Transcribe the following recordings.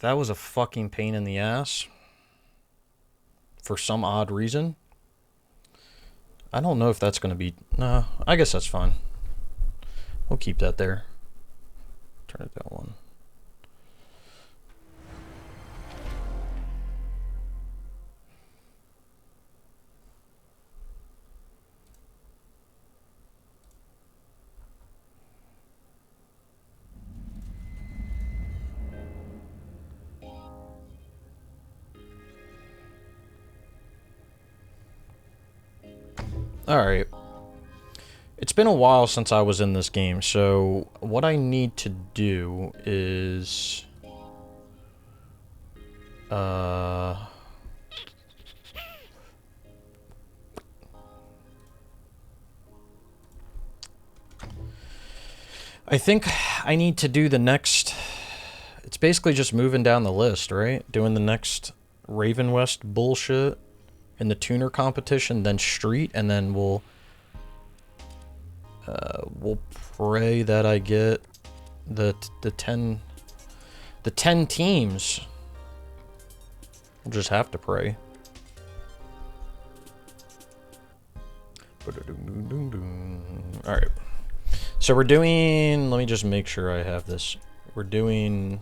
That was a fucking pain in the ass. For some odd reason. I don't know if that's going to be... No, I guess that's fine. We'll keep that there. Turn it down one. Alright. It's been a while since I was in this game, so what I need to do is... I think I need to do the next... It's basically just moving down the list, right? Doing the next Raven West bullshit in the tuner competition, then street, and then we'll pray that I get the 10 teams. We'll just have to pray. All right. So we're doing, let me just make sure I have this. We're doing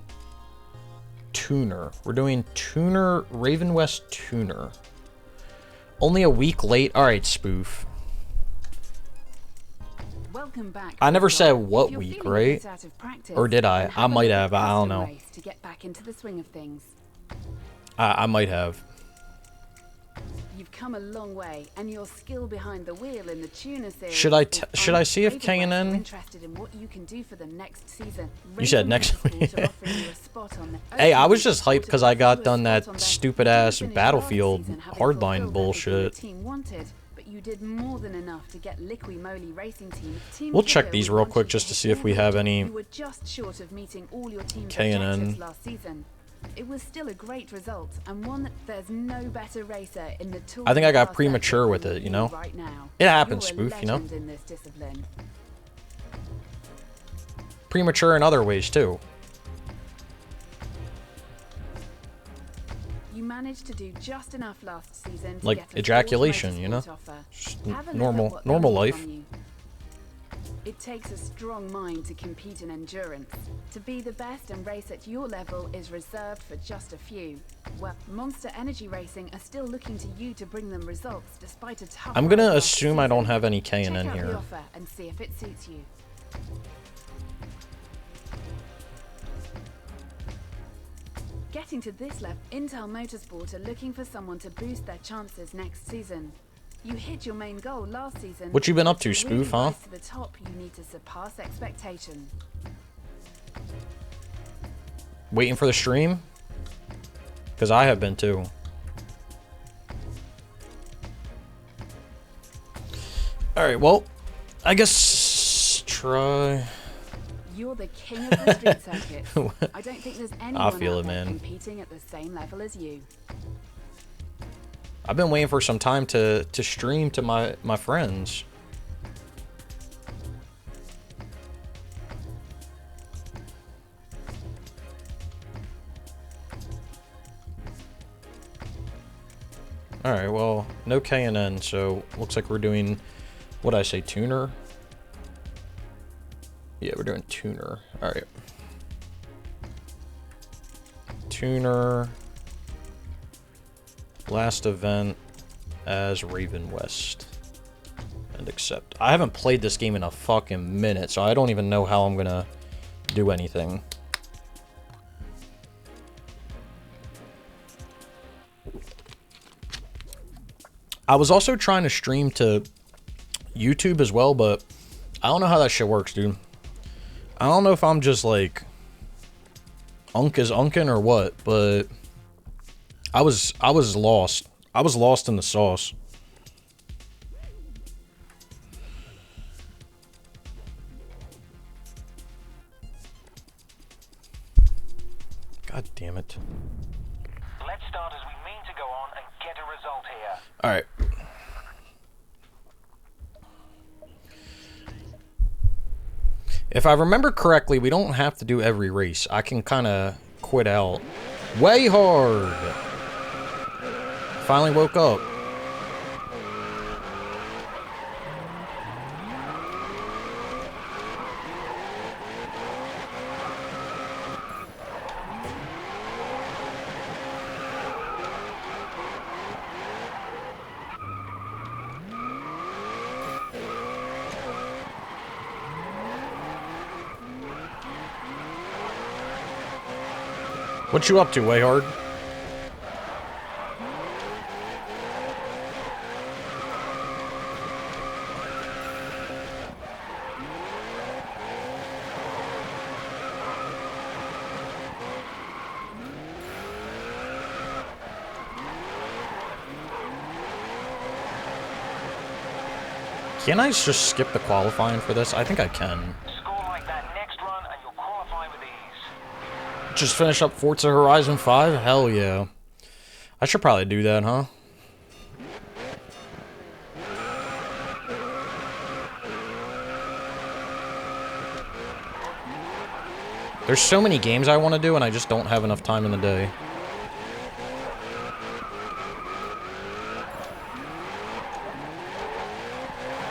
tuner. We're doing tuner, Raven West tuner. Only a week late. All right, spoof. Welcome back. I never said what week, right? Practice, or did I? I might have. I don't know. To get back into the swing of things. I might have. You've come a long way, and your skill behind the wheel in the tuner series. Should I see if K&N? Interested in what you can do for the next season. You said next week. Hey, I was just hyped because I got done that stupid ass Battlefield hardline bullshit. You did more than enough to get Liqui Moly Racing Team. We'll check these real quick just to see if we have any You were just short of meeting all your team's K&N. objectives last season. It was still a great result, and one that there's no better racer in the tour. I think I got premature with it, you know? Right now. It happens, You're a spoof, you know? legend in this discipline. Premature in other ways too. You managed to do just enough last season to Like get a ejaculation, you know? Autosport offer. Just Have a look at normal what they need life. from you. It takes a strong mind to compete in endurance. To be the best and race at your level is reserved for just a few. Well, Monster Energy Racing are still looking to you to bring them results despite a tough. I'm gonna road last assume I season. don't have any K&N Check out the here. offer and see if it suits you. Getting to this level, Intel Motorsport are looking for someone to boost their chances next season. You hit your main goal last season. What you been up to, but spoof, really huh? rise to the top, you need to surpass expectation. Waiting for the stream? Because I have been too. Alright, well, I guess try... You're the king of the street circuit. I don't think there's anyone feel out it, there man. competing at the same level as you. I've been waiting for some time to stream to my friends. Alright, well, no K&N, so looks like we're doing, what'd I say, tuner? Yeah, we're doing tuner. Alright. Tuner. Last event as Raven West. And accept. I haven't played this game in a fucking minute, so I don't even know how I'm gonna do anything. I was also trying to stream to YouTube as well, but I don't know how that shit works, dude. I don't know if I'm just like Unk is unkin or what, but I was lost. I was lost in the sauce. God damn it. Let's start as we mean to go on and get a result here. All right. If I remember correctly, we don't have to do every race. I can kind of quit out Way hard. Finally woke up. What you up to, Wayhard? Can I just skip the qualifying for this? I think I can. Score like that next run and you'll qualify with ease. Just finish up Forza Horizon 5? Hell yeah. I should probably do that, huh? There's so many games I want to do, and I just don't have enough time in the day.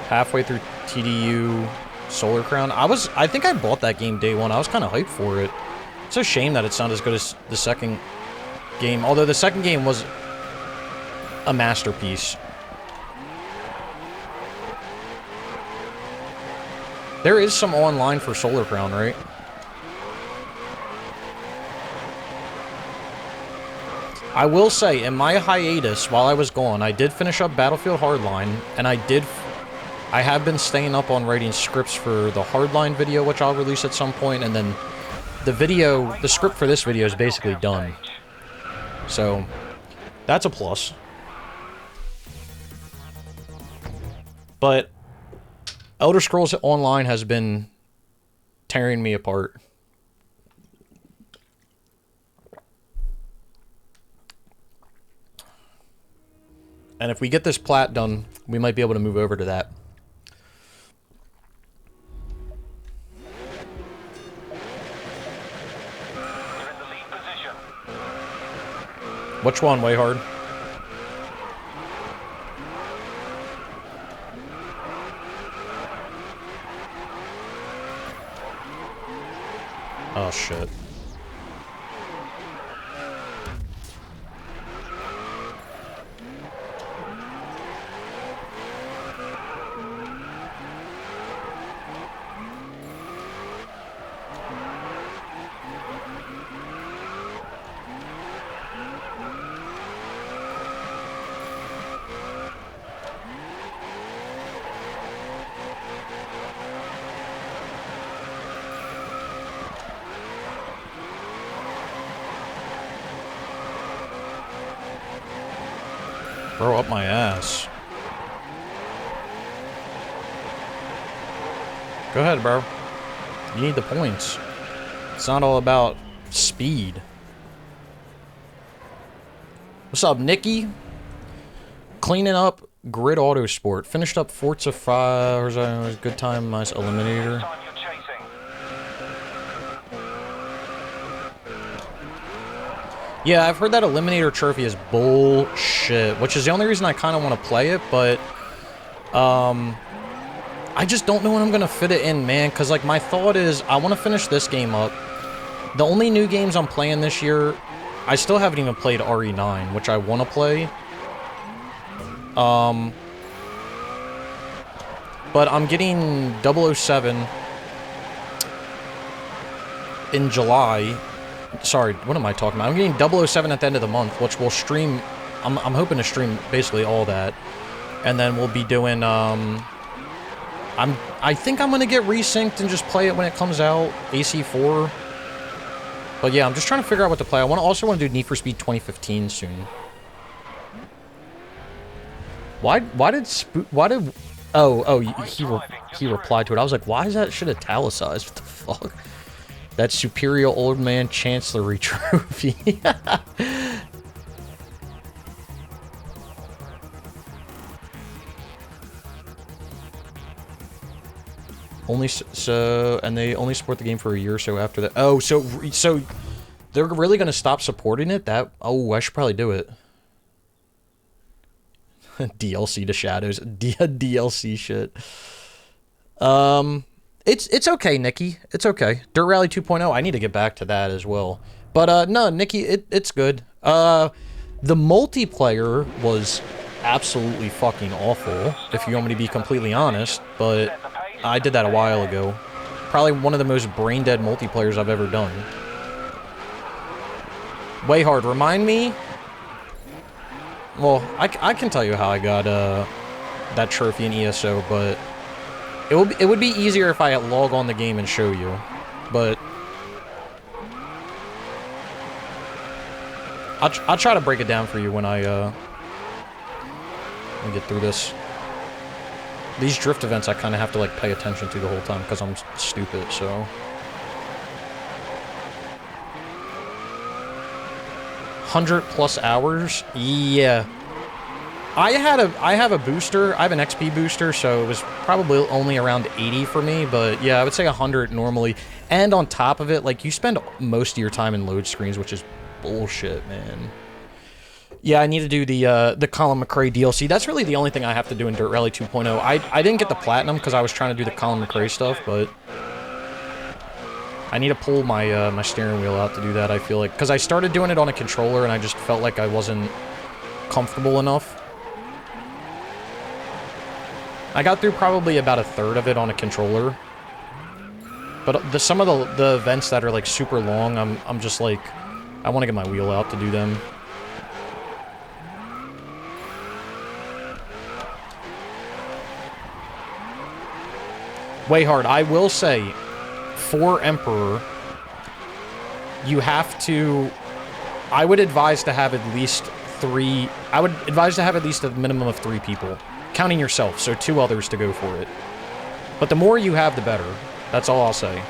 Halfway through TDU Solar Crown. I think I bought that game day one. I was kind of hyped for it. It's a shame that it's not as good as the second game. Although the second game was a masterpiece. There is some online for Solar Crown, right? I will say, in my hiatus, while I was gone, I did finish up Battlefield Hardline, and I have been staying up on writing scripts for the Hardline video, which I'll release at some point, and then the script for this video is basically done. So, that's a plus. But Elder Scrolls Online has been tearing me apart. And if we get this plat done, we might be able to move over to that. You're in the lead position. Which one, Wayhard? Oh, shit. Bro, up my ass. Go ahead, bro. You need the points. It's not all about speed. What's up, Nikki? Cleaning up Grid Autosport. Finished up Forza 5. Was a good time. Nice Eliminator. Time you're chasing. Yeah, I've heard that Eliminator trophy is bullshit, which is the only reason I kind of want to play it, but I just don't know when I'm going to fit it in, man, because, like, my thought is I want to finish this game up. The only new games I'm playing this year, I still haven't even played RE9, which I want to play. But I'm getting 007 in July. Sorry, what am I talking about? I'm getting 007 at the end of the month, which will stream. I'm hoping to stream basically all that, and then we'll be doing. I think I'm gonna get resynced and just play it when it comes out, AC4. But yeah, I'm just trying to figure out what to play. I also want to do Need for Speed 2015 soon. Why did he replied to it. I was like, why is that shit italicized? What the fuck? That Superior Old Man Chancellery trophy. And they only support the game for a year or so after that. Oh, so they're really going to stop supporting it? Oh, I should probably do it. DLC to Shadows. DLC shit. It's okay, Nikki. It's okay. Dirt Rally 2.0, I need to get back to that as well. But, no, Nikki, it's good. The multiplayer was absolutely fucking awful, if you want me to be completely honest, but I did that a while ago. Probably one of the most brain-dead multiplayers I've ever done. Way hard. Remind me? Well, I can tell you how I got that trophy in ESO, but it would be easier if I log on the game and show you. But I'll try to break it down for you when I get through this. These drift events I kind of have to like pay attention to the whole time because I'm stupid, so. 100+ hours? Yeah. I have a booster. I have an XP booster, so it was probably only around 80 for me, but yeah, I would say 100 normally. And on top of it, like, you spend most of your time in load screens, which is bullshit, man. Yeah, I need to do the Colin McRae DLC. That's really the only thing I have to do in Dirt Rally 2.0. I didn't get the Platinum because I was trying to do the Colin McRae stuff, but I need to pull my my steering wheel out to do that, I feel like. Because I started doing it on a controller, and I just felt like I wasn't comfortable enough. I got through probably about a third of it on a controller. But some of the events that are, like, super long, I'm just like, I want to get my wheel out to do them. Way hard. I will say, for Emperor, you have to... I would advise to have at least 3... I would advise to have at least a minimum of 3 people. Counting yourself, so 2 others to go for it. But the more you have, the better. That's all I'll say.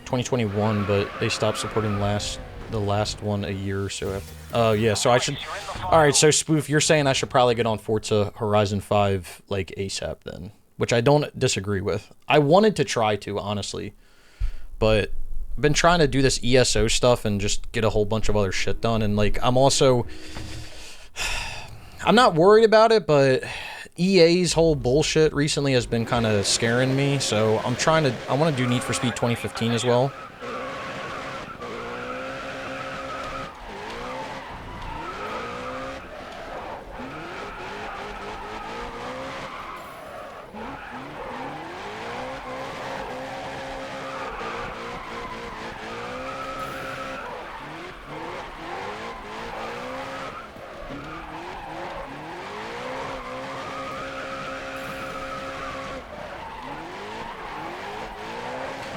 2021, but they stopped supporting the last one a year or so after. Oh, yeah, so I should... Alright, so Spoof, you're saying I should probably get on Forza Horizon 5, like, ASAP then. Which I don't disagree with. I wanted to try to, honestly. But I've been trying to do this ESO stuff and just get a whole bunch of other shit done. And, like, I'm also... I'm not worried about it, but EA's whole bullshit recently has been kind of scaring me. So I'm trying to... I want to do Need for Speed 2015 as well.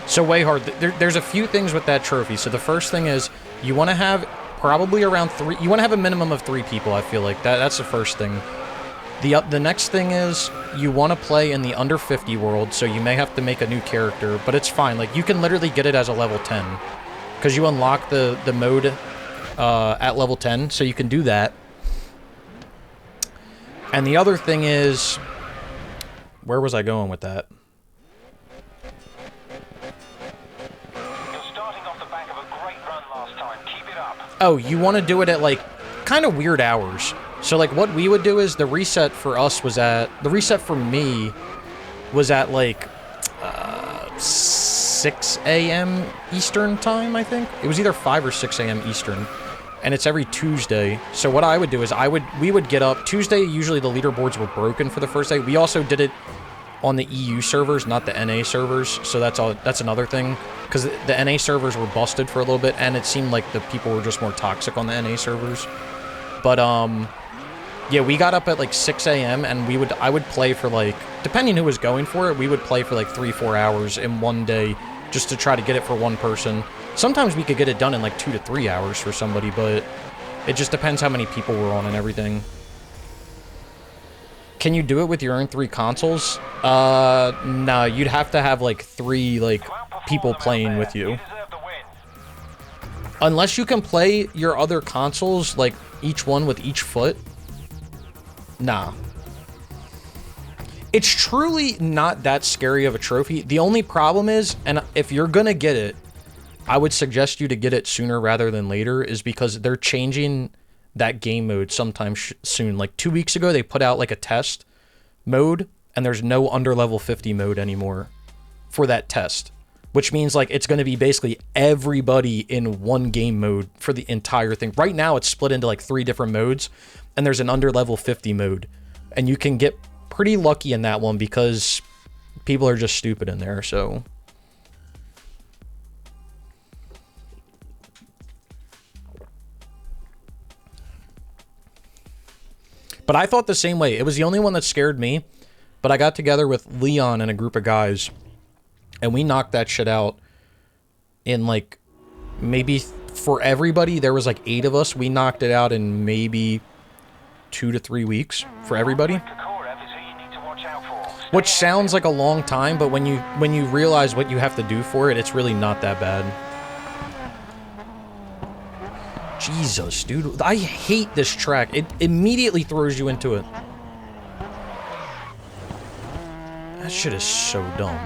So way hard. There's a few things with that trophy. So the first thing is you want to have probably around 3. You want to have a minimum of 3 people. I feel like that's the first thing. The next thing is you want to play in the under 50 world. So you may have to make a new character, but it's fine. Like, you can literally get it as a level 10 because you unlock the mode at level 10. So you can do that. And the other thing is, where was I going with that? Oh, you want to do it at, like, kind of weird hours. So, like, what we would do is the reset for us was at... The reset for me was at, like, 6 a.m. Eastern time, I think. It was either 5 or 6 a.m. Eastern. And it's every Tuesday. So what I would do is we would get up... Tuesday, usually the leaderboards were broken for the first day. We also did it on the EU servers, not the NA servers. So that's another thing. Because the NA servers were busted for a little bit, and it seemed like the people were just more toxic on the NA servers. But, yeah, we got up at, like, 6 a.m., and I would play for, like, depending who was going for it, we would play for, like, 3-4 hours in one day just to try to get it for one person. Sometimes we could get it done in, like, 2 to 3 hours for somebody, but it just depends how many people were on and everything. Can you do it with your own 3 consoles? No, you'd have to have, like, 3, like, people playing with you. Unless you can play your other consoles, like, each one with each foot. Nah. It's truly not that scary of a trophy. The only problem is, and if you're gonna get it, I would suggest you to get it sooner rather than later, is because they're changing that game mode sometime soon. Like 2 weeks ago, they put out like a test mode, and there's no under level 50 mode anymore for that test, which means like it's going to be basically everybody in one game mode for the entire thing. Right now, it's split into like 3 different modes, and there's an under level 50 mode, and you can get pretty lucky in that one because people are just stupid in there. So but I thought the same way. It was the only one that scared me, but I got together with Leon and a group of guys, and we knocked that shit out in like, maybe for everybody, there was like 8 of us. We knocked it out in maybe 2 to 3 weeks for everybody. Which sounds like a long time, but when you realize what you have to do for it, it's really not that bad. Jesus, dude. I hate this track. It immediately throws you into it. That shit is so dumb.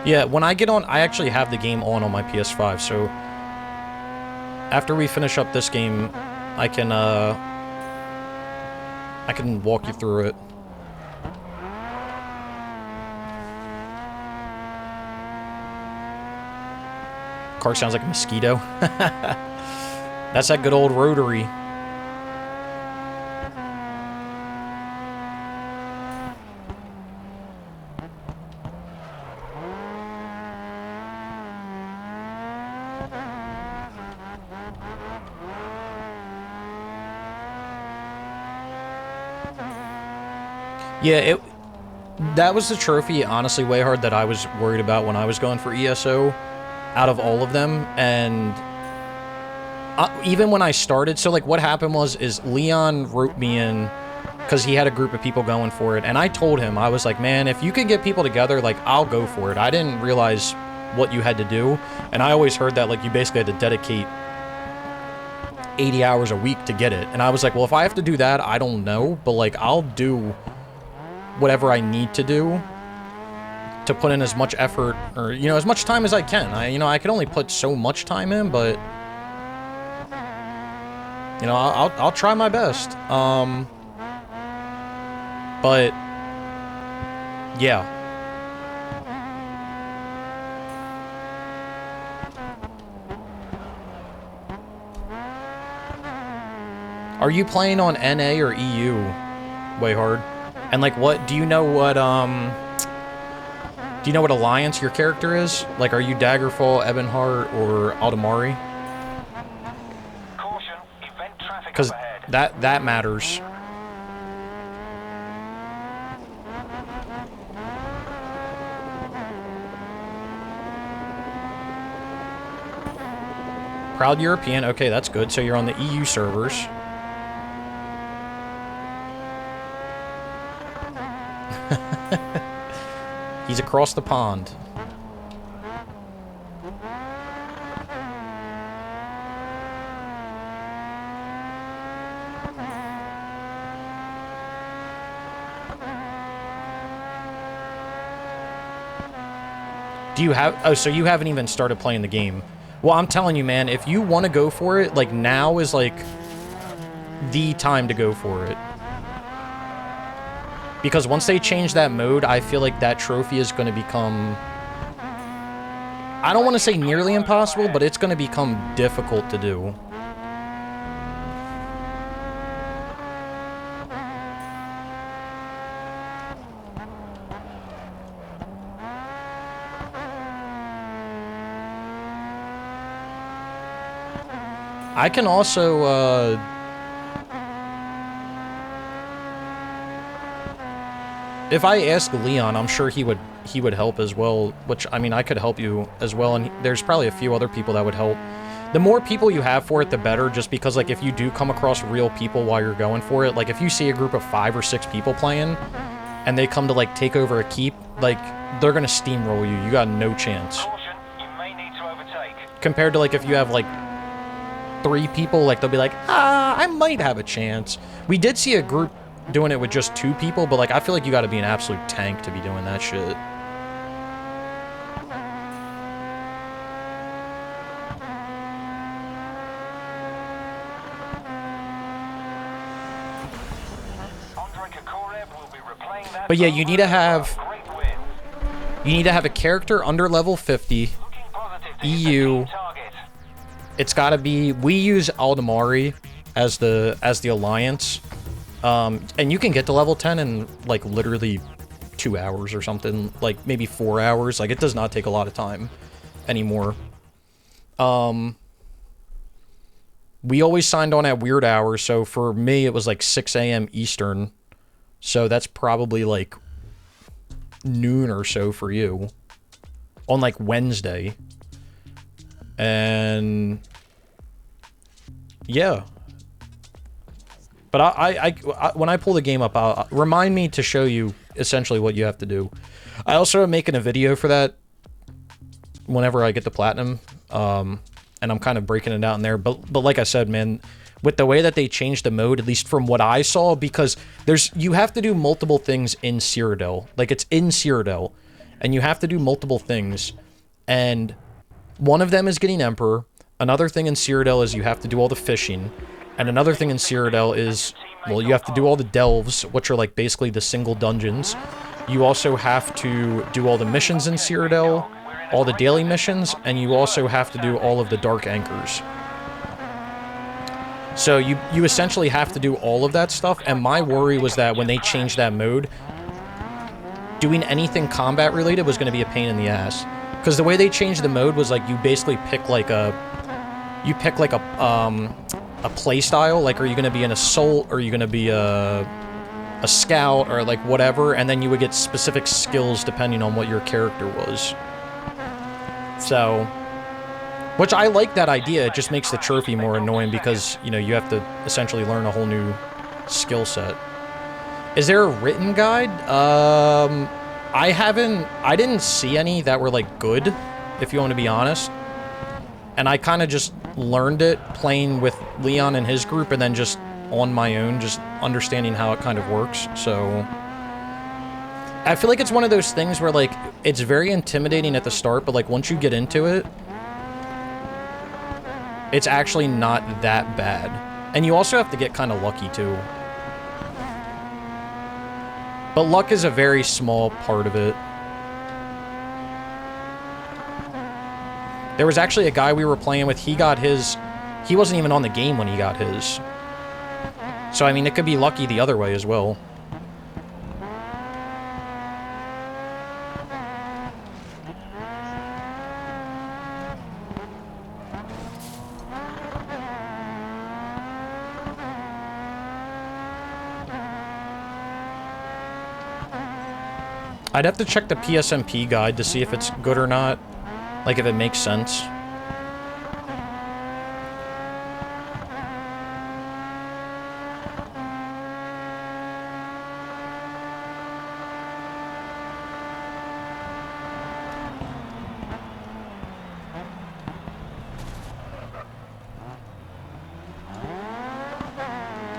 Yeah, when I get on, I actually have the game on my PS5, so after we finish up this game, I can walk you through it. Car sounds like a mosquito. That's that good old rotary. Yeah, that was the trophy, honestly, way hard that I was worried about when I was going for ESO out of all of them. And even when I started, so like what happened is Leon wrote me in because he had a group of people going for it, and I told him, I was like, man, if you can get people together, like, I'll go for it. I didn't realize what you had to do, and I always heard that like you basically had to dedicate 80 hours a week to get it, and I was like, well, if I have to do that, I don't know, but like I'll do whatever I need to do to put in as much effort, or, you know, as much time as I can. I can only put so much time in, but, you know, I'll try my best. But, yeah. Are you playing on NA or EU, Way Hard? And like, what, do you know what alliance your character is? Like, are you Daggerfall, Ebonheart, or Aldemari? Caution, event traffic because overhead. that matters. Proud European. Okay, that's good. So you're on the EU servers. He's across the pond. Do you have... Oh, so you haven't even started playing the game. Well, I'm telling you, man, if you want to go for it, like, now is, like, the time to go for it. Because once they change that mode, I feel like that trophy is going to become... I don't want to say nearly impossible, but it's going to become difficult to do. I can also, if I ask Leon, I'm sure he would help as well, which, I mean, I could help you as well, and there's probably a few other people that would help. The more people you have for it, the better, just because, like, if you do come across real people while you're going for it, like, if you see a group of 5 or 6 people playing, and they come to, like, take over a keep, like, they're gonna steamroll you. You got no chance. Caution, you may need to overtake. compared to like if you have like 3 people, like they'll be like, I might have a chance. We did see a group doing it with just 2 people, but like I feel like you got to be an absolute tank to be doing that shit. But yeah, you need to have a character under level 50. EU. It's got to be. We use Aldemari as the alliance, and you can get to level 10 in like literally 2 hours or something, like maybe 4 hours. Like it does not take a lot of time anymore. We always signed on at weird hours, so for me it was like 6 a.m. Eastern. So that's probably like noon or so for you on like Wednesday. And yeah. But I when I pull the game up, I'll remind me to show you essentially what you have to do. I also am making a video for that whenever I get the platinum. And I'm kind of breaking it out in there. But like I said, man, with the way that they changed the mode, at least from what I saw, because you have to do multiple things in Cyrodiil. Like, it's in Cyrodiil, and you have to do multiple things. And one of them is getting Emperor. Another thing in Cyrodiil is you have to do all the fishing. And another thing in Cyrodiil is, well, you have to do all the delves, which are, like, basically the single dungeons. You also have to do all the missions in Cyrodiil, all the daily missions, and you also have to do all of the dark anchors. So you essentially have to do all of that stuff, and my worry was that when they changed that mode, doing anything combat related was going to be a pain in the ass. Because the way they changed the mode was like you basically pick like a play style. Like, are you going to be an assault, or are you going to be a scout, or like whatever, and then you would get specific skills depending on what your character was. So, which I like that idea. It just makes the trophy more annoying because, you know, you have to essentially learn a whole new skill set. Is there a written guide? I didn't see any that were, like, good, if you want to be honest. And I kind of just learned it playing with Leon and his group, and then just on my own, just understanding how it kind of works, so... I feel like it's one of those things where, like, it's very intimidating at the start, but, like, once you get into it, it's actually not that bad. And you also have to get kind of lucky, too. But luck is a very small part of it. There was actually a guy we were playing with, he got his... He wasn't even on the game when he got his. So, I mean, it could be lucky the other way as well. I'd have to check the PSMP guide to see if it's good or not. Like, if it makes sense.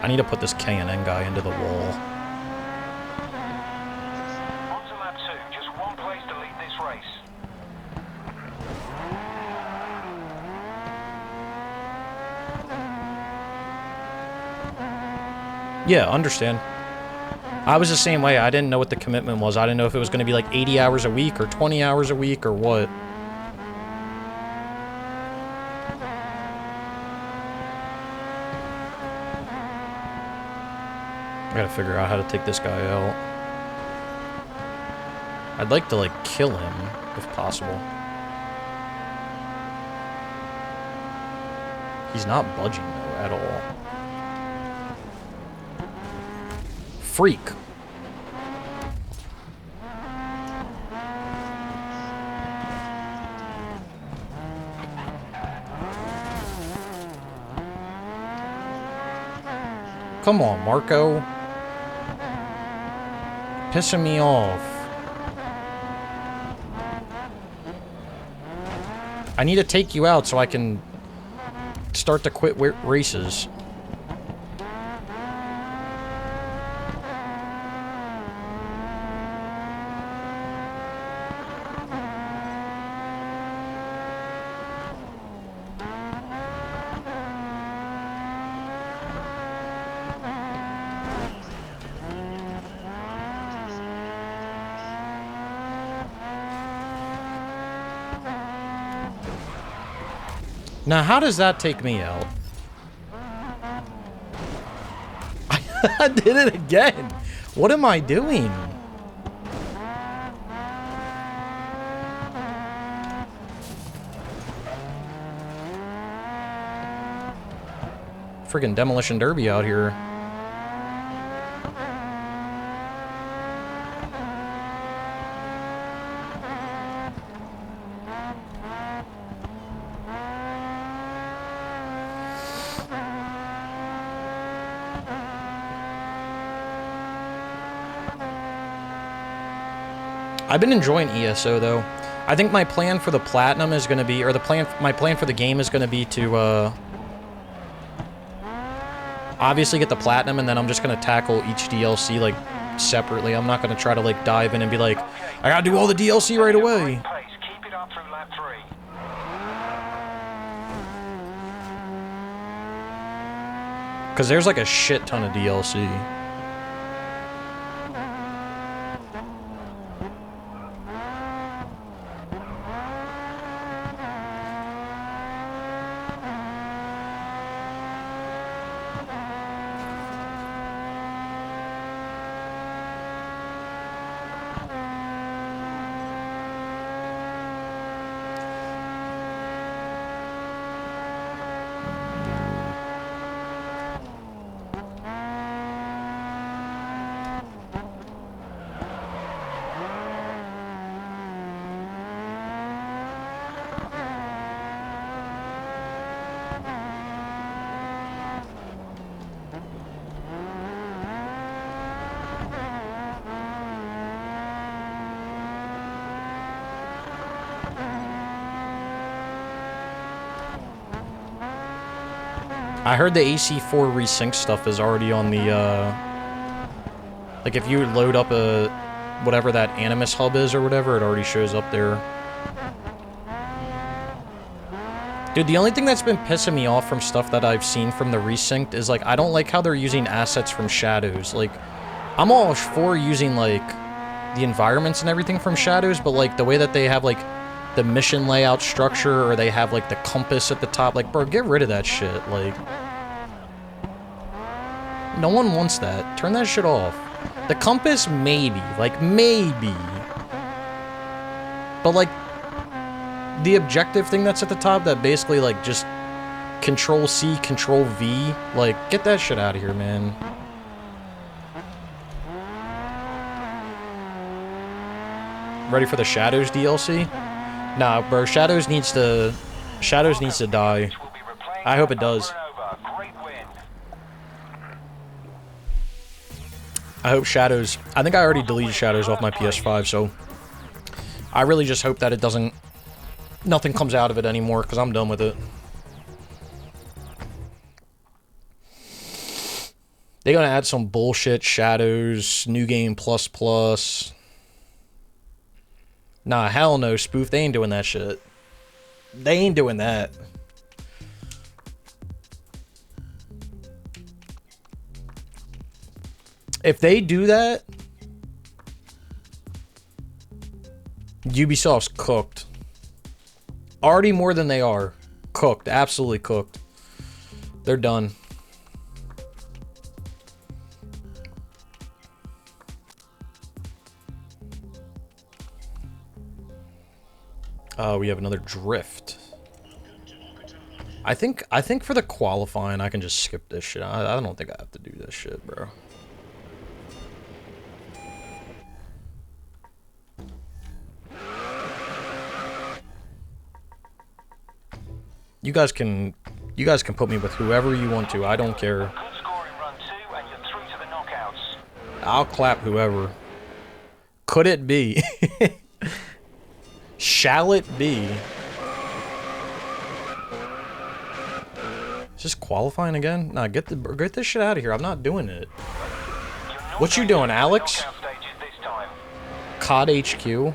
I need to put this K&N guy into the wall. Yeah, understand. I was the same way. I didn't know what the commitment was. I didn't know if it was going to be like 80 hours a week or 20 hours a week or what. I gotta figure out how to take this guy out. I'd like to, like, kill him, if possible. He's not budging, though, at all. Freak. Come on, Marco. Pissing me off. I need to take you out so I can start to quit races. Now, how does that take me out? I did it again. What am I doing? Friggin' demolition derby out here. I've been enjoying ESO though. I think my plan for the platinum is going to be, or my plan for the game is going to be to obviously get the platinum, and then I'm just going to tackle each DLC like separately. I'm not going to try to like dive in and be like, I got to do all the DLC right away. Keep it up through lap 3. Because there's like a shit ton of DLC. I heard the AC4 resync stuff is already on the, like if you load up a, whatever that Animus hub is or whatever, it already shows up there. Dude, the only thing that's been pissing me off from stuff that I've seen from the resynced is, like, I don't like how they're using assets from Shadows. Like, I'm all for using, like, the environments and everything from Shadows, but, like, the way that they have, like, the mission layout structure, or they have, like, the compass at the top, like, bro, get rid of that shit, like... No one wants that. Turn that shit off. The compass, maybe. Like, maybe. But, like, the objective thing that's at the top that basically, like, just Control-C, Control-V, like, get that shit out of here, man. Ready for the Shadows DLC? Nah, bro, Shadows needs to die. I hope it does. I hope Shadows... I think I already deleted Shadows off my PS5, so... I really just hope that it doesn't... Nothing comes out of it anymore, because I'm done with it. They're gonna add some bullshit Shadows, New Game Plus Plus... Nah, hell no, Spoof. They ain't doing that shit. They ain't doing that. If they do that, Ubisoft's cooked. Already more than they are. Cooked. Absolutely cooked. They're done. We have another drift. I think for the qualifying, I can just skip this shit. I don't think I have to do this shit, bro. You guys can put me with whoever you want to. I don't care. Good score in run 2 and you're through to the knockouts. I'll clap whoever. Could it be? Shall it be? Is this qualifying again? Nah, get this shit out of here. I'm not doing it. What you doing, Alex? COD HQ?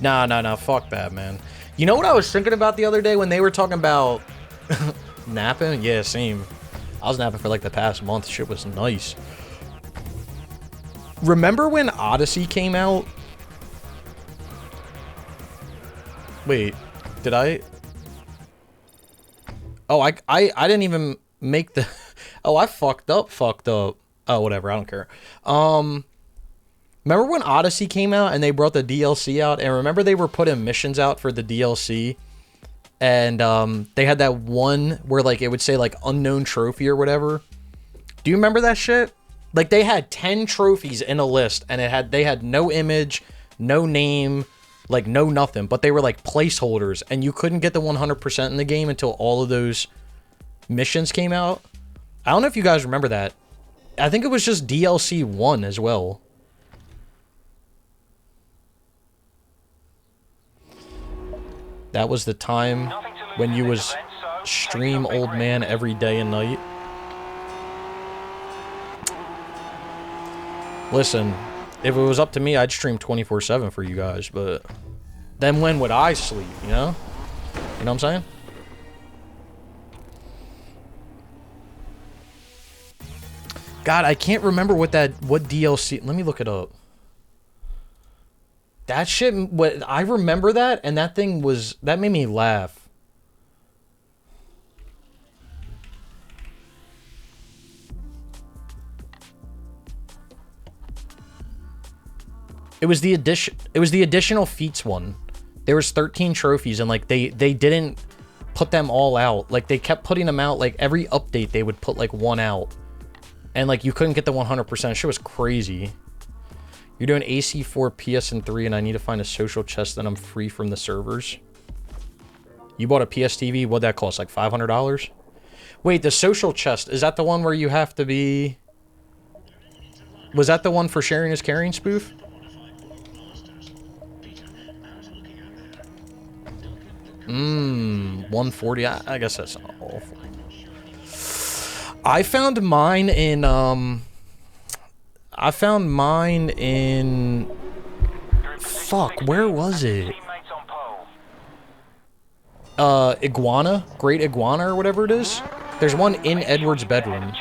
Nah, fuck that, man. You know what I was thinking about the other day when they were talking about napping? Yeah, same. I was napping for like the past month. Shit was nice. Remember when Odyssey came out? Wait, did I? Oh, I didn't even make the... Oh, I fucked up. Oh, whatever, I don't care. Remember when Odyssey came out and they brought the DLC out? And remember they were putting missions out for the DLC? And they had that one where like it would say like unknown trophy or whatever. Do you remember that shit? Like they had 10 trophies in a list and they had no image, no name, like no nothing, but they were like placeholders and you couldn't get the 100% in the game until all of those missions came out. I don't know if you guys remember that. I think it was just DLC 1 as well. That was the time when you was stream old man every day and night. Listen, if it was up to me, I'd stream 24/7 for you guys, but then when would I sleep, you know? You know what I'm saying? God, I can't remember what DLC... Let me look it up. That shit... I remember that, and that thing was... That made me laugh. It was the additional feats one. There was 13 trophies, and like they didn't put them all out. Like they kept putting them out. Like every update, they would put like one out, and like you couldn't get the 100%. Shit was crazy. You're doing AC4, PS, and 3, and I need to find a social chest that I'm free from the servers. You bought a PS TV. What'd that cost? Like $500? Wait, the social chest, is that the one where you have to be... Was that the one for sharing is caring spoof? Mmm, 140. I guess that's not awful. I found mine in fuck, where was it? Iguana, Great Iguana or whatever it is. There's one in Edward's bedroom.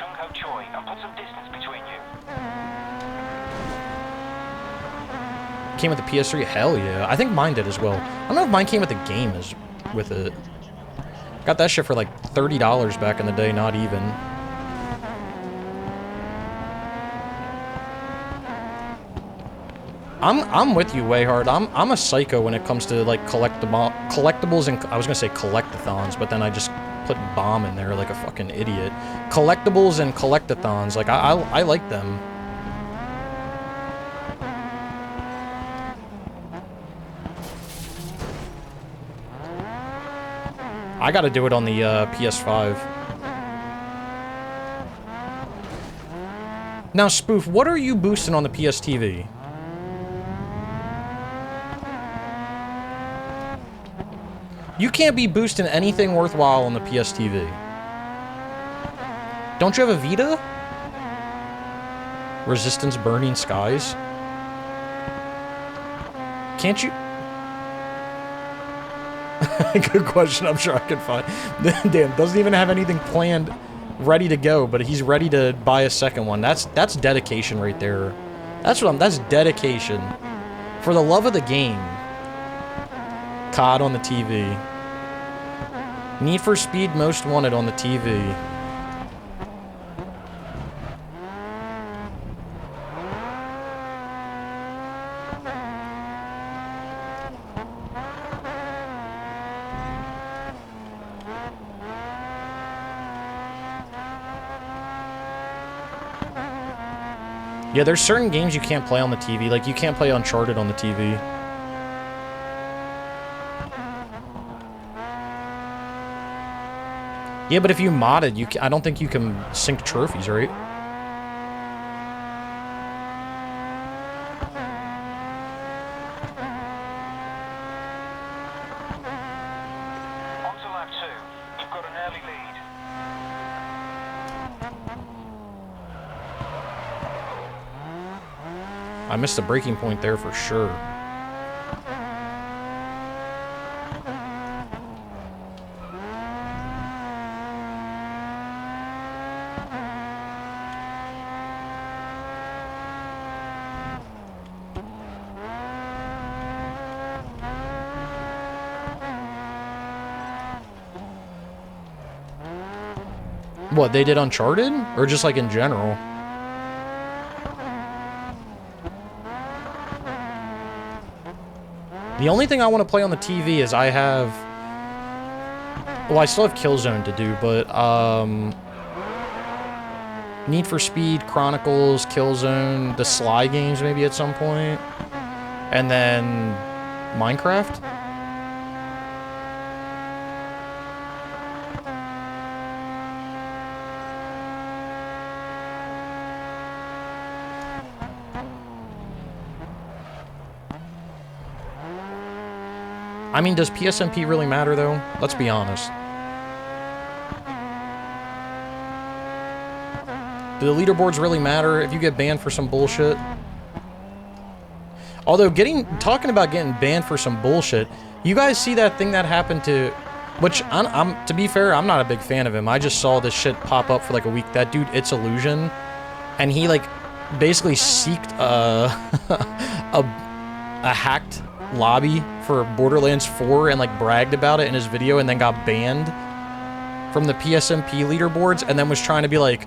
Came with the PS3? Hell yeah. I think mine did as well. I don't know if mine came with the game as with it. Got that shit for like $30 back in the day, not even. I'm with you, Wayhard. I'm a psycho when it comes to like collectibles and I was gonna say collectathons, but then I just put bomb in there like a fucking idiot. Collectibles and collectathons, like I like them. I gotta do it on the PS5. Now, Spoof, what are you boosting on the PS TV? You can't be boosting anything worthwhile on the PS TV. Don't you have a Vita? Resistance Burning Skies? Can't you? Good question. I'm sure I can find. Damn, doesn't even have anything planned, ready to go, but he's ready to buy a second one. That's dedication right there. That's dedication. For the love of the game. COD on the TV. Need for Speed Most Wanted on the TV. Yeah, there's certain games you can't play on the TV. Like, you can't play Uncharted on the TV. Yeah, but if you modded, I don't think you can sync trophies, right? On to lap I missed the breaking point there for sure. What, they did Uncharted? Or just like in general? The only thing I want to play on the TV is I have... Well, I still have Killzone to do, but, Need for Speed, Chronicles, Killzone, the Sly games maybe at some point. And then... Minecraft? I mean, does PSMP really matter, though? Let's be honest. Do the leaderboards really matter if you get banned for some bullshit? Although, talking about getting banned for some bullshit, you guys see that thing that happened to... Which, to be fair, I'm not a big fan of him. I just saw this shit pop up for like a week. That dude, It's Illusion. And he, like, basically seeked a hacked lobby for Borderlands 4 and like bragged about it in his video and then got banned from the PSMP leaderboards and then was trying to be like,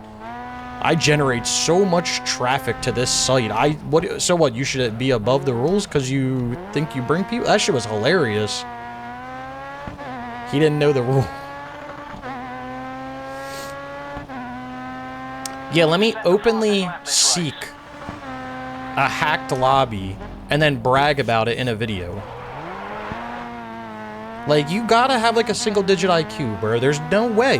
I generate so much traffic to this site. So what, you should be above the rules because you think you bring people? That shit was hilarious. He didn't know the rule. Yeah, let me openly seek a hacked lobby and then brag about it in a video. Like, you gotta have, like, a single-digit IQ, bro. There's no way.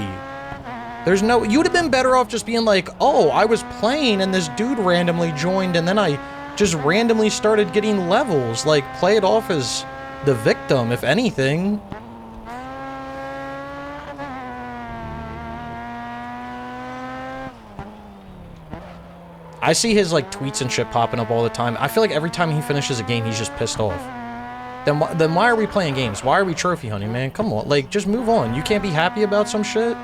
You would have been better off just being like, oh, I was playing and this dude randomly joined and then I just randomly started getting levels. Like, play it off as the victim, if anything. I see his, like, tweets and shit popping up all the time. I feel like every time he finishes a game, he's just pissed off. Then why are we playing games? Why are we trophy hunting, man? Come on, like, just move on. You can't be happy about some shit?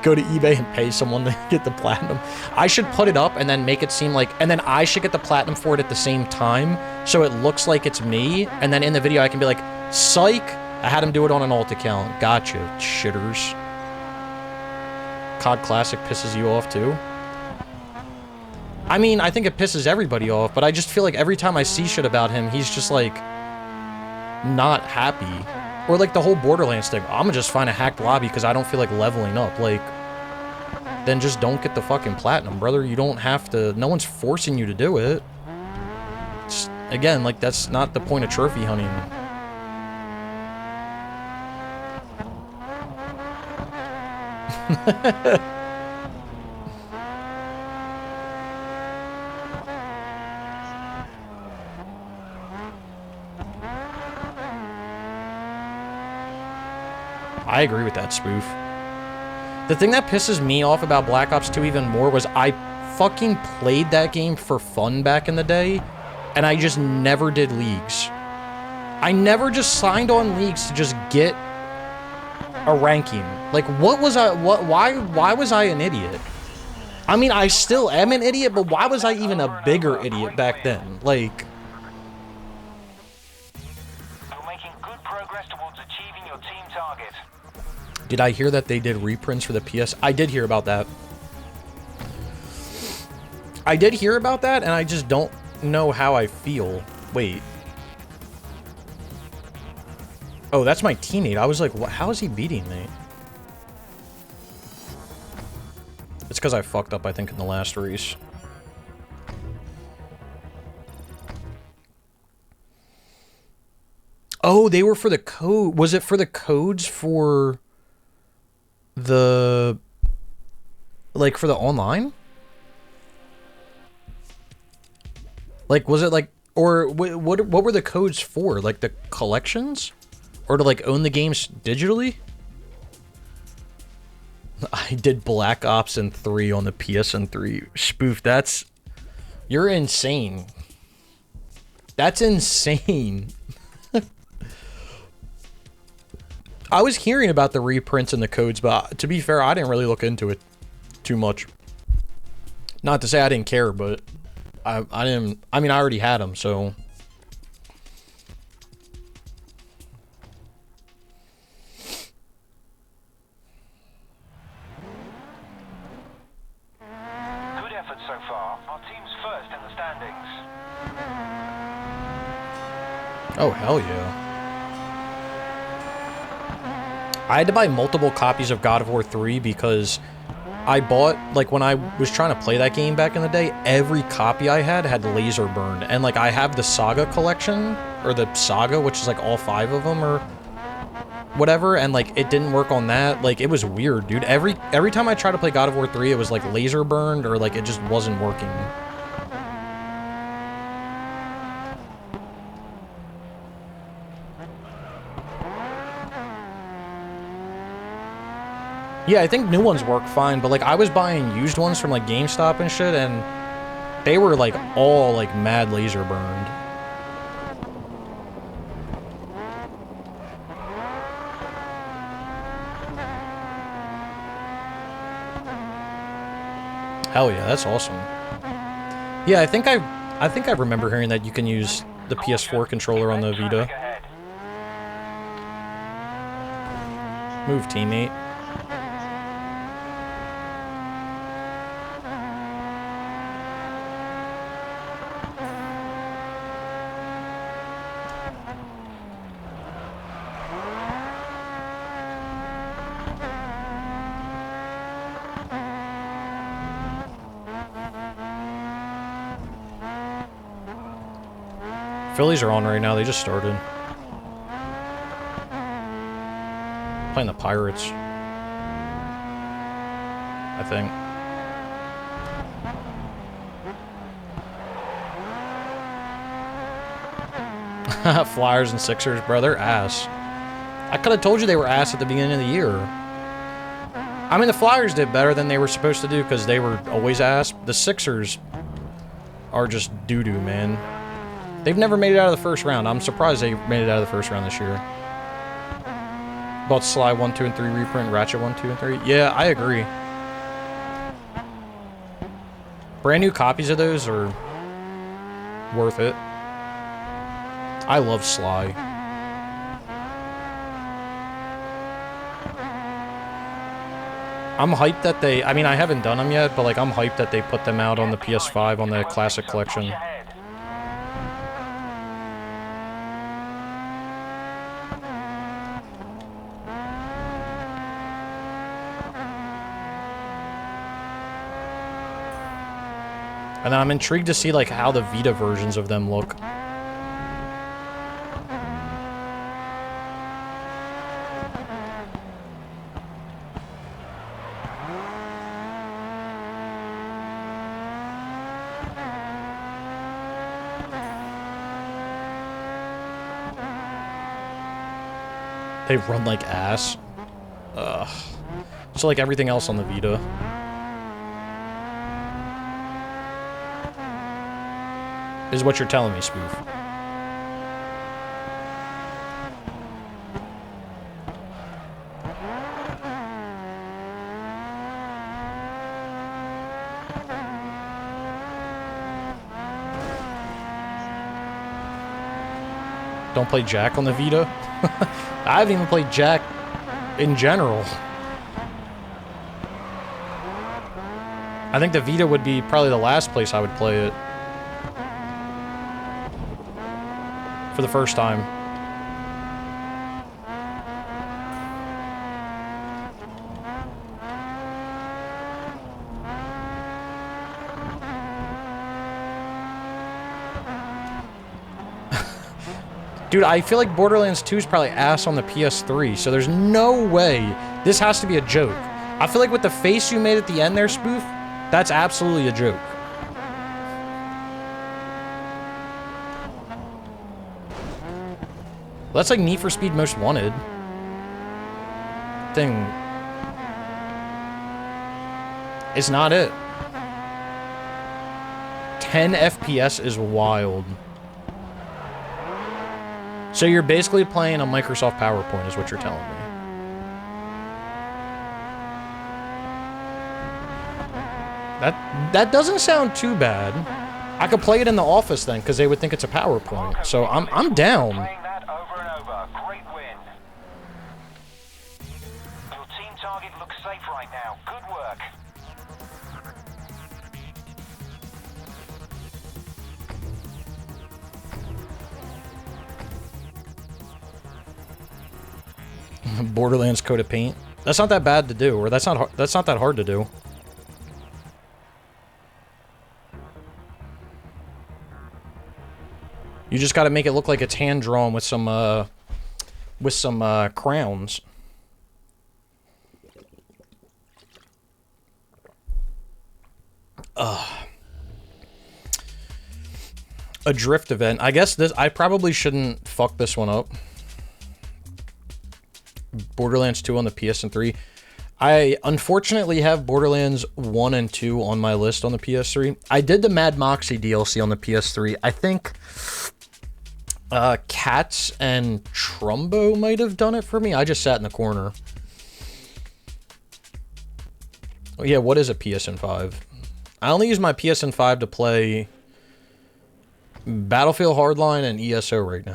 Go to eBay and pay someone to get the platinum. I should put it up and then make it seem like... And then I should get the platinum for it at the same time, so it looks like it's me. And then in the video, I can be like, psych! I had him do it on an alt account. Gotcha, shitters. COD Classic pisses you off, too? I mean, I think it pisses everybody off, but I just feel like every time I see shit about him, he's just, like, not happy. Or, like, the whole Borderlands thing. I'm gonna just find a hacked lobby because I don't feel like leveling up. Like, then just don't get the fucking platinum, brother. You don't have to... No one's forcing you to do it. It's, again, like, that's not the point of trophy hunting. I agree with that spoof. The thing that pisses me off about Black Ops 2 even more was I fucking played that game for fun back in the day, and I just never did leagues. I never just signed on leagues to just get a ranking. Like, why was I an idiot? I mean, I still am an idiot, but why was I even a bigger idiot back then? Like... You're making good progress towards achieving your team target. Did I hear that they did reprints for the PS? I did hear about that. I did hear about that, and I just don't know how I feel. Wait. Oh, that's my teammate. I was like, what? How is he beating me? It's because I fucked up, I think, in the last race. Oh, they were for the code. Was it for the codes for the... Like, for the online? Like, was it like... Or what were the codes for? Like, the collections? Or to, like, own the games digitally? I did Black Ops and 3 on the PSN3. Spoof, that's... You're insane. That's insane. I was hearing about the reprints and the codes, but to be fair, I didn't really look into it too much. Not to say I didn't care, but I didn't... I mean, I already had them, so... Good effort so far. Our team's first in the standings. Oh, hell yeah. I had to buy multiple copies of God of War 3 because I bought, like, when I was trying to play that game back in the day, every copy I had laser burned. And, like, I have the Saga collection, or the Saga, which is, like, all 5 of them, or whatever, and, like, it didn't work on that. Like, it was weird, dude. Every time I tried to play God of War 3, it was, like, laser burned, or, like, it just wasn't working. Yeah, I think new ones work fine, but, like, I was buying used ones from, like, GameStop and shit, and they were, like, all, like, mad laser burned. Hell yeah, that's awesome. Yeah, I think I remember hearing that you can use the PS4 controller on the Vita. Move, teammate. Phillies are on right now, they just started. Playing the Pirates. I think. Flyers and Sixers, bro, they're ass. I could have told you they were ass at the beginning of the year. I mean, the Flyers did better than they were supposed to do because they were always ass. The Sixers are just doo-doo, man. They've never made it out of the first round. I'm surprised they made it out of the first round this year. Bought Sly 1, 2, and 3 reprint, Ratchet 1, 2, and 3. Yeah, I agree. Brand new copies of those are worth it. I love Sly. I'm hyped that they... I mean, I haven't done them yet, but, like, I'm hyped that they put them out on the PS5 on the Classic Collection. And then I'm intrigued to see, like, how the Vita versions of them look. They run like ass. Ugh. Just like everything else on the Vita. Is what you're telling me, Spoof. Don't play Jack on the Vita? I haven't even played Jack in general. I think the Vita would be probably the last place I would play it. For the first time. Dude, I feel like Borderlands 2 is probably ass on the PS3, so there's no way. This has to be a joke. I feel like with the face you made at the end there, Spoof, that's absolutely a joke. Well, that's like Need for Speed Most Wanted. Thing. It's not it. 10 FPS is wild. So you're basically playing a Microsoft PowerPoint is what you're telling me. That doesn't sound too bad. I could play it in the office then, because they would think it's a PowerPoint. So I'm down. Playing that over and over. Great win. Your team target looks safe right now. Good work. Borderlands coat of paint. That's not that bad to do, or that's not that hard to do. You just got to make it look like it's hand drawn with some crowns. A drift event. I guess I probably shouldn't fuck this one up. Borderlands 2 on the PS3. I unfortunately have Borderlands 1 and 2 on my list on the PS3. I did the Mad Moxie DLC on the PS3. I think Cats and Trumbo might have done it for me. I just sat in the corner. Oh, yeah, what is a PSN5? I only use my PSN5 to play Battlefield Hardline and ESO right now.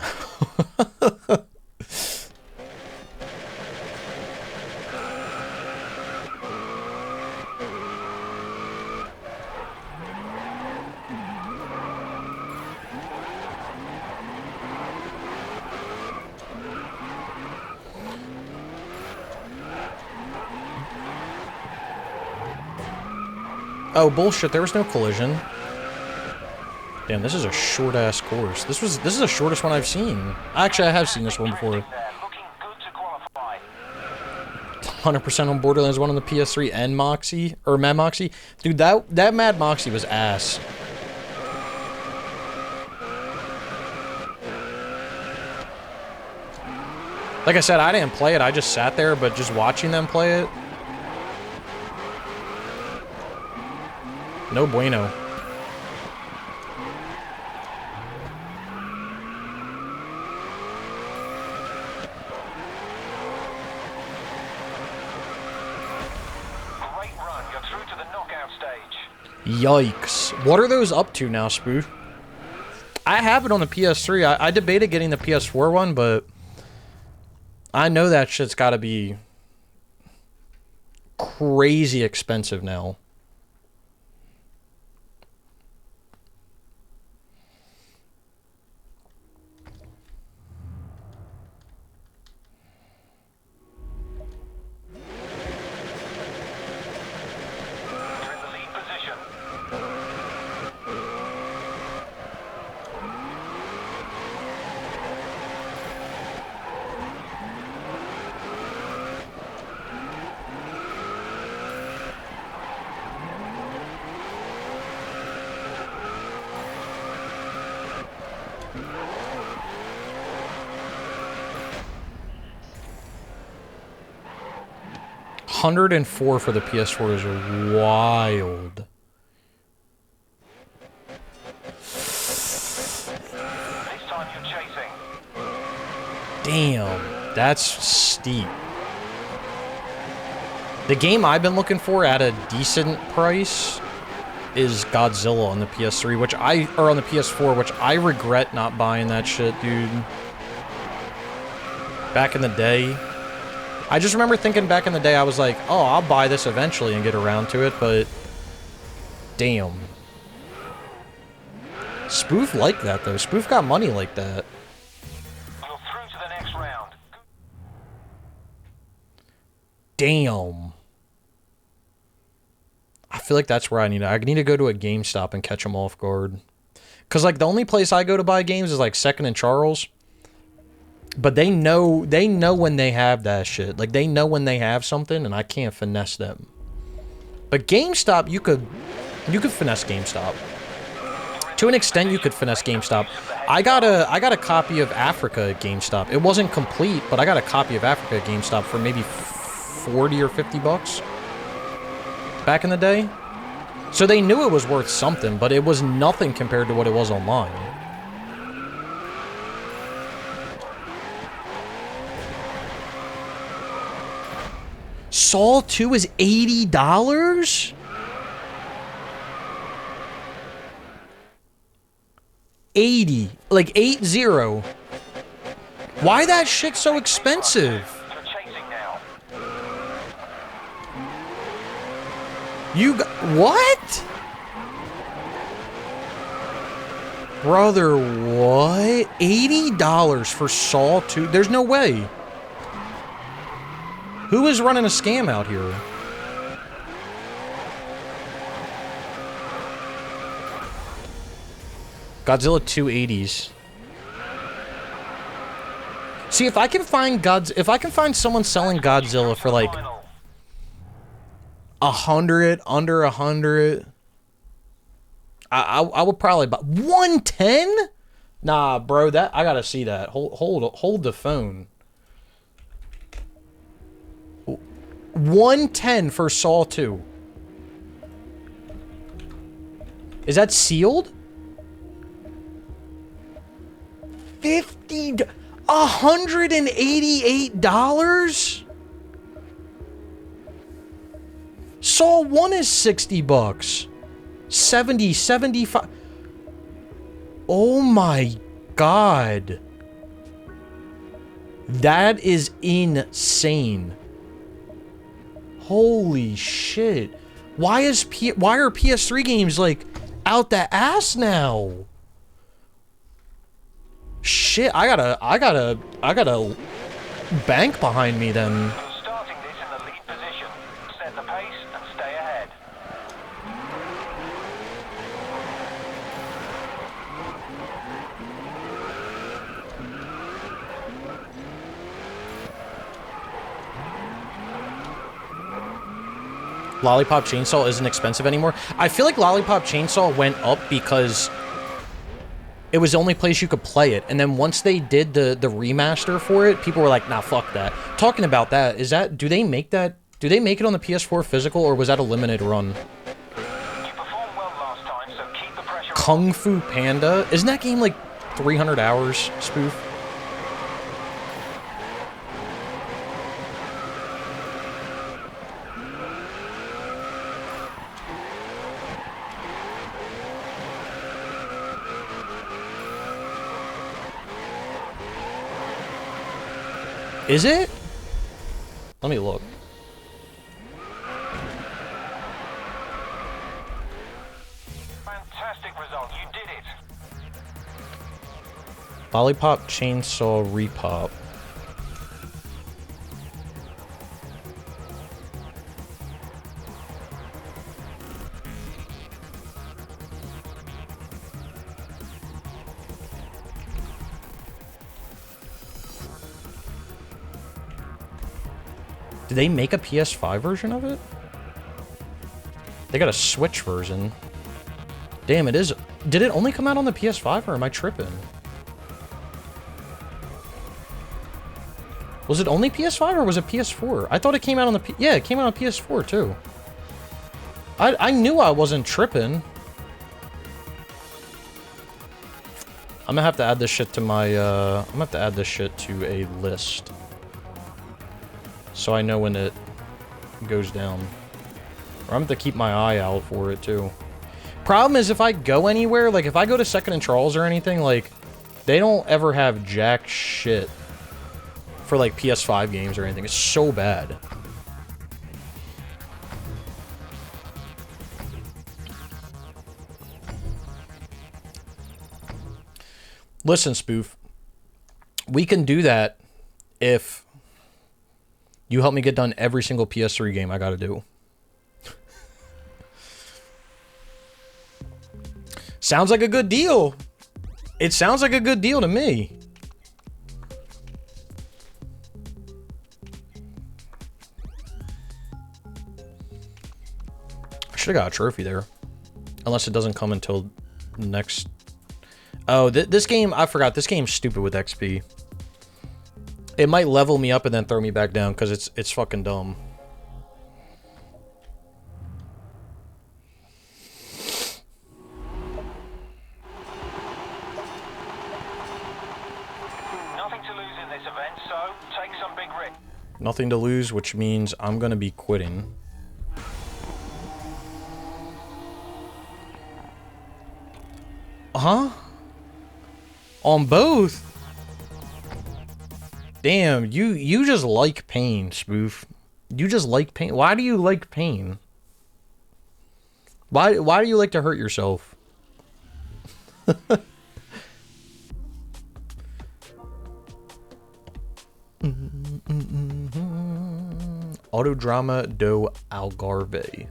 Oh, bullshit, there was no collision. Damn, this is a short-ass course. This is the shortest one I've seen. Actually, I have seen this one before. 100% on Borderlands 1 on the PS3 and Moxie, or Mad Moxie. Dude, that Mad Moxie was ass. Like I said, I didn't play it, I just sat there, but just watching them play it, no bueno. Great run. You're through to the knockout stage. Yikes. What are those up to now, Spoo? I have it on the PS3. I debated getting the PS4 one, but I know that shit's gotta be crazy expensive now. You're in the lead position. 104 for the PS4 is wild. This time you're chasing. Damn, that's steep. The game I've been looking for at a decent price is Godzilla on the PS3, or on the PS4, which I regret not buying that shit, dude. Back in the day. I just remember thinking back in the day, I was like, oh, I'll buy this eventually and get around to it, but damn. Spoof liked that, though. Spoof got money like that. You're through to the next round. Damn. I feel like that's where I need to go to a GameStop and catch them off guard. Because, like, the only place I go to buy games is, like, Second and Charles. But they know when they have that shit. Like, they know when they have something, and I can't finesse them. But GameStop, you could finesse GameStop. To an extent, you could finesse GameStop. I got a copy of Africa at GameStop. It wasn't complete, but I got a copy of Africa at GameStop for maybe 40 or 50 bucks. back in the day. So they knew it was worth something, but it was nothing compared to what it was online. Saw 2 is $80? $80. Like 80. Why that shit so expensive? You're chasing now. You got... What? Brother, what? $80 for Saw 2? There's no way. Who is running a scam out here? Godzilla 280s. See, if I can find someone selling Godzilla for like 100, under 100, I would probably buy 110. Nah, bro, that I gotta see that. Hold the phone. 110 for Saw 2. Is that sealed? $188? Saw 1 is 60 bucks. 70, 75. Oh my god. That is insane. Holy shit. Why are PS3 games like out the ass now? Shit, I gotta bank behind me then. You're starting this in the lead position. Set the pace and stay ahead. Lollipop Chainsaw isn't expensive anymore. I feel like Lollipop Chainsaw went up because it was the only place you could play it. And then once they did the remaster for it, people were like, nah, fuck that. Talking about that, do they make it on the PS4 physical, or was that a limited run? You performed well last time, so keep the pressure on. Kung Fu Panda? Isn't that game like 300 hours, Spoof? Is it? Let me look. Fantastic result. You did it. Lollipop Chainsaw Repop. Did they make a PS5 version of it? They got a Switch version. Damn, it is... Did it only come out on the PS5, or am I tripping? Was it only PS5, or was it PS4? I thought it came out on the... Yeah, it came out on PS4, too. I knew I wasn't tripping. I'm gonna have to add this shit to my... I'm gonna have to add this shit to a list. So I know when it goes down. Or I'm gonna have to keep my eye out for it, too. Problem is, if I go anywhere, like, if I go to Second and Charles or anything, like, they don't ever have jack shit for, like, PS5 games or anything. It's so bad. Listen, Spoof. We can do that if you help me get done every single PS3 game I gotta do. Sounds like a good deal. It sounds like a good deal to me. I should have got a trophy there. Unless it doesn't come until next... Oh, this game... I forgot. This game's stupid with XP. It might level me up and then throw me back down because it's fucking dumb. Nothing to lose, which means I'm gonna be quitting. Huh? On both? Damn, you just like pain, Spoof. You just like pain. Why do you like pain? Why do you like to hurt yourself? Autodrama do Algarve.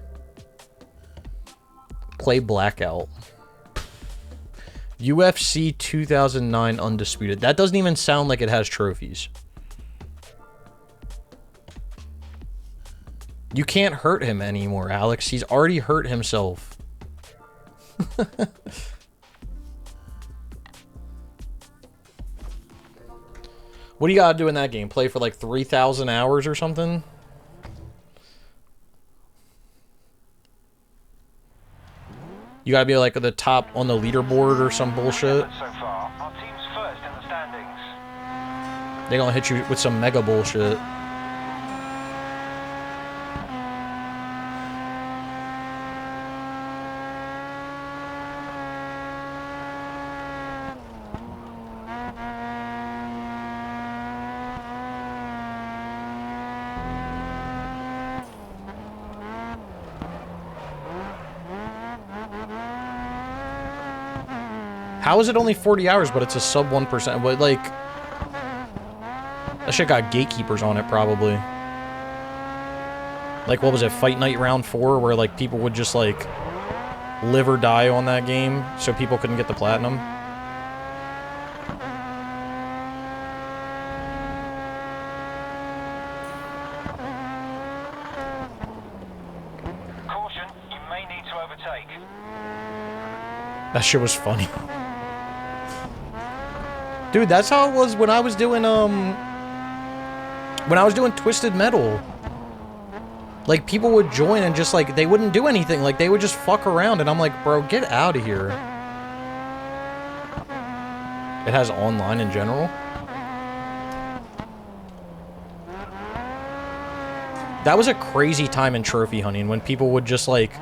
Play Blackout. UFC 2009 Undisputed. That doesn't even sound like it has trophies. You can't hurt him anymore, Alex. He's already hurt himself. What do you gotta do in that game? Play for like 3,000 hours or something? You gotta be like at the top on the leaderboard or some bullshit. So far, our team's first in the standings. They're gonna hit you with some mega bullshit. How is it only 40 hours, but it's a sub 1%? But, like, that shit got gatekeepers on it, probably. Like, what was it, Fight Night Round 4, where, like, people would just, like, live or die on that game, so people couldn't get the platinum? Caution, you may need to overtake. That shit was funny. Dude, that's how it was when I was doing, Twisted Metal. Like, people would join and just, like, they wouldn't do anything. Like, they would just fuck around, and I'm like, bro, get out of here. It has online in general. That was a crazy time in trophy hunting, when people would just, like,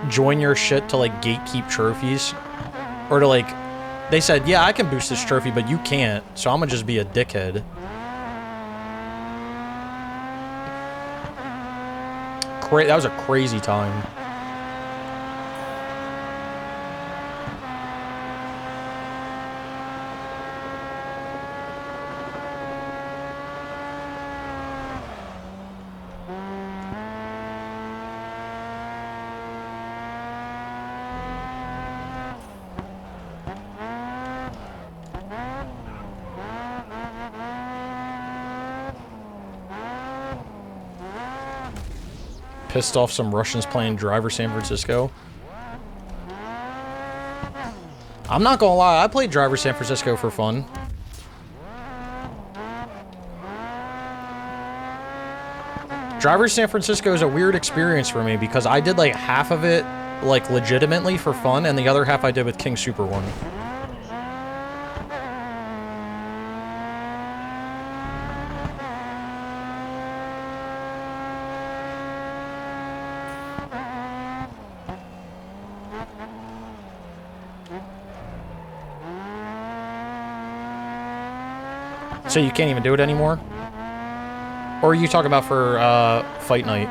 join your shit to, like, gatekeep trophies. Or to, like... They said, yeah, I can boost this trophy, but you can't, so I'm gonna just be a dickhead. That was a crazy time. Pissed off some Russians playing Driver San Francisco. I'm not gonna lie, I played Driver San Francisco for fun. Driver San Francisco is a weird experience for me because I did like half of it like legitimately for fun and the other half I did with King Super 1. So you can't even do it anymore? Or are you talking about for Fight Night?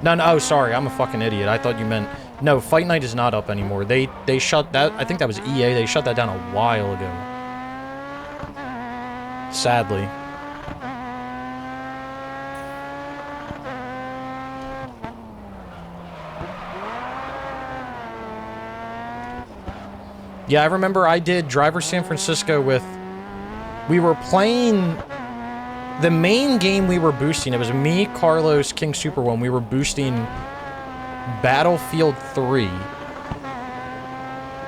No, oh, sorry, I'm a fucking idiot. I thought you meant... No, Fight Night is not up anymore. They shut that... I think that was EA. They shut that down a while ago. Sadly. Yeah, I remember I did Driver San Francisco with... We were playing... The main game we were boosting, it was me, Carlos, King Super 1. We were boosting Battlefield 3.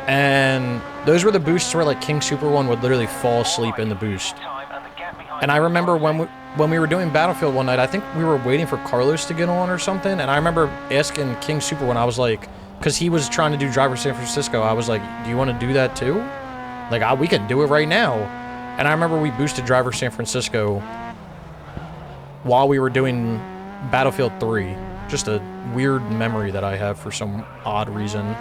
And those were the boosts where, like, King Super 1 would literally fall asleep in the boost. And I remember when we were doing Battlefield one night, I think we were waiting for Carlos to get on or something. And I remember asking King Super 1, I was like... Because he was trying to do Driver San Francisco. I was like, do you want to do that too? Like, we can do it right now. And I remember we boosted Driver San Francisco. while we were doing Battlefield 3. Just a weird memory that I have for some odd reason.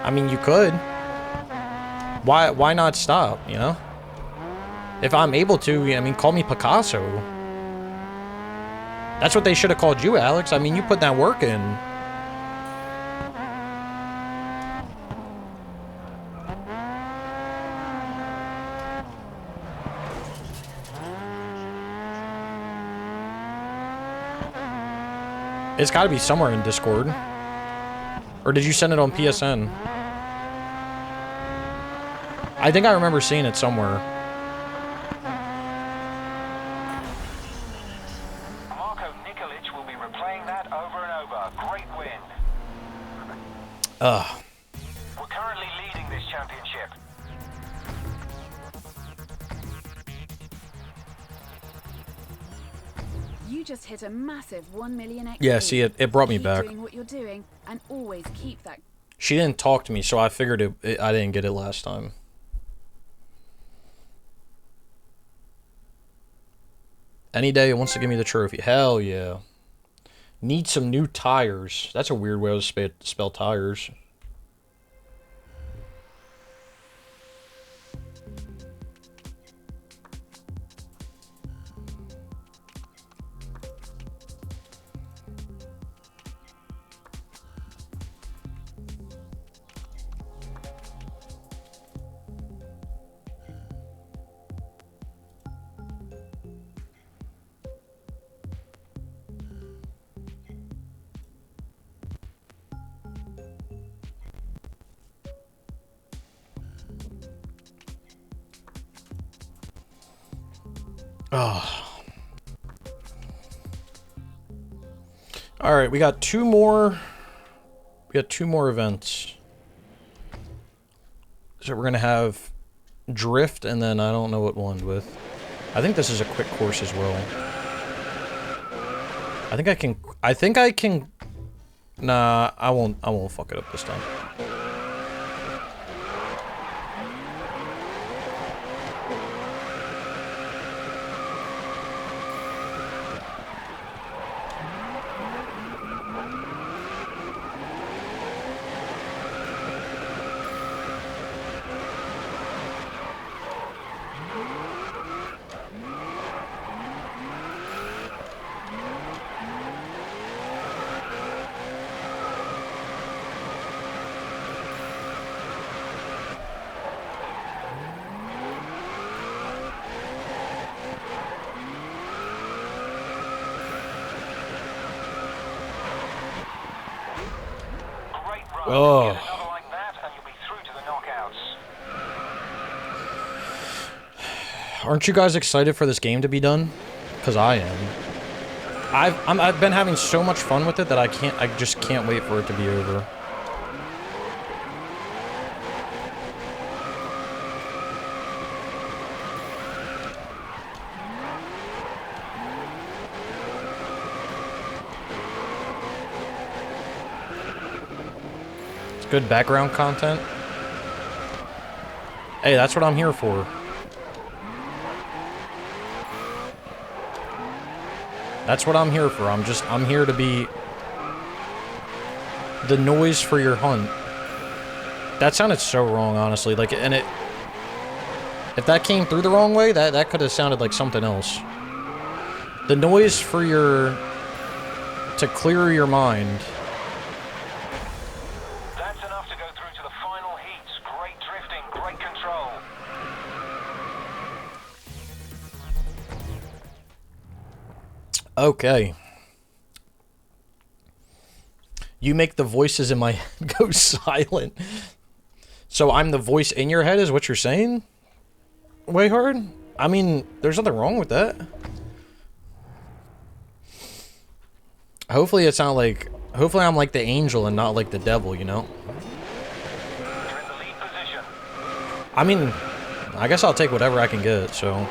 I mean, you could. Why not stop, you know? If I'm able to, I mean, call me Picasso. That's what they should have called you, Alex. I mean, you put that work in. It's got to be somewhere in Discord. Or did you send it on PSN? I think I remember seeing it somewhere. Marko Nikolic will be replaying that over and over. Great win. We're currently leading this championship. You just hit a massive 1 million XP. Yeah, see, it brought me back. Keep doing what you're doing, and always keep that. She didn't talk to me, so I figured I didn't get it last time. Any day it wants to give me the trophy. Hell yeah. Need some new tires. That's a weird way to spell tires. Oh. All right, we got two more. We got two more events. So we're gonna have drift, and then I don't know what we'll end with. I think this is a quick course as well. I think I can. Nah, I won't fuck it up this time. Oh. Get another like that, and you'll be through to the knockouts. Aren't you guys excited for this game to be done? Because I am. I've been having so much fun with it that I just can't wait for it to be over. Good background content. Hey, that's what I'm here for. That's what I'm here for. I'm here to be the noise for your hunt. That sounded so wrong, honestly. Like, and if that came through the wrong way, that could have sounded like something else. The noise for to clear your mind. Okay. You make the voices in my head go silent. So I'm the voice in your head is what you're saying? Way hard? I mean, there's nothing wrong with that. Hopefully it's not like... Hopefully I'm like the angel and not like the devil, you know? You're in the lead position. I mean, I guess I'll take whatever I can get, so...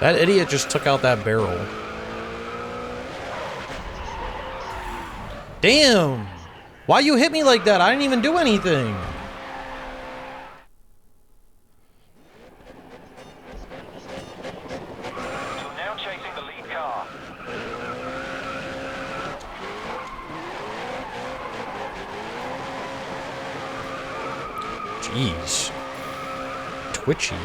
That idiot just took out that barrel. Damn! Why you hit me like that? I didn't even do anything. You're now chasing the lead car. Jeez. Twitchy.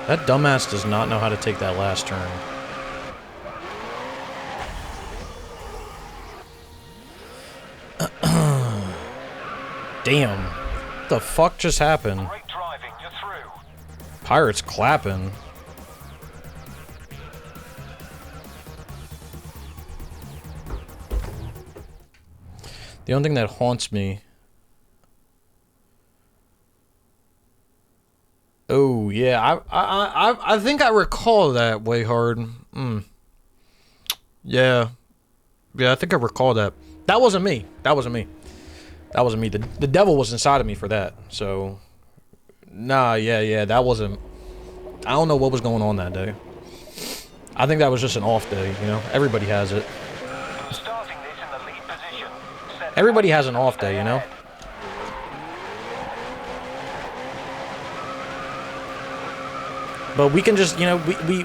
That dumbass does not know how to take that last turn. Damn. What the fuck just happened? Great driving, you're through. Pirates clapping. The only thing that haunts me... Oh, yeah, I think I recall that way hard. Yeah. Yeah, I think I recall that. That wasn't me. That wasn't me. That wasn't me. The devil was inside of me for that. So, nah, yeah, that wasn't... I don't know what was going on that day. I think that was just an off day, you know? Everybody has it. You're starting this in the lead position. Set Everybody has an off day, you know? But we can just, you know,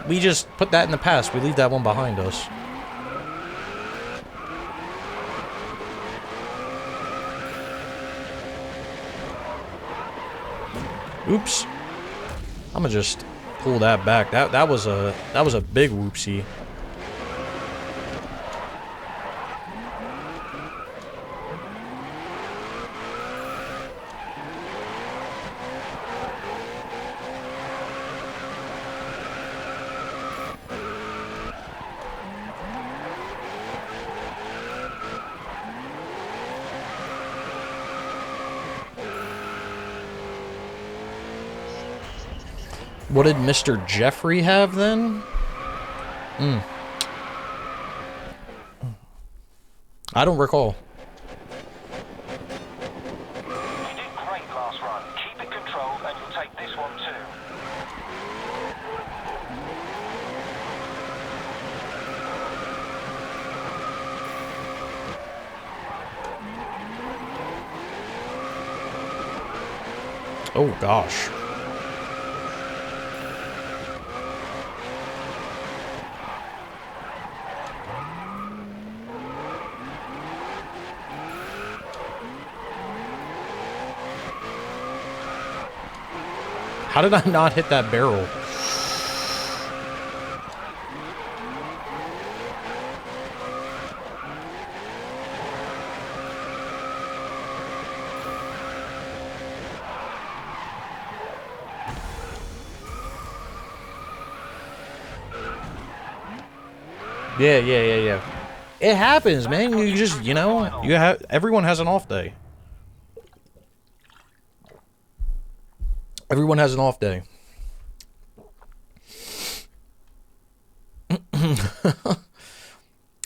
we just put that in the past. We leave that one behind us. Oops. I'm gonna just pull that back. That was a big whoopsie. What did Mr. Jeffrey have then? I don't recall. You did great last run. Keep it controlled and you'll take this one too. Oh gosh. How did I not hit that barrel? Yeah. It happens, man. You just, you know, everyone has an off day. Everyone has an off day.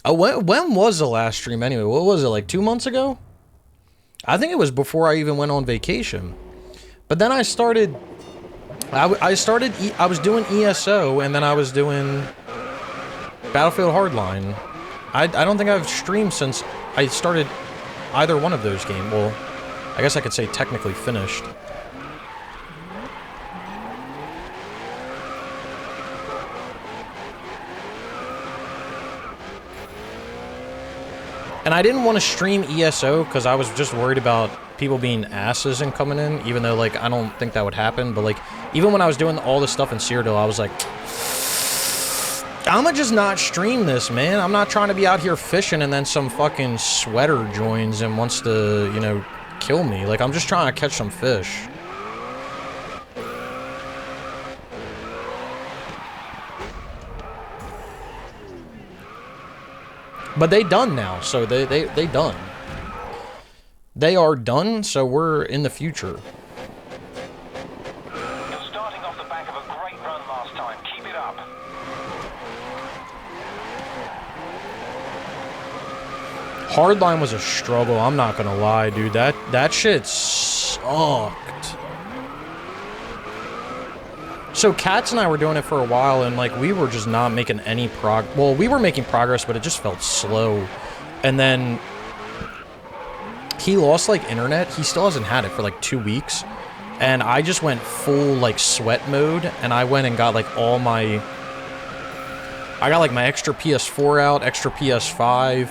When was the last stream anyway? What was it, like 2 months ago? I think it was before I even went on vacation. But then I started... I was doing ESO, and then I was doing Battlefield Hardline. I don't think I've streamed since I started either one of those games. Well, I guess I could say technically finished. And I didn't want to stream ESO because I was just worried about people being asses and coming in, even though, like, I don't think that would happen. But, like, even when I was doing all this stuff in Cyrodiil, I was like, I'ma just not stream this, man. I'm not trying to be out here fishing and then some fucking sweater joins and wants to, you know, kill me. Like, I'm just trying to catch some fish. But they done now, so they done. They are done, so we're in the future. You're starting off the back of a great run last time. Keep it up. Hardline was a struggle, I'm not gonna lie, dude. That shit sucked. So Katz and I were doing it for a while, and like we were just not making any well, we were making progress, but it just felt slow. And then he lost like internet. He still hasn't had it for like 2 weeks. And I just went full like sweat mode, and I went and got like all my... I got like my extra PS4 out, extra PS5,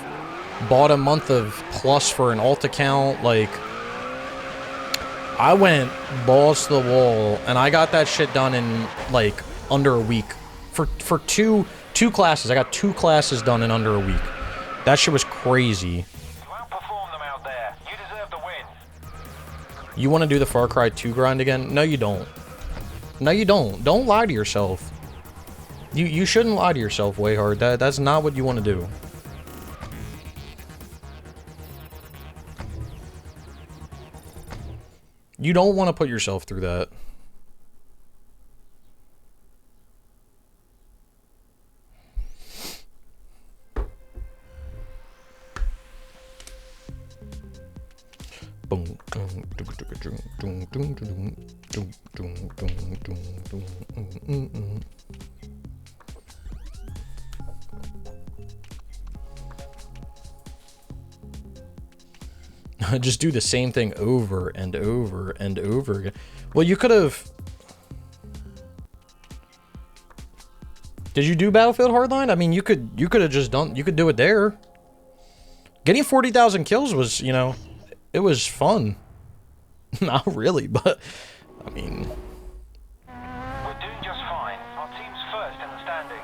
bought a month of Plus for an alt account, like... I went balls to the wall, and I got that shit done in, like, under a week. For two classes. I got 2 classes done in under a week. That shit was crazy. You outperformed them out there. You deserve the win. You want to do the Far Cry 2 grind again? No, you don't. No, you don't. Don't lie to yourself. You shouldn't lie to yourself, Wayhard. That's not what you want to do. You don't want to put yourself through that. Just do the same thing over and over and over again. Well, you could have... Did you do Battlefield Hardline? I mean, you could have just done... You could do it there. Getting 40,000 kills was, you know... It was fun. Not really, but... I mean... We're doing just fine. Our team's first in the standings.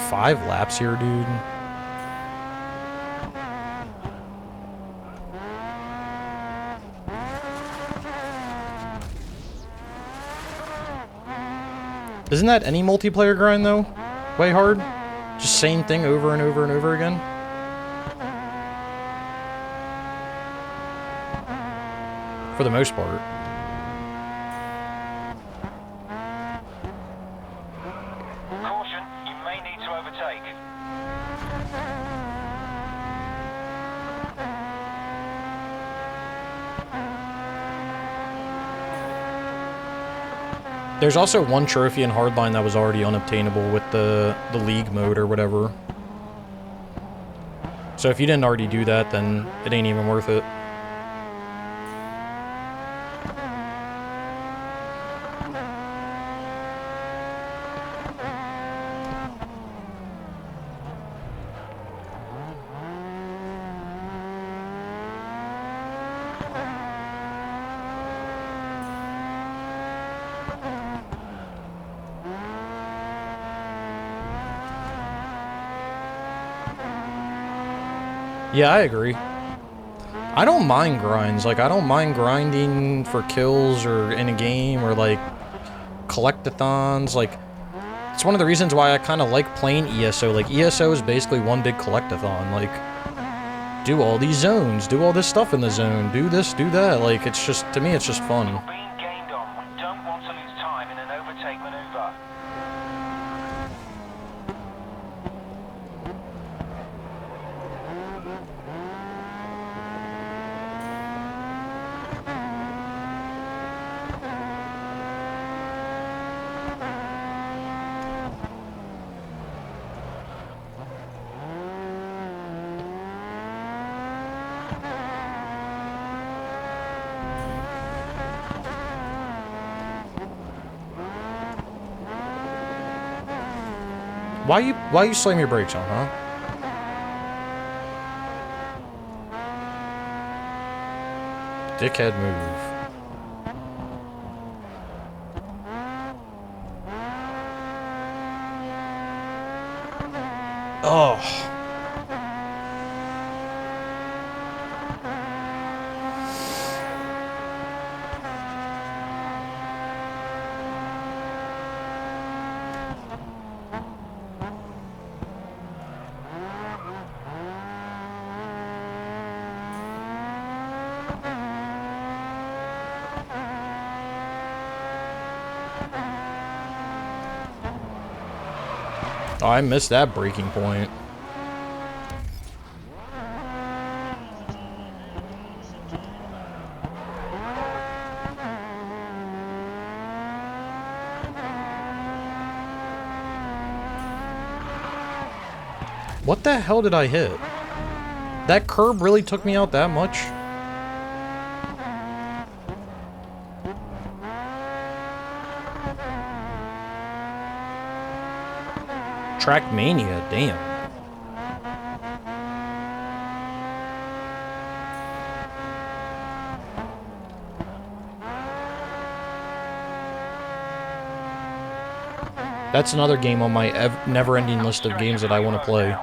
Five laps here, dude. Isn't that any multiplayer grind, though? Way hard? Just same thing over and over and over again? For the most part. Caution, you may need to overtake. There's also one trophy in Hardline that was already unobtainable with the league mode or whatever. So if you didn't already do that, then it ain't even worth it. Yeah, I agree. I don't mind grinds. Like, I don't mind grinding for kills or in a game or, like, collectathons. Like, it's one of the reasons why I kind of like playing ESO. Like, ESO is basically one big collectathon. Like, do all these zones, do all this stuff in the zone, do this, do that. Like, it's just, to me, it's just fun. You're being gained on. We don't want to lose time in an overtake maneuver. Why you slam your brakes on, huh? Dickhead move. Oh. Oh, I missed that breaking point. What the hell did I hit? That curb really took me out that much? Trackmania, damn. That's another game on my never-ending list of games that I want to play.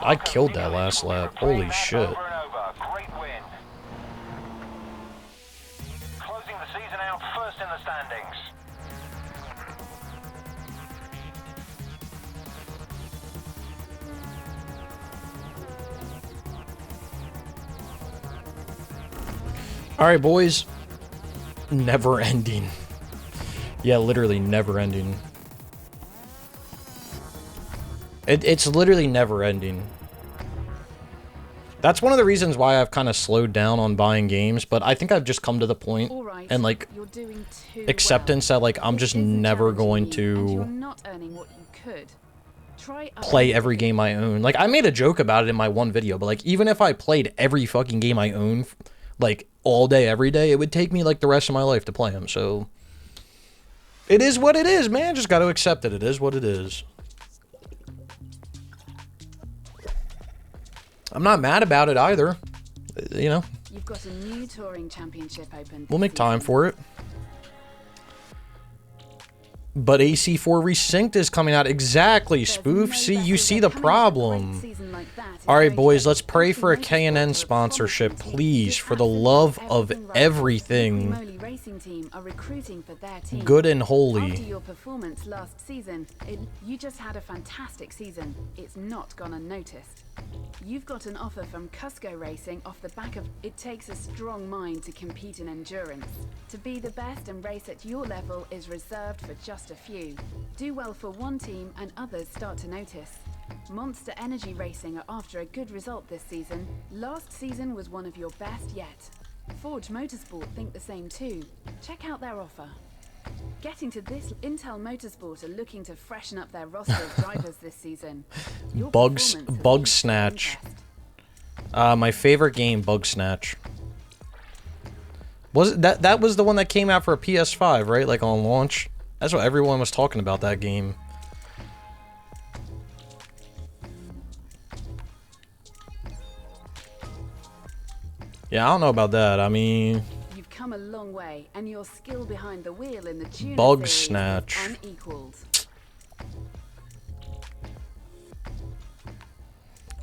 I killed that last lap. Holy shit. Great win. Closing the season out first in the standings. Alright, boys. Never ending. Yeah, literally never ending. It's literally never ending. That's one of the reasons why I've kind of slowed down on buying games, but I think I've just come to the point and like acceptance that like I'm just never going to play every game I own. Like I made a joke about it in my one video, but like even if I played every fucking game I own like all day every day, it would take me like the rest of my life to play them. So it is what it is, man. Just got to accept it. It is what it is. I'm not mad about it either, you know. You've got a new touring championship open. We'll make time for it. But AC4 Resynced is coming out. Exactly, Spoof. See, you see the problem. Alright, boys, let's pray for a K&N sponsorship, please, for the love of everything. team are recruiting for their team. Good and After holy. your performance last season, you just had a fantastic season. It's not gone unnoticed. You've got an offer from Cusco Racing off the back of it takes a strong mind to compete in endurance. To be the best and race at your level is reserved for just a few. Do well for one team and others start to notice. Monster Energy Racing are after a good result this season. Last season was one of your best yet. Forge Motorsport think the same too. Check out their offer. Getting to this, Intel Motorsport are looking to freshen up their roster of drivers this season. Your Bug performance has been Snatch. impressed. My favorite game, Bug Snatch. Was it that was the one that came out for a PS5, right? Like on launch. That's what everyone was talking about, that game. Yeah, I don't know about that. I mean, You've come a long way, and your skill behind the wheel in the Tuner Bug series Snatch. is unequaled.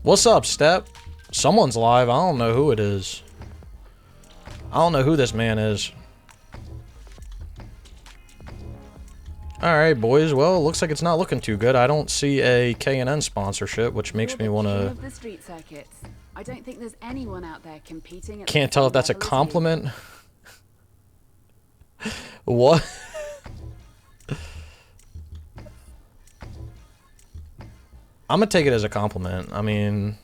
what's up, Step? Someone's live. I don't know who it is. I don't know who this man is. Alright, boys. Well, it looks like it's not looking too good. I don't see a K&N sponsorship, which makes You're me the want king to... of the street circuits. I don't think there's anyone out there competing at the Can't tell same if that's a level as you. compliment. What? I'm gonna take it as a compliment. I mean...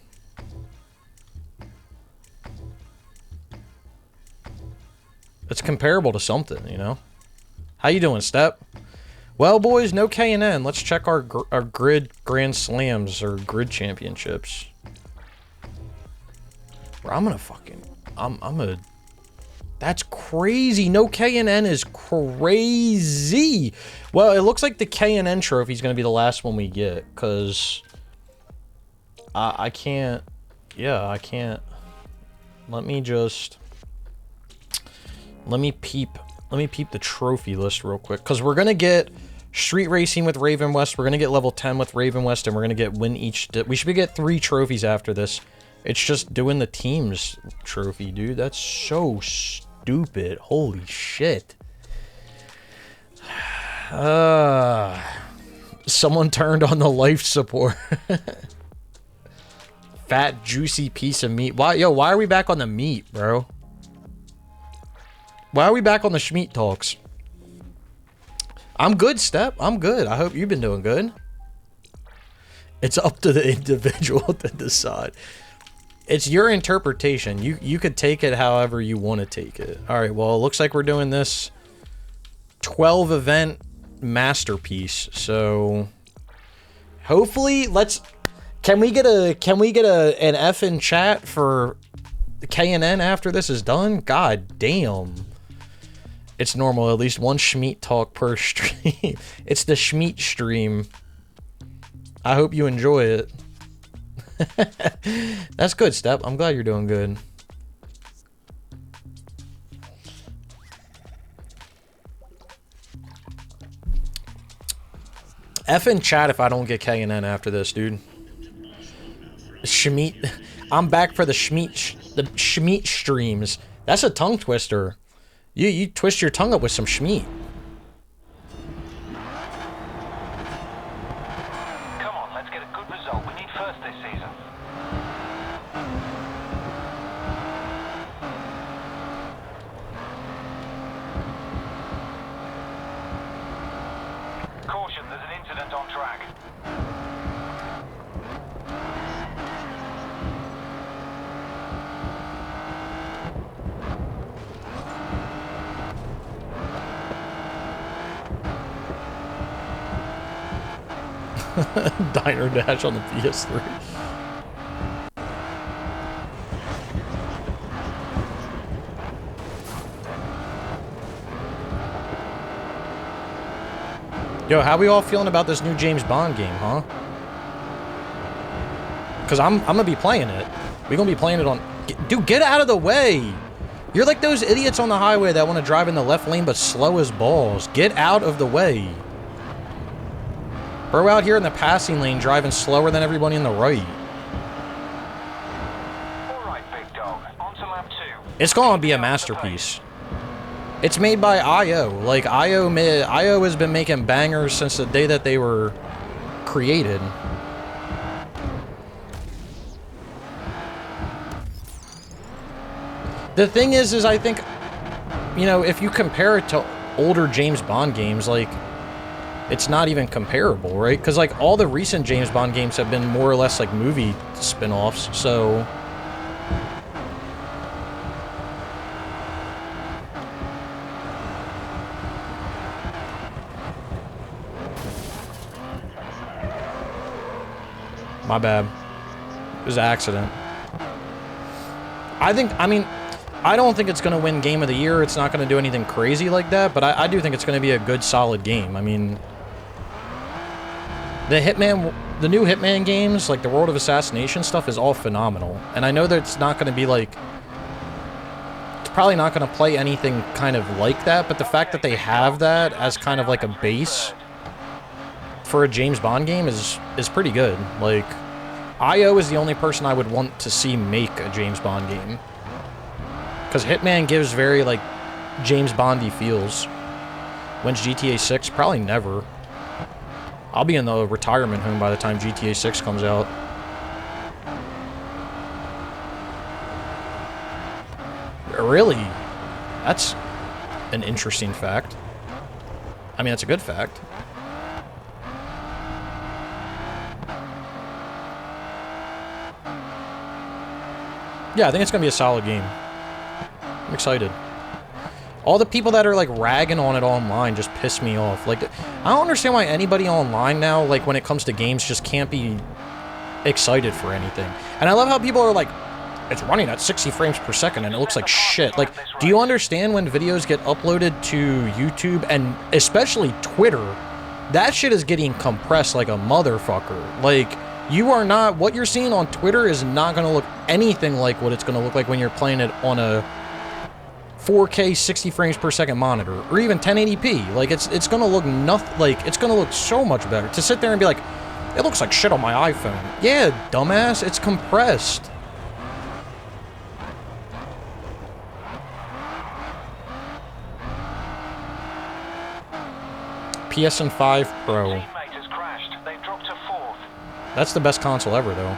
it's comparable to something, you know? How you doing, Step? Well, boys, no K&N. Let's check our grid Grand Slams or grid championships. Bro, I'm gonna fucking... I'm gonna... That's crazy. No K&N is crazy. Well, it looks like the K&N trophy is gonna be the last one we get, because... I can't... Yeah, I can't... Let me just... Let me peep the trophy list real quick, because we're gonna get street racing with Raven West, we're gonna get level 10 with Raven West, and we're gonna get win each. We should get 3 trophies after this. It's just doing the teams trophy, dude. That's so stupid. Holy shit. Someone turned on the life support. Fat juicy piece of meat. Why are we back on the meat, bro? Why are we back on the Schmeat talks? I'm good, Step. I'm good. I hope you've been doing good. It's up to the individual to decide. It's your interpretation. You could take it however you want to take it. All right, well, it looks like we're doing this 12 event masterpiece. So hopefully can we get an F in chat for K&N after this is done? God damn. It's normal, at least one Schmeat talk per stream. It's the Schmeat stream. I hope you enjoy it. That's good, Step. I'm glad you're doing good. F in chat if I don't get K&N after this, dude. Schmeat. I'm back for the Schmeat streams. That's a tongue twister. You twist your tongue up with some Schmeat. Come on, let's get a good result. We need first this season. Caution, there's an incident on track. Diner Dash on the PS3. Yo, how we all feeling about this new James Bond game, huh? Because I'm gonna be playing it. We're gonna be playing it on... Dude, get out of the way! You're like those idiots on the highway that want to drive in the left lane but slow as balls. Get out of the way. Bro out here in the passing lane driving slower than everybody in the right. All right, big dog. On to lap 2. It's gonna be a masterpiece. It's made by IO. Like, IO has been making bangers since the day that they were created. The thing is I think, you know, if you compare it to older James Bond games, like, it's not even comparable, right? Because, like, all the recent James Bond games have been more or less, like, movie spin-offs, so... My bad. It was an accident. I don't think it's going to win Game of the Year. It's not going to do anything crazy like that, but I do think it's going to be a good, solid game. I mean, the new Hitman games, like the World of Assassination stuff, is all phenomenal. And I know that it's not going to be like... It's probably not going to play anything kind of like that, but the fact that they have that as kind of like a base for a James Bond game is pretty good. Like, IO is the only person I would want to see make a James Bond game. Because Hitman gives very, like, James Bondy feels. When's GTA 6? Probably never. I'll be in the retirement home by the time GTA 6 comes out. Really? That's an interesting fact. I mean, that's a good fact. Yeah, I think it's going to be a solid game. I'm excited. All the people that are, like, ragging on it online just piss me off. Like, I don't understand why anybody online now, like, when it comes to games, just can't be excited for anything. And I love how people are like, it's running at 60 frames per second and it looks like shit. Like, do you understand when videos get uploaded to YouTube and especially Twitter, that shit is getting compressed like a motherfucker. Like, you are not... What you're seeing on Twitter is not going to look anything like what it's going to look like when you're playing it on a 4K 60 frames per second monitor, or even 1080p. Like, it's going to look nothing... Like, it's going to look so much better. To sit there and be like, it looks like shit on my iPhone. Yeah, dumbass, it's compressed. PS5 Pro. That's the best console ever, though.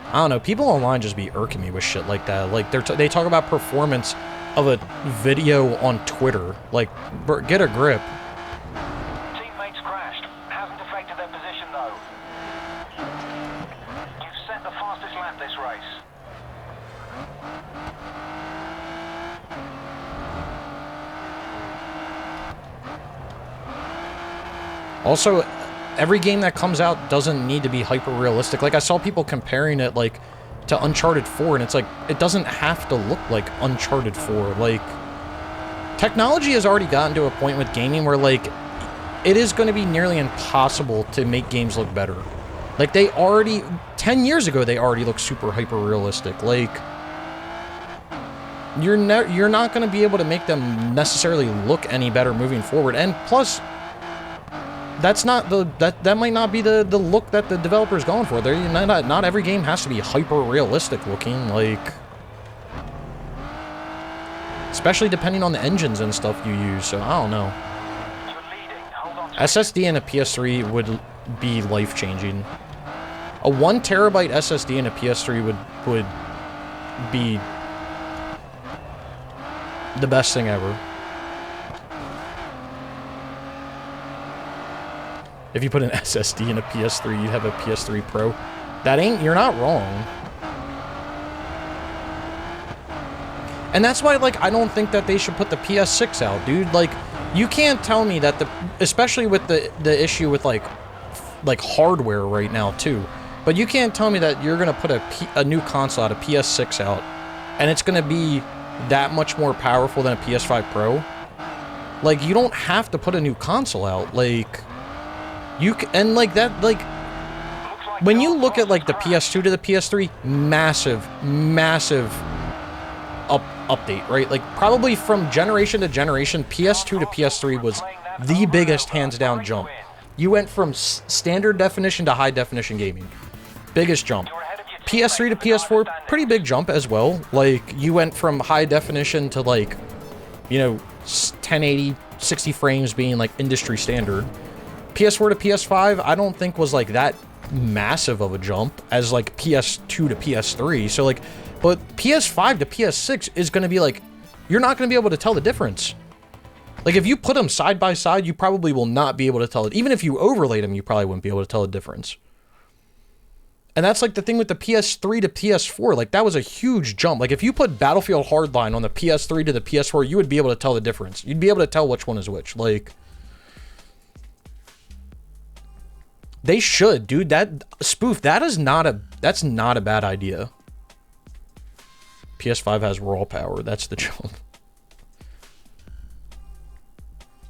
I don't know. People online just be irking me with shit like that. Like, they talk about performance of a video on Twitter. Like, get a grip. Teammates crashed. Hasn't affected their position, though. You've set the fastest lap this race. Also, every game that comes out doesn't need to be hyper-realistic. Like, I saw people comparing it, like, to Uncharted 4, and it's like, it doesn't have to look like Uncharted 4. Like, technology has already gotten to a point with gaming where, like, it is going to be nearly impossible to make games look better. Like, they already... 10 years ago, they already looked super hyper-realistic. Like, you're not going to be able to make them necessarily look any better moving forward. And plus... That's not the that might not be the look that the developer's going for. Not every game has to be hyper realistic looking, like, especially depending on the engines and stuff you use. So I don't know. SSD in a PS3 would be life changing. A 1 terabyte SSD in a PS3 would be the best thing ever. If you put an SSD in a PS3, you'd have a PS3 Pro. You're not wrong. And that's why, like, I don't think that they should put the PS6 out, dude. Like, you can't tell me that especially with the issue with, like hardware right now, too. But you can't tell me that you're going to put a new console out, a PS6 out, and it's going to be that much more powerful than a PS5 Pro. Like, you don't have to put a new console out. Like... And like that, like, when you look at like the PS2 to the PS3, massive update, right? Like, probably from generation to generation, PS2 to PS3 was the biggest hands down jump. You went from standard definition to high definition gaming. Biggest jump. PS3 to PS4, pretty big jump as well. Like, you went from high definition to like you know, 1080, 60 frames being like industry standard. PS4 to PS5, I don't think was like that massive of a jump as like PS2 to PS3. So like, but PS5 to PS6 is going to be like, you're not going to be able to tell the difference. Like if you put them side by side, you probably will not be able to tell it. Even if you overlaid them, you probably wouldn't be able to tell the difference. And that's like the thing with the PS3 to PS4. Like that was a huge jump. Like if you put Battlefield Hardline on the PS3 to the PS4, you would be able to tell the difference. You'd be able to tell which one is which. Like they should, dude. That spoof, that's not a bad idea. PS5 has raw power. That's the jump.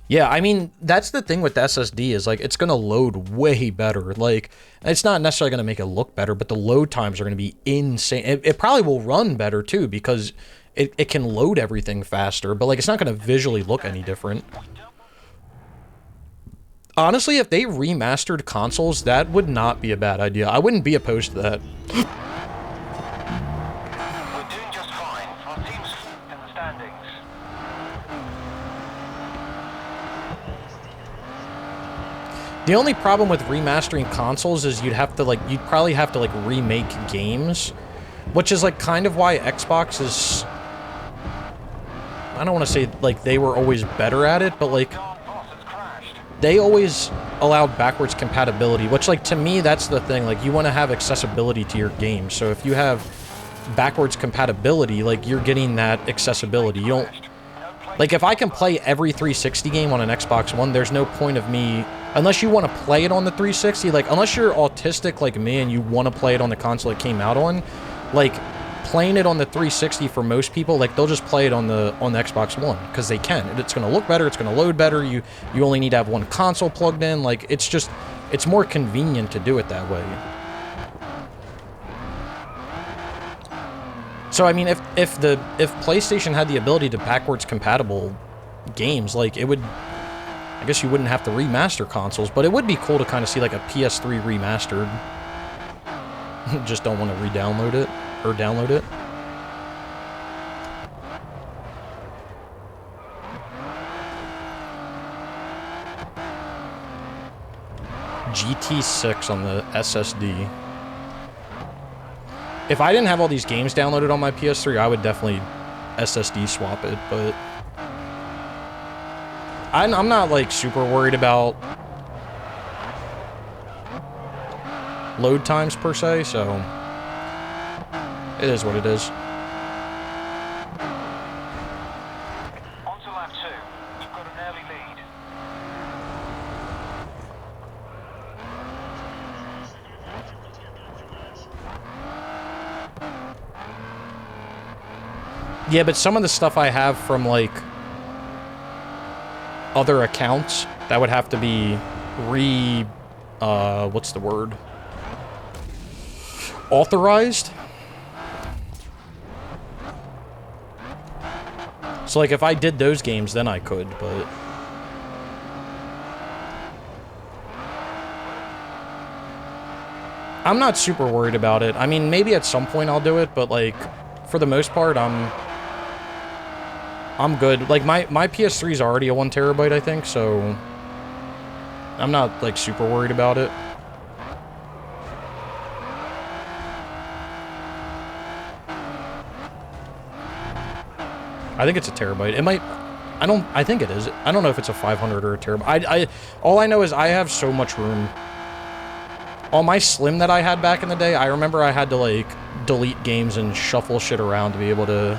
Yeah, I mean, that's the thing with the SSD is like it's going to load way better. Like it's not necessarily going to make it look better, but the load times are going to be insane. It probably will run better too because it can load everything faster, but like it's not going to visually look any different. Honestly, if they remastered consoles, that would not be a bad idea. I wouldn't be opposed to that. We're doing just fine. Our team's in the standings. The only problem with remastering consoles is you'd probably have to like remake games, which is like kind of why Xbox is, I don't want to say like they were always better at it, but like they always allowed backwards compatibility, which like to me, that's the thing. Like you want to have accessibility to your game. So if you have backwards compatibility, like you're getting that accessibility. You don't, like if I can play every 360 game on an Xbox One, there's no point of me, unless you want to play it on the 360, like unless you're autistic like me and you want to play it on the console it came out on, like playing it on the 360 for most people, like they'll just play it on the Xbox One because they can. It's going to look better, it's going to load better. You only need to have one console plugged in. Like it's more convenient to do it that way. So I mean, if PlayStation had the ability to backwards compatible games, like it would, I guess you wouldn't have to remaster consoles, but it would be cool to kind of see like a PS3 remastered. Just don't want to re-download it or download it. GT6 on the SSD. If I didn't have all these games downloaded on my PS3, I would definitely SSD swap it, but I'm not like super worried about load times per se, so it is what it is. On to lap 2. You've got an early lead. Yeah, but some of the stuff I have from like other accounts, that would have to be what's the word? Authorized? So like if I did those games, then I could, but I'm not super worried about it. I mean, maybe at some point I'll do it, but like for the most part, I'm good. Like my PS3 is already a 1 terabyte, I think, so I'm not like super worried about it. I think it's a terabyte. It might, I think it is. I don't know if it's a 500 or a terabyte. All I know is I have so much room. On my Slim that I had back in the day, I remember I had to like delete games and shuffle shit around to be able to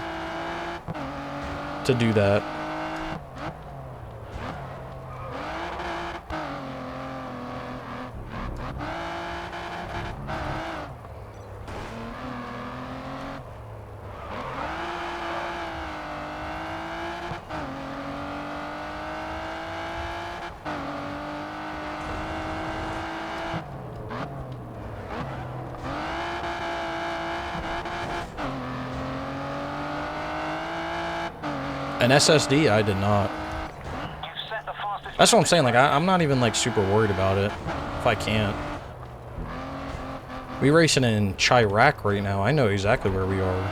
do that. An SSD, I did not. That's what I'm saying, like, I'm not even, like, super worried about it, if I can't. We racing in Chirac right now. I know exactly where we are.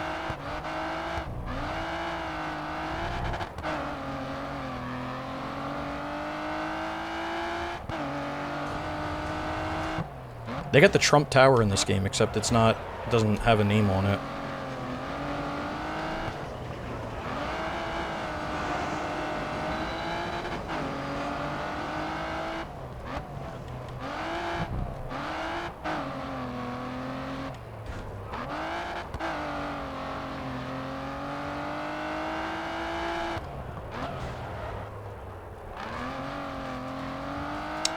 They got the Trump Tower in this game, except it's not, it doesn't have a name on it.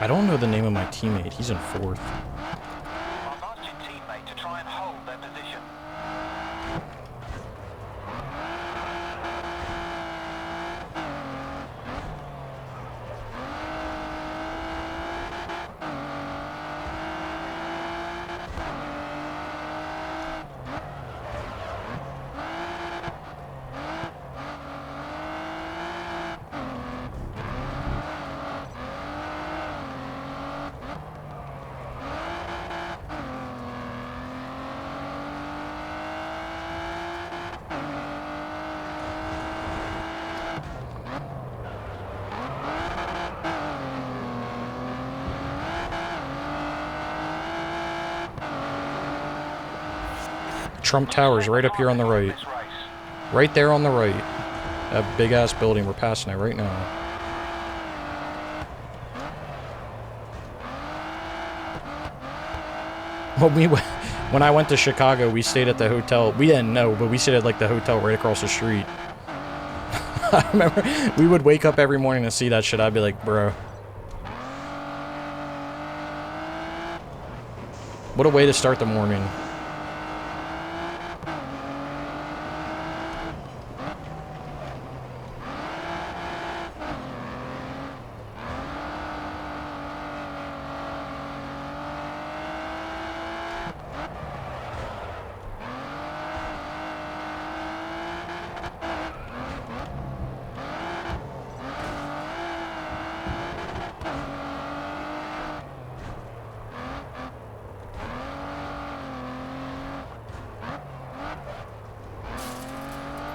I don't know the name of my teammate. He's in 4th. I've asked your teammate to try and hold their position. Trump Tower's right up here on the right. This race. Right there on the right. That big ass building, we're passing it right now. When I went to Chicago, we stayed at the hotel. We didn't know, but we stayed at like the hotel right across the street. I remember we would wake up every morning to see that shit. I'd be like, bro. What a way to start the morning.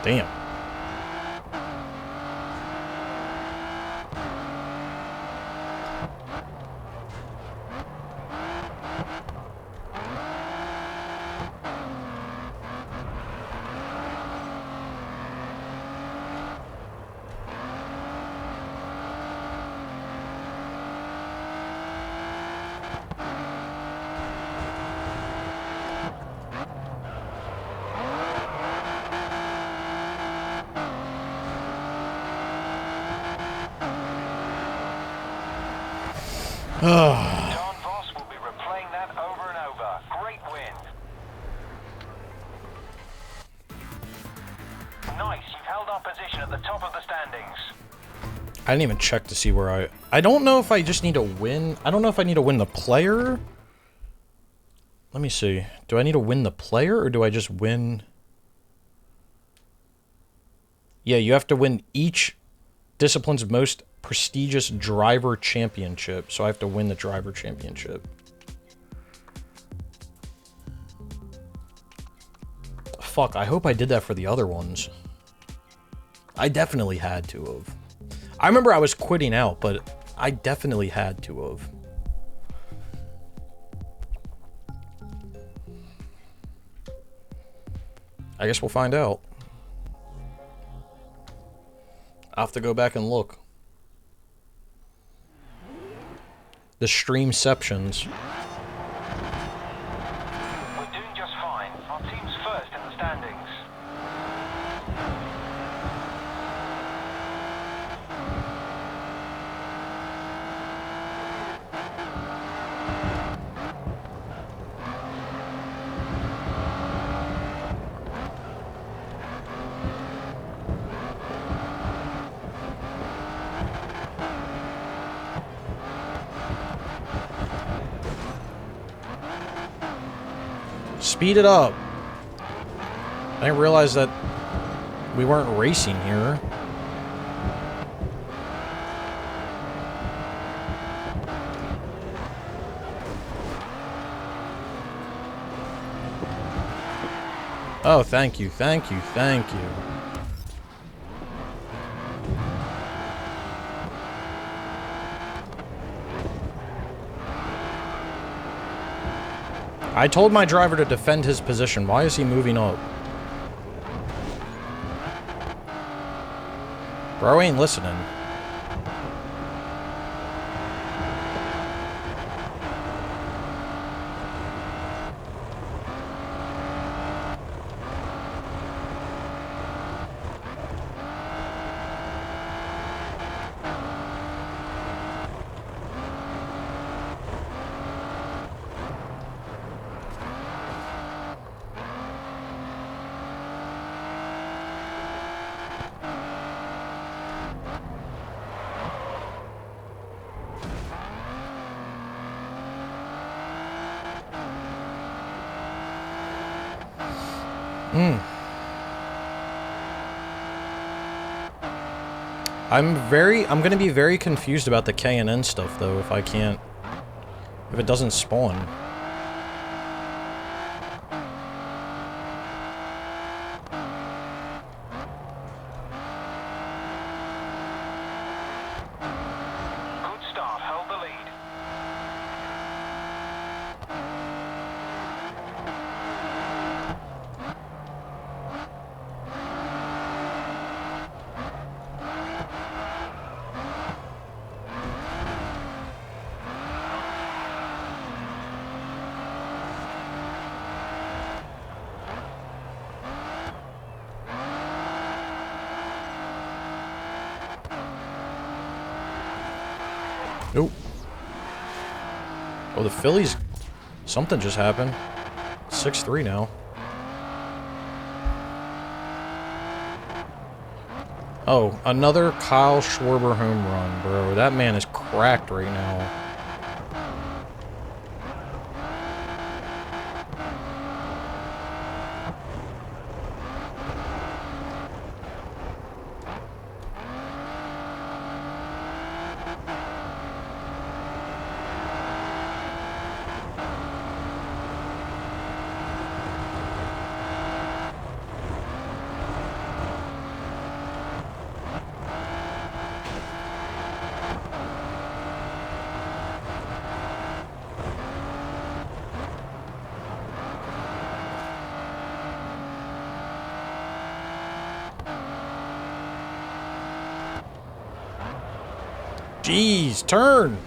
Damn. John Voss will be replaying that over and over. Great win. Nice, you've held our position at the top of the standings. I didn't even check to see where I don't know if I just need to win. I don't know if I need to win the player. Let me see. Do I need to win the player or do I just win? Yeah, you have to win each discipline's most prestigious driver championship. So I have to win the driver championship. Fuck, I hope I did that for the other ones. I definitely had to have. I remember I was quitting out, but I definitely had to have. I guess we'll find out. I'll have to go back and look. The streamceptions. We're doing just fine. Our team's first in the standings. Speed it up. I didn't realize that we weren't racing here. Oh, thank you, thank you, thank you. I told my driver to defend his position. Why is he moving up? Bro ain't listening. I'm gonna be very confused about the K&N stuff though if it doesn't spawn. Good start. Hold the lead. Nope. Oh, the Phillies... Something just happened. 6-3 now. Oh, another Kyle Schwarber home run, bro. That man is cracked right now. Jeez, turn!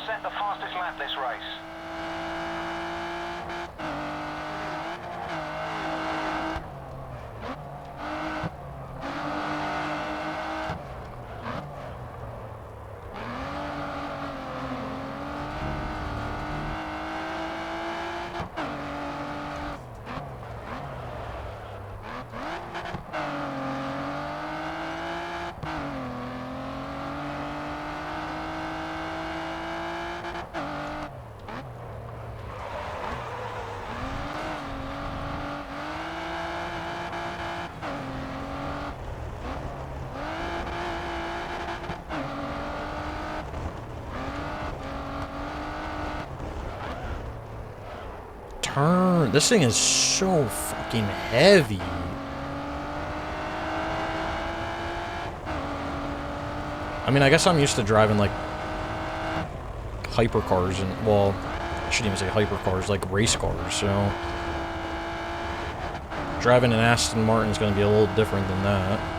Set the fastest lap this race. Turn. This thing is so fucking heavy. I mean, I guess I'm used to driving, like, hypercars and, well, I shouldn't even say hypercars, like race cars, so... Driving an Aston Martin is going to be a little different than that.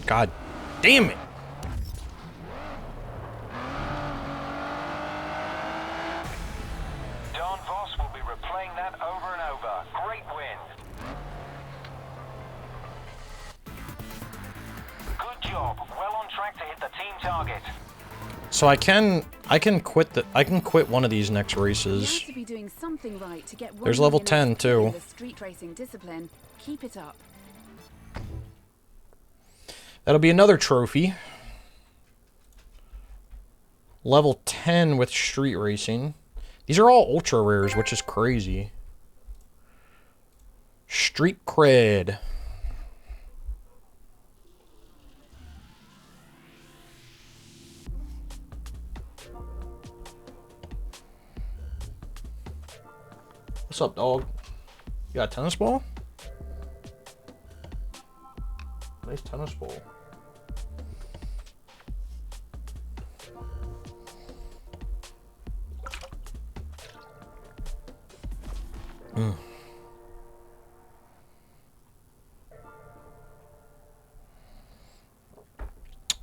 God damn it. Don Voss will be replaying that over and over. Great win. Good job. Well on track to hit the team target. So I can quit one of these next You races. have to be doing something right to get 1 There's level million 10 XP in too. the street racing discipline. Keep it up. That'll be another trophy. Level 10 with street racing. These are all ultra rares, which is crazy. Street cred. What's up, dog? You got a tennis ball? Nice tennis ball.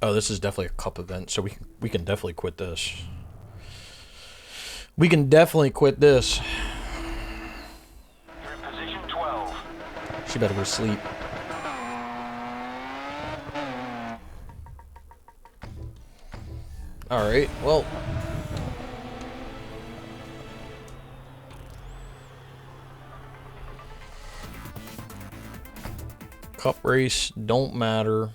Oh, this is definitely a cup event, so we can definitely quit this. We can definitely quit this. You're in position 12. She better go to sleep. Alright, well. Cup race, don't matter.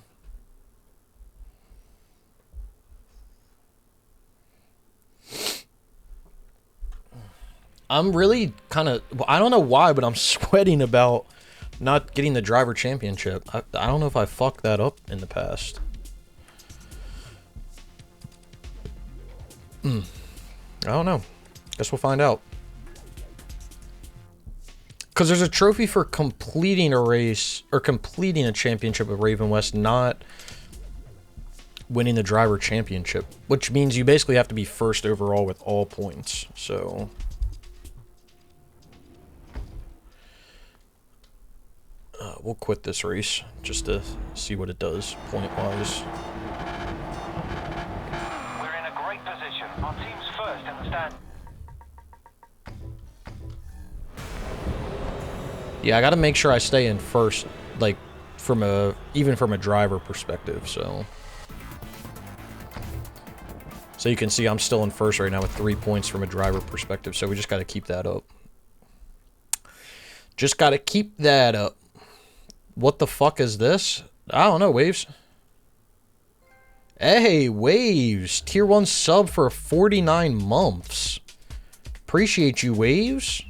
I'm really kind of, I don't know why, but I'm sweating about not getting the driver championship. I don't know if I fucked that up in the past. I don't know. Guess we'll find out. Because there's a trophy for completing a race, or completing a championship with Raven West, not winning the driver championship. Which means you basically have to be first overall with all points. So we'll quit this race just to see what it does point-wise. We're in a great position. Our team's first in the stand. Yeah, I got to make sure I stay in first, like even from a driver perspective. So you can see I'm still in first right now with 3 points from a driver perspective. So we just got to keep that up. Just got to keep that up. What the fuck is this? I don't know, Waves. Hey, Waves. Tier 1 sub for 49 months. Appreciate you, Waves.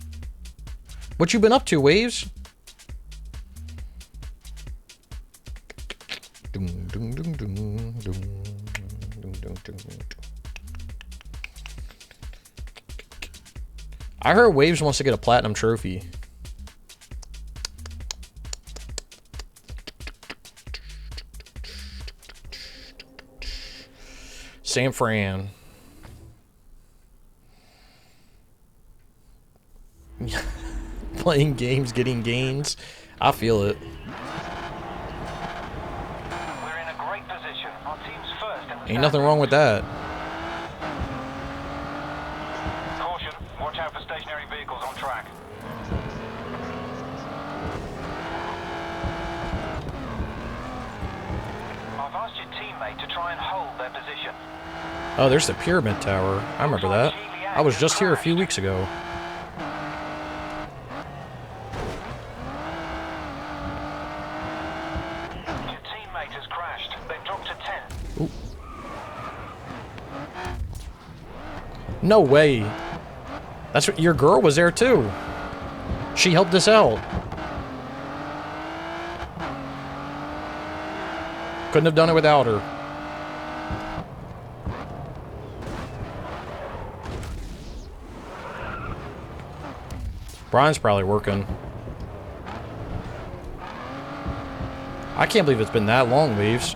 What you been up to, Waves? I heard Waves wants to get a platinum trophy. San Fran. Playing games, getting gains. I feel it. We're in a great position. Our team's first in the Ain't nothing wrong with that. Caution. Watch out for stationary vehicles on track. I've asked your teammate to try and hold their position. Oh, there's the Pyramid Tower. I remember that. I was just here a few weeks ago. Your teammate has crashed. They've dropped to 10. Ooh. No way. That's what your girl was there too. She helped us out. Couldn't have done it without her. Brian's probably working. I can't believe it's been that long, Waves.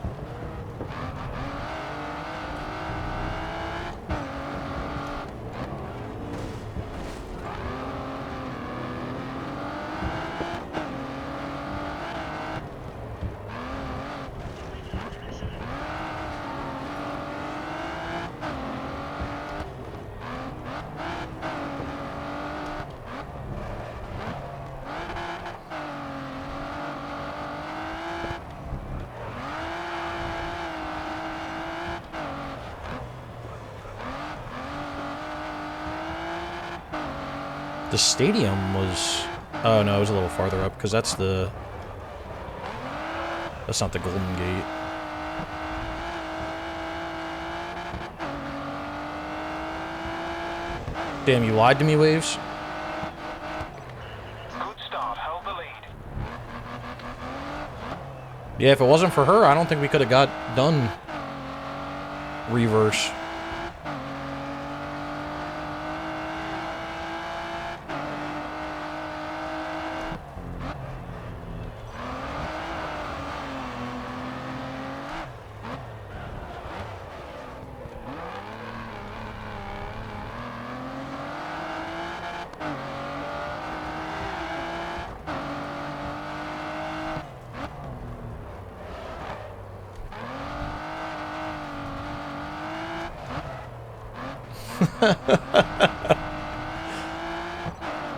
The stadium was... Oh, no, it was a little farther up, because that's the... That's not the Golden Gate. Damn, you lied to me, Waves? Good start. Hold the lead. Yeah, if it wasn't for her, I don't think we could have got done reverse.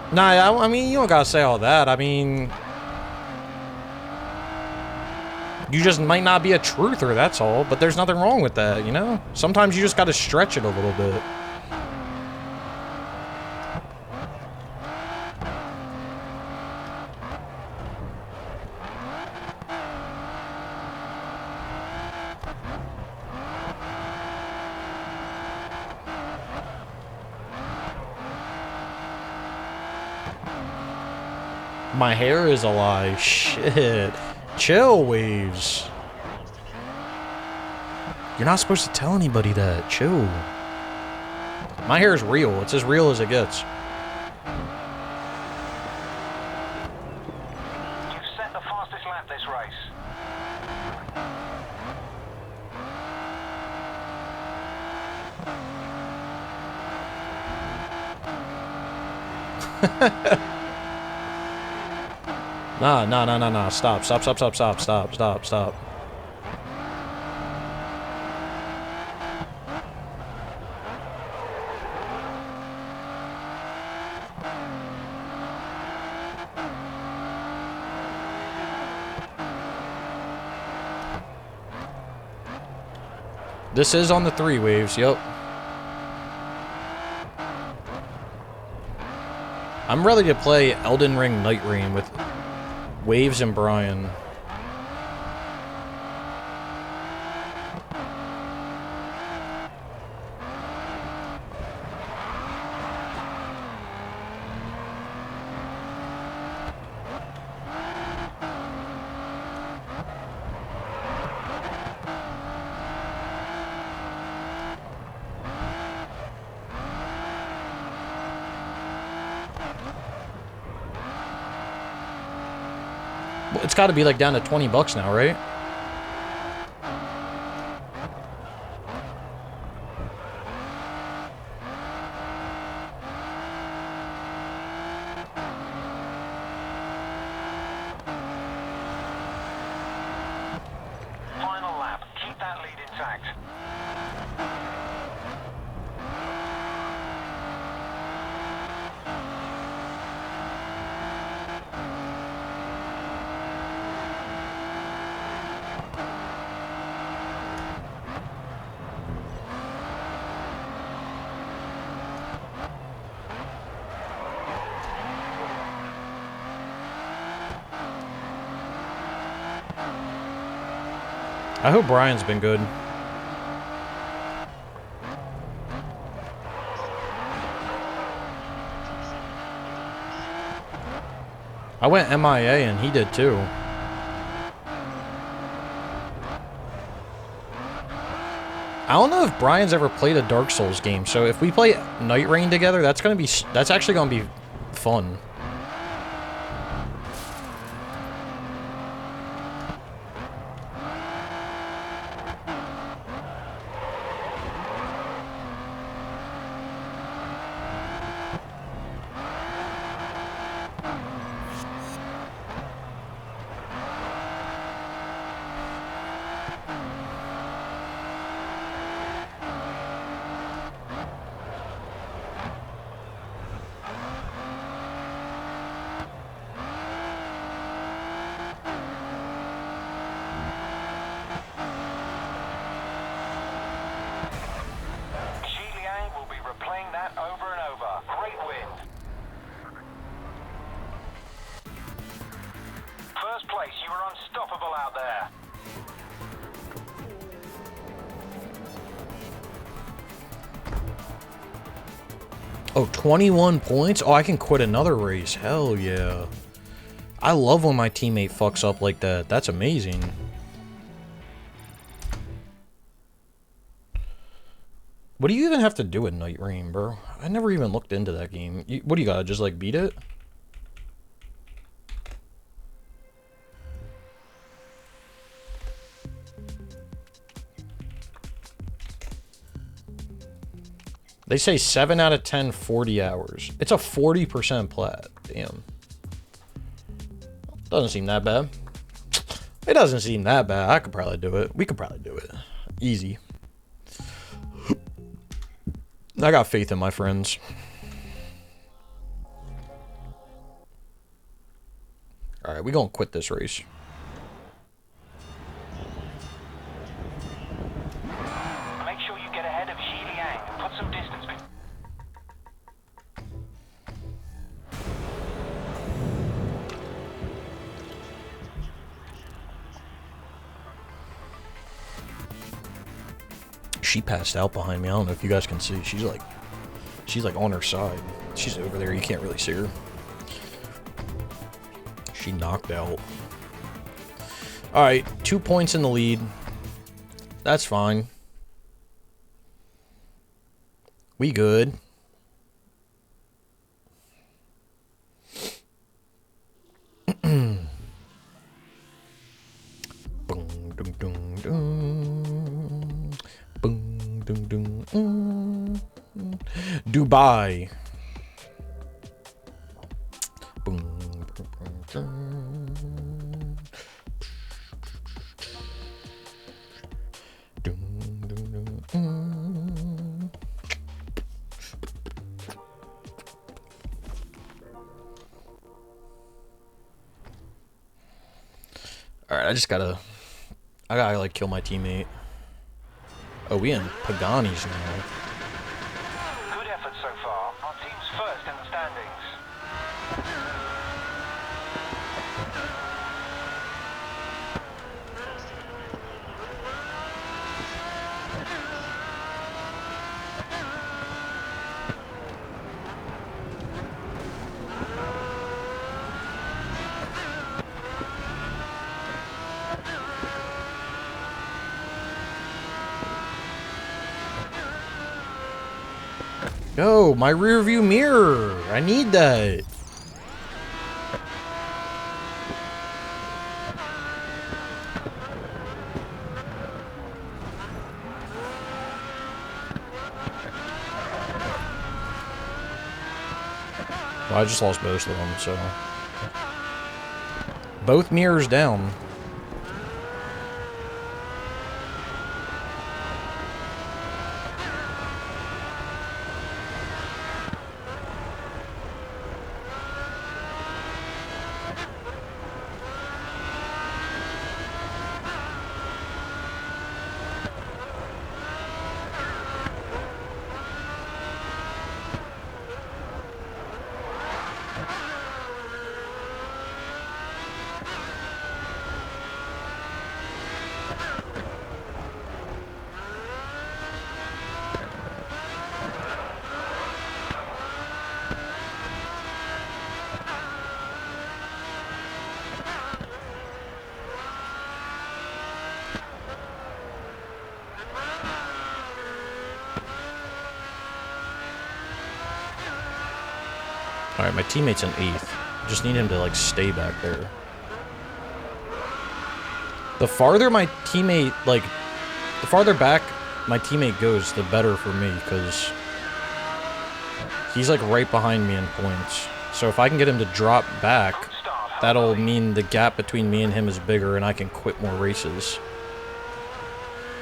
Nah, I mean, you don't gotta say all that. I mean... You just might not be a truther, that's all. But there's nothing wrong with that, you know? Sometimes you just gotta stretch it a little bit. My hair is a lie. Shit. Chill, Waves. You're not supposed to tell anybody that. Chill. My hair is real. It's as real as it gets. You've set the fastest lap this race. Nah. Stop. This is on the 3 Waves, yep. I'm ready to play Elden Ring Night Rain with Waves and Brian. It's got to be like down to $20 now, right? Final lap. Keep that lead intact. I hope Brian's been good. I went MIA and he did too. I don't know if Brian's ever played a Dark Souls game, so if we play Night Rain together, that's actually gonna be fun. Oh, 21 points? Oh, I can quit another race. Hell yeah. I love when my teammate fucks up like that. That's amazing. What do you even have to do at Night Rain, bro? I never even looked into that game. What do you gotta just like beat it? They say 7 out of 10, 40 hours. It's a 40% plat. Damn. Doesn't seem that bad. It doesn't seem that bad. I could probably do it. We could probably do it. Easy. I got faith in my friends. Alright, we gonna quit this race. Make sure you get ahead of Xi Liang and put some distance between. She passed out behind me. I don't know if you guys can see. She's like on her side. She's over there. You can't really see her. She knocked out. All right, 2 points in the lead. That's fine. We good. Boom, dum, dum, dum. Boom, dum, dum, Dubai. Boom, dum, dum, dum, dum, dum. All right, I gotta like kill my teammate. Oh, we in Pagani's now. Good effort so far. Our team's first in the standings. Yo, my rear view mirror. I need that. Well, I just lost both of them, so. Both mirrors down. Alright, my teammate's in 8th. Just need him to, like, stay back there. The farther my teammate, like, the farther back my teammate goes, the better for me, because he's, like, right behind me in points. So if I can get him to drop back, that'll mean the gap between me and him is bigger, and I can quit more races.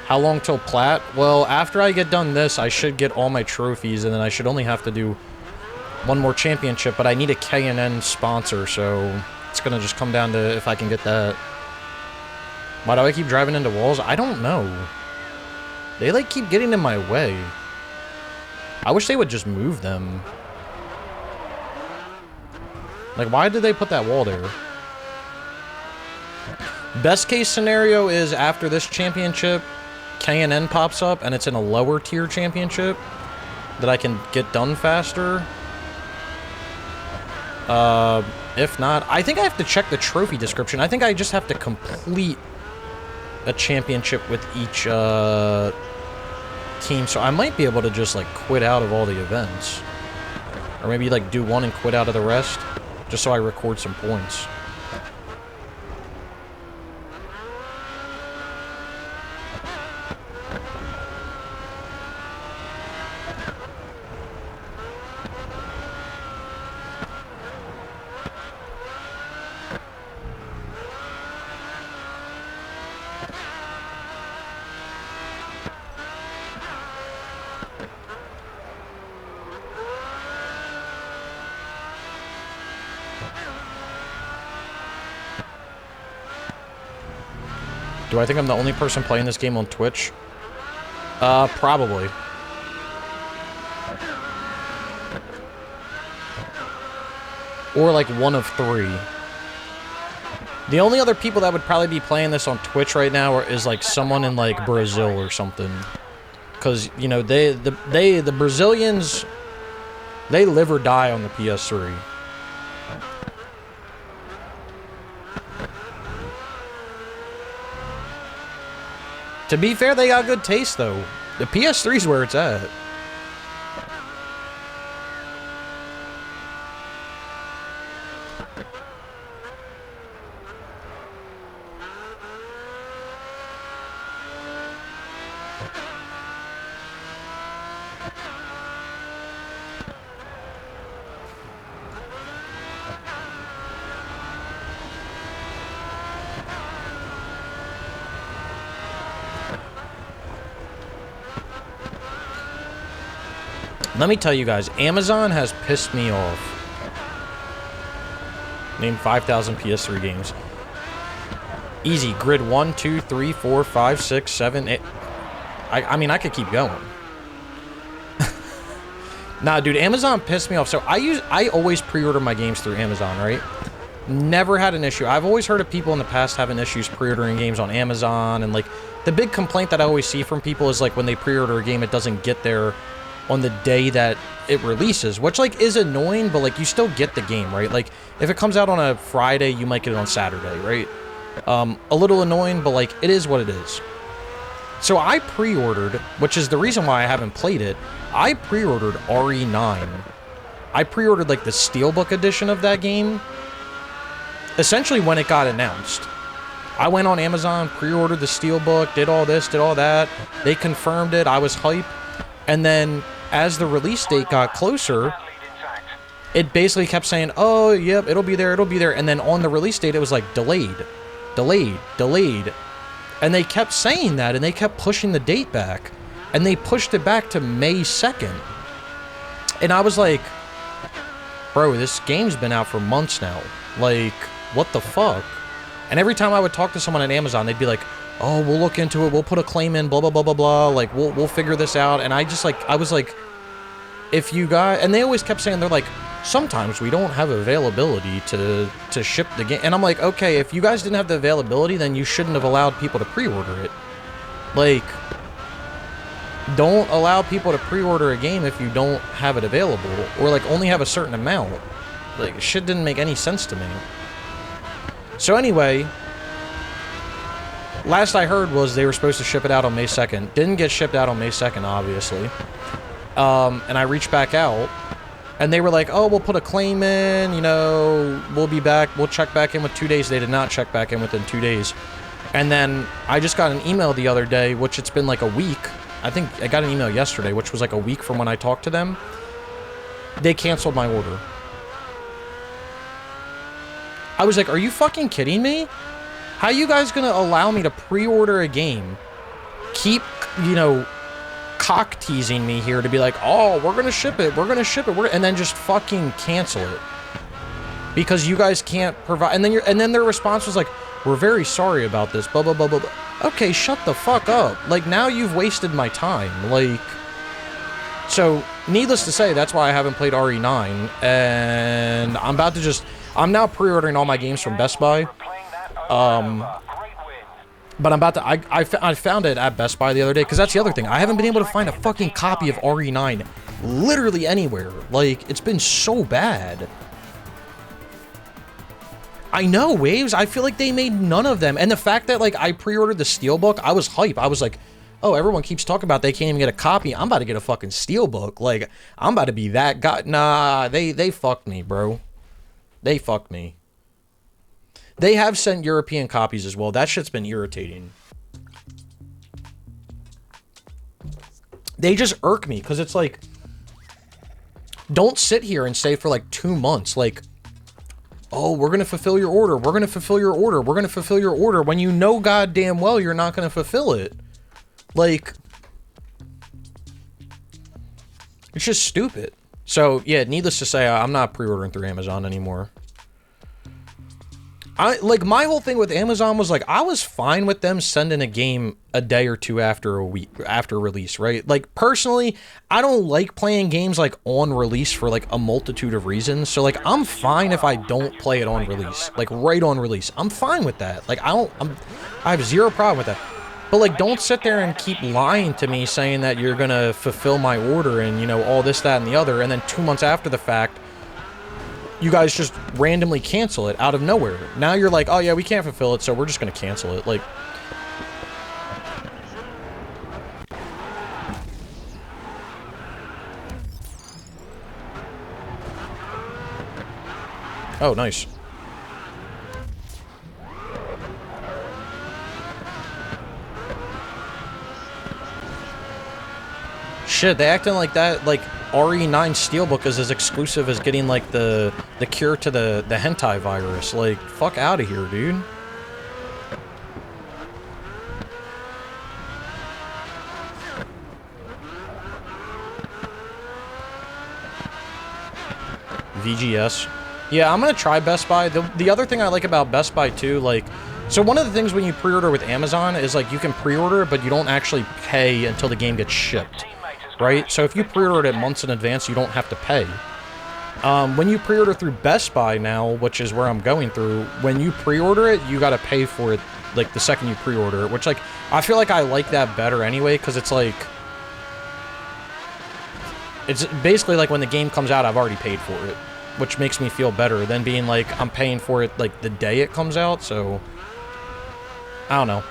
How long till plat? Well, after I get done this, I should get all my trophies, and then I should only have to do one more championship, but I need a K&N sponsor, so it's gonna just come down to if I can get that. Why do I keep driving into walls? I don't know. They, like, keep getting in my way. I wish they would just move them. Like, why did they put that wall there? Best case scenario is after this championship, K&N pops up and it's in a lower tier championship. that I can get done faster. If not, I think I have to check the trophy description. I think I just have to complete a championship with each team, so I might be able to just like quit out of all the events, or maybe like do one and quit out of the rest, just so I record some points. Do I think I'm the only person playing this game on Twitch? Probably. Or like one of 3. The only other people that would probably be playing this on Twitch right now is like someone in like Brazil or something. Because, you know, the Brazilians, they live or die on the PS3. To be fair, they got good taste, though. The PS3's where it's at. Let me tell you guys, Amazon has pissed me off. Name 5,000 PS3 games. Easy. Grid 1, 2, 3, 4, 5, 6, 7, 8. I mean, I could keep going. Nah, dude, Amazon pissed me off. So I always pre-order my games through Amazon, right? Never had an issue. I've always heard of people in the past having issues pre-ordering games on Amazon, and like the big complaint that I always see from people is like when they pre-order a game, it doesn't get there on the day that it releases, which like is annoying, but like you still get the game, right? Like if it comes out on a Friday, you might get it on Saturday, right? A little annoying, but like it is what it is. So I pre-ordered, which is the reason why I haven't played it. I pre-ordered RE9. I pre-ordered like the Steelbook edition of that game, essentially when it got announced. I went on Amazon, pre-ordered the Steelbook, did all this, did all that. They confirmed it. I was hyped. And then as the release date got closer, it basically kept saying, oh, yep, it'll be there, it'll be there. And then on the release date, it was like delayed, delayed, delayed. And they kept saying that, and they kept pushing the date back. And they pushed it back to May 2nd. And I was like, bro, this game's been out for months now. Like, what the fuck? And every time I would talk to someone at Amazon, they'd be like, oh, we'll look into it, we'll put a claim in, blah, blah, blah, blah, blah, like, we'll figure this out. And I just, like, I was like, if you guys, and they always kept saying, they're like, sometimes we don't have availability to ship the game. And I'm like, okay, if you guys didn't have the availability, then you shouldn't have allowed people to pre-order it. Like, don't allow people to pre-order a game if you don't have it available, or, like, only have a certain amount. Like, shit didn't make any sense to me. So anyway, last I heard was they were supposed to ship it out on May 2nd. Didn't get shipped out on May 2nd, obviously. And I reached back out, and they were like, oh, we'll put a claim in, you know, we'll be back, we'll check back in with 2 days. They did not check back in within 2 days. And then I just got an email the other day, which it's been like a week. I think I got an email yesterday, which was like a week from when I talked to them. They canceled my order. I was like, are you fucking kidding me? How are you guys gonna allow me to pre-order a game, keep, you know, cock teasing me here to be like, oh, we're gonna ship it, and then just fucking cancel it because you guys can't provide? And then their response was like, we're very sorry about this, blah blah blah blah blah. Okay, shut the fuck up. Like, now you've wasted my time. Like, so needless to say, that's why I haven't played RE9, and I'm now pre-ordering all my games from Best Buy. But I'm about to, I found it at Best Buy the other day, because that's the other thing. I haven't been able to find a fucking copy of RE9 literally anywhere. Like, it's been so bad. I know, Waves. I feel like they made none of them. And the fact that, like, I pre-ordered the Steelbook, I was hype. I was like, oh, everyone keeps talking about they can't even get a copy. I'm about to get a fucking Steelbook. Like, I'm about to be that guy. Nah, they fucked me, bro. They fucked me. They have sent European copies as well. That shit's been irritating. They just irk me, because it's like, don't sit here and say for like 2 months, like, oh, we're going to fulfill your order. We're going to fulfill your order. We're going to fulfill your order when you know goddamn well you're not going to fulfill it. Like, it's just stupid. So, yeah, needless to say, I'm not pre-ordering through Amazon anymore. Like, my whole thing with Amazon was, like, I was fine with them sending a game a day or two after release, right? Like, personally, I don't like playing games, like, on release for, like, a multitude of reasons. So, like, I'm fine if I don't play it on release. Like, right on release. I'm fine with that. Like, I have zero problem with that. But, like, don't sit there and keep lying to me saying that you're gonna fulfill my order and, you know, all this, that, and the other, and then 2 months after the fact, you guys just randomly cancel it out of nowhere. Now you're like, oh yeah, we can't fulfill it, so we're just gonna cancel it. Like, oh, nice. Shit, they acting like that, like, RE9 Steelbook is as exclusive as getting, like, the cure to the hentai virus. Like, fuck out of here, dude. VGS. Yeah, I'm gonna try Best Buy. The other thing I like about Best Buy, too, like, so one of the things when you pre-order with Amazon is, like, you can pre-order, but you don't actually pay until the game gets shipped. Right? So if you pre-order it months in advance, you don't have to pay. When you pre-order through Best Buy now, which is where I'm going through, when you pre-order it, you gotta pay for it, like, the second you pre-order it, which, like, I feel like I like that better anyway, because it's, like, it's basically like when the game comes out, I've already paid for it, which makes me feel better than being, like, I'm paying for it, like, the day it comes out, so, I don't know.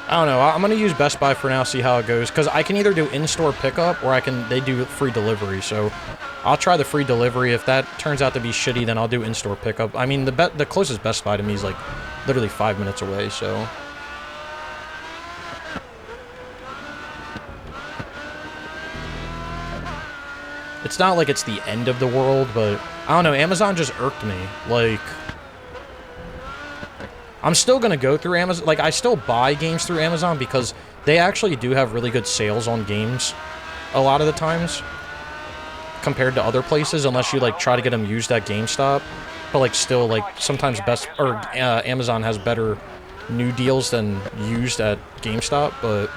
I don't know. I'm going to use Best Buy for now, see how it goes. Because I can either do in-store pickup, or they do free delivery. So I'll try the free delivery. If that turns out to be shitty, then I'll do in-store pickup. I mean, the closest Best Buy to me is, like, literally 5 minutes away, so... It's not like it's the end of the world, but... I don't know, Amazon just irked me. Like... I'm still going to go through Amazon. Like, I still buy games through Amazon because they actually do have really good sales on games a lot of the times compared to other places, unless you, like, try to get them used at GameStop. But, like, still, like, sometimes Amazon has better new deals than used at GameStop, but...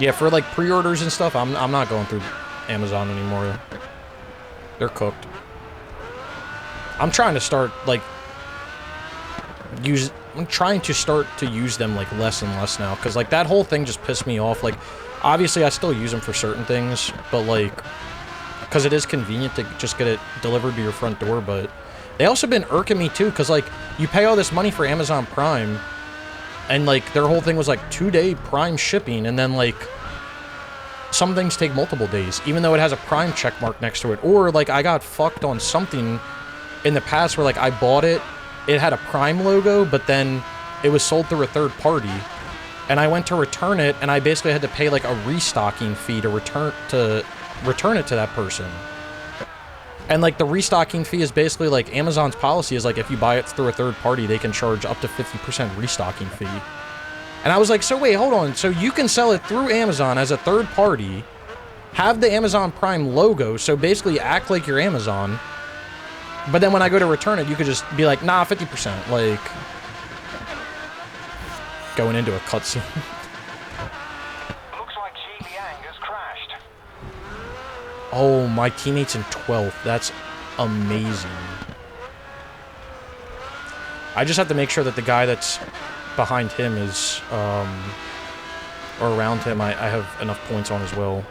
Yeah, for, like, pre-orders and stuff, I'm not going through Amazon anymore. They're cooked. I'm trying to start, like... I'm trying to start to use them, like, less and less now, because, like, that whole thing just pissed me off. Like, obviously I still use them for certain things, but, like, because it is convenient to just get it delivered to your front door, but they also been irking me too, because, like, you pay all this money for Amazon Prime, and, like, their whole thing was, like, 2-day Prime shipping, and then, like, some things take multiple days, even though it has a Prime check mark next to it. Or, like, I got fucked on something in the past where, like, I bought it, it had a Prime logo, but then it was sold through a third party, and I went to return it, and I basically had to pay, like, a restocking fee to return it to that person. And, like, the restocking fee is basically, like, Amazon's policy is, like, if you buy it through a third party, they can charge up to 50% restocking fee. And I was like, so wait, hold on, so you can sell it through Amazon as a third party, have the Amazon Prime logo, so basically act like you're Amazon, but then when I go to return it, you could just be like, nah, 50%. Like, going into a cutscene. Looks like Ji Liang has crashed. Oh, my teammate's in 12th. That's amazing. I just have to make sure that the guy that's behind him is, or around him, I have enough points on as well.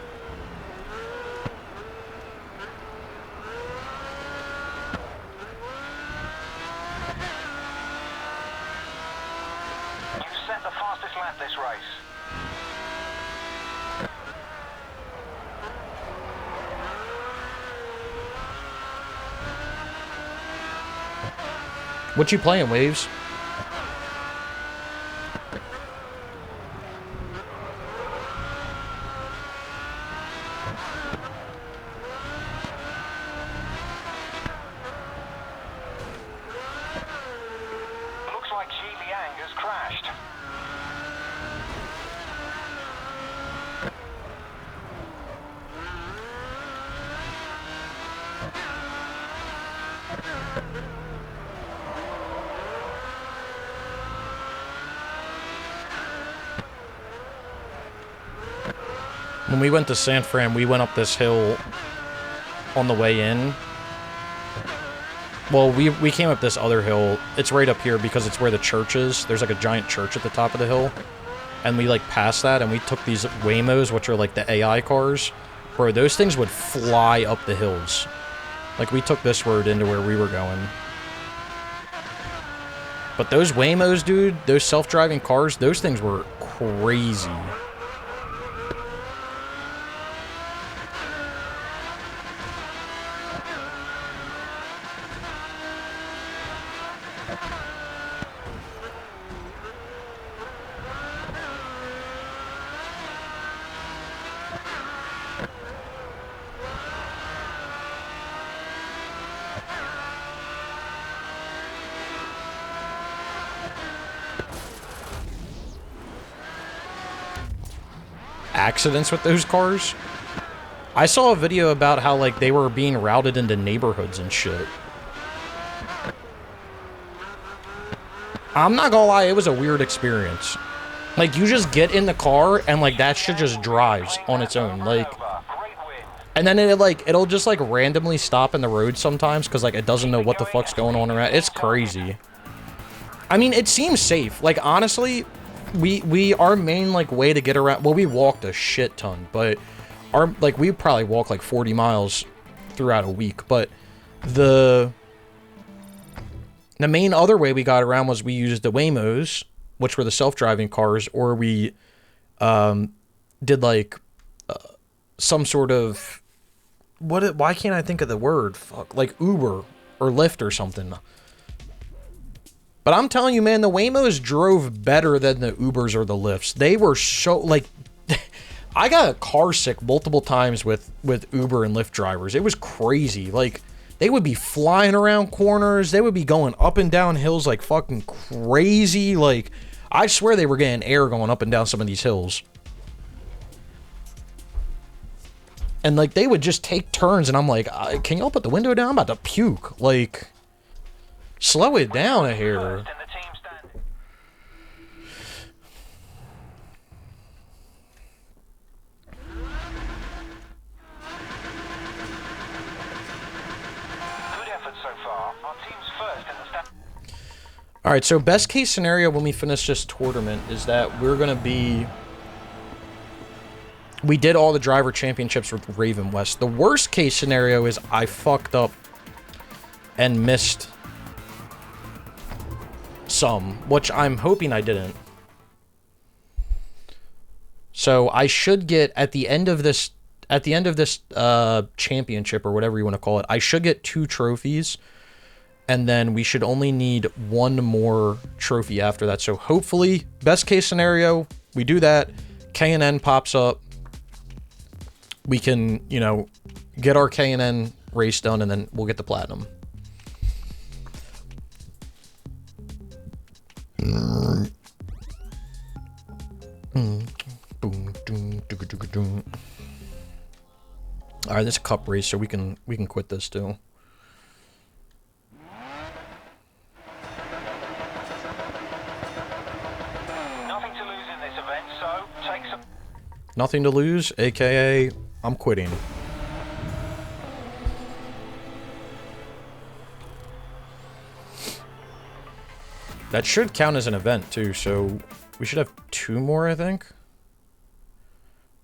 You've set the fastest lap this race. What you playing, Waves? Looks like Xi Liang has crashed. When we went to San Fran, we went up this hill on the way in. Well, we came up this other hill. It's right up here because it's where the church is. There's like a giant church at the top of the hill. And we like passed that and we took these Waymos, which are like the AI cars. Bro, those things would fly up the hills. Like we took this road into where we were going. But those Waymos, dude, those self-driving cars, those things were crazy. Accidents with those cars. I saw a video about how like they were being routed into neighborhoods and shit. I'm not gonna lie, it was a weird experience. Like you just get in the car and like that shit just drives on its own, like, and then it'll just like randomly stop in the road sometimes because like it doesn't know what the fuck's going on around. It's crazy. I mean, it seems safe. Like honestly, our main like way to get around, well, we walked a shit ton, but we probably walk like 40 miles throughout a week, but the main other way we got around was we used the Waymos, which were the self-driving cars, or we did like some sort of why can't I think of the word? Fuck, like Uber or Lyft or something. But I'm telling you, man, the Waymos drove better than the Ubers or the Lyfts. They were so, like, I got car sick multiple times with Uber and Lyft drivers. It was crazy. Like, they would be flying around corners. They would be going up and down hills like fucking crazy. Like, I swear they were getting air going up and down some of these hills. And, like, they would just take turns, and I'm like, can y'all put the window down? I'm about to puke. Like, slow it down here. Alright, so best case scenario when we finish this tournament is that we're going to be... We did all the driver championships with Raven West. The worst case scenario is I fucked up and missed some, which I'm hoping I didn't. So I should get at the end of this championship or whatever you want to call it, I should get 2 trophies. And then we should only need 1 more trophy after that. So hopefully, best case scenario, we do that. K&N pops up. We can, you know, get our K&N race done, and then we'll get the platinum. All right, this is a cup race, so we can quit this too. Nothing to lose, aka I'm quitting. That should count as an event, too, so we should have 2 more, I think.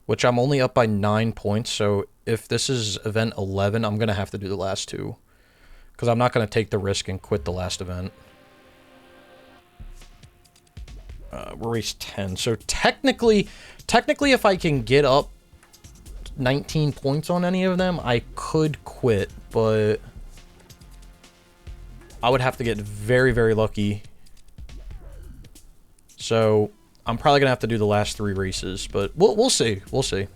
Which I'm only up by 9 points, so if this is event 11, I'm going to have to do the last 2. Because I'm not going to take the risk and quit the last event. We're race 10, so technically if I can get up 19 points on any of them, I could quit, but I would have to get very, very lucky. So I'm probably gonna have to do the last 3 races, but we'll see. We'll see.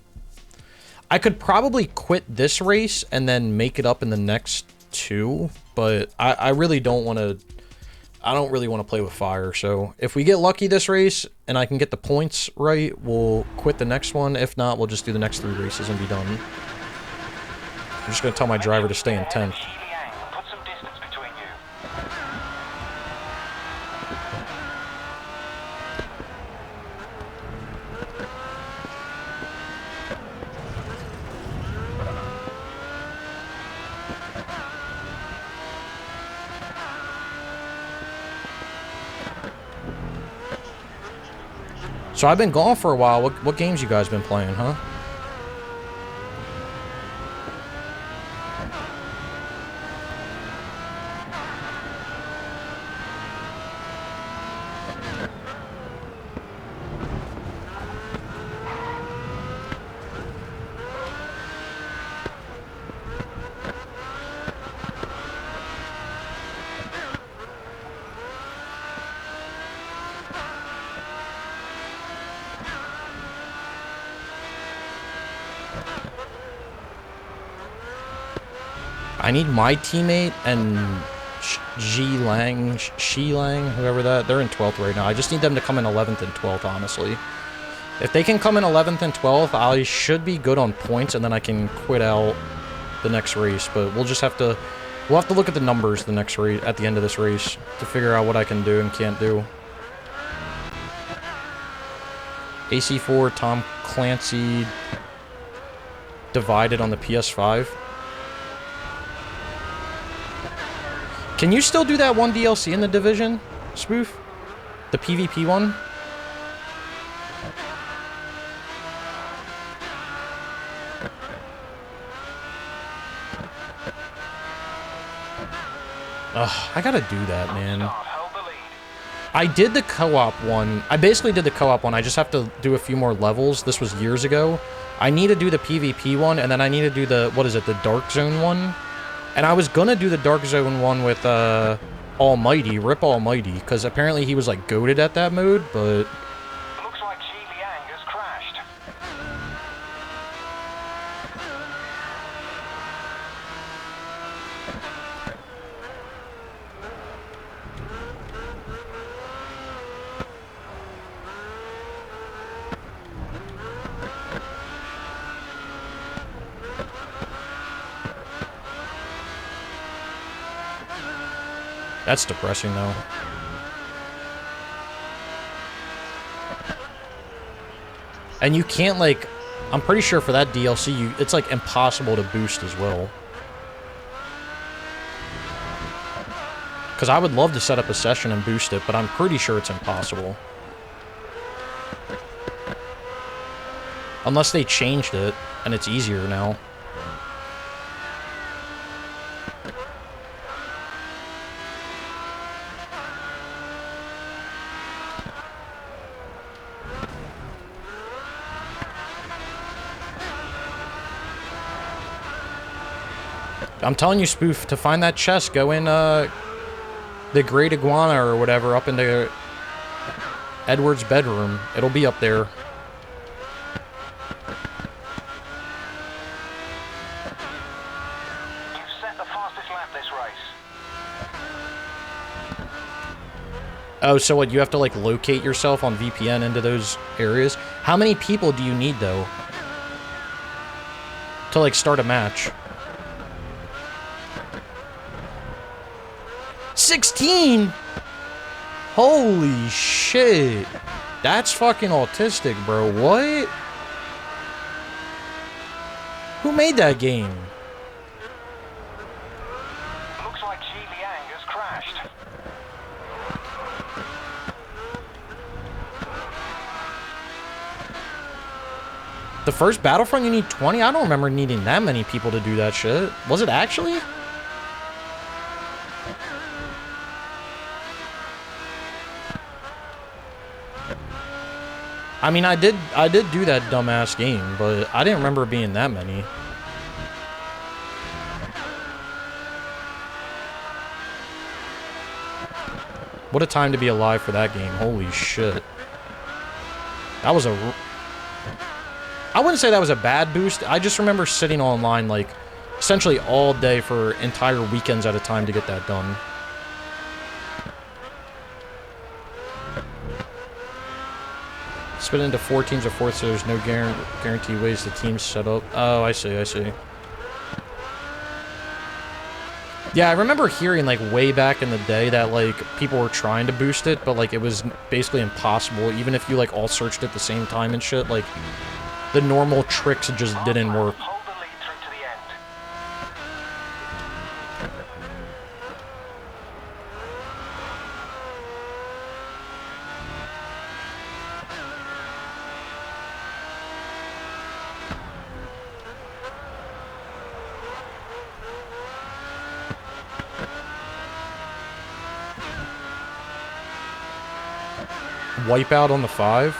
I could probably quit this race and then make it up in the next 2, but I really don't want to. I don't really want to play with fire. So if we get lucky this race and I can get the points right, we'll quit the next one. If not, we'll just do the next 3 races and be done. I'm just gonna tell my driver to stay in 10th. Put some distance between you. So I've been gone for a while. What games you guys been playing, huh? I need my teammate and Shi Lang, whoever that, they're in 12th right now. I just need them to come in 11th and 12th, honestly. If they can come in 11th and 12th, I should be good on points, and then I can quit out the next race. But we'll just have to, we'll have to look at the numbers the next race, at the end of this race, to figure out what I can do and can't do. AC4, Tom Clancy, Divided on the PS5. Can you still do that one DLC in the Division, Spoof? The PvP one? Ugh, I gotta do that, man. I did the co-op one. I basically did the co-op one. I just have to do a few more levels. This was years ago. I need to do the PvP one, and then I need to do the, what is it, the Dark Zone one? And I was gonna do the Dark Zone one with, Almighty, Rip Almighty, because apparently he was, like, goated at that mode, but... Looks like Xi Liang has crashed. That's depressing, though. And you can't, like... I'm pretty sure for that DLC, it's, like, impossible to boost as well. Because I would love to set up a session and boost it, but I'm pretty sure it's impossible. Unless they changed it, and it's easier now. I'm telling you, Spoof, to find that chest, go in, the Great Iguana or whatever, up into Edward's bedroom. It'll be up there. You've set the fastest lap this race. Oh, so what, you have to, like, locate yourself on VPN into those areas? How many people do you need, though, to, like, start a match? 16? Holy shit. That's fucking autistic, bro. What? Who made that game? Looks like Xi Liang has crashed. The first Battlefront, you need 20? I don't remember needing that many people to do that shit. Was it actually? I mean, I did do that dumbass game, but I didn't remember it being that many. What a time to be alive for that game. Holy shit. That was a... I wouldn't say that was a bad boost. I just remember sitting online, like, essentially all day for entire weekends at a time to get that done. Split into 4 teams of 4, so there's no guaranteed ways the teams set up. Oh, I see, I see. Yeah, I remember hearing, like, way back in the day that, like, people were trying to boost it, but, like, it was basically impossible. Even if you, like, all searched at the same time and shit, like, the normal tricks just didn't work. Hold the lead through to the end. Wipeout on the 5.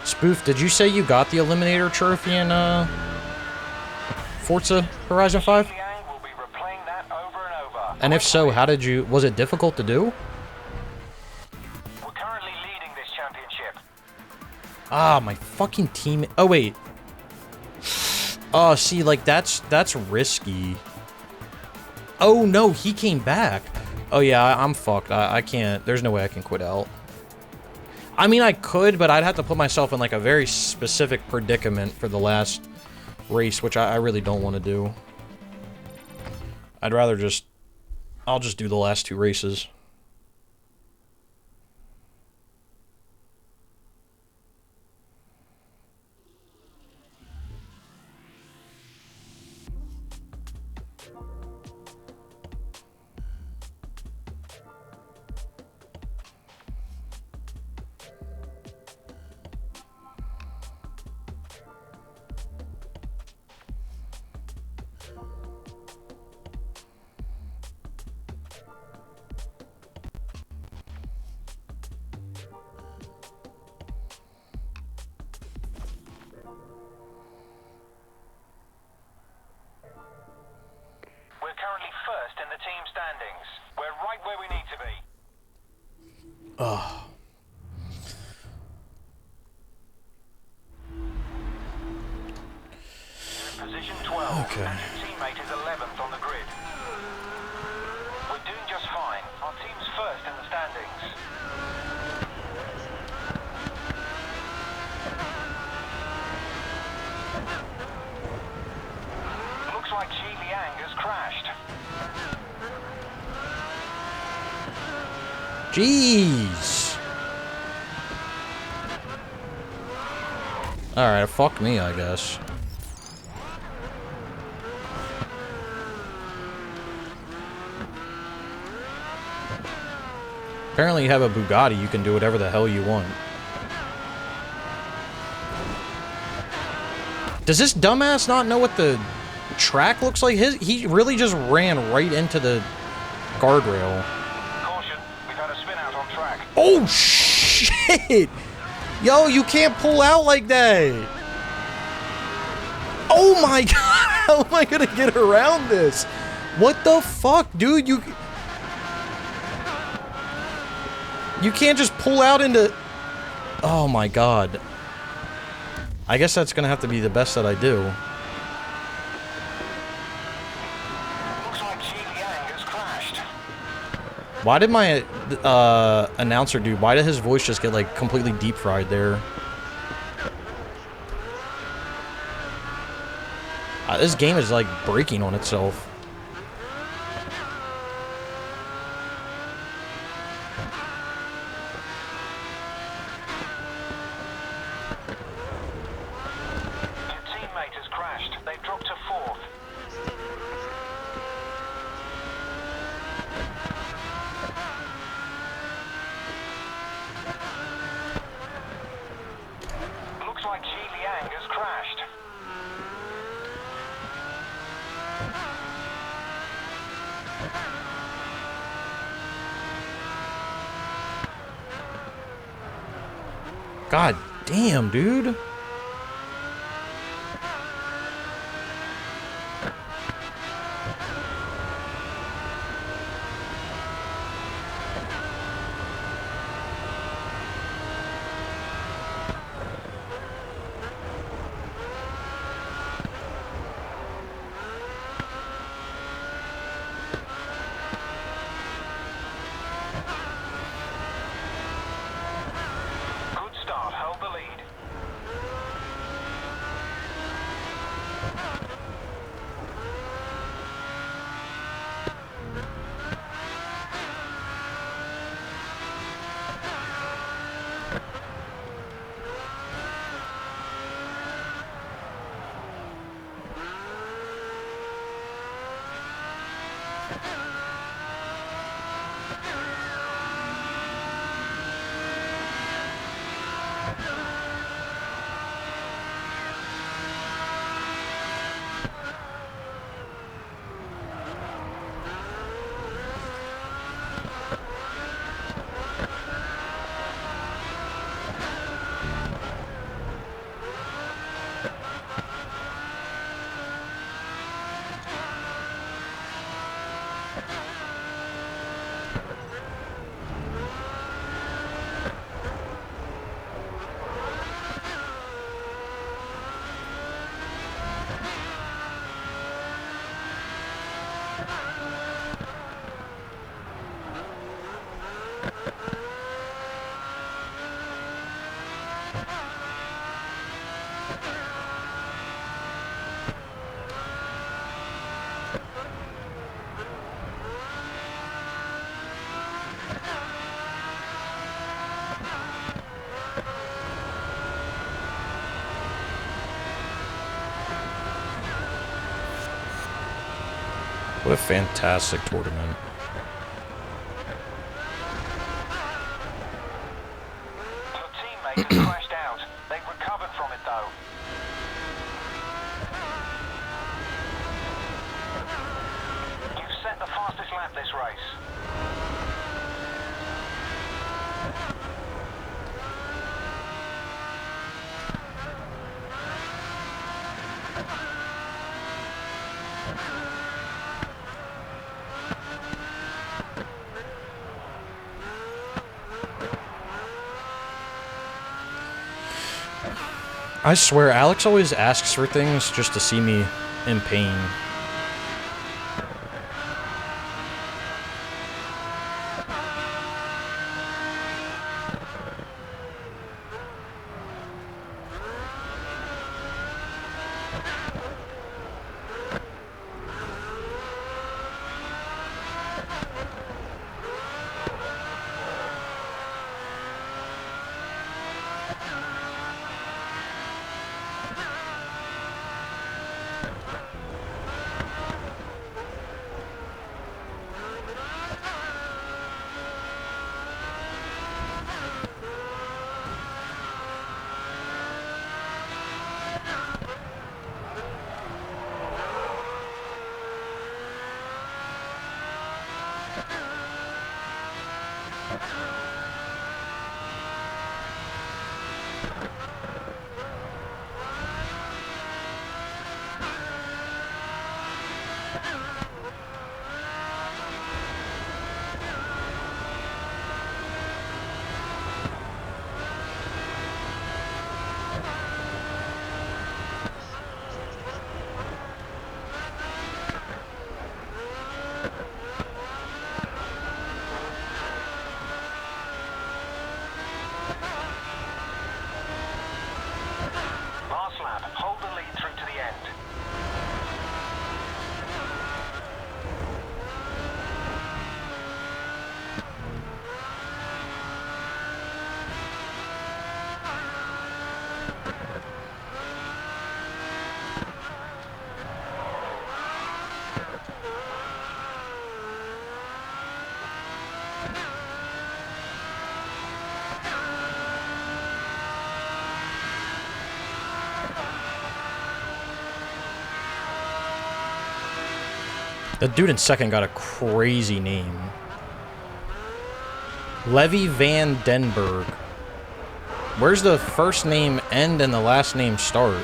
Spoof, did you say you got the Eliminator Trophy in, Forza Horizon 5? Will be replaying that over and over. And if so, how did you... Was it difficult to do? We're currently leading this championship. Ah, my fucking team... Oh, wait. Oh, see, like, that's risky. Oh, no, he came back. Oh, yeah, I'm fucked. I can't... There's no way I can quit out. I mean, I could, but I'd have to put myself in, like, a very specific predicament for the last race, which I really don't want to do. I'd rather just... I'll just do the last 2 races. Ugh. Position 12. Okay. And your teammate is 11th on the grid. We're doing just fine. Our team's first in the standings. Looks like Xi Liang has crashed. Jeez. Alright, fuck me, I guess. Apparently you have a Bugatti, you can do whatever the hell you want. Does this dumbass not know what the track looks like? He really just ran right into the guardrail. Caution, Oh, shit! Yo, you can't pull out like that! Oh my god! How am I gonna get around this? What the fuck, dude? You can't just pull out into... Oh my god. I guess that's gonna have to be the best that I do. Looks like Yang has crashed. Why did my announcer dude, why did his voice just get like completely deep fried there? This game is like breaking on itself. Your teammate has crashed. They've dropped to 4th. Looks like Yang has crashed. God damn, dude. Good start. Hold the lead. What a fantastic tournament. Your teammate has crashed out. They've recovered from it though. You've set the fastest lap this race. I swear, Alex always asks for things just to see me in pain. That dude in second got a crazy name. Levy Van Denberg. Where's the first name end and the last name start?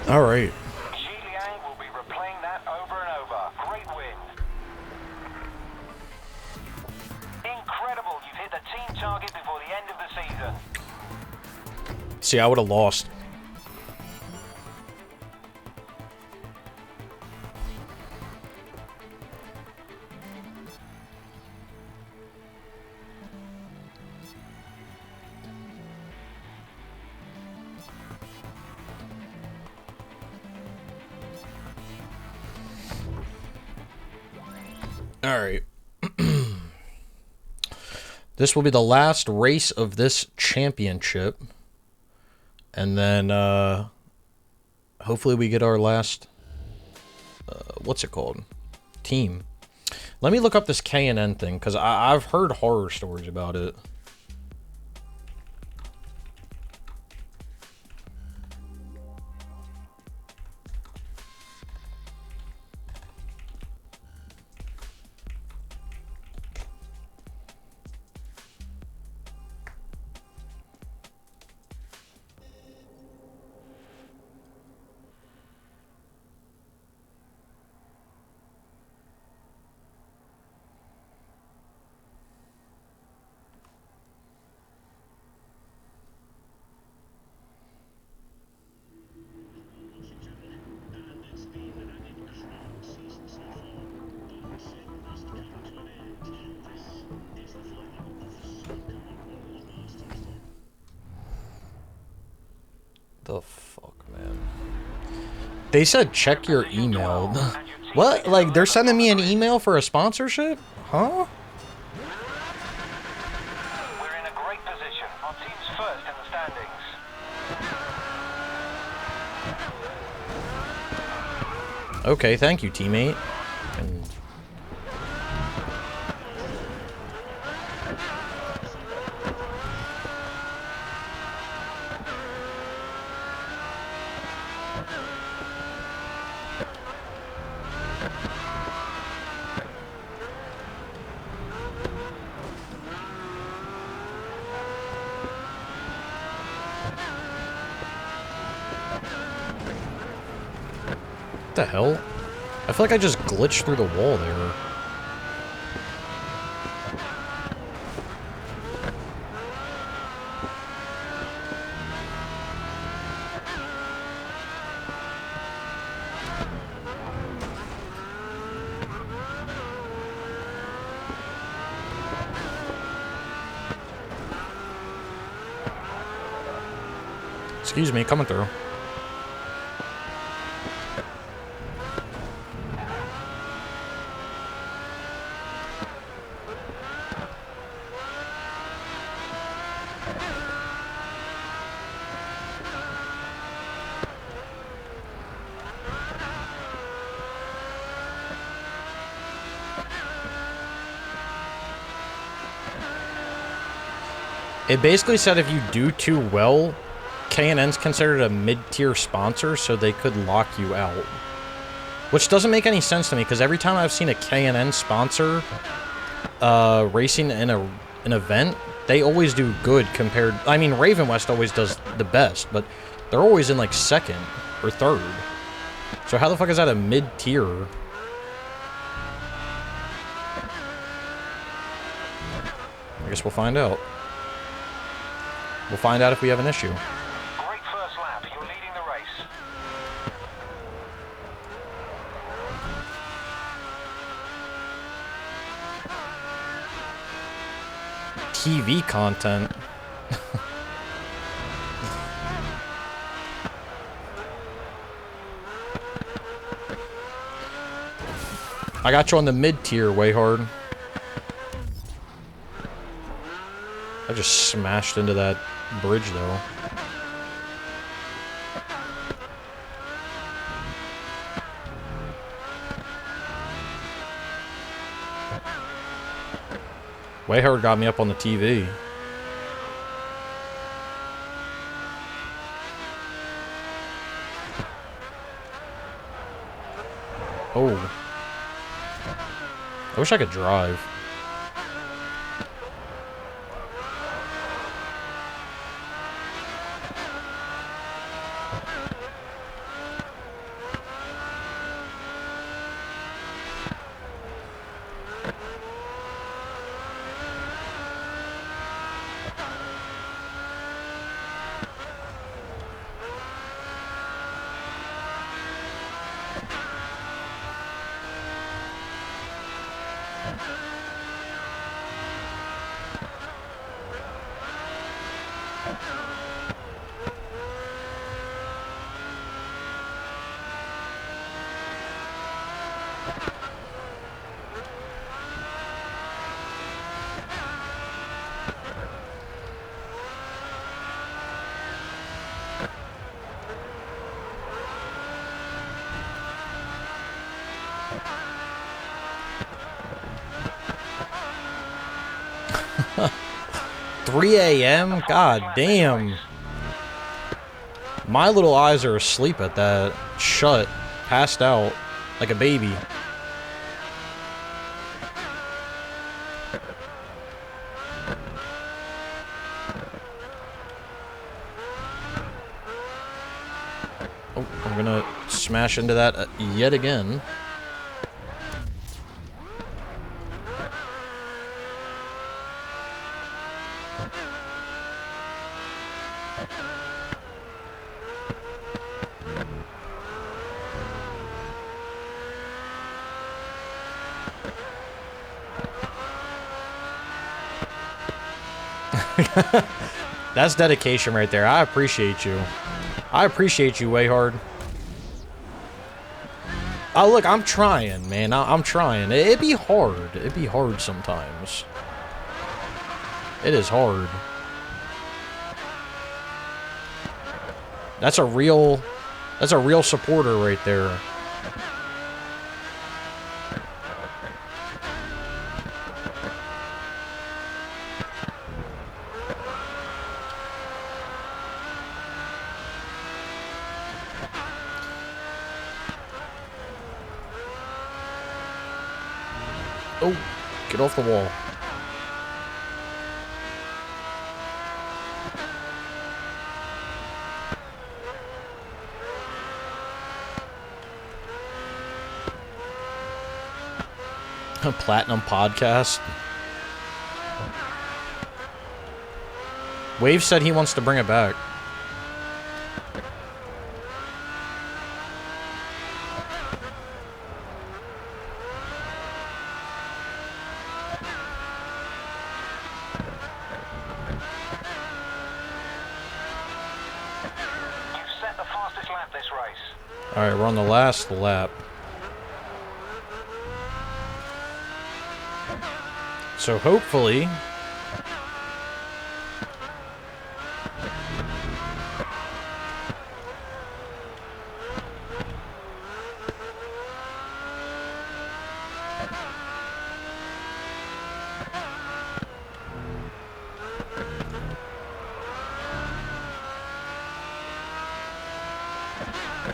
All right. Zhiliang will be replaying that over and over. Great win. Incredible, you've hit the team target before the end of the season. See, I would have lost. All right. This will be the last race of this championship. And then hopefully we get our last what's it called? Team. Let me look up this K&N thing cuz I've heard horror stories about it. The fuck, man? They said check your email. What? Like, they're sending me an email for a sponsorship? Huh? We're in a great position. Our team's first in the standings. Okay, thank you, teammate. And what the hell? I feel like I just glitched through the wall there. Excuse me, coming through. It basically said if you do too well, K&N's considered a mid-tier sponsor, so they could lock you out. Which doesn't make any sense to me, because every time I've seen a K&N sponsor racing in an event, they always do good compared... I mean, Raven West always does the best, but they're always in, like, second or third. So how the fuck is that a mid-tier? I guess we'll find out. We'll find out if we have an issue. Great first lap. You're leading the race. TV content. I got you on the mid-tier, way hard. I just smashed into that bridge, though. Wayhard got me up on the TV. Oh. I wish I could drive. $3 a.m.? God damn. My little eyes are asleep at that. Shut. Passed out. Like a baby. Oh, I'm gonna smash into that yet again. That's dedication right there. I appreciate you. I appreciate you, Wayhard. Oh, look, I'm trying, man. I'm trying. It'd be hard. It'd be hard sometimes. It is hard. That's a real supporter right there. Oh, get off the wall. A platinum podcast. Wave said he wants to bring it back. Alright, we're on the last lap. So hopefully...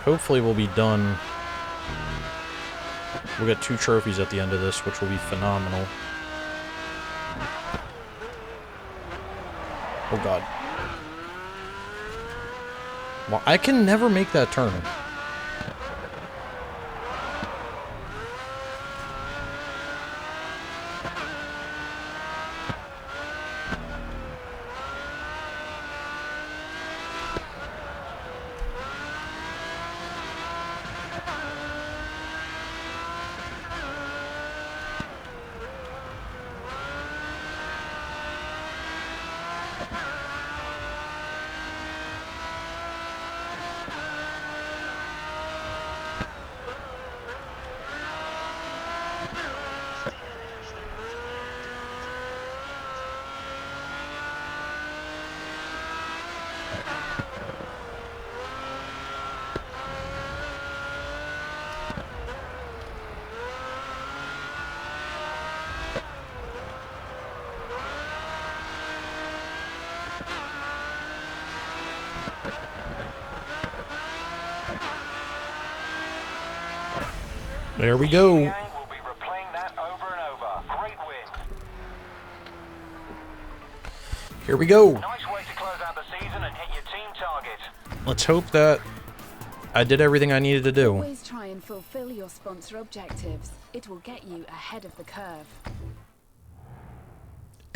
Hopefully we'll be done. We'll get 2 trophies at the end of this, which will be phenomenal. Oh, God. Well, I can never make that turn. There we go. We'll be replaying that over and over. Great win. Here we go. Nice way to close out the season and hit your team target. Let's hope that I did everything I needed to do. Always try and fulfill your sponsor objectives. It will get you ahead of the curve.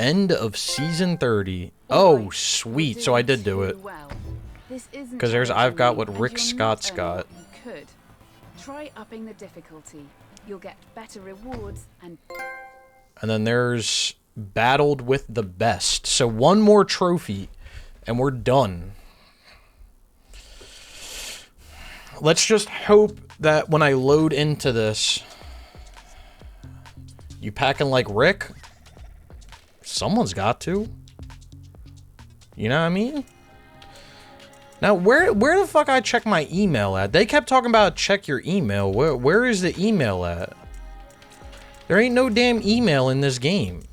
End of season 30. Oh, sweet. So I did do it. Because there's I've got what Rick Scott's got. You could. Try upping the difficulty. You'll get better rewards and then there's battled with the best. So one more trophy and we're done. Let's just hope that when I load into this, you packing like Rick? Someone's got to. You know what I mean? Now, where the fuck I check my email at? They kept talking about check your email. Where is the email at? There ain't no damn email in this game.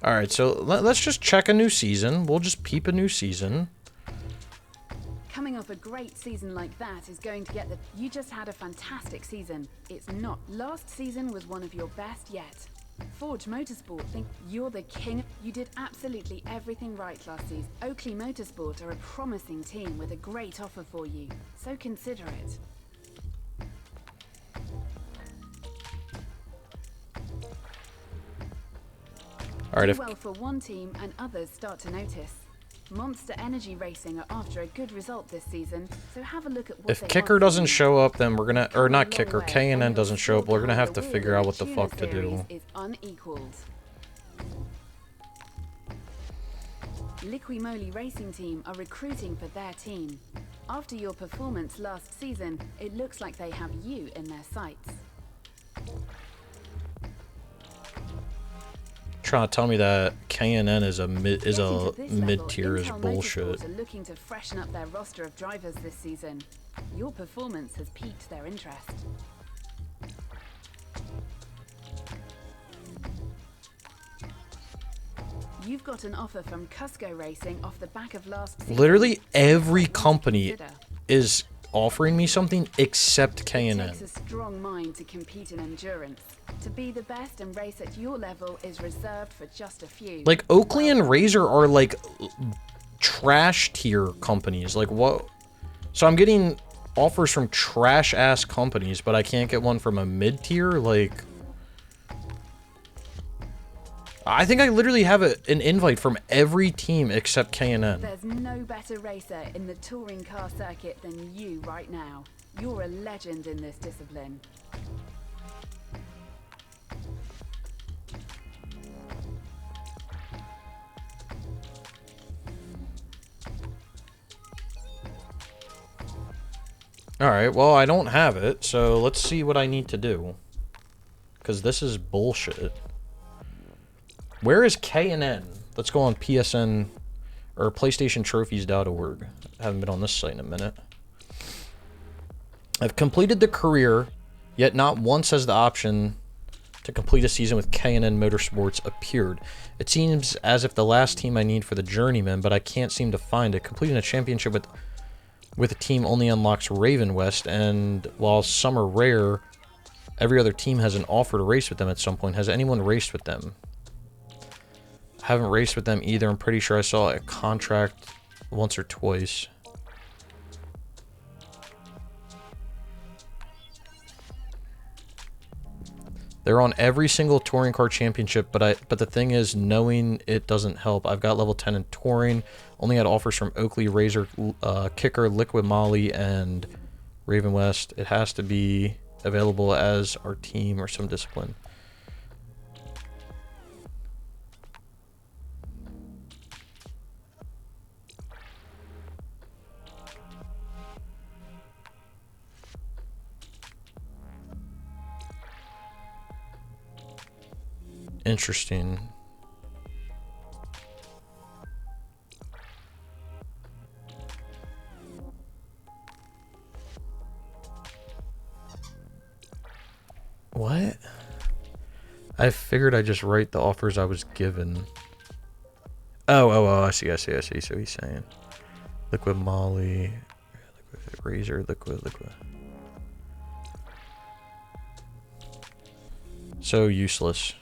Alright, so let's just check a new season. We'll just peep a new season. coming off a great season like that is going to get the... You just had a fantastic season. It's not. Last season was one of your best yet. Forge Motorsport think you're the king. You did absolutely everything right last season. Oakley Motorsport are a promising team with a great offer for you, so consider it. All right, Do well for one team and others start to notice. Monster Energy Racing are after a good result this season, so have a look at what if they Kicker want doesn't from you. show up, then we're gonna, or not Kicker, Long way, K&N and doesn't you're show up, still we're gonna have to behind the figure wheel. out what the Tuna fuck to do. series is unequaled. Liqui Moly Racing Team are recruiting for their team. After your performance last season, it looks like they have you in their sights. Trying to tell me that K&N is a Getting to this level, mid-tier is Intel bullshit. Motorsport are looking to freshen up their roster of drivers this season. Your performance has piqued their interest. You've got an offer from Cusco Racing off the back of last season. Literally every Something to company consider. is offering me something except It K&N. takes a strong mind to compete in endurance. To be the best and race at your level is reserved for just a few. Like Oakley and Razor are like trash tier companies. Like what? So I'm getting offers from trash ass companies, but I can't get one from a mid tier. Like I think I literally have an invite from every team except K&N. There's no better racer in the touring car circuit than you right now. You're a legend in this discipline. Alright, well, I don't have it, so let's see what I need to do. Because this is bullshit. Where is K&N? Let's go on PSN or PlayStationTrophies.org. I haven't been on this site in a minute. I've completed the career, yet not once has the option to complete a season with K&N Motorsports appeared. It seems as if the last team I need for the Journeyman, but I can't seem to find it. Completing a championship with a team only unlocks Raven West, and while some are rare, every other team has an offer to race with them at some point. Has anyone raced with them? Haven't raced with them either. I'm pretty sure I saw a contract once or twice. They're on every single touring car championship, but the thing is, knowing it doesn't help. I've got level 10 in touring. Only had offers from Oakley, Razor, Kicker, Liquid Molly, and Raven West. It has to be available as our team or some discipline. Interesting. What? I figured I'd just write the offers I was given. Oh, I see. So he's saying Liquid Molly, Liquid Razor, Liquid. So useless.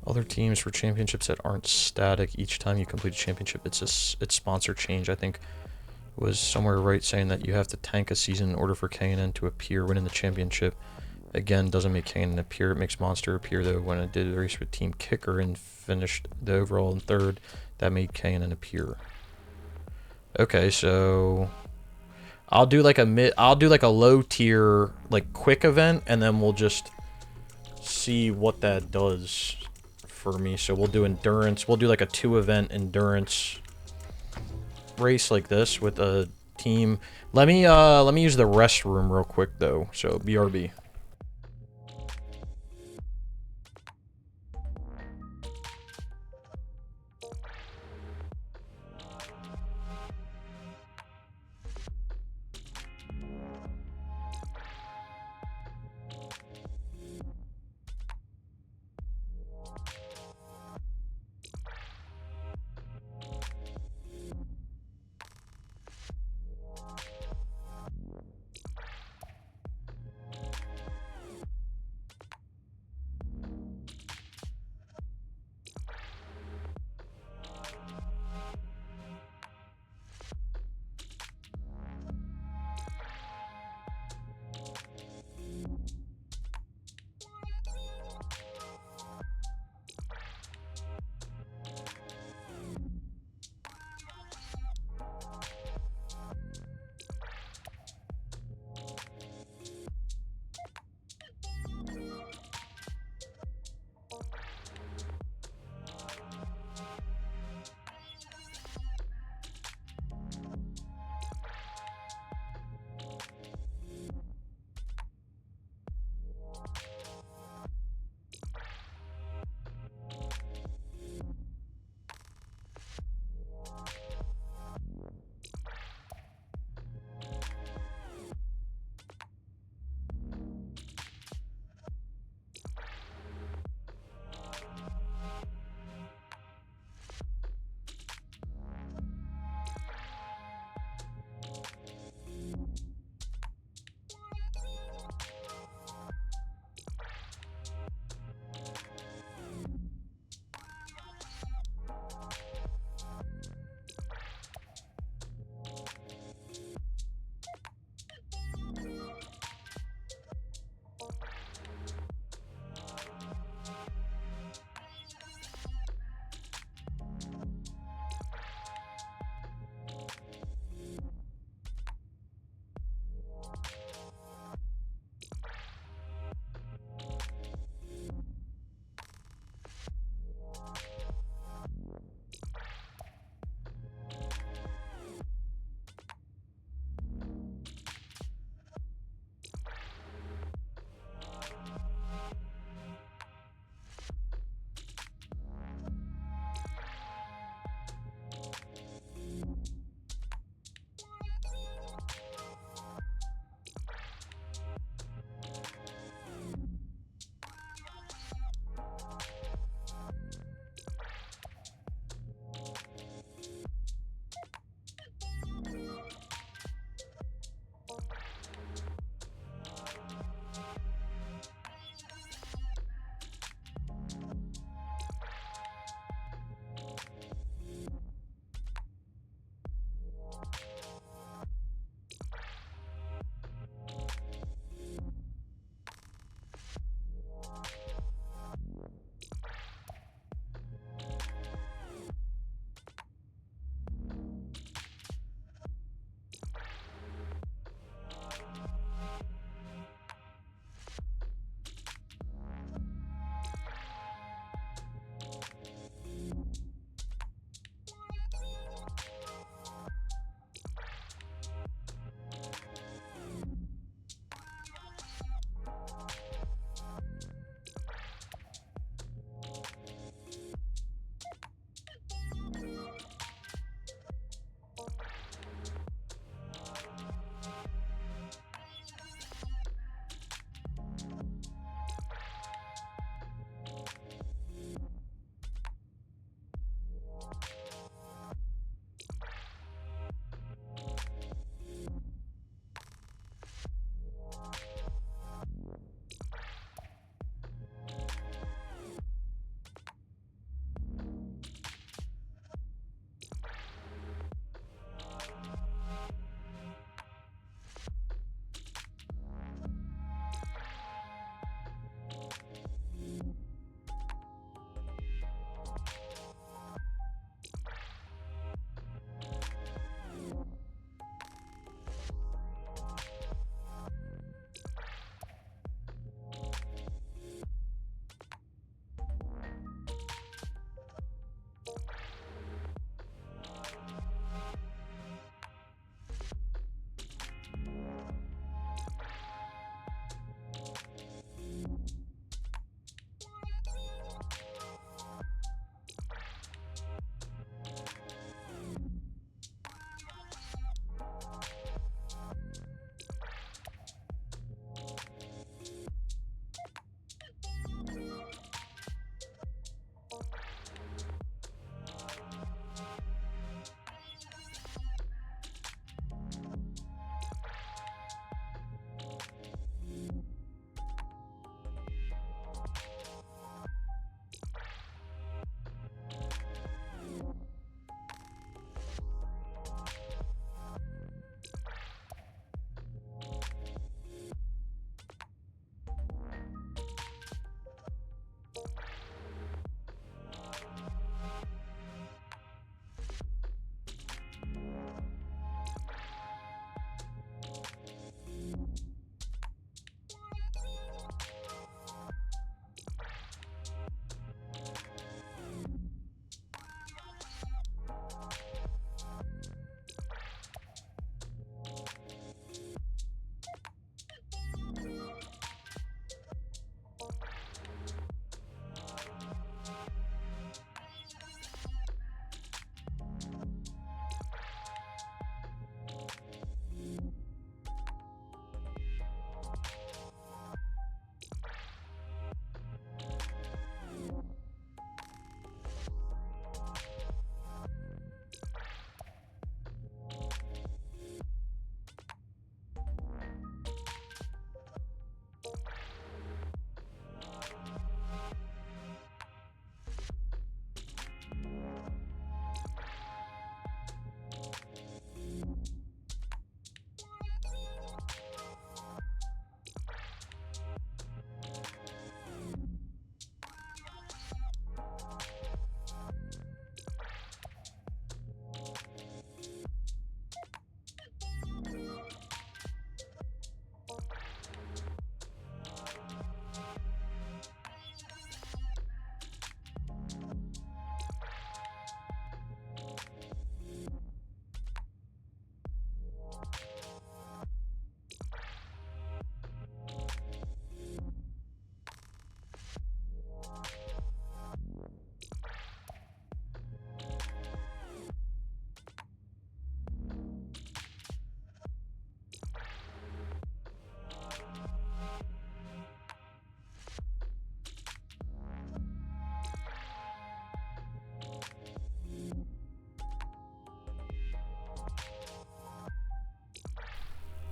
Other teams for championships that aren't static. Each time you complete a championship, it's sponsor change. I think was somewhere right saying that you have to tank a season in order for K&N to appear winning the championship. Again, doesn't make K&N appear. It makes Monster appear, though. When I did the race with Team Kicker and finished the overall in third, that made K&N appear. Okay, so I'll do like a low tier like quick event, and then we'll just see what that does for me. So we'll do endurance. We'll do like a 2-event endurance race like this with a team. Let me use the restroom real quick though. So BRB.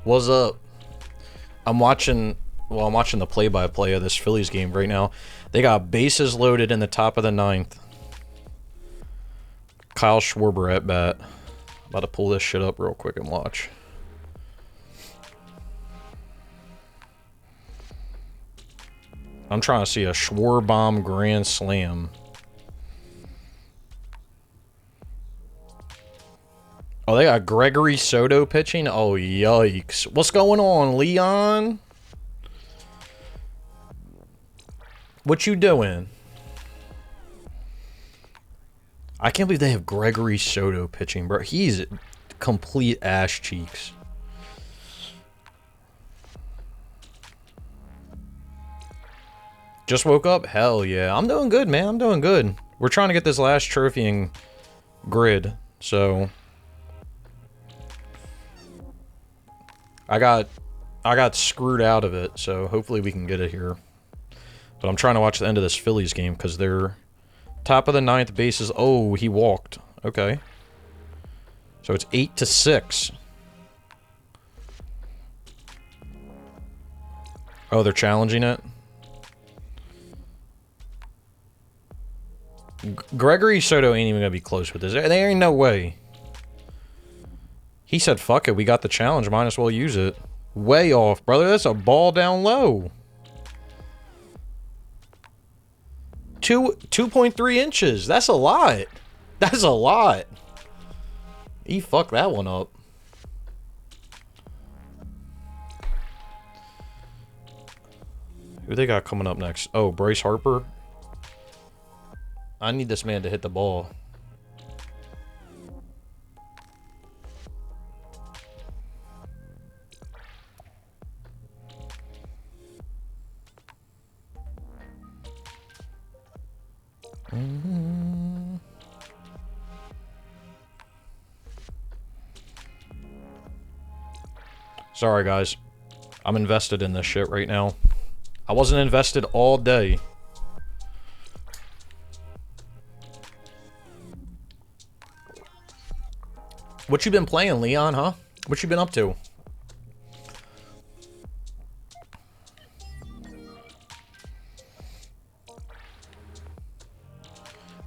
What's up? I'm watching the play-by-play of this Phillies game right now. They got bases loaded in the top of the 9th. Kyle Schwarber at bat. About to pull this shit up real quick and watch. I'm trying to see a Schwarbomb grand slam. Oh, they got Gregory Soto pitching? Oh, yikes. What's going on, Leon? What you doing? I can't believe they have Gregory Soto pitching, bro. He's complete ass cheeks. Just woke up? Hell yeah. I'm doing good, man. I'm doing good. We're trying to get this last trophying grid, so... I got screwed out of it, so hopefully we can get it here. But I'm trying to watch the end of this Phillies game because they're top of the 9th bases. Oh, he walked. Okay. So it's 8-6. Oh, they're challenging it? Gregory Soto ain't even gonna be close with this. There ain't no way. He said, fuck it, we got the challenge, might as well use it. Way off, brother. That's a ball down low. 2.3 inches. That's a lot. That's a lot. He fucked that one up. Who they got coming up next? Oh, Bryce Harper. I need this man to hit the ball. Sorry, guys. I'm invested in this shit right now. I wasn't invested all day. What you been playing, Leon, huh? What you been up to?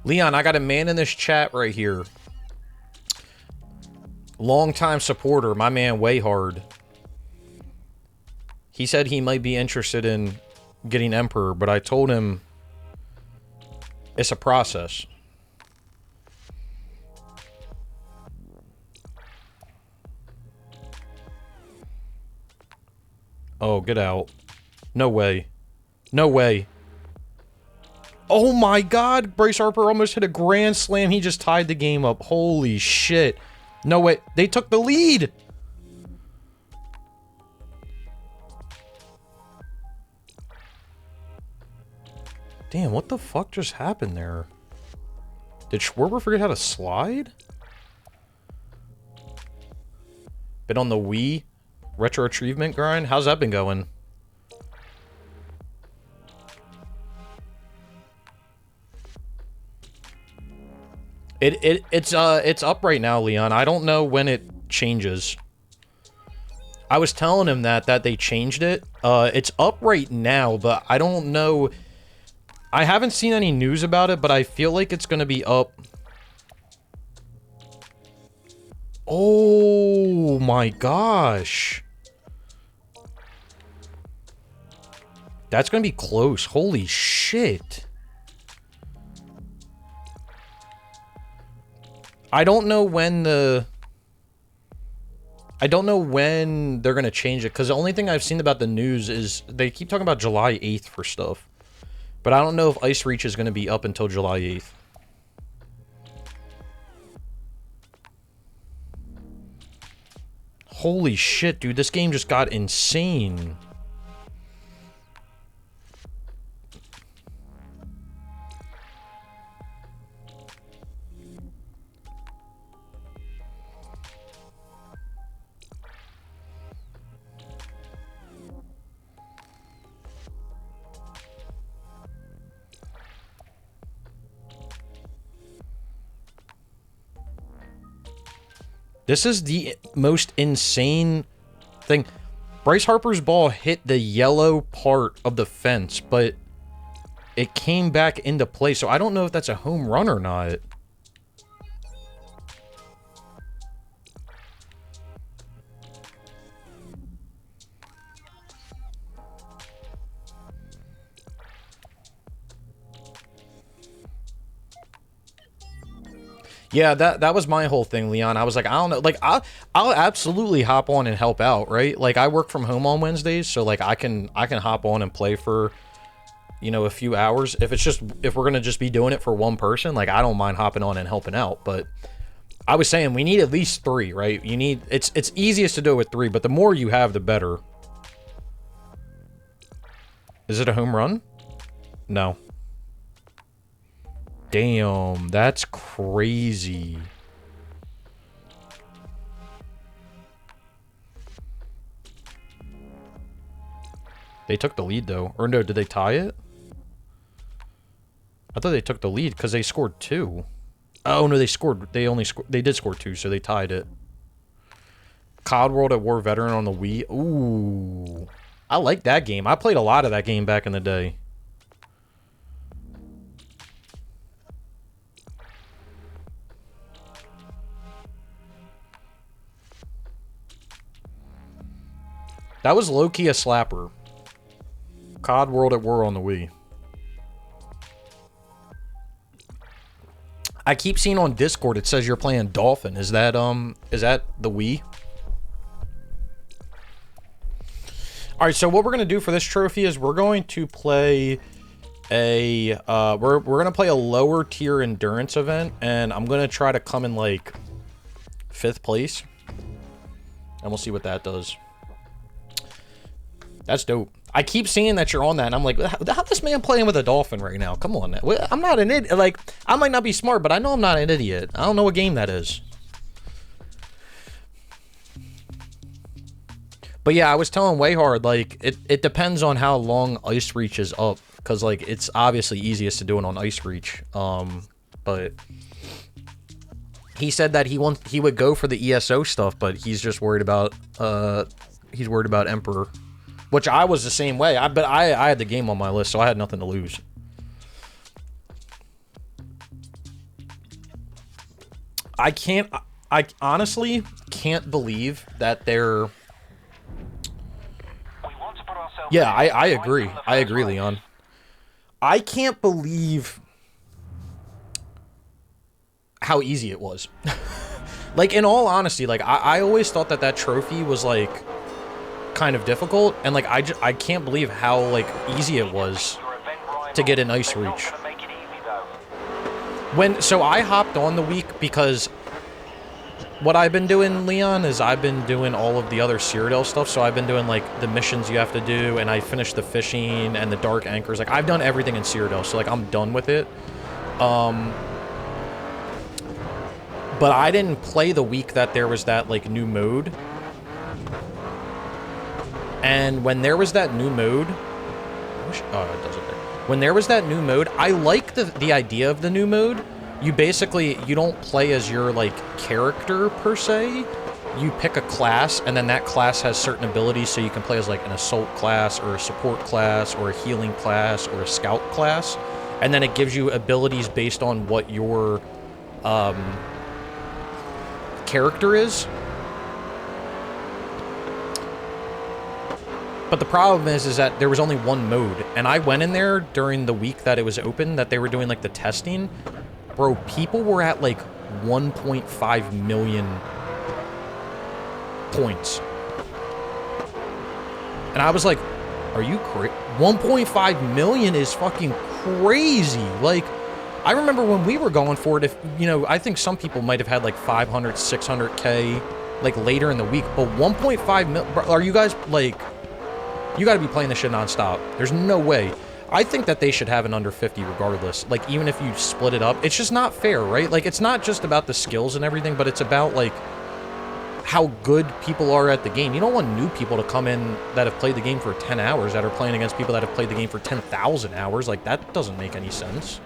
Leon, I got a man in this chat right here. Longtime supporter, my man Wayhard. He said he might be interested in getting Emperor, but I told him it's a process. Oh, get out. No way. No way. Oh my god, Bryce Harper almost hit a grand slam. He just tied the game up. Holy shit. No way. They took the lead. Damn, what the fuck just happened there? Did Schwarber forget how to slide? Been on the Wii retro achievement grind? How's that been going? It's up right now, Leon. I don't know when it changes. I was telling him that they changed it. It's up right now, but I don't know. I haven't seen any news about it, but I feel like it's gonna be up. Oh my gosh. That's gonna be close. Holy shit. I don't know when they're gonna change it, because the only thing I've seen about the news is they keep talking about July 8th for stuff. But I don't know if Ice Reach is gonna be up until July 8th. Holy shit, dude, this game just got insane. This is the most insane thing. Bryce Harper's ball hit the yellow part of the fence, but it came back into play. So I don't know if that's a home run or not. Yeah, that was my whole thing, Leon. I was like, I don't know, like I'll absolutely hop on and help out, right? Like I work from home on Wednesdays, so like I can hop on and play for, you know, a few hours. If we're gonna just be doing it for one person, like I don't mind hopping on and helping out. But I was saying we need at least 3, right? You need it's easiest to do it with 3, but the more you have, the better. Is it a home run? No. Damn, that's crazy. They took the lead, though. Or no, did they tie it? I thought they took the lead because they scored 2. Oh, no, they did score 2, so they tied it. COD World at War Veteran on the Wii. Ooh. I like that game. I played a lot of that game back in the day. That was low-key a slapper. COD World at War on the Wii. I keep seeing on Discord it says you're playing Dolphin. Is that the Wii? Alright, so what we're gonna do for this trophy is we're going to play a we're gonna play a lower tier endurance event, and I'm gonna try to come in like 5th place. And we'll see what that does. That's dope. I keep seeing that you're on that, and I'm like, how this man playing with a dolphin right now? Come on. I'm not an idiot. Like, I might not be smart, but I know I'm not an idiot. I don't know what game that is. But yeah, I was telling Wayhard, like, it depends on how long Ice Reach is up, because, like, it's obviously easiest to do it on Ice Reach. But he said that he would go for the ESO stuff, but he's just worried about, Emperor. Which I was the same way. But I had the game on my list, so I had nothing to lose. I honestly can't believe that they're... Yeah, I agree. I agree, Leon. I can't believe how easy it was. Like, in all honesty, like, I always thought that trophy was, like, kind of difficult, and like I can't believe how like easy it was to get an Ice Reach. So I hopped on the week because what I've been doing, Leon, is I've been doing all of the other Cyrodiil stuff. So I've been doing like the missions you have to do, and I finished the fishing and the dark anchors. Like I've done everything in Cyrodiil, so like I'm done with it. But I didn't play the week that there was that like new mode. And when there was that new mode, it does it there. When there was that new mode, I like the idea of the new mode. You don't play as your like character per se. You pick a class, and then that class has certain abilities, so you can play as like an assault class or a support class or a healing class or a scout class, and then it gives you abilities based on what your character is. But the problem is that there was only one mode, and I went in there during the week that it was open, that they were doing like the testing. Bro, people were at like 1.5 million points. And I was like, are you crazy? 1.5 million is fucking crazy. Like, I remember when we were going for it, I think some people might have had like 500, 600K like later in the week, but 1.5 million, are you guys like... You gotta be playing this shit non-stop. There's no way. I think that they should have an under 50 regardless. Like, even if you split it up, it's just not fair, right? Like, it's not just about the skills and everything, but it's about, like, how good people are at the game. You don't want new people to come in that have played the game for 10 hours that are playing against people that have played the game for 10,000 hours. Like, that doesn't make any sense.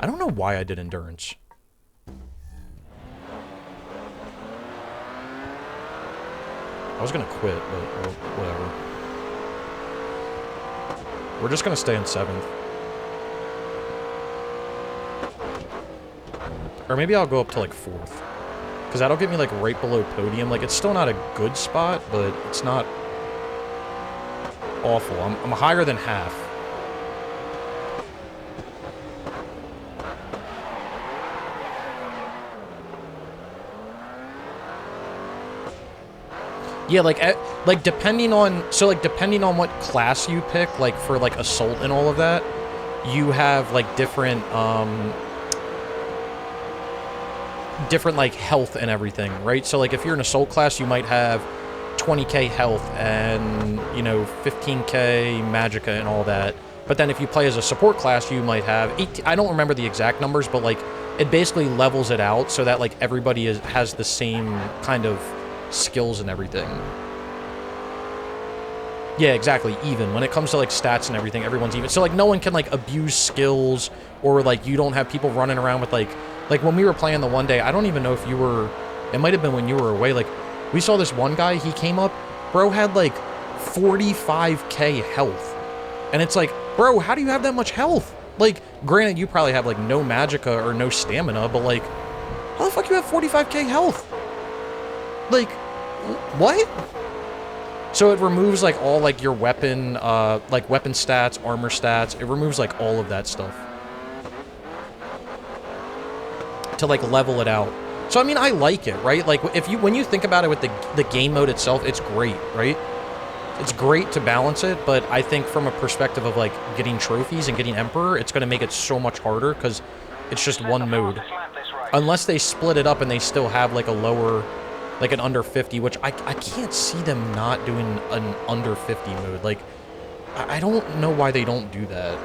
I don't know why I did endurance. I was gonna quit, but well, whatever. We're just gonna stay in 7th. Or maybe I'll go up to like 4th. Because that'll get me like right below podium. Like, it's still not a good spot, but it's not awful. I'm higher than half. Yeah, like depending on, so like depending on what class you pick, like for like assault and all of that, you have like different like health and everything, right? So like if you're an assault class, you might have 20k health and, you know, 15k magicka and all that. But then if you play as a support class, you might have 18, I don't remember the exact numbers, but like it basically levels it out so that like everybody has the same kind of skills and everything. Yeah, exactly, even. When it comes to, like, stats and everything, everyone's even. So, like, no one can, like, abuse skills, or, like, you don't have people running around with, like, when we were playing the one day, I don't even know if you were, it might have been when you were away, like, we saw this one guy, he came up, bro had, like, 45k health. And it's like, bro, how do you have that much health? Like, granted, you probably have, like, no magicka or no stamina, but, like, how the fuck you have 45k health? Like, what? So it removes, like, all, like, your weapon, like, weapon stats, armor stats. It removes, like, all of that stuff. To, like, level it out. So, I mean, I like it, right? Like, when you think about it with the game mode itself, it's great, right? It's great to balance it, but I think from a perspective of, like, getting trophies and getting Emperor, it's going to make it so much harder, because it's just one mode. Unless they split it up and they still have, like, a lower... like an under 50, which I can't see them not doing an under 50 mode. Like, I don't know why they don't do that.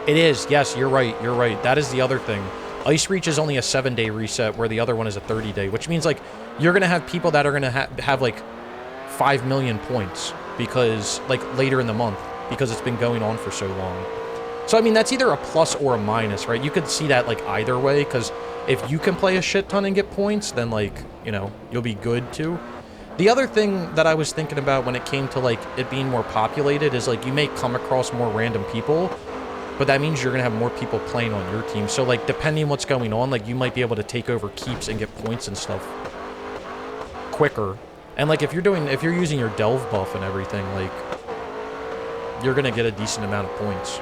It is, yes, you're right, you're right. That is the other thing. Ice Reach is only a 7-day reset, where the other one is a 30-day, which means, like, you're going to have people that are going to have, like, 5 million points, because, like, later in the month, because it's been going on for so long. So, I mean, that's either a plus or a minus, right? You could see that, like, either way, because if you can play a shit ton and get points, then, like, you know, you'll be good, too. The other thing that I was thinking about when it came to, like, it being more populated is, like, you may come across more random people, but that means you're going to have more people playing on your team. So, like, depending what's going on, like, you might be able to take over keeps and get points and stuff quicker. And, like, if you're using your delve buff and everything, like, you're going to get a decent amount of points.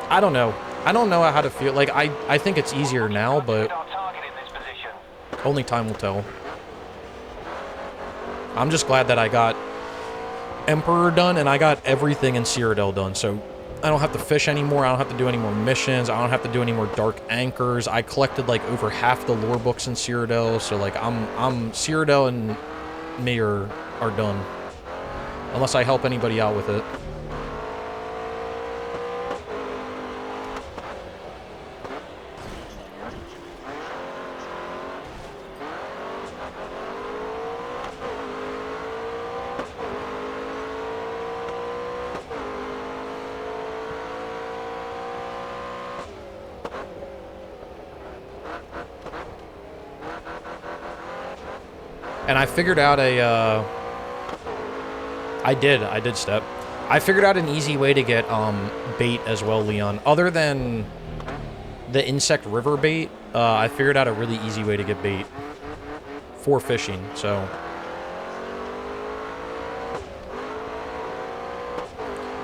I don't know. I don't know how to feel. Like, I think it's easier now, but only time will tell. I'm just glad that I got Emperor done, and I got everything in Cyrodiil done, so I don't have to fish anymore. I don't have to do any more missions. I don't have to do any more Dark Anchors. I collected, like, over half the lore books in Cyrodiil, so, like, I'm Cyrodiil and me are done. Unless I help anybody out with it. And I figured out I did step. I figured out an easy way to get bait as well, Leon. Other than the insect river bait, I figured out a really easy way to get bait for fishing. So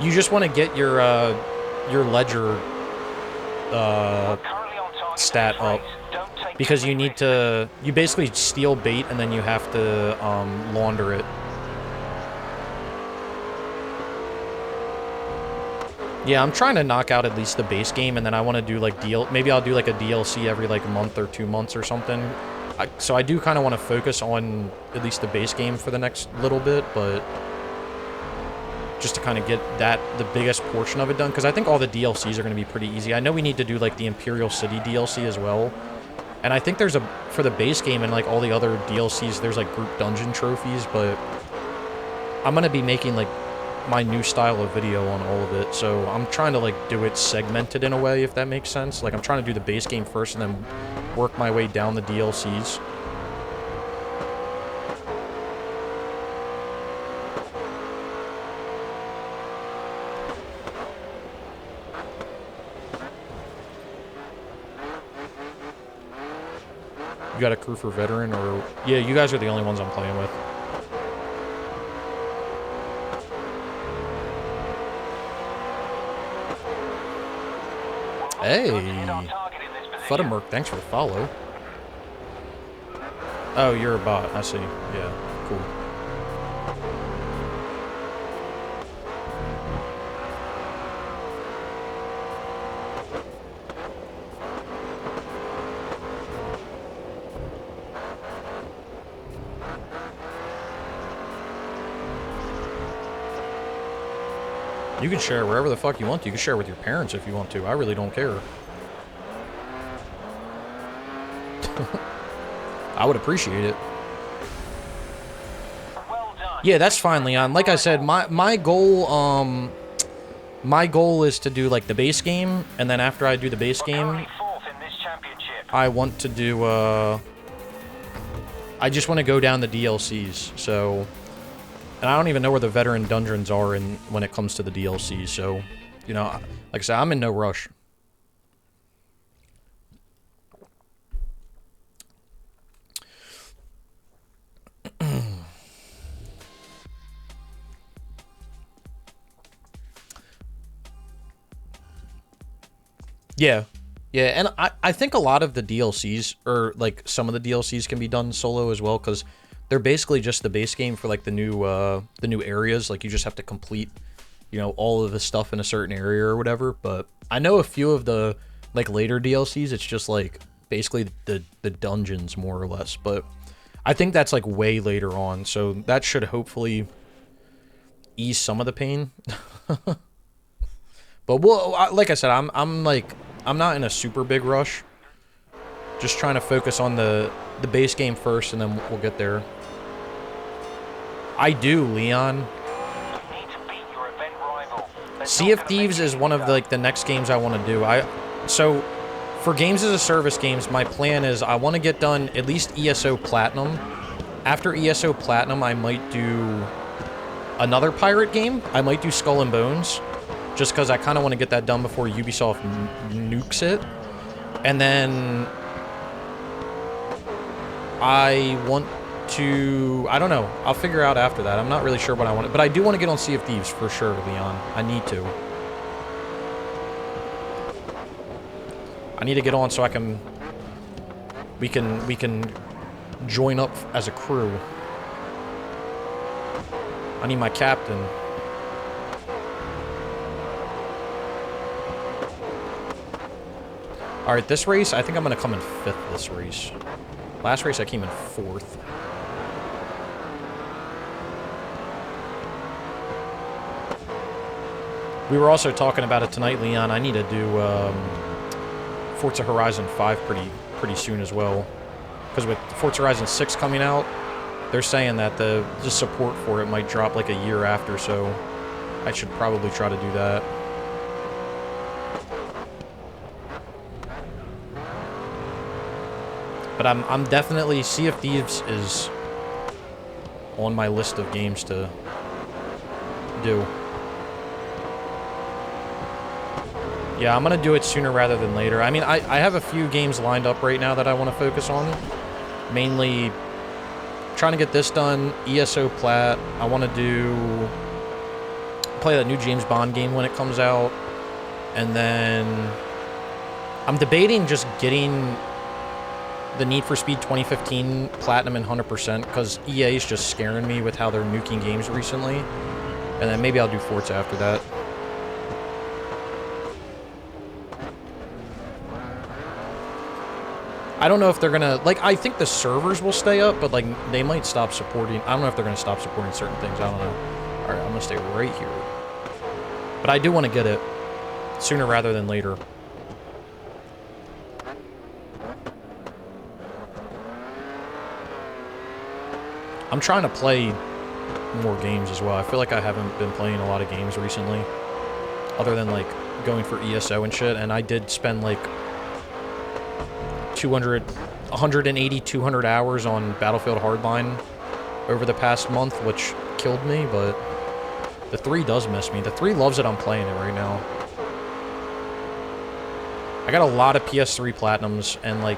you just want to get your ledger stat up. Because you need to... You basically steal bait, and then you have to launder it. Yeah, I'm trying to knock out at least the base game, and then I want to do, like, maybe I'll do, like, a DLC every, like, month or 2 months or something. So I do kind of want to focus on at least the base game for the next little bit, but... just to kind of get the biggest portion of it done, because I think all the DLCs are going to be pretty easy. I know we need to do, like, the Imperial City DLC as well. And I think there's for the base game and, like, all the other DLCs, there's, like, group dungeon trophies, but I'm going to be making, like, my new style of video on all of it, so I'm trying to, like, do it segmented in a way, if that makes sense. Like, I'm trying to do the base game first and then work my way down the DLCs. You got a crew for veteran, or... Yeah, you guys are the only ones I'm playing with. Hey! Futtermerk, thanks for the follow. Oh, you're a bot. I see. Yeah, cool. You can share wherever the fuck you want to. You can share with your parents if you want to. I really don't care. I would appreciate it. Well done. Yeah, that's fine, Leon. Like I said, my goal is to do, like, the base game, and then after I do the base game, Currently fourth in this championship. I want to do, I just want to go down the DLCs, so... And I don't even know where the veteran dungeons are when it comes to the DLCs, so, you know, like I said, I'm in no rush. Yeah. Yeah, and I think a lot of the DLCs, or, like, some of the DLCs can be done solo as well, because they're basically just the base game for, like, the new areas. Like, you just have to complete, you know, all of the stuff in a certain area or whatever. But I know a few of the, like, later DLCs, it's just, like, basically the dungeons, more or less. But I think that's, like, way later on, so that should hopefully ease some of the pain. But, well, like I said, I'm not in a super big rush. Just trying to focus on the base game first, and then we'll get there. I do, Leon. You need to beat your event rival. They're Sea not of gonna Thieves make is you one of go. the, like, the next games I want to do. So for games as a service games, my plan is I want to get done at least ESO Platinum. After ESO Platinum, I might do another pirate game. I might do Skull and Bones, just because I kind of want to get that done before Ubisoft nukes it. And then I want to... I don't know. I'll figure out after that. I'm not really sure what I want. But I do want to get on Sea of Thieves, for sure, Leon. I need to. I need to get on so I can... We can join up as a crew. I need my captain. Alright, this race, I think I'm going to come in 5th this race. Last race, I came in 4th. We were also talking about it tonight, Leon. I need to do Forza Horizon 5 pretty soon as well. Because with Forza Horizon 6 coming out, they're saying that the support for it might drop like a year after, so I should probably try to do that. But I'm definitely... Sea of Thieves is on my list of games to do. Yeah, I'm going to do it sooner rather than later. I mean, I have a few games lined up right now that I want to focus on. Mainly trying to get this done, ESO Plat. I want to play that new James Bond game when it comes out. And then I'm debating just getting the Need for Speed 2015 Platinum and 100%, because EA is just scaring me with how they're nuking games recently. And then maybe I'll do Forza after that. I don't know if they're gonna... Like, I think the servers will stay up, but, like, they might stop supporting... I don't know if they're gonna stop supporting certain things. I don't know. Alright, I'm gonna stay right here. But I do want to get it sooner rather than later. I'm trying to play more games as well. I feel like I haven't been playing a lot of games recently, other than like going for ESO and shit, and I did spend like 180, 200 hours on Battlefield Hardline over the past month, which killed me, but the 3 does miss me. The 3 loves it I'm playing it right now. I got a lot of PS3 Platinums and, like,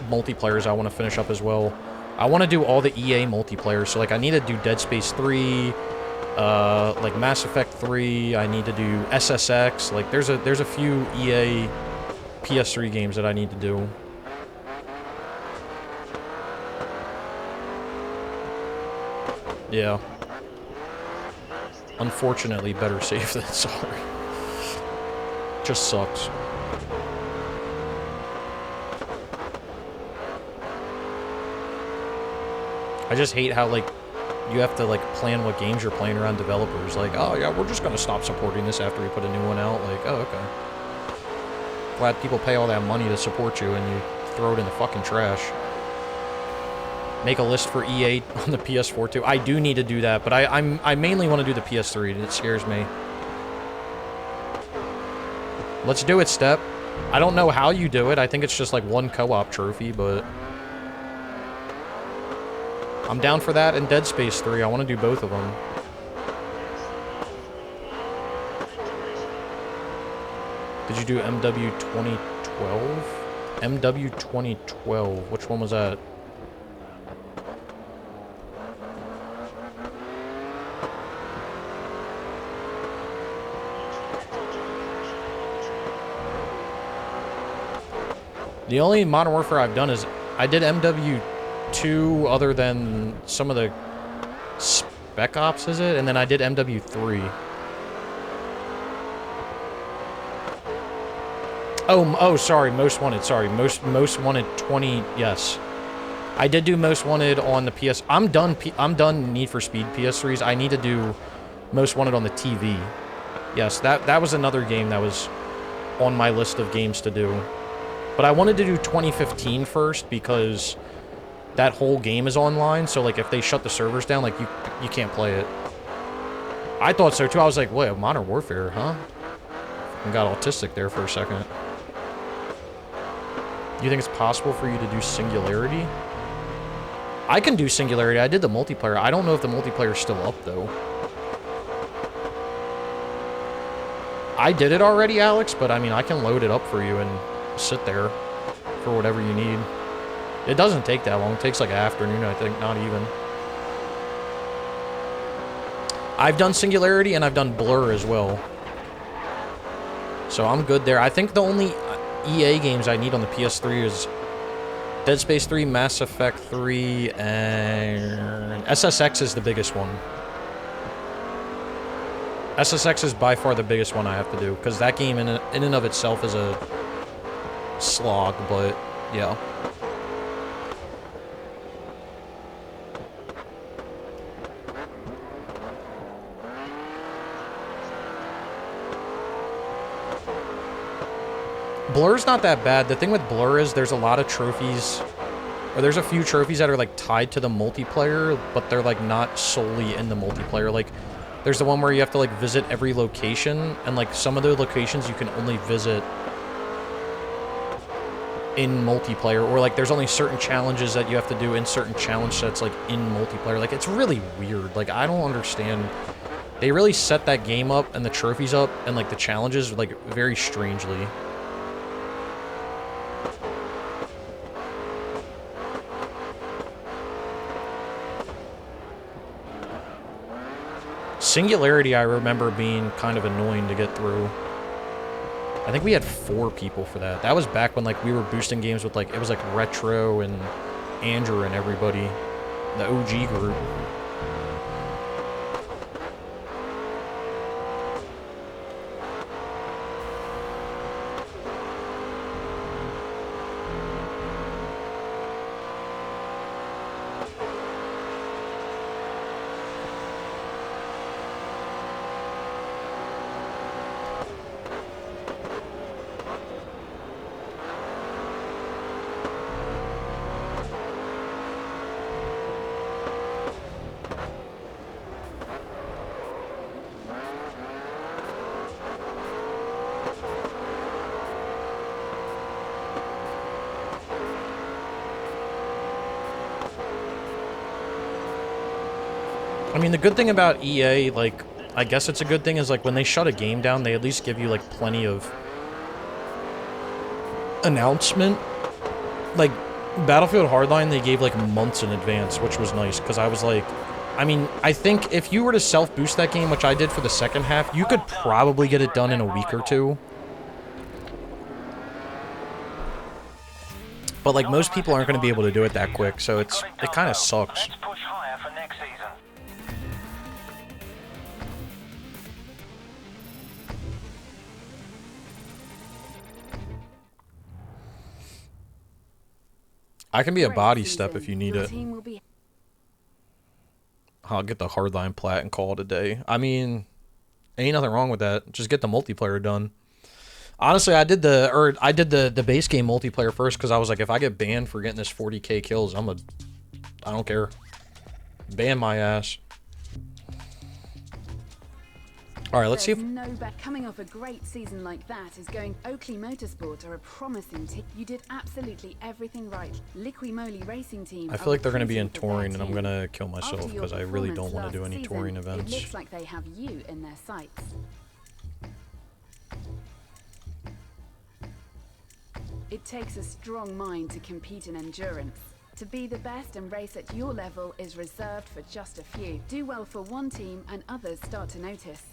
multiplayers I want to finish up as well. I want to do all the EA multiplayer, so, like, I need to do Dead Space 3, like, Mass Effect 3, I need to do SSX, like, there's a few EA PS3 games that I need to do. Yeah. Unfortunately, better safe than sorry. Just sucks. I just hate how, like, you have to, like, plan what games you're playing around developers. Like, oh, yeah, we're just gonna stop supporting this after we put a new one out. Like, oh, okay. Glad people pay all that money to support you and you throw it in the fucking trash. Make a list for EA on the PS4 too. I do need to do that, but I mainly want to do the PS3, and it scares me. Let's do it, Step. I don't know how you do it. I think it's just like one co-op trophy, but I'm down for that and Dead Space 3. I want to do both of them. Did you do MW 2012? MW 2012. Which one was that? The only Modern Warfare I've done is I did MW2 other than some of the Spec Ops, is it? And then I did MW3. Oh, sorry, Most Wanted, sorry. Most Wanted 20, yes. I did do Most Wanted on the PS... I'm done Need for Speed PS3s. I need to do Most Wanted on the TV. Yes, that was another game that was on my list of games to do. But I wanted to do 2015 first because that whole game is online, so like if they shut the servers down, like you can't play it. I thought so too. I was like, wait, Modern Warfare, huh? I got autistic there for a second. Do you think it's possible for you to do Singularity? I can do Singularity. I did the multiplayer. I don't know if the multiplayer is still up though. I did it already, Alex, but I mean, I can load it up for you and sit there for whatever you need. It doesn't take that long. It takes like an afternoon, I think, not even. I've done Singularity and I've done Blur as well. So I'm good there. I think the only EA games I need on the PS3 is Dead Space 3, Mass Effect 3, and SSX is the biggest one. SSX is by far the biggest one I have to do, because that game in and of itself is a slog, but yeah. Blur's not that bad. The thing with Blur is there's a lot of trophies, or there's a few trophies that are like tied to the multiplayer, but they're like not solely in the multiplayer. Like there's the one where you have to like visit every location, and like some of the locations you can only visit in multiplayer, or like there's only certain challenges that you have to do in certain challenge sets like in multiplayer. Like it's really weird. Like I don't understand. They really set that game up and the trophies up and like the challenges like very strangely. Singularity, I remember being kind of annoying to get through. I think we had 4 people for that. That was back when, like, we were boosting games with, like, it was, like, Retro and Andrew and everybody. The OG group. mean, the good thing about EA, like, I guess it's a good thing, is like when they shut a game down, they at least give you like plenty of announcement. Like Battlefield Hardline, they gave like months in advance, which was nice, because I was like, I mean, I think if you were to self-boost that game, which I did for the second half, you could probably get it done in a week or two. But like most people aren't going to be able to do it that quick, so it kind of sucks. Let's push higher for next season. I can be a Great body season. step if you need Your it. team will be I'll get the hardline plat and call it a day. I mean, ain't nothing wrong with that. Just get the multiplayer done. Honestly, I did the base game multiplayer first because I was like, if I get banned for getting this 40k kills, I don't care. Ban my ass. All right, let's see if no bet. Coming off a great season like that is going. Oakley Motorsport are a promising team. You did absolutely everything right. Liqui Moly Racing Team. I feel like they're going to be in recruiting for their touring, and I'm team. going to kill myself After your because I really don't performance want to do last any season, touring events. It looks like they have you in their sights. It takes a strong mind to compete in endurance. To be the best and race at your level is reserved for just a few. Do well for one team and others start to notice.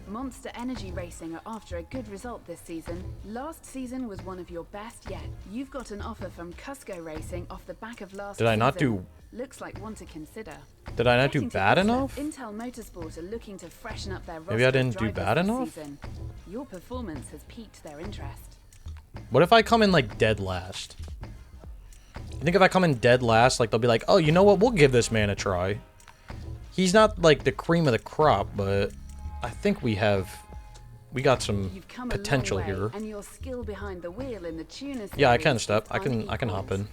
Monster Energy Racing are after a good result this season. Last season was one of your best yet. You've got an offer from Cusco Racing off the back of last season. Did I not do... Looks like one to consider. Did I not do Getting to bad Whistler, enough? Intel Motorsport are looking to freshen up their roster. Maybe I of didn't do drivers bad this enough? season. Your performance has piqued their interest. What if I come in, like, dead last? You think if I come in dead last, like, they'll be like, oh, you know what? We'll give this man a try. He's not, like, the cream of the crop, but I think we got some You've come potential a long way, here. and your skill behind the wheel in the tuner Yeah, I series can is step. I can hop unequaled. in.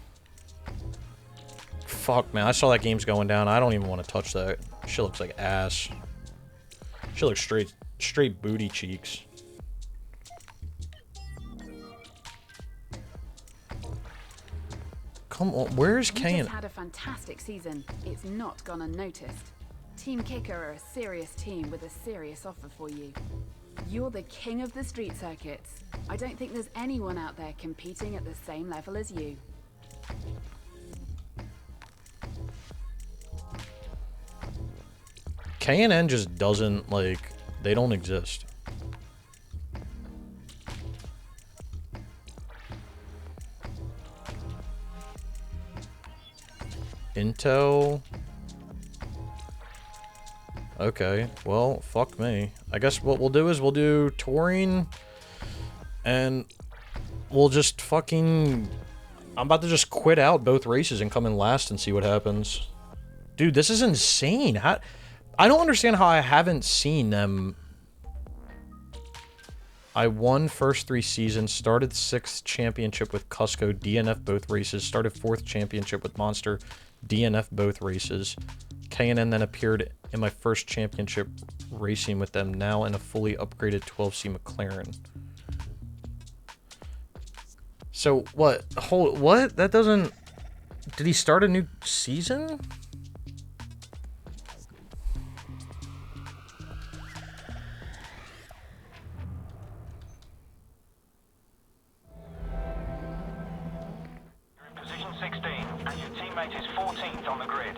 Fuck, man. I saw that game's going down. I don't even want to touch that. Shit looks like ass. Shit looks straight booty cheeks. Come on, where's You Kane? just had a fantastic season. It's not gone unnoticed. Team Kicker are a serious team with a serious offer for you. You're the king of the street circuits. I don't think there's anyone out there competing at the same level as you. K&N just doesn't, like, they don't exist. Intel. Okay, well, fuck me. I guess what we'll do is we'll do touring, and we'll just fucking... I'm about to just quit out both races and come in last and see what happens. Dude, this is insane. I don't understand how I haven't seen them. I won first 3 seasons, started 6th championship with Cusco, DNF both races, started 4th championship with Monster, DNF both races. K&N then appeared in my first championship racing with them, now in a fully upgraded 12C McLaren. So, what? What? That doesn't... Did he start a new season? Position 16, and your teammate is 14th on the grid.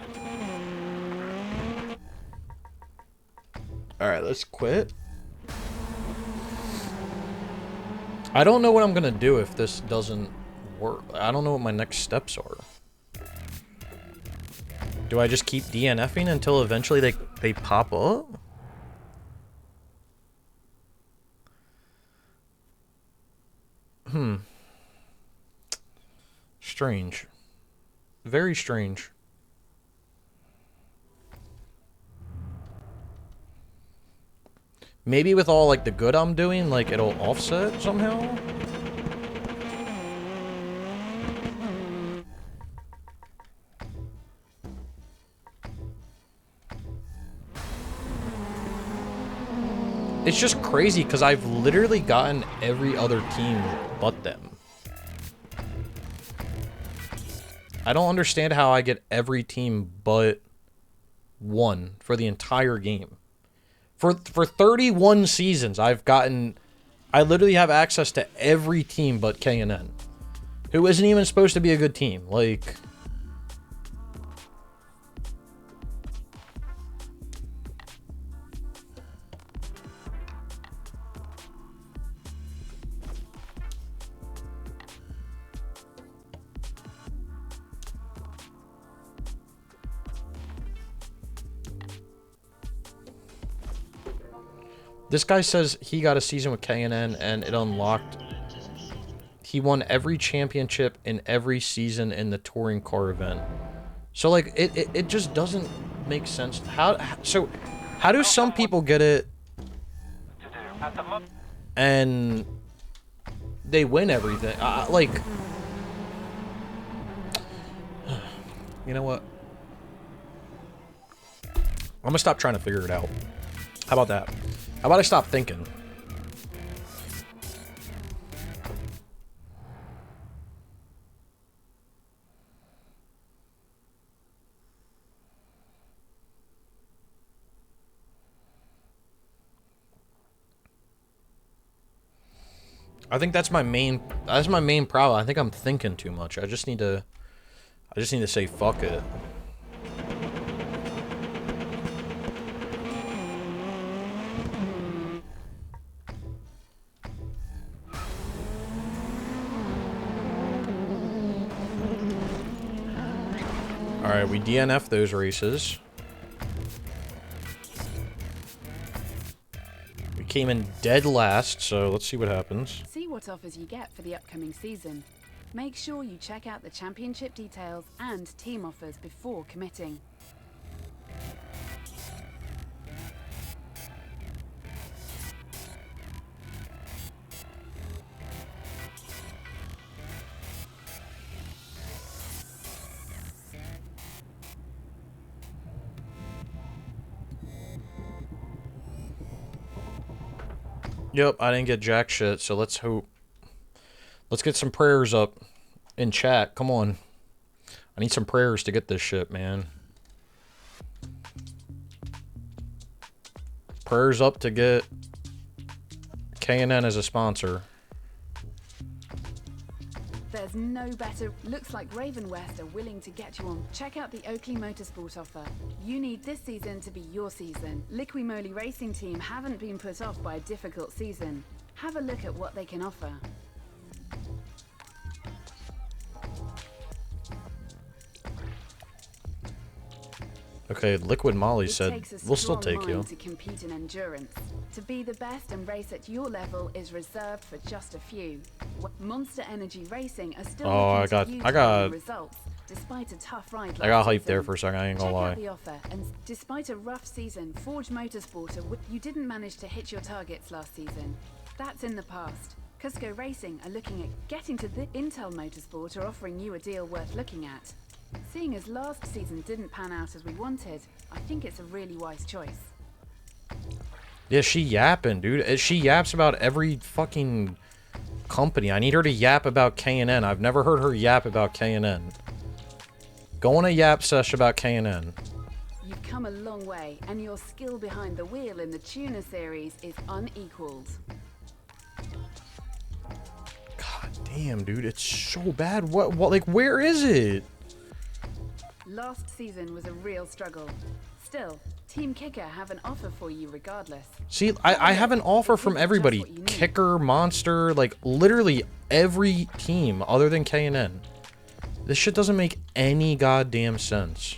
Alright, let's quit. I don't know what I'm gonna do if this doesn't work. I don't know what my next steps are. Do I just keep DNFing until eventually they pop up? Strange. Very strange. Maybe with all, like, the good I'm doing, like, it'll offset somehow? It's just crazy, because I've literally gotten every other team but them. I don't understand how I get every team but 1 for the entire game. For 31 seasons, I literally have access to every team but K&N, who isn't even supposed to be a good team. Like, this guy says he got a season with K&N and it unlocked. He won every championship in every season in the touring car event. So like it just doesn't make sense. How do some people get it and they win everything? Like, you know what? I'm gonna stop trying to figure it out. How about that? How about I stop thinking? I think that's my main problem. I think I'm thinking too much. I just need to say fuck it. Alright, we DNF those races. We came in dead last, so let's see what happens. See what offers you get for the upcoming season. Make sure you check out the championship details and team offers before committing. Yep, I didn't get jack shit, so let's hope. Let's get some prayers up in chat. Come on. I need some prayers to get this shit, man. Prayers up to get K&N as a sponsor. There's no better. Looks like Raven West are willing to get you on. Check out the Oakley Motorsport offer. You need this season to be your season. Liqui Moly Racing Team haven't been put off by a difficult season. Have a look at what they can offer. Okay, Liquid Molly said, we'll still take you. To compete in endurance. To be the best and race at your level is reserved for just a few. Monster Energy Racing are still looking to use results, despite a tough ride. I got hyped there for a second, I ain't gonna lie. Check out the offer, and despite a rough season, Forge Motorsport, you didn't manage to hit your targets last season. That's in the past. Cusco Racing are looking at getting to the Intel Motorsport are offering you a deal worth looking at. Seeing as last season didn't pan out as we wanted, I think it's a really wise choice. Yeah, she yapping, dude. She yaps about every fucking company. I need her to yap about K&N. I've never heard her yap about K&N. Go on a yap sesh about K&N. You've come a long way, and your skill behind the wheel in the Tuner series is unequaled. God damn, dude. It's so bad. What, like, where is it? Last season was a real struggle. Still, Team Kicker have an offer for you regardless. See, I have an offer from everybody. Kicker, Monster, like, literally every team other than K&N. This shit doesn't make any goddamn sense.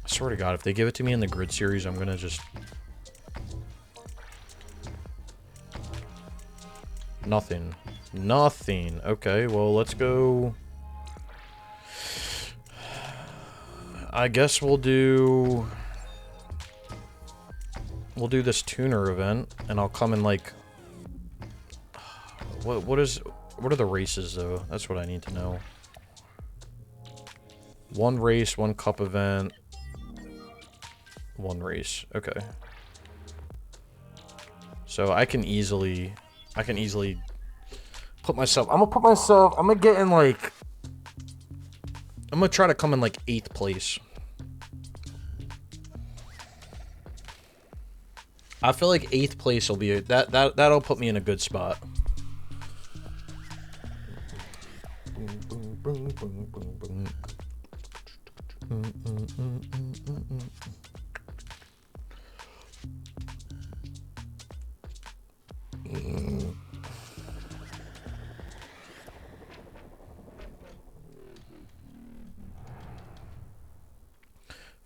I swear to God, if they give it to me in the grid series, I'm gonna just... Nothing. Nothing. Okay, well, let's go... I guess we'll do this tuner event, and I'll come in, like... What are the races, though? That's what I need to know. One race, one cup event... One race. Okay. So I can easily put myself, I'm gonna get in like, I'm gonna try to come in like 8th place. I feel like 8th place will be, that'll put me in a good spot.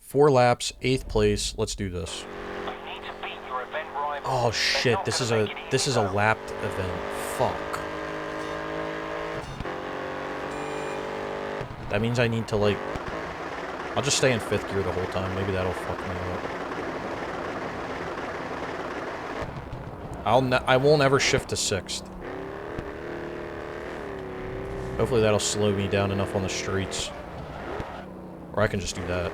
Four laps, 8th place. Let's do this. Oh shit! This is a lapped event. Fuck. That means I need to like. I'll just stay in 5th gear the whole time. Maybe that'll fuck me up. I won't ever shift to 6th. Hopefully that'll slow me down enough on the streets. Or I can just do that.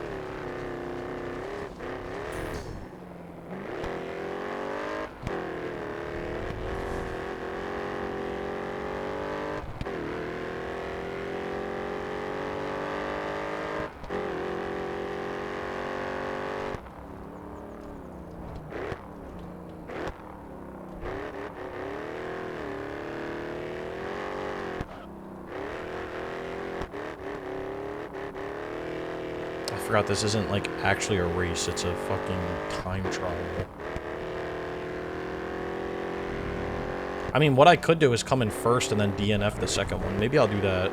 I forgot this isn't like actually a race, it's a fucking time trial. I mean, what I could do is come in 1st and then DNF the 2nd one. Maybe I'll do that.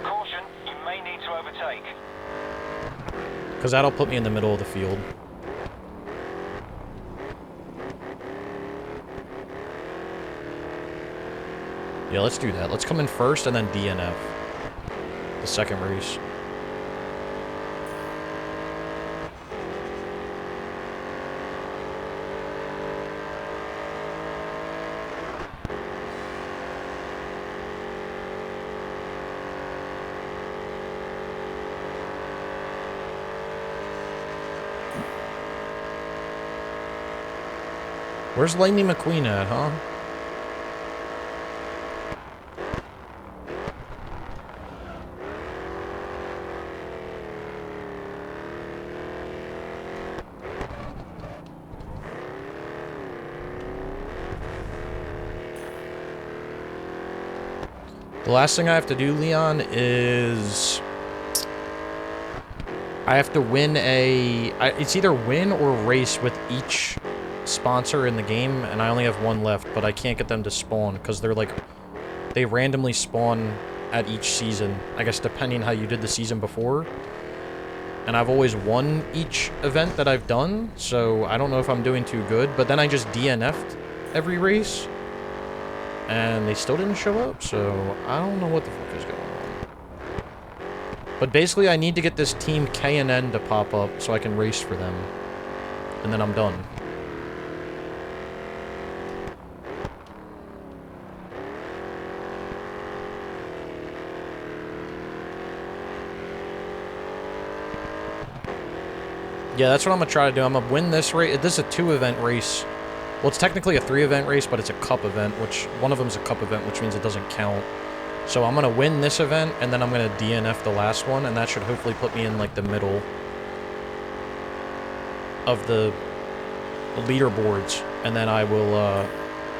Caution, you may need to overtake. Because that'll put me in the middle of the field. Yeah, let's do that. Let's come in 1st and then DNF the 2nd race. Where's Lightning McQueen at, huh? The last thing I have to do, Leon, is I have to win it's either win or race with each sponsor in the game, and I only have one left, but I can't get them to spawn because they're like, they randomly spawn at each season, I guess depending how you did the season before. And I've always won each event that I've done, so I don't know if I'm doing too good, but then I just DNF'd every race and they still didn't show up, so I don't know what the fuck is going on. But basically I need to get this team K&N to pop up so I can race for them, and then I'm done. Yeah, that's what I'm going to try to do. I'm going to win this race. This is a 2-event race. Well, it's technically a 3-event race, but it's a cup event, which one of them is a cup event, which means it doesn't count. So I'm going to win this event, and then I'm going to DNF the last one, and that should hopefully put me in, like, the middle of the leaderboards. And then I will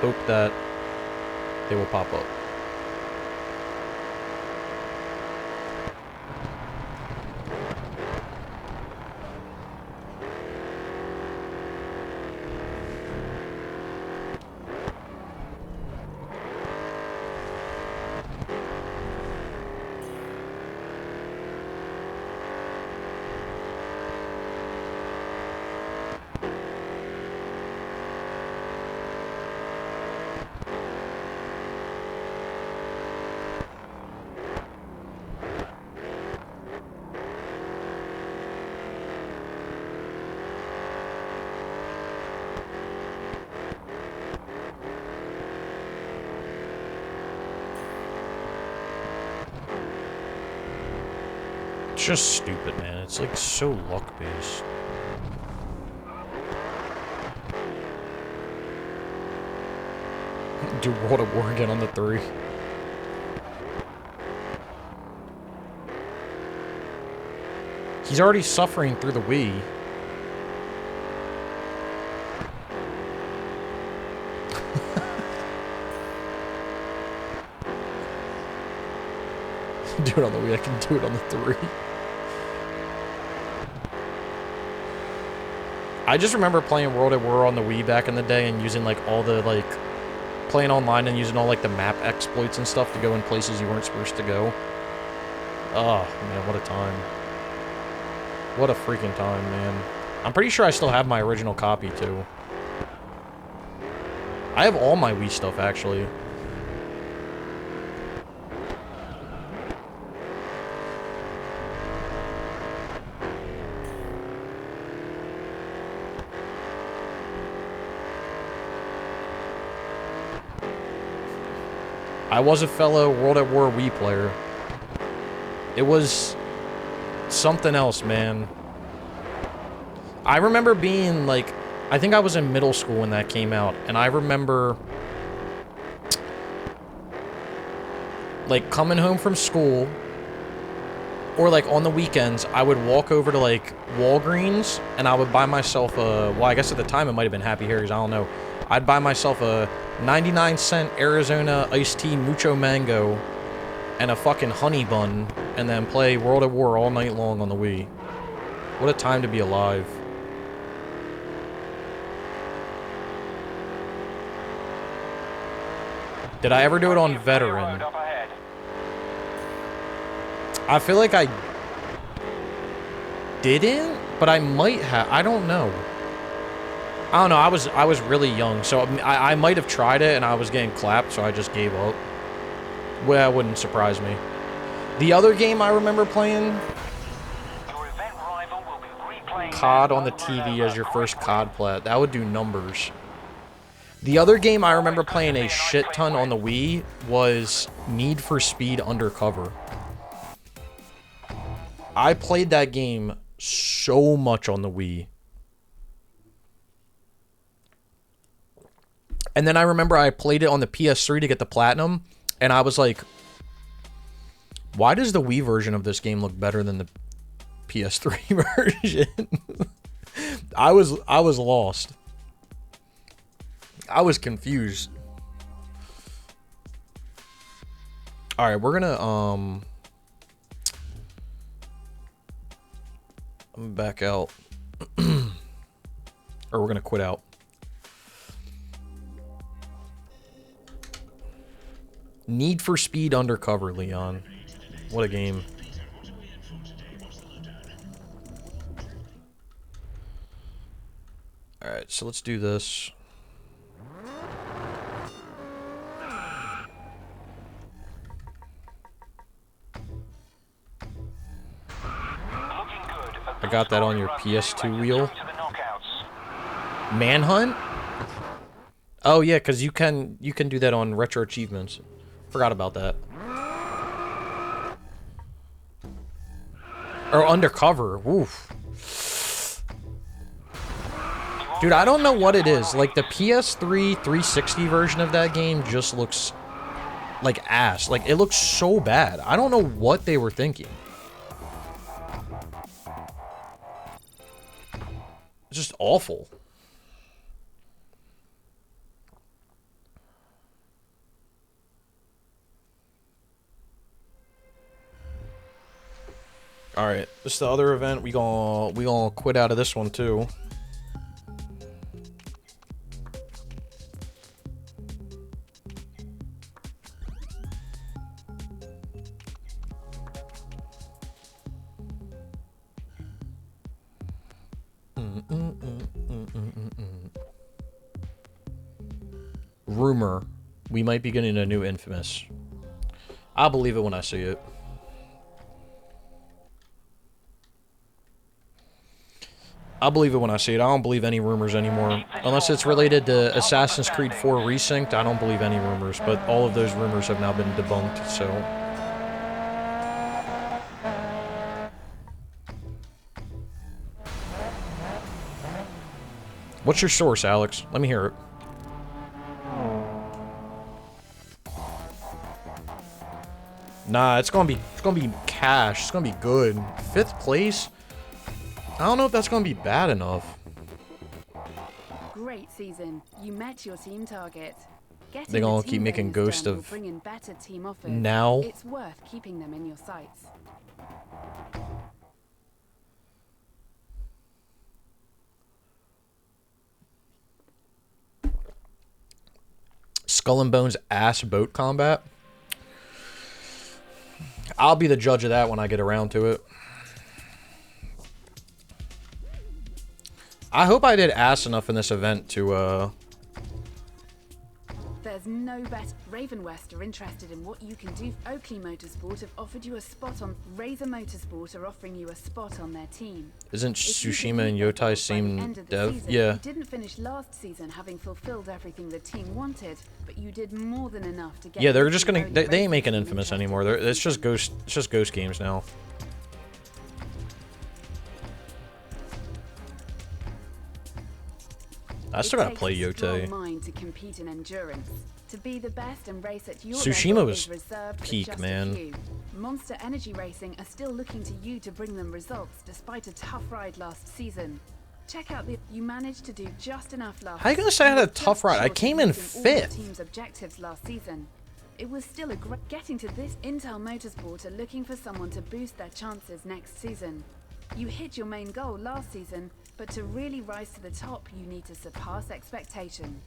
hope that they will pop up. It's just stupid, man. It's like so luck-based. Do World at War again on the 3. He's already suffering through the Wii. Do it on the Wii, I can do it on the 3. I just remember playing World at War on the Wii back in the day and using like all the like playing online and using all like the map exploits and stuff to go in places you weren't supposed to go. Oh man, what a time. What a freaking time, man. I'm pretty sure I still have my original copy too. I have all my Wii stuff actually. I was a fellow World at War Wii player. It was something else, man. I remember being like, I think I was in middle school when that came out, and I remember like coming home from school, or like on the weekends, I would walk over to like Walgreens, and I would buy myself a, well, I guess at the time it might have been Happy Harry's, I don't know. I'd buy myself a 99-cent Arizona iced tea Mucho Mango and a fucking honey bun, and then play World at War all night long on the Wii. What a time to be alive. Did I ever do it on Veteran? I feel like I didn't, but I might have. I don't know. I don't know. I was really young, so I might have tried it, and I was getting clapped, so I just gave up. Well, that wouldn't surprise me. The other game I remember playing, COD on the TV as your first COD plat. That would do numbers. The other game I remember playing a shit ton on the Wii was Need for Speed Undercover. I played that game so much on the Wii. And then I remember I played it on the PS3 to get the Platinum, and I was like, why does the Wii version of this game look better than the PS3 version? I was lost. I was confused. All right, we're gonna I'm back out, or we're gonna quit out. Need for Speed Undercover, Leon. What a game. Alright, so let's do this. I got that on your PS2 wheel. Manhunt? Oh yeah, because you can do that on Retro Achievements. Forgot about that. Or Undercover. Oof. Dude, I don't know what it is. Like, the PS3 360 version of that game just looks like ass. Like, it looks so bad. I don't know what they were thinking. It's just awful. All right, this is the other event. We gonna quit out of this one too. Rumor, we might be getting a new Infamous. I'll believe it when I see it. I'll believe it when I see it. I don't believe any rumors anymore. Unless it's related to Assassin's Creed 4 Resynced, I don't believe any rumors. But all of those rumors have now been debunked, so... What's your source, Alex? Let me hear it. Nah, it's gonna be cash. It's gonna be good. 5th place. I don't know if that's gonna be bad enough. Great season. You met your team target. Getting They're gonna the keep team making bonus Ghost done will of bring in better team offers. now. It's worth keeping them in your sights. Skull and Bones ass boat combat. I'll be the judge of that when I get around to it. I hope I did ass enough in this event to, There's no better. Raven West are interested in what you can do. Oakley Motorsport have offered you a spot on. Razor Motorsport are offering you a spot on their team. Isn't If you Tsushima and complete their Yotai goals by the same end of the dev? season, Yeah. You didn't finish last season having fulfilled everything the team wanted, but you did more than enough to get. Yeah, they're your just team gonna. only They ain't racing making team Infamous interested anymore. this It's just season. Ghost. It's just Ghost games now. I still gotta play It takes a strong Yotai. mind to compete in endurance. To be the best and race at your Tsushima level was is reserved for peak, just man. a few. Monster Energy Racing are still looking to you to bring them results despite a tough ride last season. Check out the. You managed to do just enough last. How you gonna say I had were a tough just ride? I short of came in meeting all your 5th. team's objectives last season. It was still a great. Getting to this, Intel Motorsport are looking for someone to boost their chances next season. You hit your main goal last season, but to really rise to the top, you need to surpass expectation.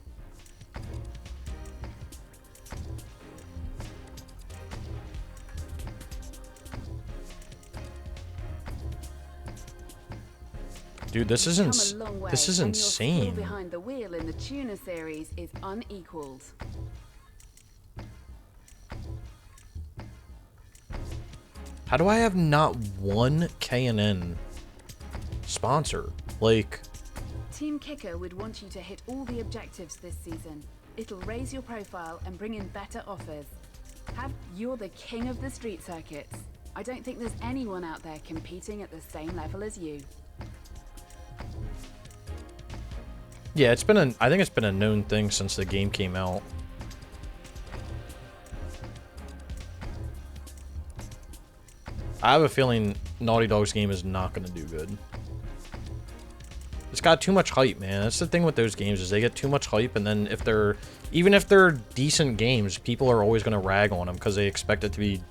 Dude, this is You've come a long way, this is and your skill insane. behind the wheel in the tuner series is unequaled. How do I have not one K&N sponsor? Like, Team Kicker would want you to hit all the objectives this season. It'll raise your profile and bring in better offers. You're the king of the street circuits. I don't think there's anyone out there competing at the same level as you. yeah, I think it's been a known thing since the game came out. I have a feeling Naughty Dog's game is not going to do good. It's got too much hype, man. That's the thing with those games, is they get too much hype, and then even if they're decent games, people are always going to rag on them because they expect it to be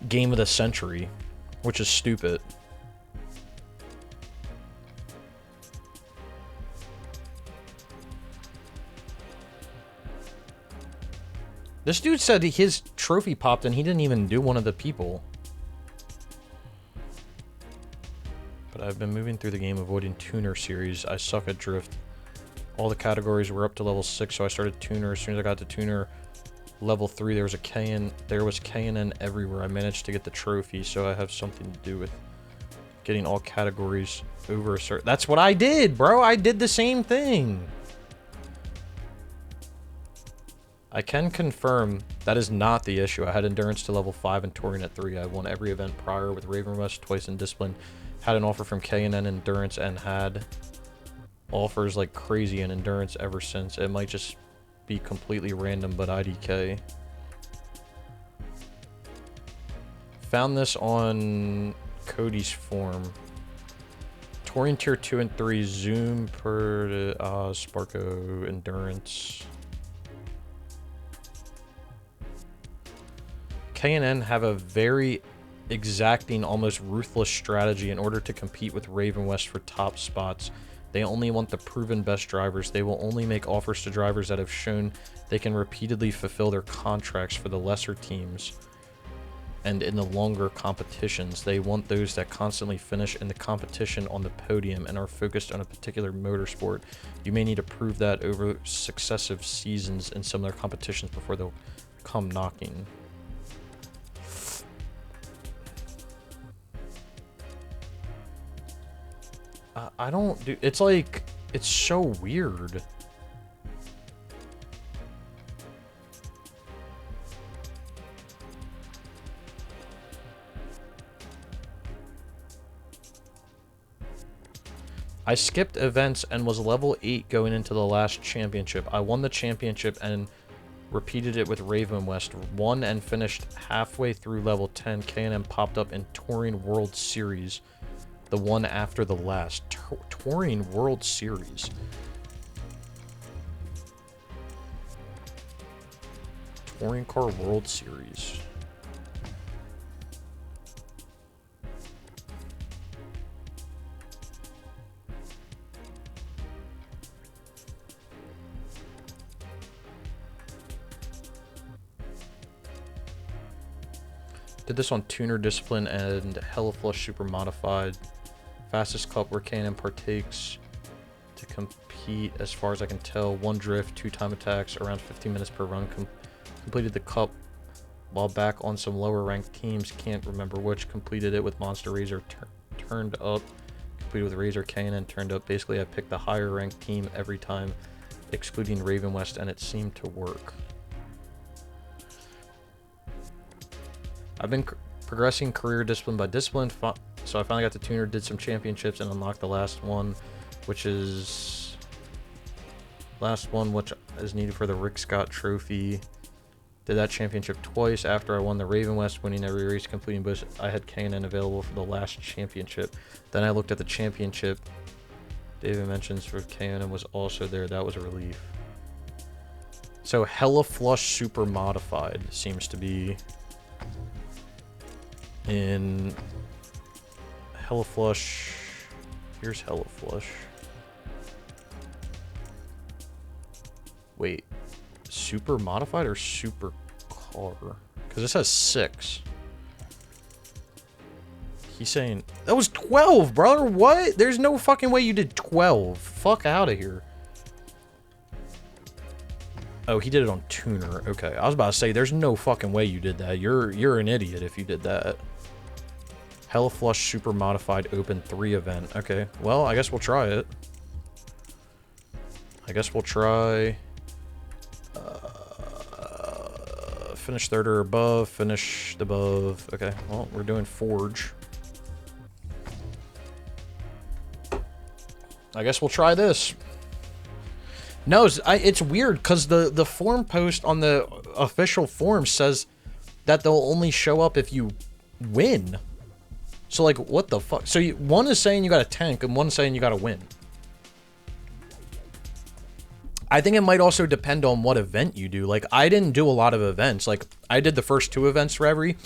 game of the century, which is stupid. This dude said his trophy popped and he didn't even do one of the people. But I've been moving through the game avoiding tuner series. I suck at drift. All the categories were up to level 6, so I started tuner. As soon as I got to tuner level 3, there was K&N everywhere. I managed to get the trophy, so I have something to do with getting all categories over a certain... That's what I did, bro! I did the same thing! I can confirm that is not the issue. I had endurance to level 5 and touring at 3. I won every event prior with Raven West, twice in discipline. Had an offer from K&N Endurance and had offers like crazy in endurance ever since. It might just be completely random, but IDK. Found this on Cody's forum. Touring tier 2 and 3, Zoom per Sparko Endurance. K&N have a very exacting, almost ruthless strategy in order to compete with Raven West for top spots. They only want the proven best drivers. They will only make offers to drivers that have shown they can repeatedly fulfill their contracts for the lesser teams. And in the longer competitions, they want those that constantly finish in the competition on the podium and are focused on a particular motorsport. You may need to prove that over successive seasons in similar competitions before they'll come knocking. I don't do... It's like... It's so weird. I skipped events and was level 8 going into the last championship. I won the championship and Repeated it with Raven West. Won and finished halfway through level 10. K&M popped up in Touring World Series. The one after the last. Touring World Series. Touring Car World Series. Did this on Tuner Discipline and Hella Flush Super Modified. Fastest cup where K&M partakes to compete, as far as I can tell. 1 drift, 2 time attacks, around 15 minutes per run. Completed the cup while back on some lower ranked teams. Can't remember which. Completed it with Monster Razor turned up. Completed with Razor K&N turned up. Basically, I picked the higher ranked team every time, excluding Raven West, and it seemed to work. I've been progressing career discipline by discipline, so I finally got the tuner, did some championships, and unlocked the last one, which is needed for the Rick Scott Trophy. Did that championship twice after I won the Raven West, winning every race, completing both. I had K&N available for the last championship. Then I looked at the championship. David mentions for K&N was also there. That was a relief. So Hella Flush Super Modified seems to be in Hella Flush. Here's Hella Flush. Wait, Super Modified or Super Car? Because this has 6. He's saying that was 12, brother. What? There's no fucking way you did 12. Fuck out of here. Oh, he did it on Tuner. Okay, I was about to say there's no fucking way you did that. You're an idiot if you did that. Hella Flush Super Modified Open 3 event. Okay, well, I guess we'll try it. I guess we'll try... finish 3rd or above. Finish above. Okay, well, we're doing Forge. I guess we'll try this. No, it's weird because the forum post on the official forum says that they'll only show up if you win. So, like, what the fuck? So, one is saying you got a tank, and one's saying you got to win. I think it might also depend on what event you do. Like, I didn't do a lot of events. Like, I did the first 2 events for every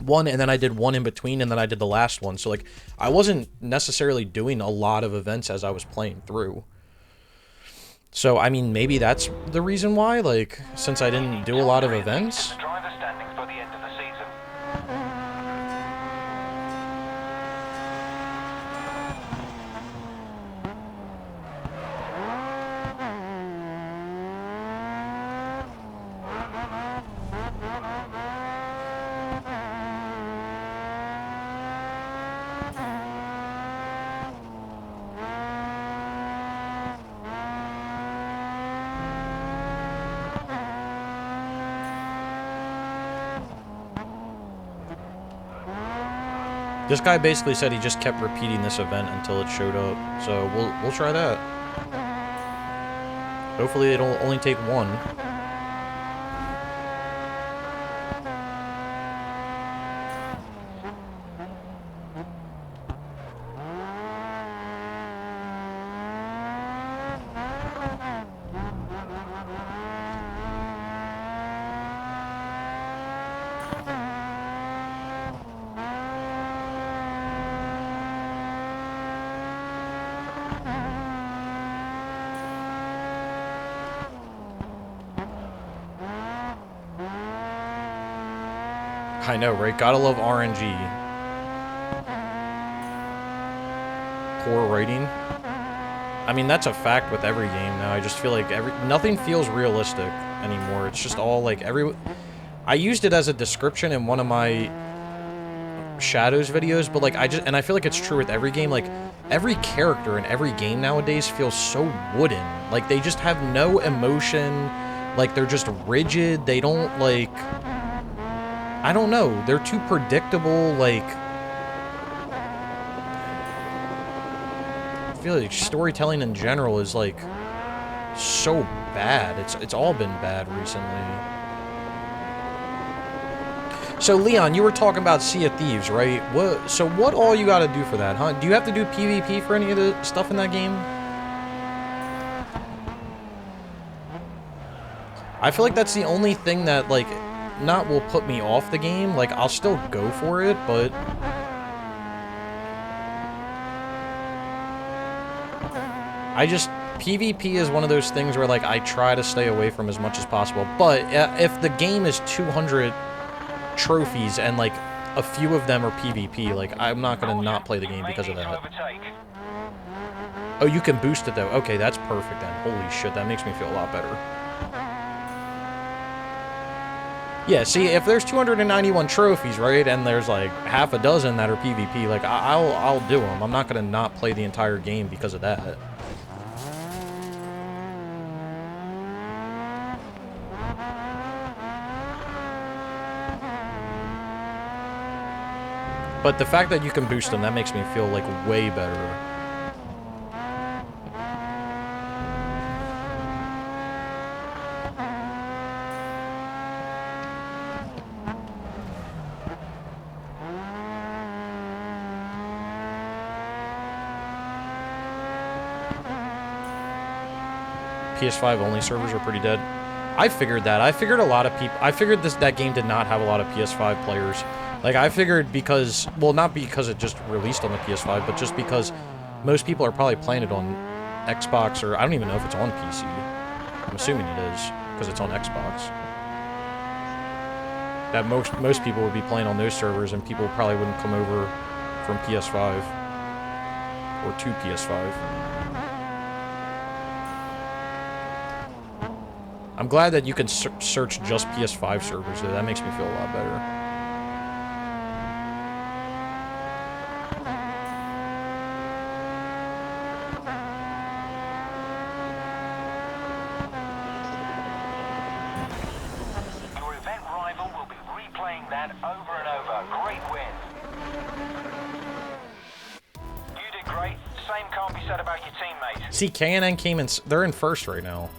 one, and then I did one in between, and then I did the last one. So, like, I wasn't necessarily doing a lot of events as I was playing through. So, I mean, maybe that's the reason why, like, since I didn't do a lot of events. This guy basically said he just kept repeating this event until it showed up. So we'll try that. Hopefully it'll only take 1. I know, right? Gotta love RNG. Poor writing. I mean, that's a fact with every game now. I just feel like nothing feels realistic anymore. It's just all like I used it as a description in one of my Shadows videos, but like I feel like it's true with every game. Like every character in every game nowadays feels so wooden. Like they just have no emotion. Like they're just rigid. They don't like... I don't know. They're too predictable, like... I feel like storytelling in general is, like, so bad. It's all been bad recently. So, Leon, you were talking about Sea of Thieves, right? So what all you gotta do for that, huh? Do you have to do PvP for any of the stuff in that game? I feel like that's the only thing that, like, not will put me off the game. Like, I'll still go for it, but... PvP is one of those things where, like, I try to stay away from as much as possible. But if the game is 200 trophies and, like, a few of them are PvP, like, I'm not gonna not play the game because of that. Oh, you can boost it, though. Okay, that's perfect, then. Holy shit, that makes me feel a lot better. Yeah, see, if there's 291 trophies, right, and there's, like, half a dozen that are PvP, like, I'll do them. I'm not gonna not play the entire game because of that. But the fact that you can boost them, that makes me feel, like, way better. PS5 only servers are pretty dead. I figured that. I figured a lot of people... I figured that game did not have a lot of PS5 players. Like, I figured because... Well, not because it just released on the PS5, but just because most people are probably playing it on Xbox, or I don't even know if it's on PC. I'm assuming it is, because it's on Xbox. That most people would be playing on those servers, and people probably wouldn't come over from PS5. Or to PS5. I'm glad that you can search just PS5 servers, though. That makes me feel a lot better. Your event rival will be replaying that over and over. Great win. You did great. Same can't be said about your teammates. See, K&N came in... They're in first right now.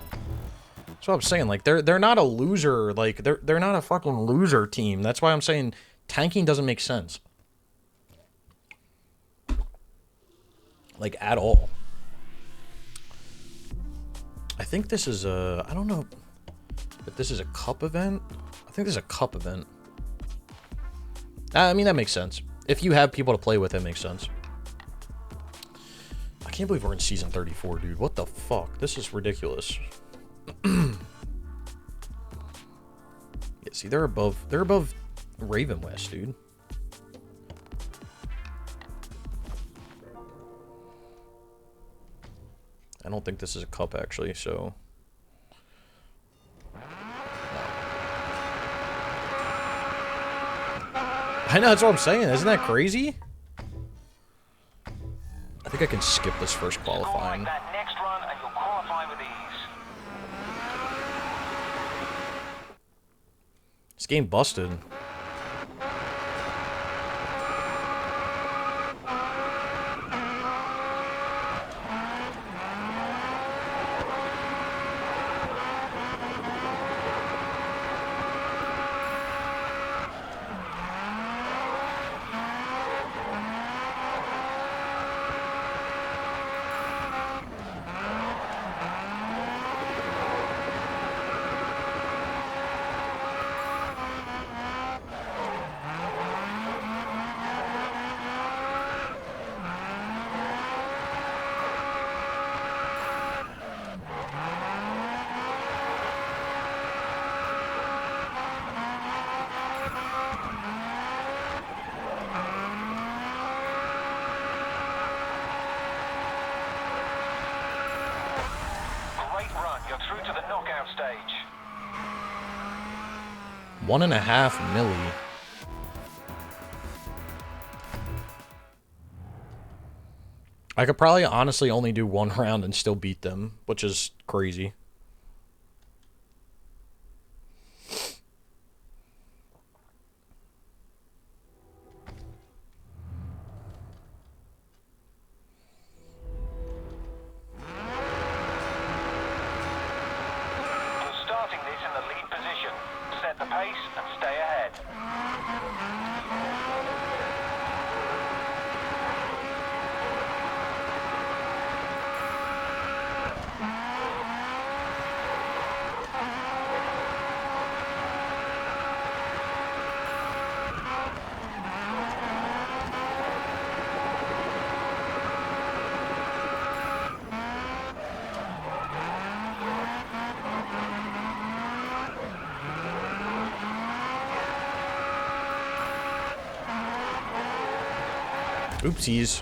That's what I'm saying. Like, they're not a loser. Like, they're not a fucking loser team. That's why I'm saying tanking doesn't make sense. Like, at all. I think this is a... I don't know if this is a cup event. I think this is a cup event. I mean, that makes sense. If you have people to play with, it makes sense. I can't believe we're in season 34, dude. What the fuck? This is ridiculous. Yeah, see, they're above Raven West, dude. I don't think this is a cup, actually, so... I know, that's what I'm saying. Isn't that crazy? I think I can skip this first qualifying. Like that next run and you'll qualify with ease. This game busted. You're through to the knockout stage. 1.5 milli. I could probably honestly only do one round and still beat them, which is crazy. pace and stay ahead. Oopsies.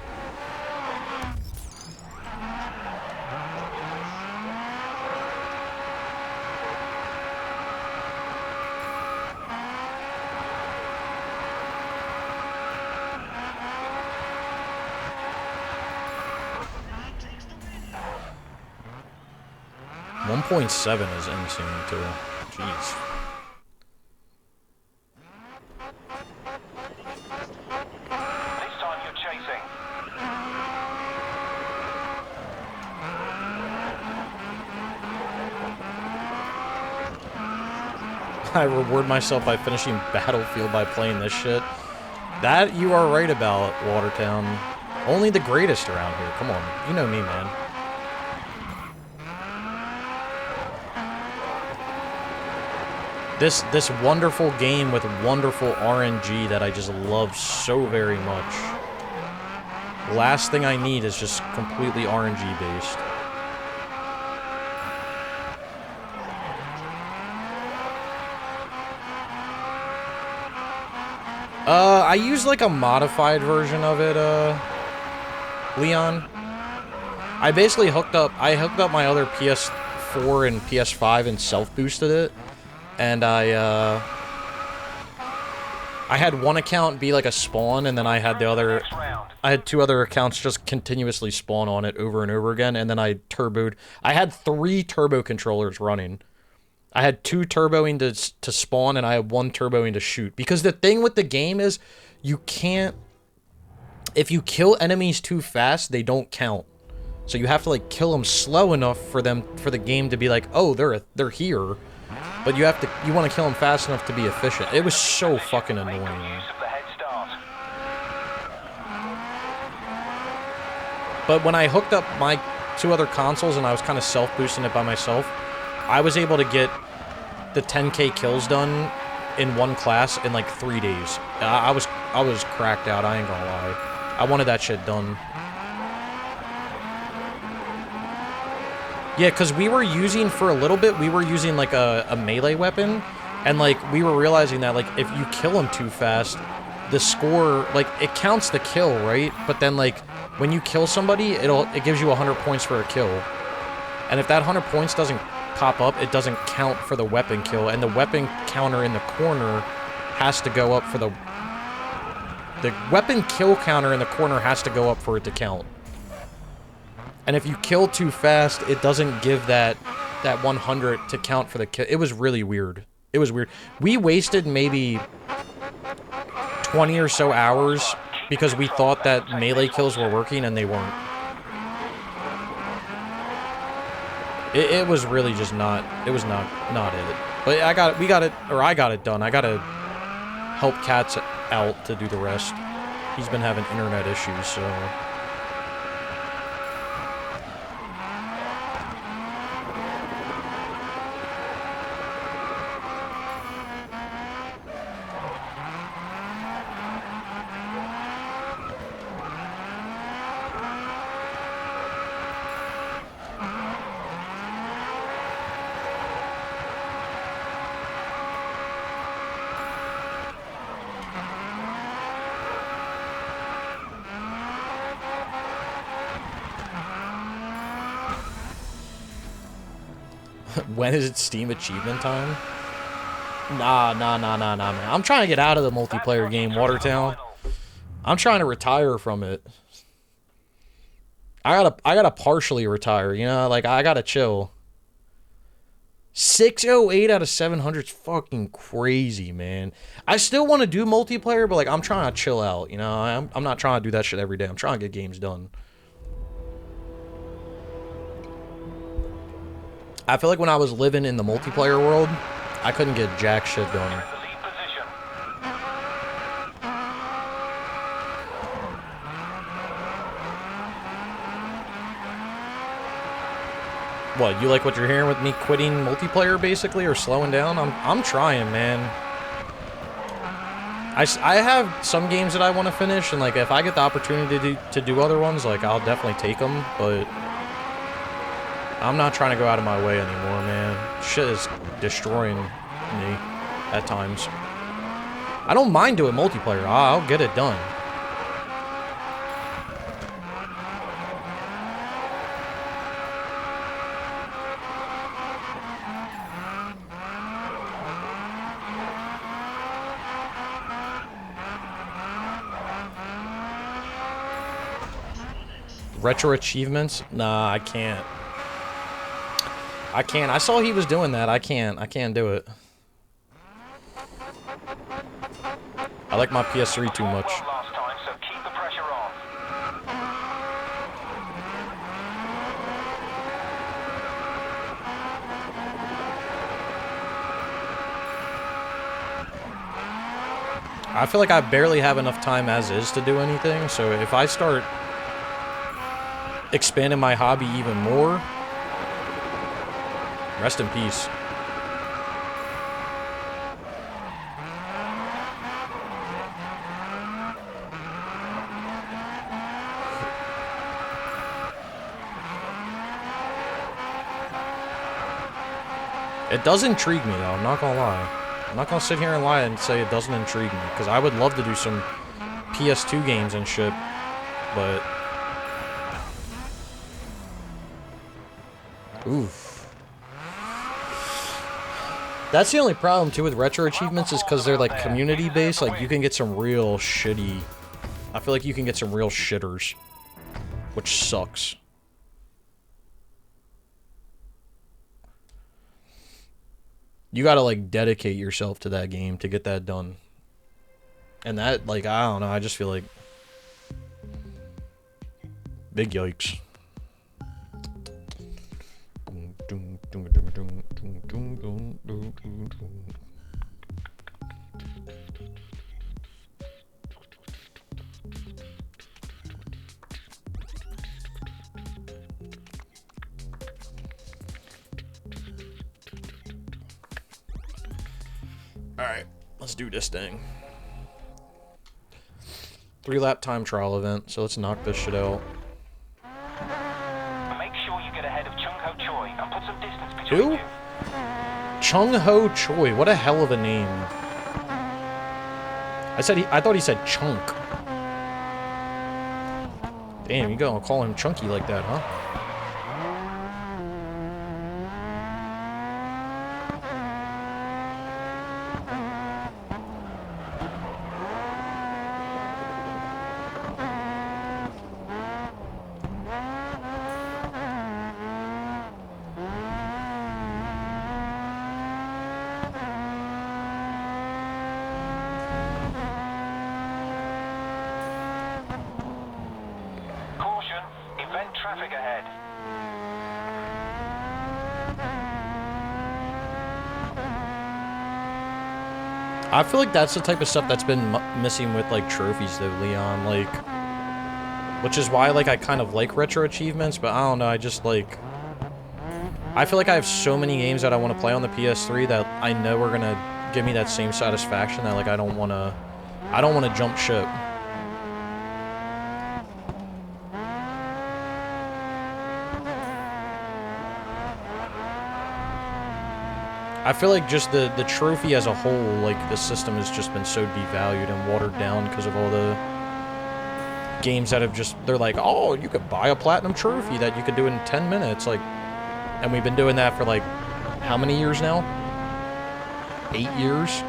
.7 is insane too. Jeez. This time you're chasing. I reward myself by finishing Battlefield by playing this shit. That you are right about, Watertown. Only the greatest around here. Come on. You know me, man. This wonderful game with wonderful RNG that I just love so very much. Last thing I need is just completely RNG based. I use like a modified version of it, Leon. I basically hooked up my other PS4 and PS5 and self-boosted it. And I had one account be like a spawn, and then I had I had 2 other accounts just continuously spawn on it over and over again, and then I turboed. I had 3 turbo controllers running. I had 2 turboing to spawn, and I had 1 turboing to shoot. Because the thing with the game is, you can't... If you kill enemies too fast, they don't count. So you have to, like, kill them slow enough for the game to be like, oh, they're here. But you want to kill them fast enough to be efficient. It was so fucking annoying. But when I hooked up my 2 other consoles and I was kind of self-boosting it by myself, I was able to get the 10k kills done in one class in like 3 days. I was cracked out, I ain't gonna lie. I wanted that shit done. Yeah, because we were using, for a little bit, we were using, like, a melee weapon, and, like, we were realizing that, like, if you kill him too fast, the score, like, it counts the kill, right? But then, like, when you kill somebody, it gives you 100 points for a kill. And if that 100 points doesn't pop up, it doesn't count for the weapon kill, and the weapon counter in the corner has to go up for the weapon kill counter in the corner has to go up for it to count. And if you kill too fast, it doesn't give that 100 to count for the kill. It was really weird. It was weird. We wasted maybe 20 or so hours because we thought that melee kills were working and they weren't. It was really just not, it was not it. But I got it done. I gotta help Katz out to do the rest. He's been having internet issues, so... When is it Steam achievement time? Nah, man. I'm trying to get out of the multiplayer game, Watertown. I'm trying to retire from it. I gotta partially retire, you know? Like, I gotta chill. 608 out of 700 is fucking crazy, man. I still want to do multiplayer, but, like, I'm trying to chill out, you know? I'm not trying to do that shit every day. I'm trying to get games done. I feel like when I was living in the multiplayer world, I couldn't get jack shit You're done. in the lead position. What, you like what you're hearing with me quitting multiplayer, basically, or slowing down? I'm trying, man. I have some games that I want to finish, and, like, if I get the opportunity to do other ones, like, I'll definitely take them, but I'm not trying to go out of my way anymore, man. Shit is destroying me at times. I don't mind doing multiplayer. I'll get it done. Retro achievements? Nah, I can't. I can't. I saw he was doing that. I can't do it. I like my PS3 too much. Well last time, so keep the pressure on. I feel like I barely have enough time as is to do anything, so if I start expanding my hobby even more, rest in peace. It does intrigue me, though, I'm not gonna lie. I'm not gonna sit here and lie and say it doesn't intrigue me, because I would love to do some PS2 games and shit, but... Oof. That's the only problem, too, with retro achievements, is because they're, like, community-based. Like, you can get some real shitty... I feel like you can get some real shitters, which sucks. You gotta, like, dedicate yourself to that game to get that done. And that, like, I don't know, I just feel like... Big yikes. Alright, let's do this thing. 3-lap time trial event, so let's knock this shit out. Make sure you get ahead of Chung Ho Choi and put some distance between Who? you. Chung Ho Choi, what a hell of a name. I thought he said chunk. Damn, you gonna call him chunky like that, huh? Caution, event traffic ahead. I feel like that's the type of stuff that's been missing with, like, trophies, though, Leon, like... Which is why, like, I kind of like retro achievements, but I don't know, I just, like... I feel like I have so many games that I want to play on the PS3 that I know are gonna give me that same satisfaction that, like, I don't wanna jump ship. I feel like just the trophy as a whole, like, the system has just been so devalued and watered down because of all the games that have just, they're like, oh, you could buy a platinum trophy that you could do in 10 minutes, like, and we've been doing that for, like, how many years now? 8 years?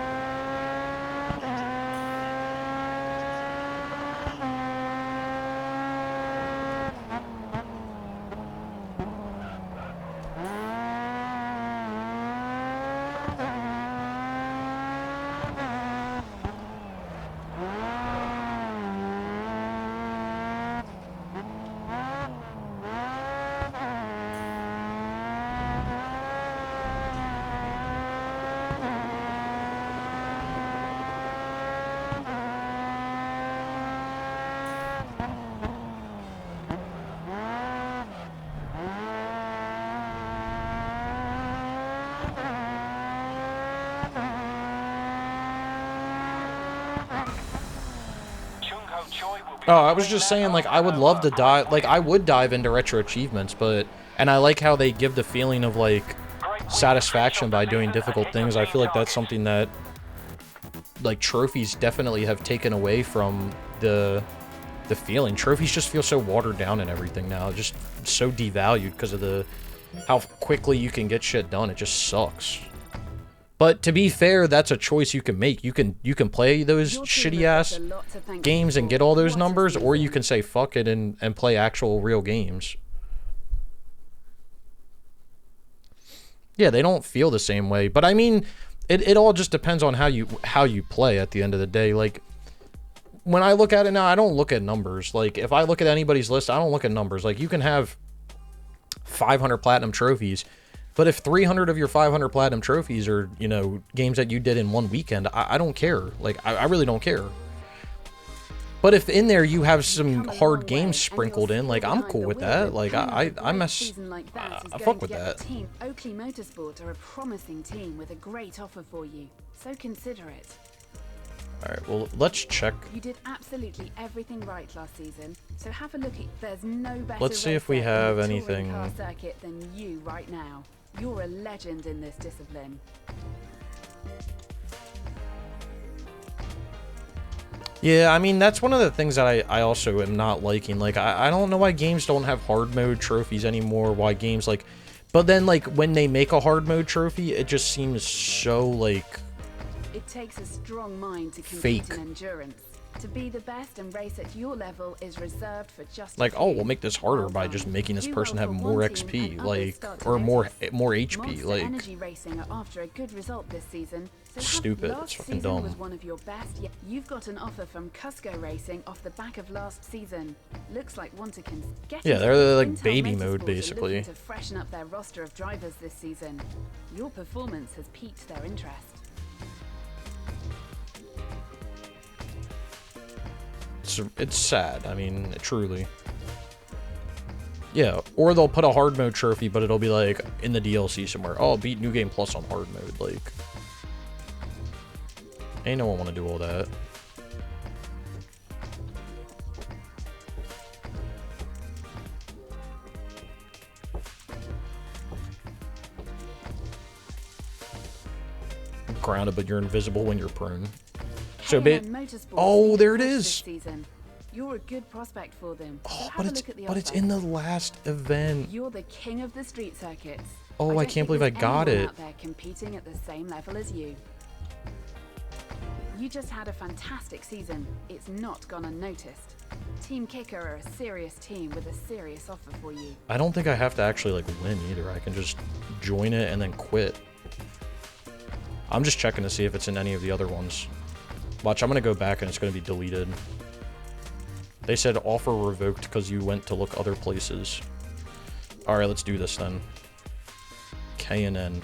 Oh, I was just saying, like, I would love to dive, like, I would dive into retro achievements, but, and I like how they give the feeling of, like, satisfaction by doing difficult things. I feel like that's something that, like, trophies definitely have taken away from the feeling. Trophies just feel so watered down and everything now, just so devalued because of the, how quickly you can get shit done. It just sucks. But to be fair, that's a choice you can make. You can play those shitty ass games and get all those numbers, or you can say fuck it and play actual real games. Yeah, they don't feel the same way, but I mean, it all just depends on how you play at the end of the day. Like, when I look at it now, I don't look at numbers. Like, if I look at anybody's list, I don't look at numbers. Like, you can have 500 platinum trophies, but if 300 of your 500 platinum trophies are, you know, games that you did in one weekend, I don't care. Like, I really don't care. But if in there you have some hard games sprinkled in, like, I'm cool with that. Like, I fuck with that. Oakley Motorsport are a promising team with a great offer for you, so consider it. Alright, well, let's check. You did absolutely everything right last season, so have a look at. There's no better. Let's see if we have anything. Car circuit than you right now. You're a legend in this discipline. Yeah, I mean, that's one of the things that I also am not liking. Like, I don't know why games don't have hard mode trophies anymore. Why games, like... But then, like, when they make a hard mode trophy, it just seems so, like... It takes a strong mind to compete in endurance. To be the best and race at your level is reserved for just like, oh, we'll make this harder by just making this person have more XP, like, or more HP, like. Energy Racing are after a good result this season. So stupid. It's fucking dumb. Was one of your best. You've got an offer from Cusco Racing off the back of last season. Looks like one to get. Yeah, they're like baby mode basically. To freshen up their roster of drivers this season. Your performance has piqued their interest. It's sad. I mean, truly. Yeah, or they'll put a hard mode trophy, but it'll be like in the DLC somewhere. Oh, beat New Game Plus on hard mode. Like, ain't no one want to do all that. Grounded, but you're invisible when you're prone. So oh, there it is. You're a good prospect for them. Oh, but it's in the last event. You're the king of the street circuits. Oh, I can't believe I got it. Out there competing at the same level as you. You just had a fantastic season. It's not gone unnoticed. Team Kicker are a serious team with a serious offer for you. I don't think I have to actually like win either. I can just join it and then quit. I'm just checking to see if it's in any of the other ones. Watch, I'm going to go back and it's going to be deleted. They said offer revoked because you went to look other places. Alright, let's do this then. K&N.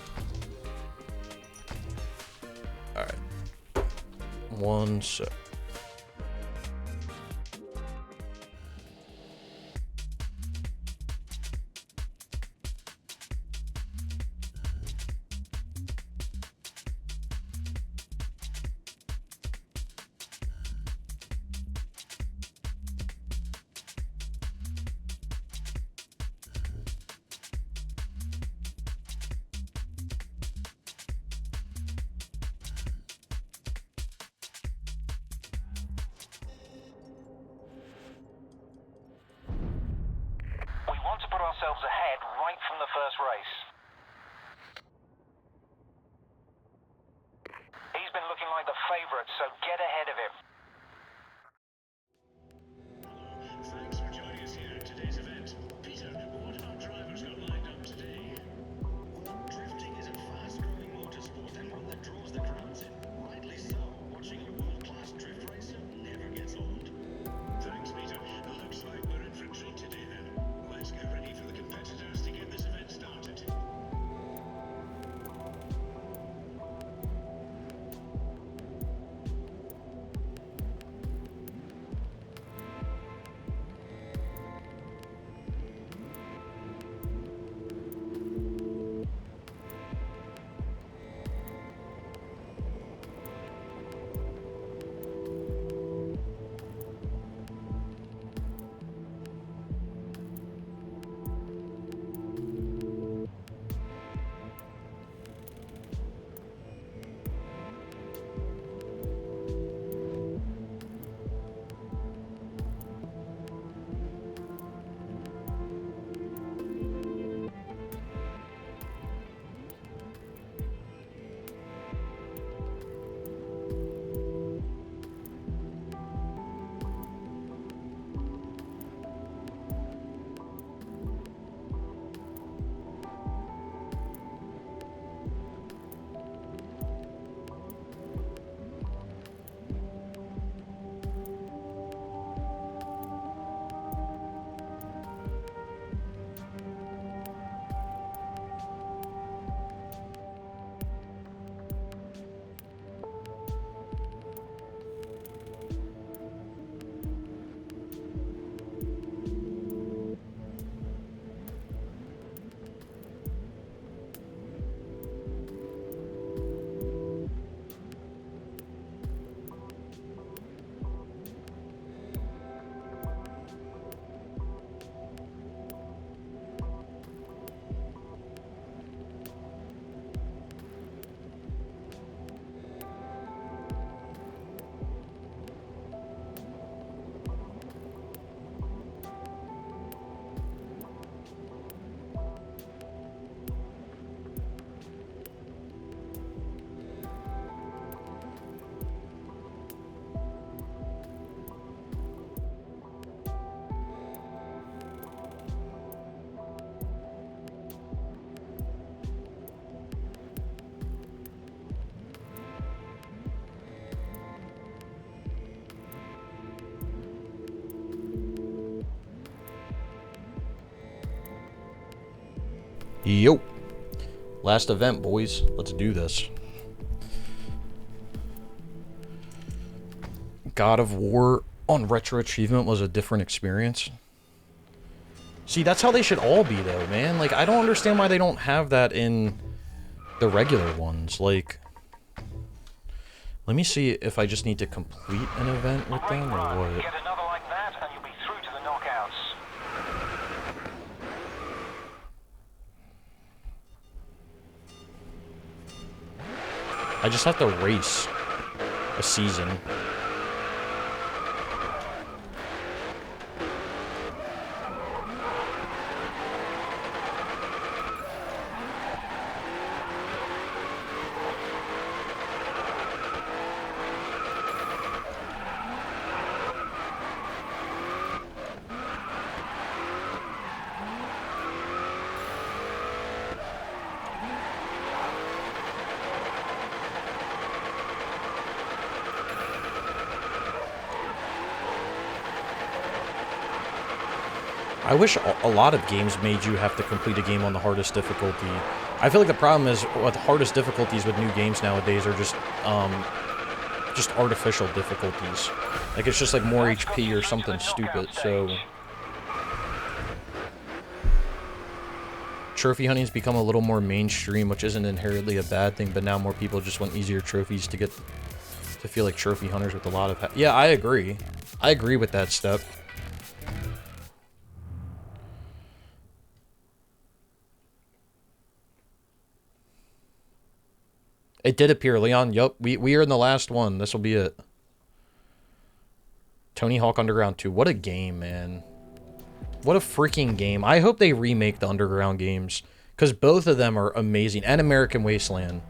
Alright. One sec. ourselves ahead right from the first race. He's been looking like the favourite, so get ahead of him. Thanks for joining us here at today's event. Peter, what have our drivers got lined up today? Drifting is a fast-growing motorsport and one that draws the crowds in. Rightly so. Watching a world-class drift racer never gets old. Thanks, Peter. Looks like we're in for a treat today then. Let's get ready for the competitors to get this event started. Yo. Last event, boys. Let's do this. God of War on Retro Achievement was a different experience. See, that's how they should all be, though, man. Like, I don't understand why they don't have that in the regular ones. Like, let me see if I just need to complete an event with them, or what. Get another like that, and you'll be through to the knockouts. I just have to race a season. I wish a lot of games made you have to complete a game on the hardest difficulty. I feel like the problem is with hardest difficulties with new games nowadays are just artificial difficulties. Like, it's just like more HP or something stupid, so... Trophy hunting's become a little more mainstream, which isn't inherently a bad thing, but now more people just want easier trophies to feel like trophy hunters with a lot of... Yeah, I agree. I agree with that step. It did appear, Leon. Yup, we are in the last one. This will be it. Tony Hawk Underground 2. What a game, man. What a freaking game. I hope they remake the Underground games, because both of them are amazing. And American Wasteland.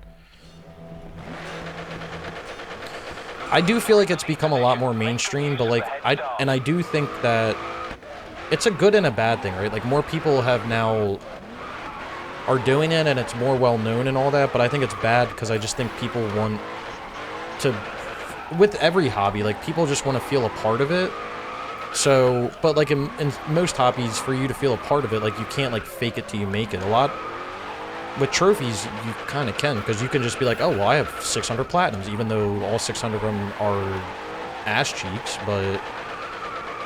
I do feel like it's become a lot more mainstream, but like, I do think that it's a good and a bad thing, right? Like, more people have now... are doing it, and it's more well-known and all that, but I think it's bad because I just think people want to... With every hobby, like, people just want to feel a part of it. So, but, like, in most hobbies, for you to feel a part of it, like, you can't, like, fake it till you make it. A lot... With trophies, you kind of can, because you can just be like, oh, well, I have 600 platinums, even though all 600 of them are ass cheeks, but...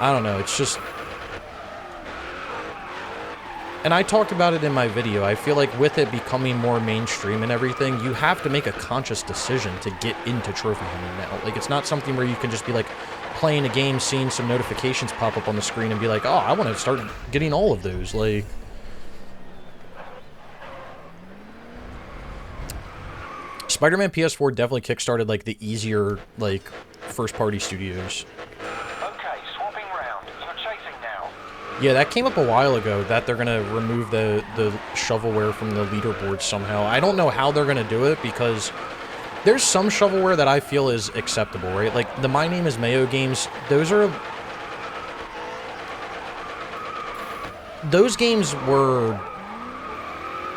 I don't know, it's just... And I talked about it in my video. I feel like with it becoming more mainstream and everything, you have to make a conscious decision to get into trophy hunting now. Like, it's not something where you can just be like playing a game, seeing some notifications pop up on the screen and be like, oh, I want to start getting all of those. Like, Spider-Man PS4 definitely kickstarted like the easier like first-party studios. Okay, swapping round. You're chasing now. Yeah, that came up a while ago, that they're going to remove the shovelware from the leaderboard somehow. I don't know how they're going to do it, because there's some shovelware that I feel is acceptable, right? Like, the My Name is Mayo games, those games were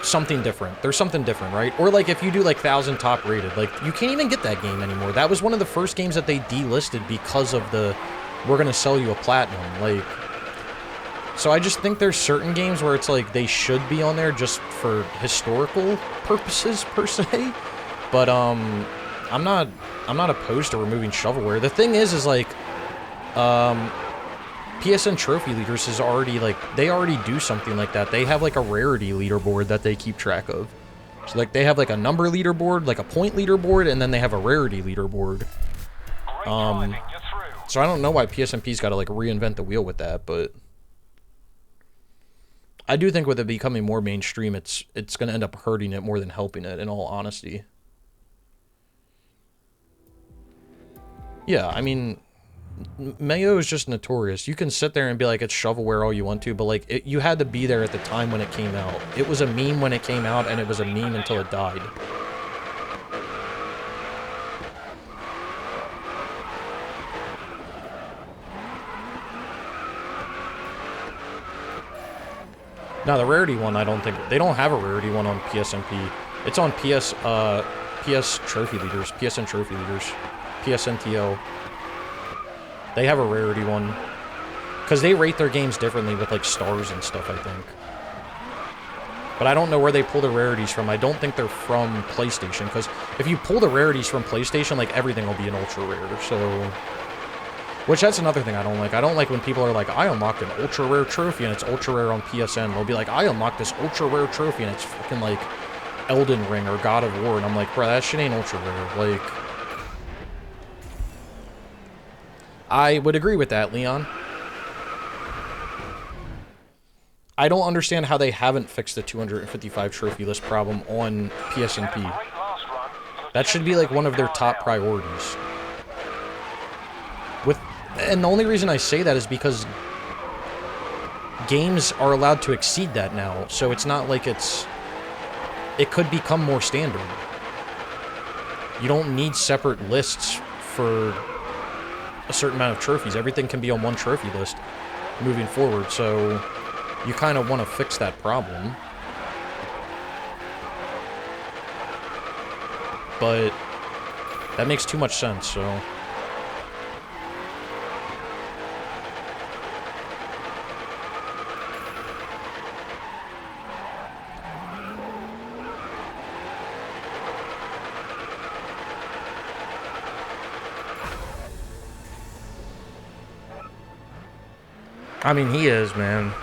something different. There's something different, right? Or, like, if you do, like, 1,000 top rated, like, you can't even get that game anymore. That was one of the first games that they delisted because of the, we're going to sell you a platinum, like... So I just think there's certain games where it's like they should be on there just for historical purposes per se. But I'm not opposed to removing shovelware. The thing is like PSN Trophy Leaders is already like, they already do something like that. They have like a rarity leaderboard that they keep track of. So like they have like a number leaderboard, like a point leaderboard, and then they have a rarity leaderboard. So I don't know why PSNP's got to like reinvent the wheel with that, but I do think with it becoming more mainstream, it's going to end up hurting it more than helping it, in all honesty. Yeah, I mean, Mayo is just notorious. You can sit there and be like, it's shovelware all you want to, but like, you had to be there at the time when it came out. It was a meme when it came out, and it was a meme until it died. Now, the rarity one, I don't think... They don't have a rarity one on PSNP. It's on PS Trophy Leaders. PSN Trophy Leaders. PSNTL. They have a rarity one. Because they rate their games differently with, like, stars and stuff, I think. But I don't know where they pull the rarities from. I don't think they're from PlayStation, because if you pull the rarities from PlayStation, like, everything will be an ultra rare, so... Which, that's another thing I don't like. I don't like when people are like, I unlocked an ultra rare trophy, and it's ultra rare on PSN. They'll be like, I unlocked this ultra rare trophy, and it's fucking, like, Elden Ring or God of War, and I'm like, bro, that shit ain't ultra rare. Like... I would agree with that, Leon. I don't understand how they haven't fixed the 255 trophy list problem on PSNP. That should be like one of their top priorities. And the only reason I say that is because games are allowed to exceed that now, so it's not like it could become more standard. You don't need separate lists for a certain amount of trophies. Everything can be on one trophy list moving forward, so you kind of want to fix that problem. But that makes too much sense, so... I mean, he is, man.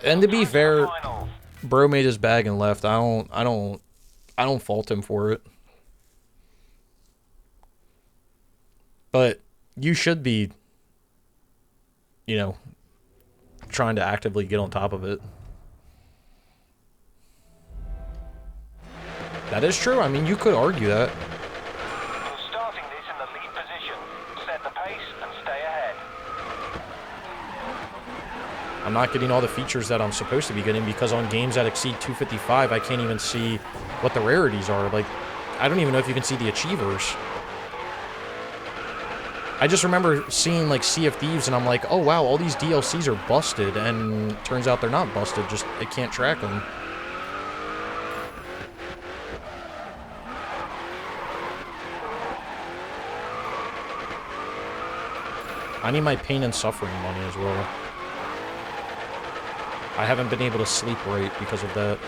And to be fair, bro made his bag and left. I don't fault him for it. But you should be, you know, trying to actively get on top of it. That is true. I mean, you could argue that. You're starting this in the lead position. Set the pace and stay ahead. I'm not getting all the features that I'm supposed to be getting because on games that exceed 255, I can't even see what the rarities are. Like, I don't even know if you can see the achievers. I just remember seeing, like, Sea of Thieves, and I'm like, oh, wow, all these DLCs are busted, and turns out they're not busted, just it can't track them. I need my pain and suffering money as well. I haven't been able to sleep right because of that.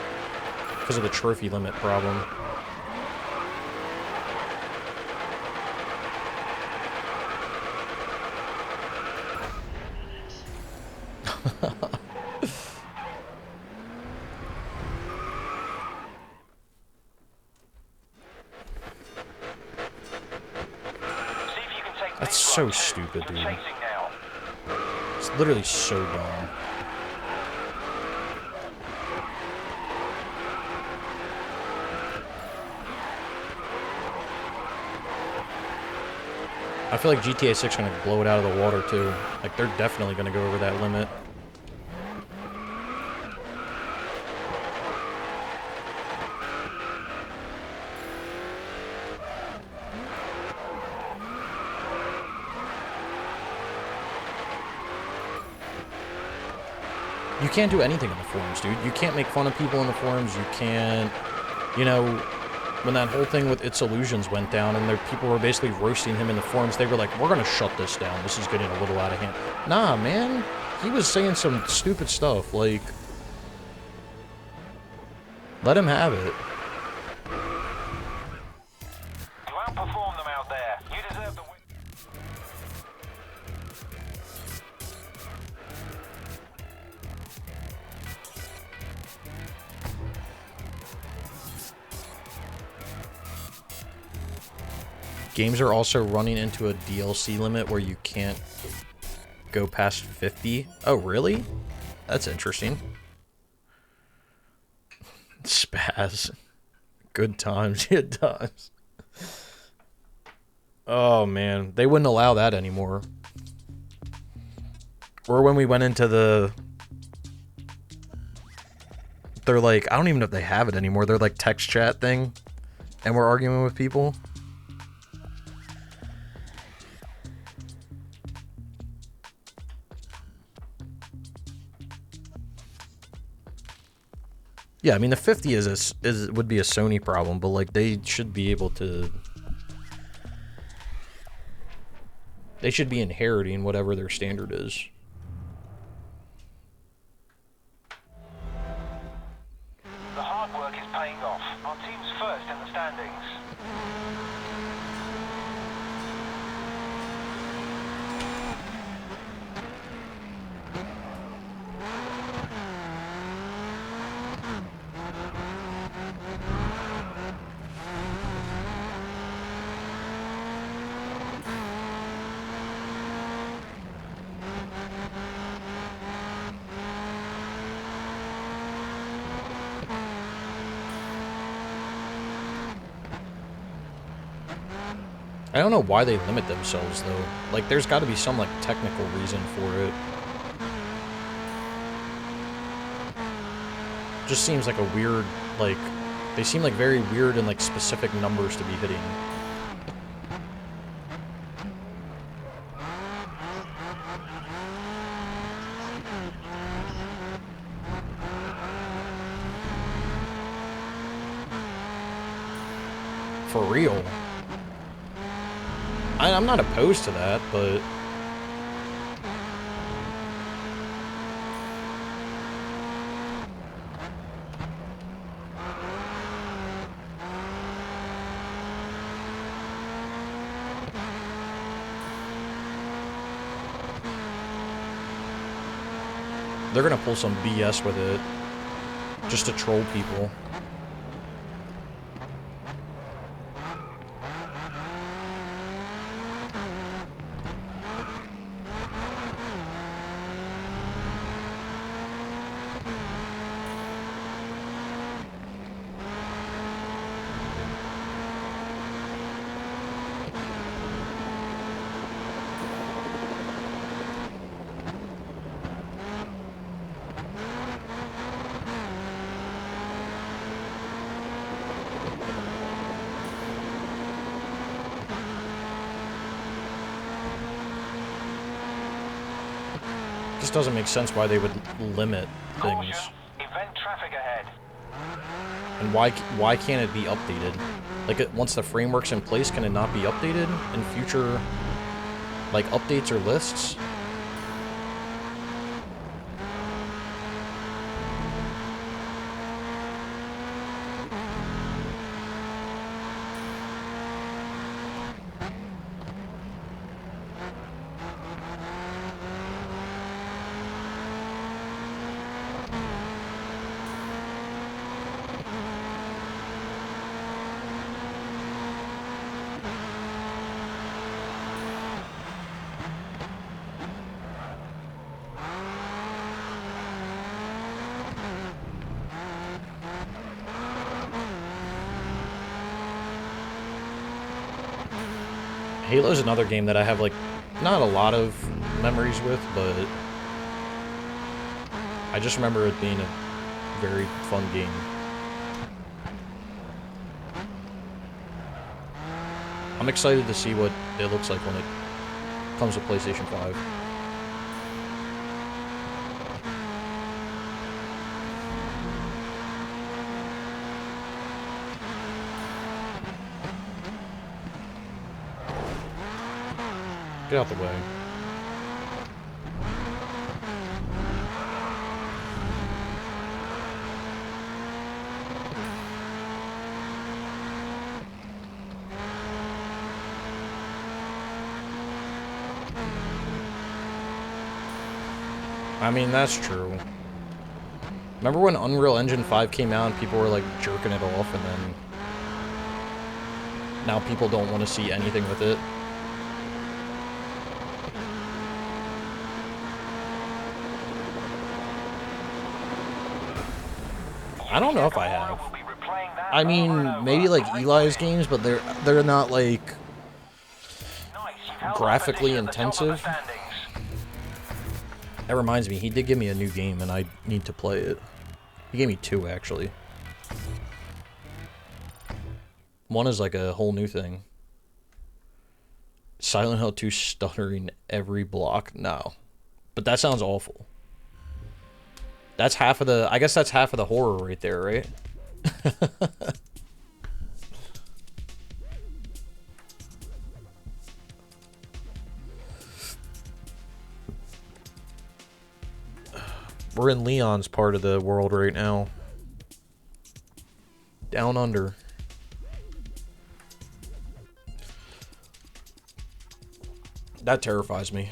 Because of the trophy limit problem. That's so stupid, dude. It's literally so dumb. I feel like GTA 6 is going to blow it out of the water, too. Like, they're definitely going to go over that limit. You can't do anything in the forums, dude. You can't make fun of people in the forums. You can't, you know... When that whole thing with It's Illusions went down and people were basically roasting him in the forums, they were like, we're going to shut this down. This is getting a little out of hand. Nah, man. He was saying some stupid stuff. Like, let him have it. You outperformed them out there. You deserve the win. Games are also running into a DLC limit where you can't go past 50. Oh, really? That's interesting. Spaz. Good times. Good times. Oh, man. They wouldn't allow that anymore. Or when we went into the... They're like... I don't even know if they have it anymore. They're like text chat thing. And we're arguing with people. Yeah, I mean the 50 would be a Sony problem, but like they should be able to. They should be inheriting whatever their standard is. I don't know why they limit themselves, though. Like, there's got to be some, like, technical reason for it. Just seems like a weird, like... They seem like very weird and, like, specific numbers to be hitting. For real. I'm not opposed to that, but... They're gonna pull some BS with it, just to troll people. Just doesn't make sense why they would limit things. Caution, event traffic ahead. And why can't it be updated? Like, once the framework's in place, can it not be updated in future, like, updates or lists? Halo's another game that I have, like, not a lot of memories with, but I just remember it being a very fun game. I'm excited to see what it looks like when it comes to PlayStation 5. Get out the way. I mean, that's true. Remember when Unreal Engine 5 came out and people were like jerking it off, and then now people don't want to see anything with it? I don't know if I have. I mean, maybe like Eli's games, but they're not like graphically intensive. That reminds me, he did give me a new game and I need to play it. He gave me 2 actually. One is like a whole new thing. Silent Hill 2 stuttering every block. No. But that sounds awful. That's half of the... I guess that's half of the horror right there, right? We're in Leon's part of the world right now. Down under. That terrifies me.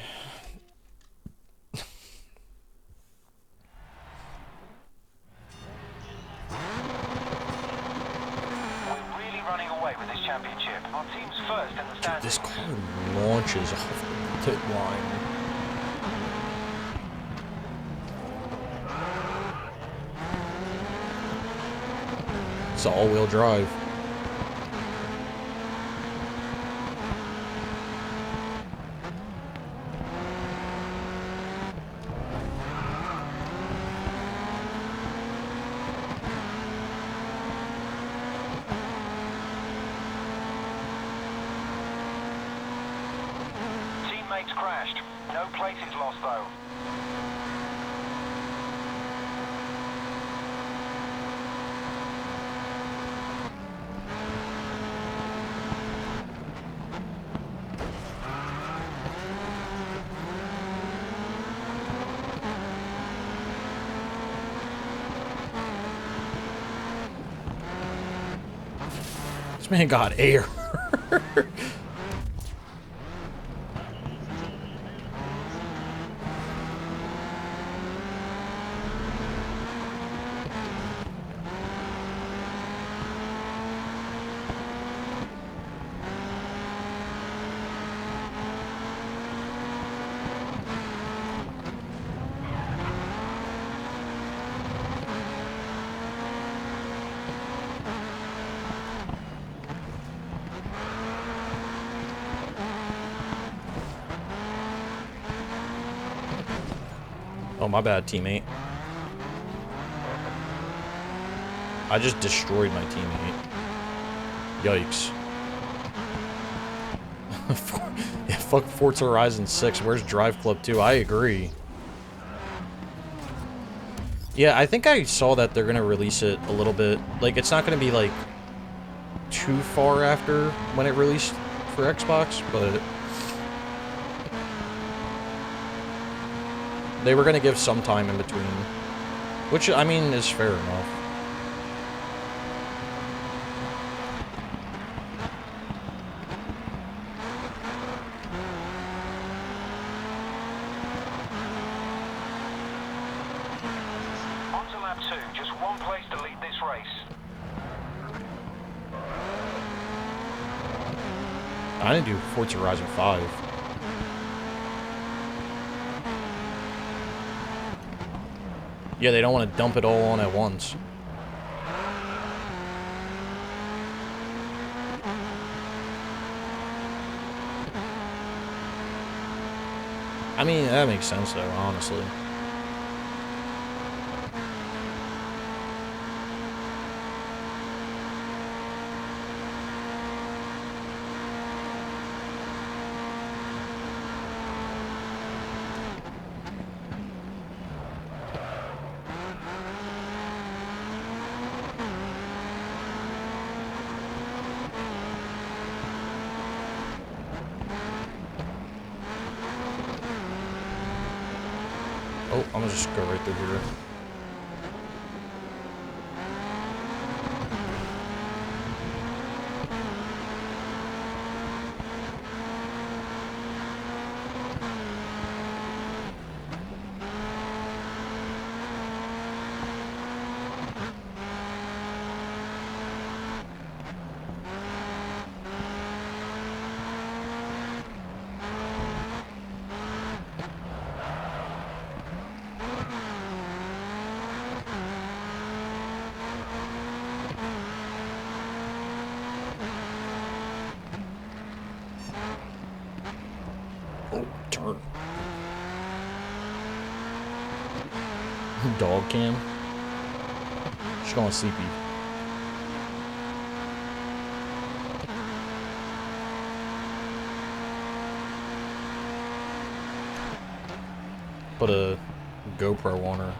Dude, this car launches off the pit line. It's all-wheel drive. teammates crashed. No places lost though. This man got air. Oh, my bad, teammate. I just destroyed my teammate. Yikes. Yeah, fuck Forza Horizon 6. Where's Drive Club 2? I agree. Yeah, I think I saw that they're gonna release it a little bit. Like, it's not gonna be, like, too far after when it released for Xbox, but... they were going to give some time in between, which, I mean, is fair enough. On to lap 2, just one place to lead this race. I didn't do Forza Horizon 5. Yeah, they don't want to dump it all on at once. I mean, that makes sense though, honestly. Oh, I'm gonna just go right through here. Oh, turn. Dog cam. She's going sleepy. Put a GoPro on her.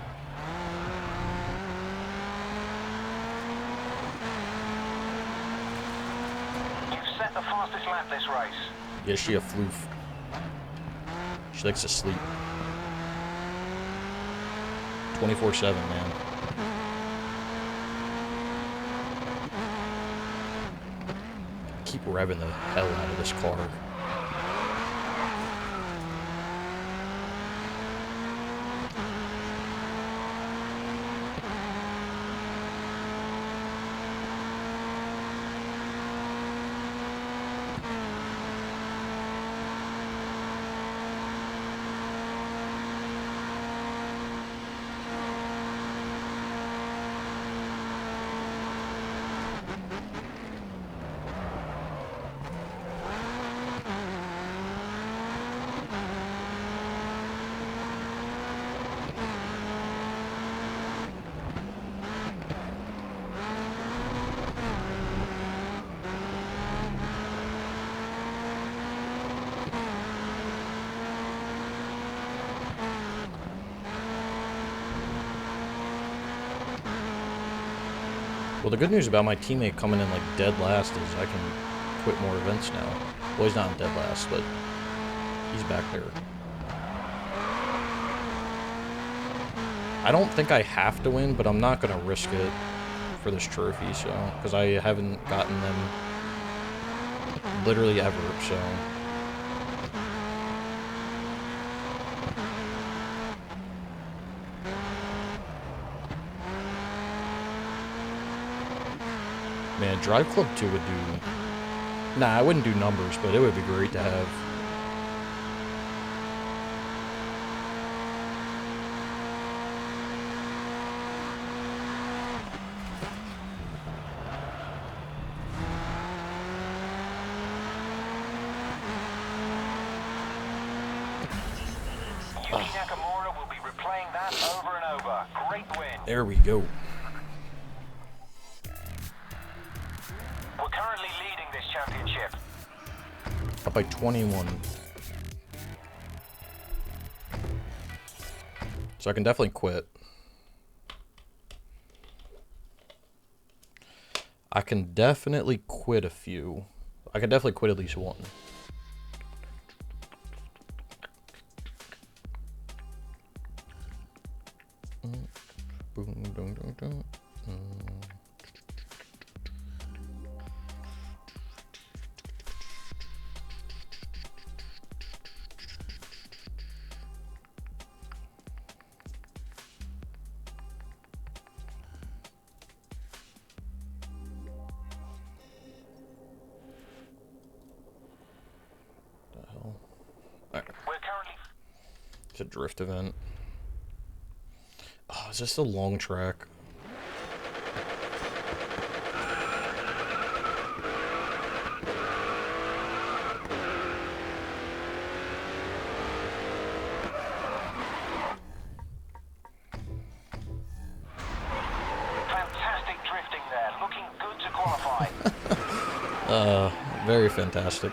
You've set the fastest lap this race. Yeah, she a floof. She likes to sleep. 24/7, man. Keep revving the hell out of this car. Well, the good news about my teammate coming in like dead last is I can quit more events now. Well, he's not in dead last, but he's back there. I don't think I have to win, but I'm not going to risk it for this trophy, so, because I haven't gotten them literally ever, so. Man, Drive Club 2 would do... Nah, I wouldn't do numbers, but it would be great to have. Yuki Nakamura will be replaying that over and over. Great win. There we go. We're currently leading this championship. Up by 21. So I can definitely quit. I can definitely quit a few. I can definitely quit at least one. Boom, dun, dun, dun. The hell? Alright. We're currently... It's a drift event. Oh, is this a long track? Fantastic drifting there. Looking good to qualify. Very fantastic.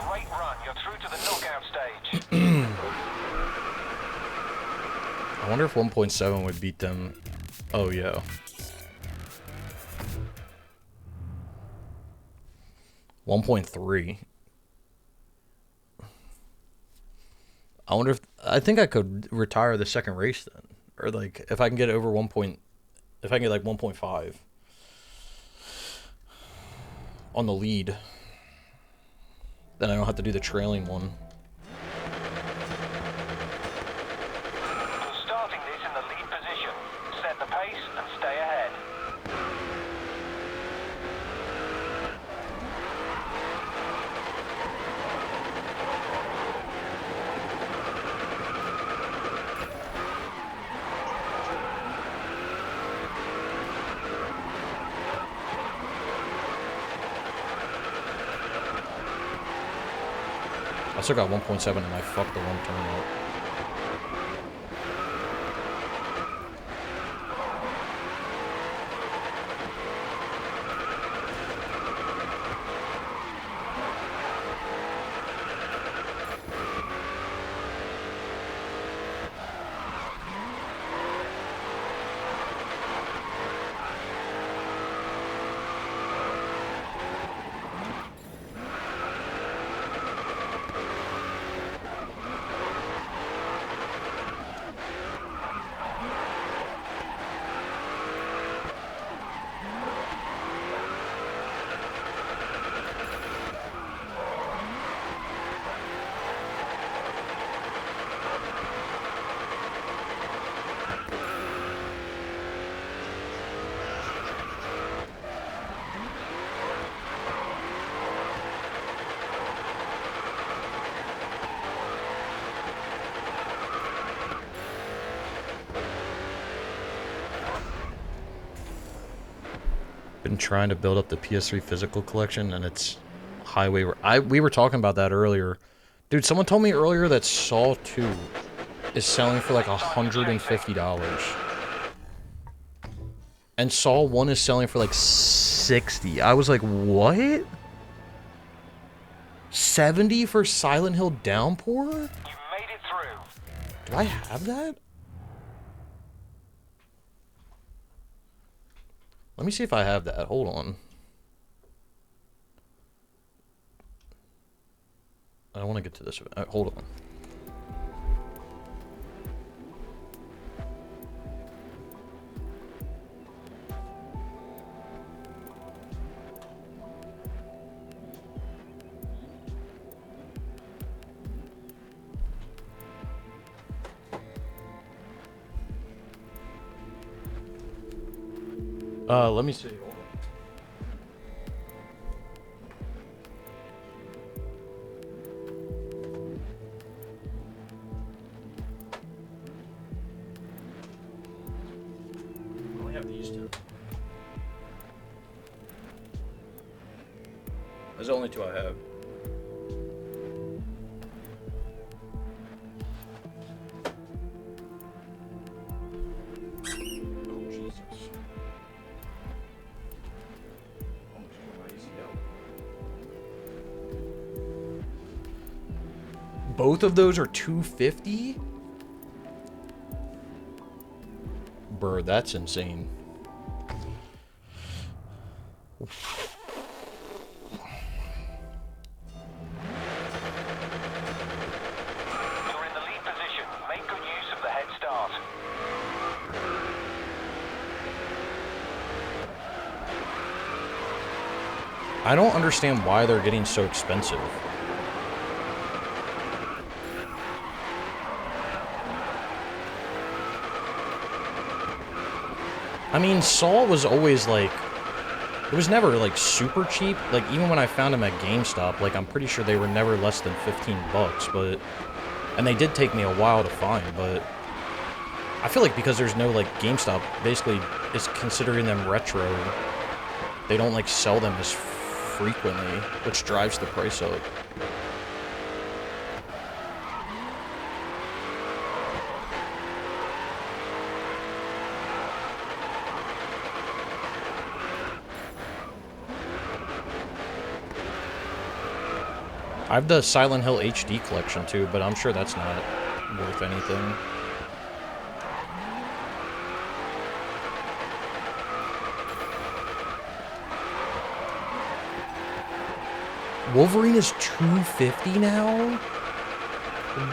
Great run. You're through to the knockout stage. I wonder if 1.7 would beat them. Oh, yeah. 1.3. I wonder if... I think I could retire the second race then. Or, like, if I can get over 1. If I can get, like, 1.5 on the lead, then I don't have to do the trailing one. You're starting this in the lead position. Set the pace and stay ahead. I still got 1.7 and I fucked the one turn up. Been trying to build up the PS3 physical collection, and it's highway. We were talking about that earlier. Dude, someone told me earlier that Saw 2 is selling for like $150. And Saw 1 is selling for like 60. I was like, what? 70 for Silent Hill Downpour? You made it through. Do I have that? Let me see if I have that. Hold on. I want to get to this. Hold on. Let me see. Hold on. I only have these two. Those are the only two I have. Both of those are $250? Bro, that's insane. You're in the lead position. Make good use of the head start. I don't understand why they're getting so expensive. I mean, Saw was always like, it was never like super cheap. Like even when I found them at GameStop, like I'm pretty sure they were never less than 15 bucks, but, and they did take me a while to find, but I feel like because there's no like GameStop basically is considering them retro, they don't like sell them as frequently, which drives the price up. I have the Silent Hill HD collection too, but I'm sure that's not worth anything. Wolverine is $250 now?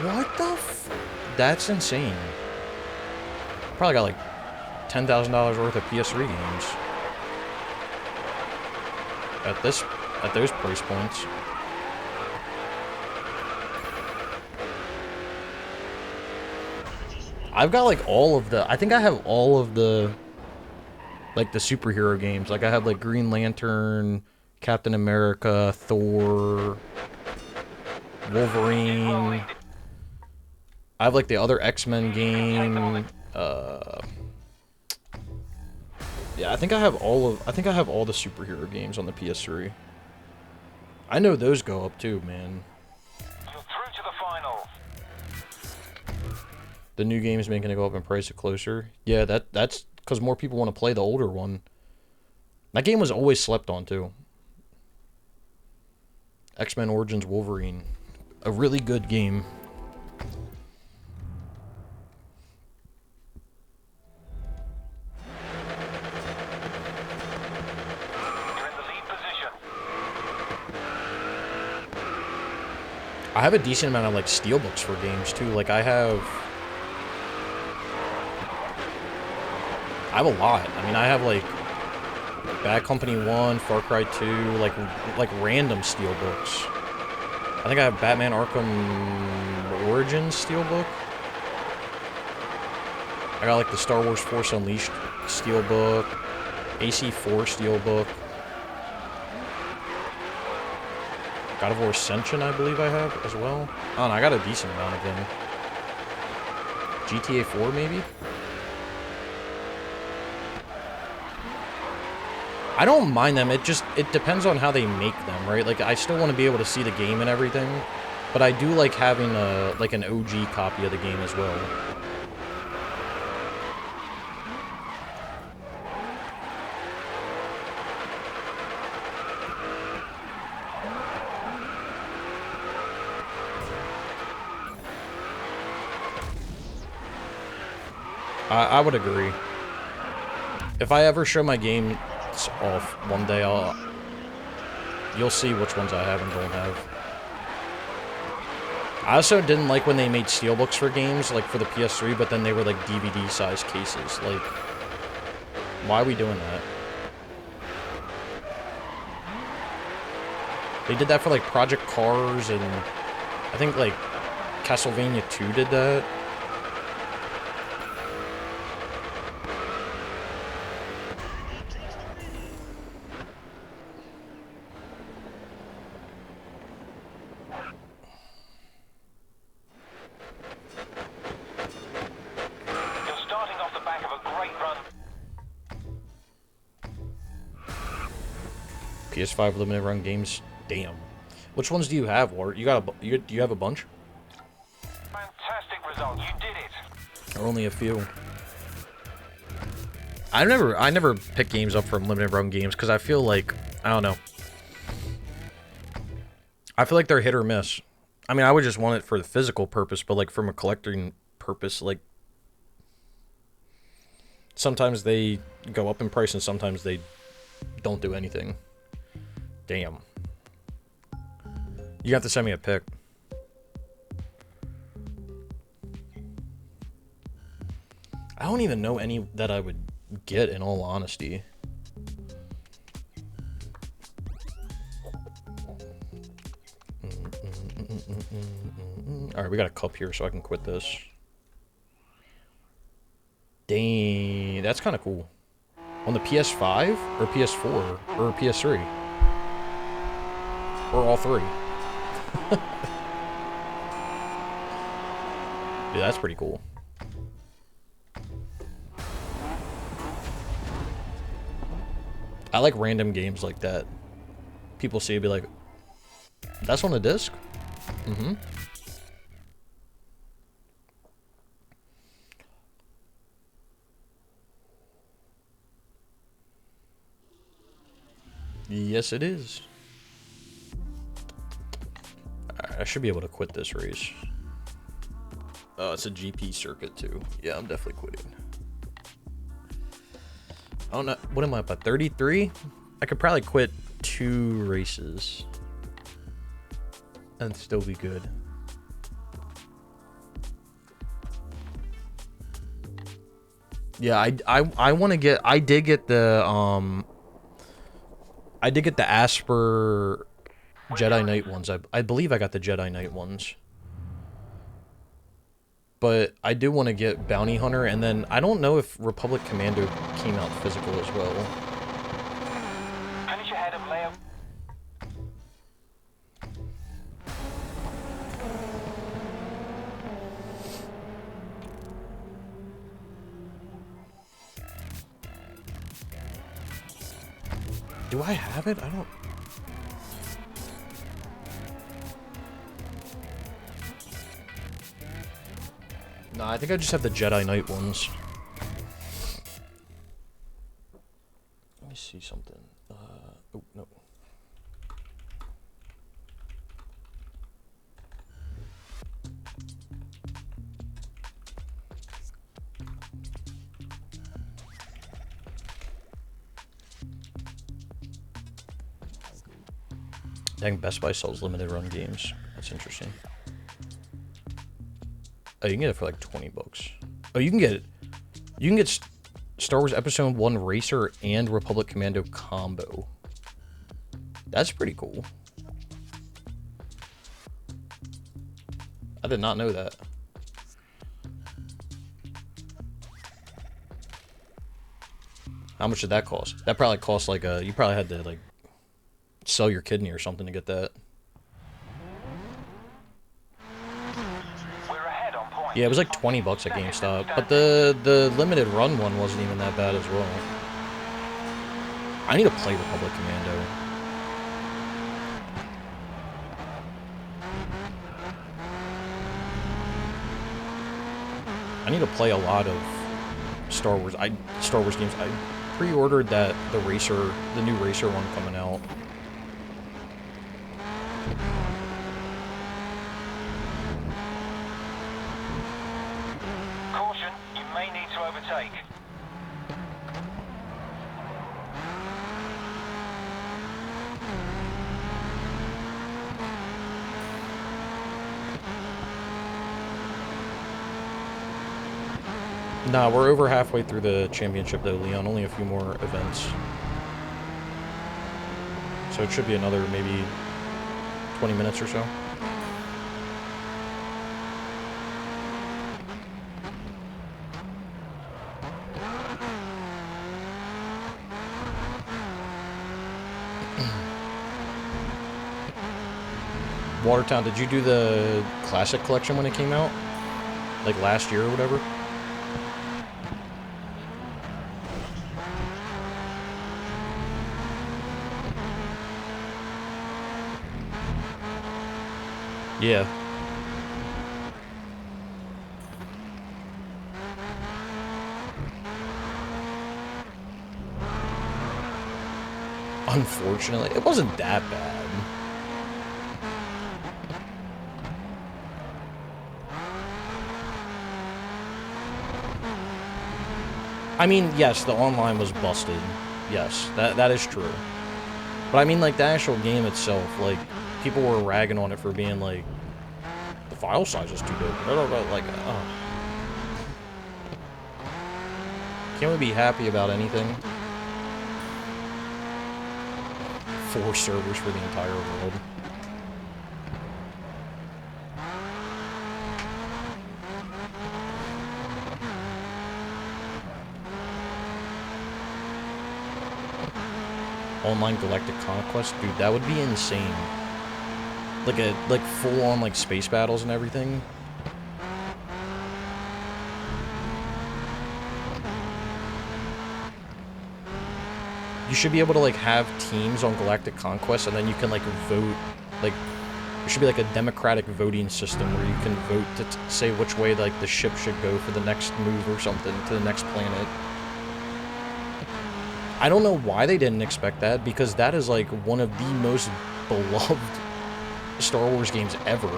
What the f... That's insane. Probably got like $10,000 worth of PS3 games. At those price points. I've got like all of the, I think I have all of the, like the superhero games. Like I have like Green Lantern, Captain America, Thor, Wolverine. I have like the other X-Men game. Yeah, I think I have all the superhero games on the PS3. I know those go up too, man. You're through to the final. The new game is making it go up in price closer. Yeah, that's because more people want to play the older one. That game was always slept on too. X-Men Origins Wolverine. A really good game. You're in the lead position. I have a decent amount of like steelbooks for games too. Like I have a lot. I mean, I have like Bad Company 1, Far Cry 2, like random steelbooks. I think I have Batman Arkham Origins steelbook. I got like the Star Wars Force Unleashed steelbook, AC4 steelbook, God of War Ascension I believe I have as well. I don't know, I got a decent amount of them. GTA 4 maybe? I don't mind them. It depends on how they make them, right? Like, I still want to be able to see the game and everything, but I do like having like an OG copy of the game as well. I would agree. If I ever show my games off one day, you'll see which ones I have and don't have. I also didn't like when they made steelbooks for games, like for the PS3, but then they were like DVD-sized cases. Like, why are we doing that? They did that for like Project Cars, and I think like Castlevania 2 did that. PS5 limited run games. Damn. Which ones do you have, Wart? You have a bunch? Fantastic result. You did it. Or only a few? I never pick games up from limited run games because I feel like, I don't know. I feel like they're hit or miss. I mean, I would just want it for the physical purpose, but like from a collecting purpose, like sometimes they go up in price and sometimes they don't do anything. Damn. You have to send me a pic. I don't even know any that I would get, in all honesty. Alright, we got a cup here so I can quit this. Dang, that's kind of cool. On the PS5 or PS4 or PS3? Or all three. Dude, that's pretty cool. I like random games like that. People see it be like, that's on a disc? Mm-hmm. Yes, it is. I should be able to quit this race. Oh, it's a GP circuit too. Yeah, I'm definitely quitting. I don't know. What am I up at? 33? I could probably quit 2 races and still be good. Yeah, I want to get. I did get the Asper Jedi Knight ones. I believe I got the Jedi Knight ones. But I do want to get Bounty Hunter, and then I don't know if Republic Commando came out physical as well. Finish ahead of Leo. Do I have it? I don't... No, I think I just have the Jedi Knight ones. Let me see something. Oh, no. Dang, Best Buy sells limited run games. That's interesting. Oh, you can get it for like 20 bucks. Oh, you can get Star Wars Episode 1 Racer and Republic Commando combo. That's pretty cool. I did not know that. How much did that cost? That probably cost like a... You probably had to like sell your kidney or something to get that. Yeah, it was like 20 bucks at GameStop, but the limited run one wasn't even that bad as well. I need to play Republic Commando. I need to play a lot of Star Wars games. I pre-ordered the new Racer one coming out. Caution, you may need to overtake. Nah, we're over halfway through the championship though, Leon. Only a few more events. So it should be another maybe 20 minutes or so. Watertown, did you do the Classic Collection when it came out? Like last year or whatever? Yeah. Unfortunately, it wasn't that bad. I mean, yes, the online was busted. Yes, that is true. But I mean, like, the actual game itself, like, people were ragging on it for being, like, the file size is too big. Like, oh. Can't we be happy about anything? 4 servers for the entire world. Online Galactic Conquest, dude, that would be insane. Like full on like space battles and everything. You should be able to like have teams on Galactic Conquest, and then you can like vote. Like there should be like a democratic voting system where you can vote to say which way like the ship should go for the next move or something to the next planet. I don't know why they didn't expect that, because that is like one of the most beloved Star Wars games ever.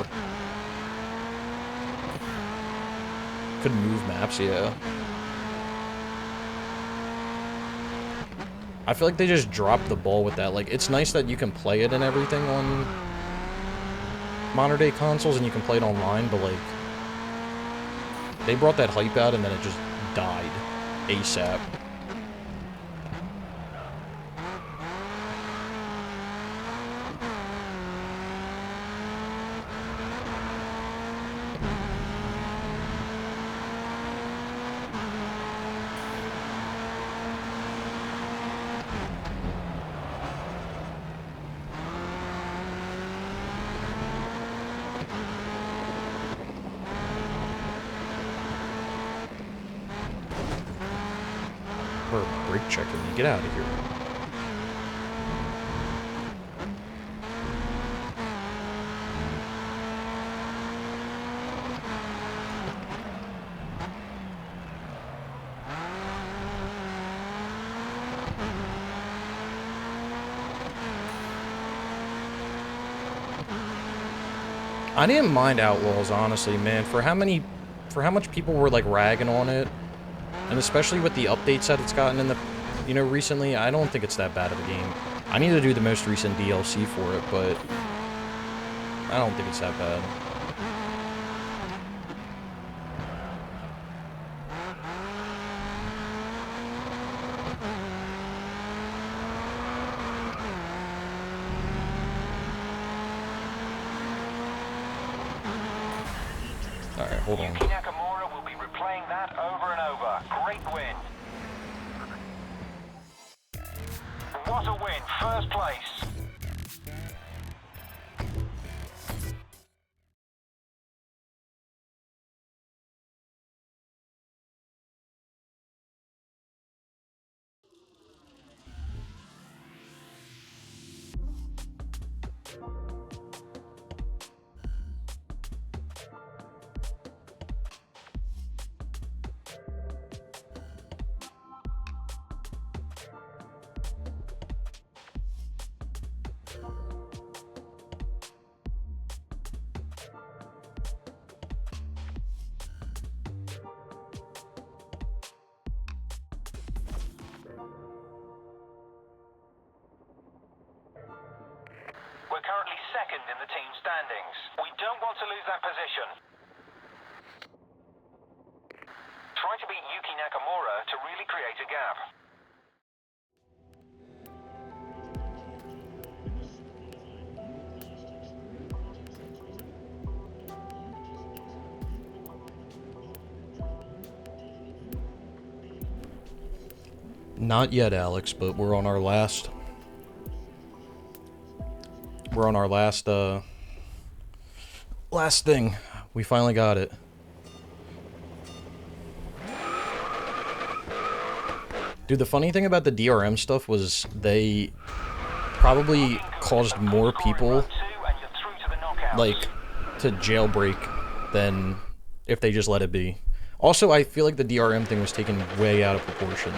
Could move maps, yeah. I feel like they just dropped the ball with that. Like, it's nice that you can play it and everything on modern day consoles and you can play it online, but like, they brought that hype out and then it just died ASAP. Or brake checking me. Get out of here. I didn't mind Outlaws, honestly, man. For how much people were like ragging on it, and especially with the updates that it's gotten in the, recently, I don't think it's that bad of a game. I need to do the most recent DLC for it, but I don't think it's that bad. Alright, hold on. Yuki Nakamura will be replaying that over and over. Great win. What a win. First place. currently second in the team standings. We don't want to lose that position. Try to beat Yuki Nakamura to really create a gap. Not yet, Alex, but we're on our last... We're on our last thing. We finally got it. Dude, the funny thing about the DRM stuff was they probably caused more people, like, to jailbreak than if they just let it be. Also, I feel like the DRM thing was taken way out of proportion.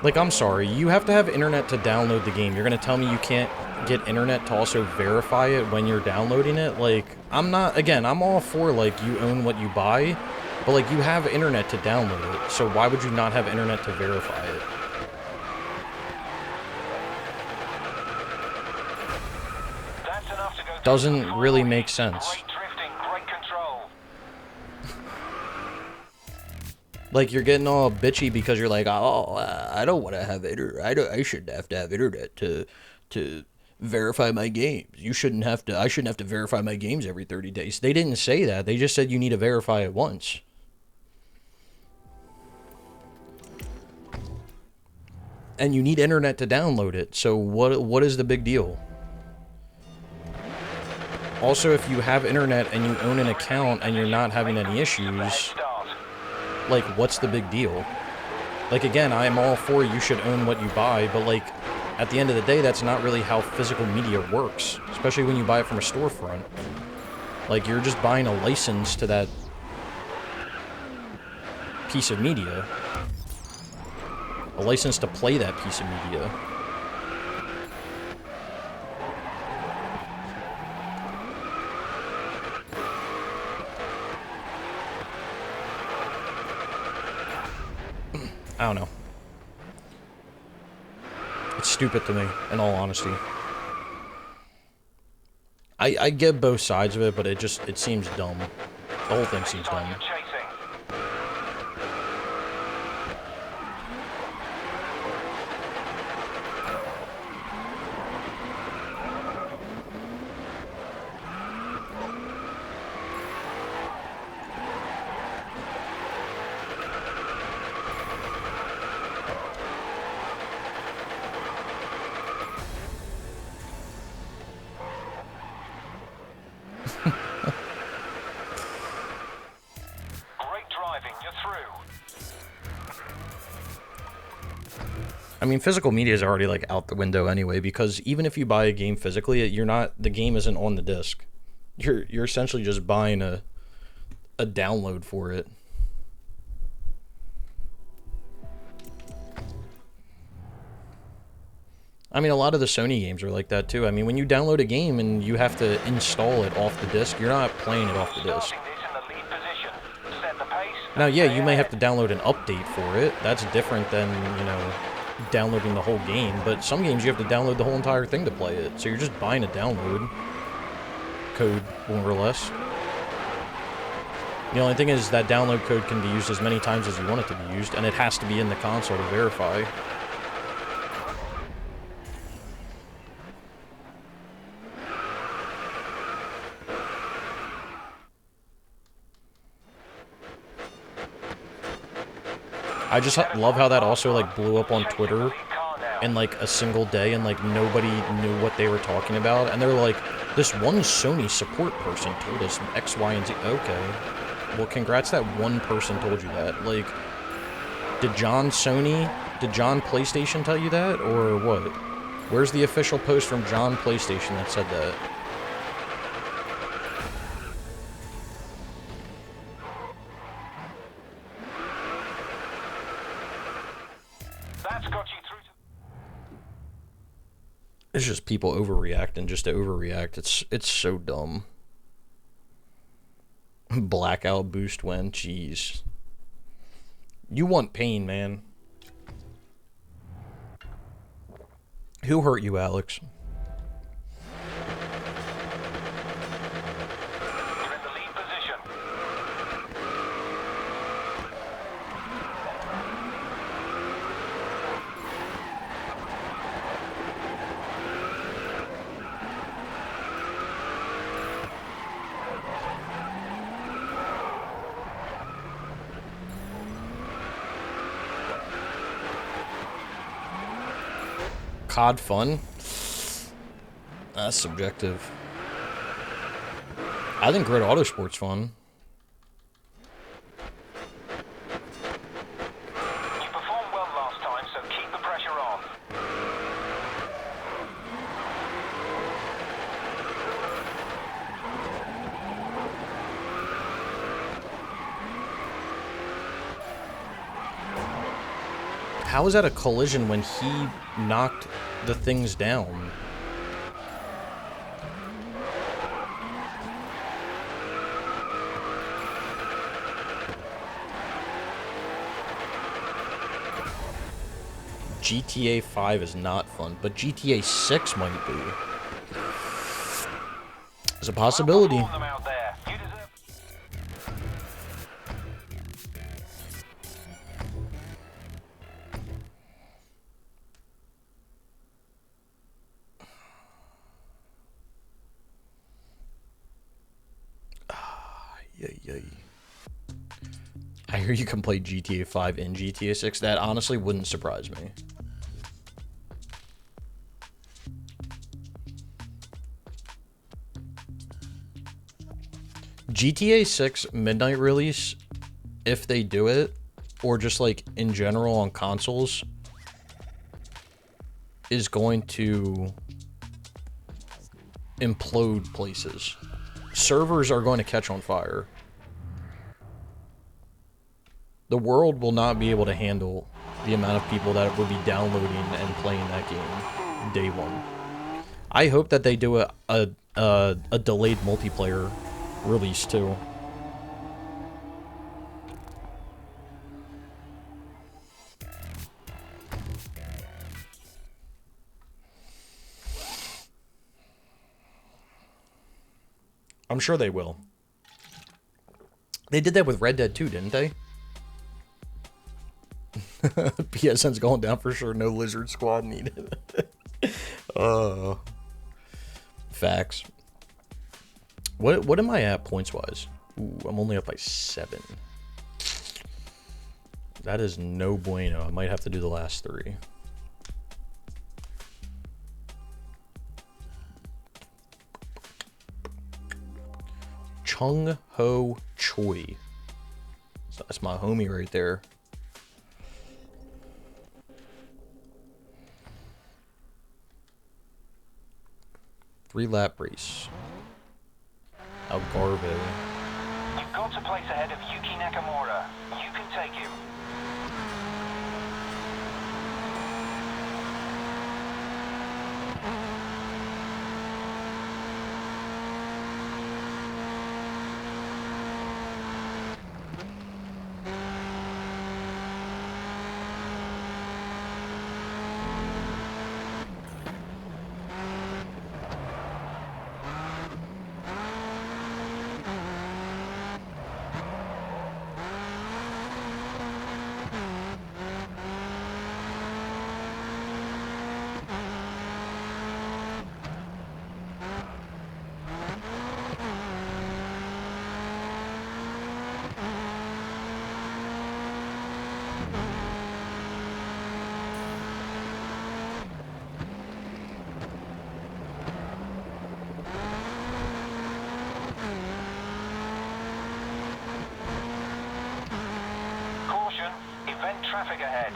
Like, I'm sorry, you have to have internet to download the game. You're gonna tell me you can't get internet to also verify it when you're downloading it? Like, I'm not, again, I'm all for, like, you own what you buy, but, like, you have internet to download it, so why would you not have internet to verify it? That's enough to go. Doesn't really make sense. Great drifting, great control. Like, you're getting all bitchy because you're like, oh, I don't want to have internet. I shouldn't have to have internet to verify my games. I shouldn't have to verify my games every 30 days. They didn't say that. They just said you need to verify it once. And you need internet to download it. So what is the big deal? Also, if you have internet and you own an account and you're not having any issues, like, what's the big deal? Like, again, I'm all for you should own what you buy, but, like, at the end of the day, that's not really how physical media works, especially when you buy it from a storefront. Like, you're just buying a license to that piece of media. A license to play that piece of media. I don't know. It's stupid to me, in all honesty. I get both sides of it, but it seems dumb. The whole thing seems dumb. I mean, physical media is already, like, out the window anyway, because even if you buy a game physically, the game isn't on the disc. You're essentially just buying a download for it. I mean, a lot of the Sony games are like that too. I mean, when you download a game and you have to install it off the disc, you're not playing it off the disc. Now, yeah, you may have to download an update for it. That's different than, you know, downloading the whole game. But some games you have to download the whole entire thing to play it. So you're just buying a download code, more or less. The only thing is that download code can be used as many times as you want it to be used, and it has to be in the console to verify. I just love how that also, like, blew up on Twitter in, like, a single day, and, like, nobody knew what they were talking about. And they're like, this one Sony support person told us X, Y, and Z. Okay. Well, congrats that one person told you that. Like, did John PlayStation tell you that, or what? Where's the official post from John PlayStation that said that? It's just people overreacting just to overreact. It's so dumb. Blackout boost when? Jeez. You want pain, man. Who hurt you, Alex? You're in the lead position. COD fun? That's subjective. I think Grid Autosport's fun. You performed well last time, so keep the pressure on. How is that a collision when he knocked the things down? GTA 5 is not fun, but GTA 6 might be. There's a possibility. Well performed them out there. You deserve... Yay. I hear you can play GTA 5 and GTA 6. That honestly wouldn't surprise me. GTA 6 midnight release, if they do it, or just like in general on consoles, is going to implode places. Servers are going to catch on fire. The world will not be able to handle the amount of people that will be downloading and playing that game day one. I hope that they do a delayed multiplayer release too. I'm sure they will. They did that with Red Dead 2, didn't they? PSN's going down for sure. No Lizard Squad needed. Facts. What am I at points wise? Ooh, I'm only up by 7. That is no bueno. I might have to do the last 3. Chung Ho Choi. So that's my homie right there. Three-lap race. Algarve. You've got to place ahead of Yuki Nakamura. You can take him. Event traffic ahead.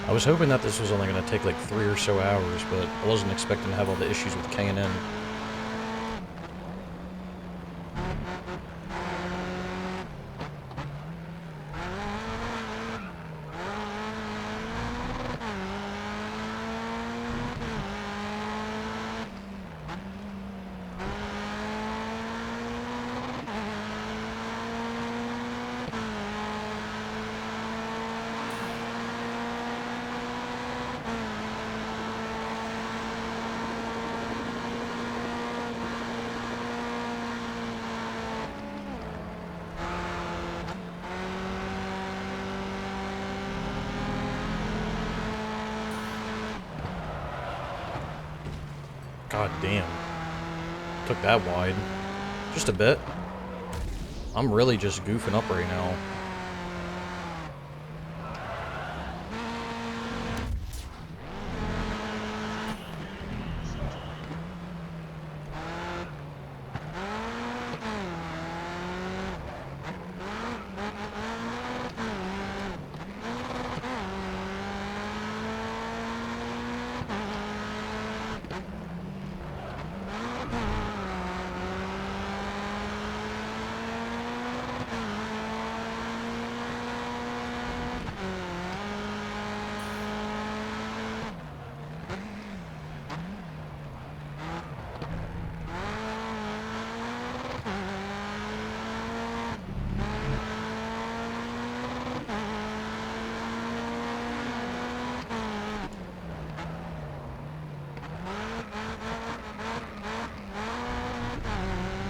I was hoping that this was only going to take like 3 or so hours, but I wasn't expecting to have all the issues with K&N. God damn. Took that wide. Just a bit. I'm really just goofing up right now.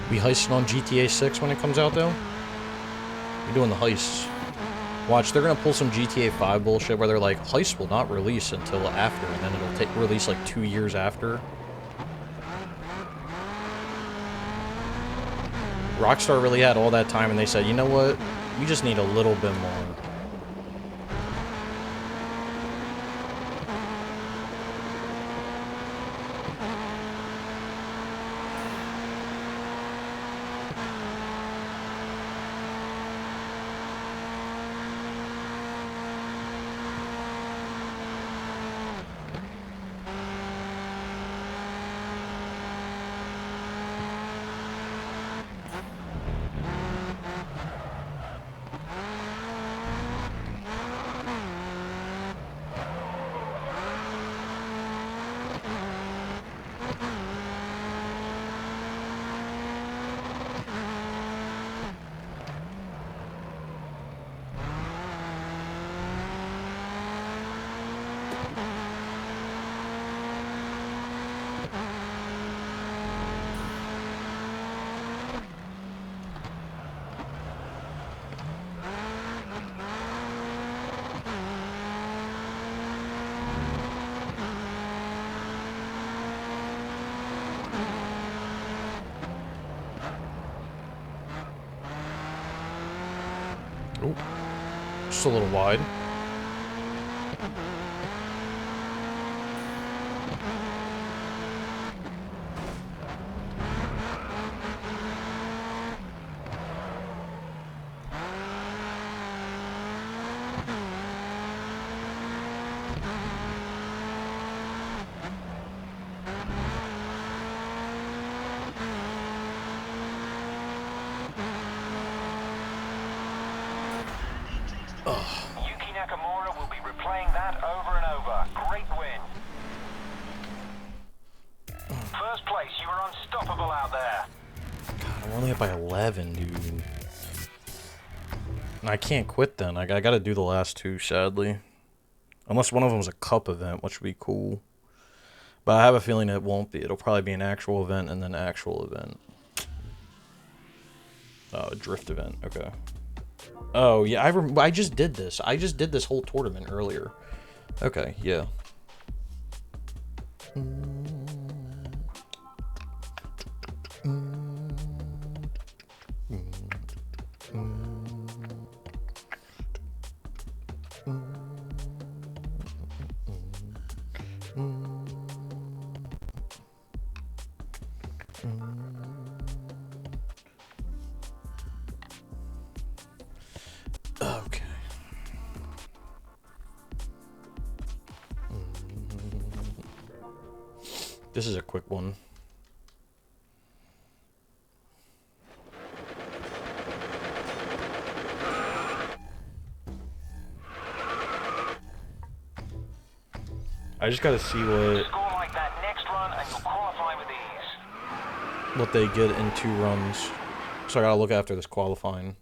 We heisting on GTA 6 when it comes out, though? We're doing the heists. Watch, they're gonna pull some GTA 5 bullshit where they're like, heist will not release until after, and then it'll release like 2 years after. Rockstar really had all that time, and they said, you know what? We just need a little bit more. Oh, just a little wide. Yuki Nakamura will be replaying that over and over. Great win. First place, you were unstoppable out there. God, I'm only up by 11, dude. And I can't quit then. I gotta do the last two, sadly. Unless one of them's a cup event, which would be cool. But I have a feeling it won't be. It'll probably be an actual event and then actual event. Oh, a drift event. Okay. Oh, yeah, I just did this. I just did this whole tournament earlier. Okay, yeah. Okay. This is a quick one. I just gotta see Score like that next run and you'll qualify with ease. what they get in 2 runs. So I gotta look after this qualifying.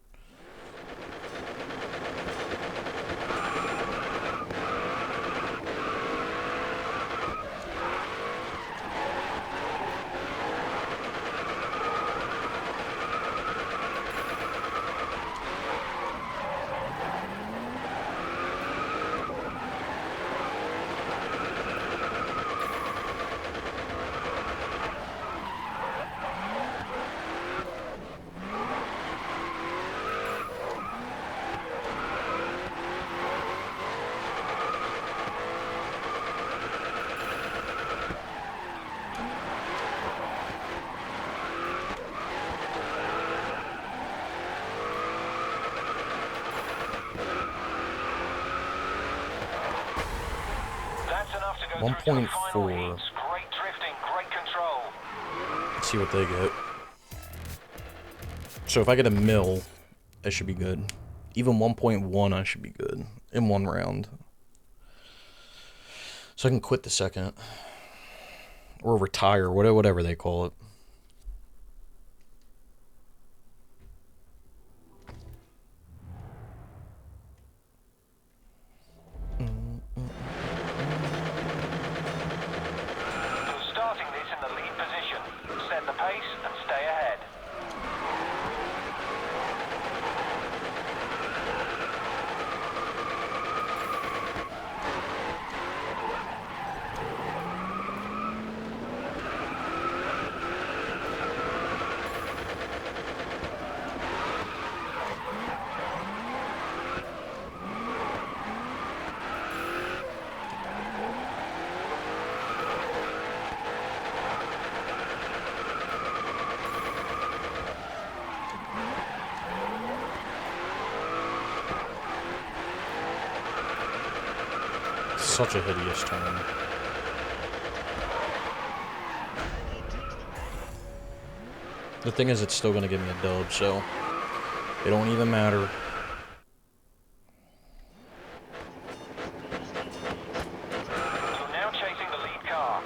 1.4. Great drifting, great control. Let's see what they get. So if I get a mil, that should be good. Even 1.1, I should be good in one round. So I can quit the second. Or retire, whatever they call it. Starting this in the lead position. Set the pace and stay ahead. Such a hideous turn. The thing is, it's still going to give me a dub, so it don't even matter. You're now chasing the lead car.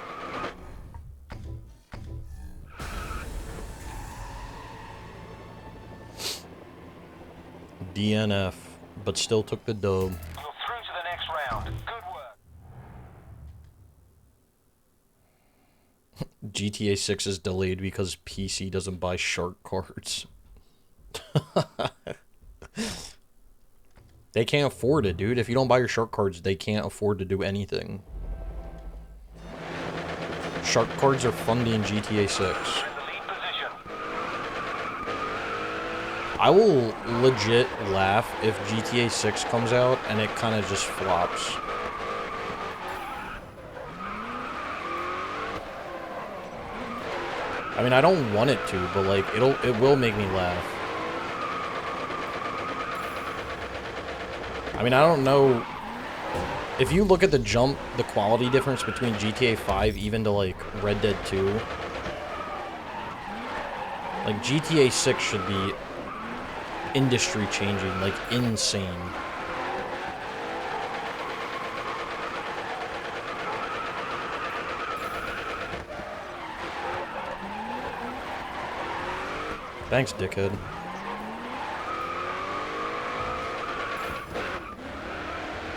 DNF, but still took the dub. You're through to the next round. Good work. GTA 6 is delayed because PC doesn't buy shark cards. They can't afford it, dude. If you don't buy your shark cards, they can't afford to do anything. Shark cards are funding GTA 6. You're in the lead position. I will legit laugh if GTA 6 comes out and it kind of just flops. I mean, I don't want it to, but like it will make me laugh. I mean, I don't know if you look at the quality difference between GTA 5 even to like Red Dead 2. Like GTA 6 should be industry changing, like insane. Thanks, dickhead.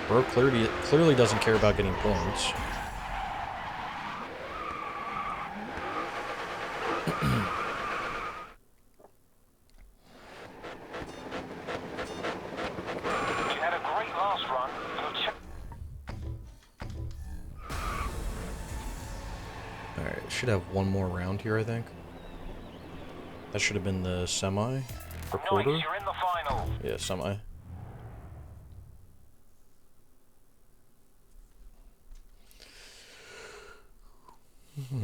Bro clearly doesn't care about getting points. You had a great last run. Alright, should have one more round here, I think. That should have been the semi. Or quarter? Nice, you're in the final. Yeah, semi. You're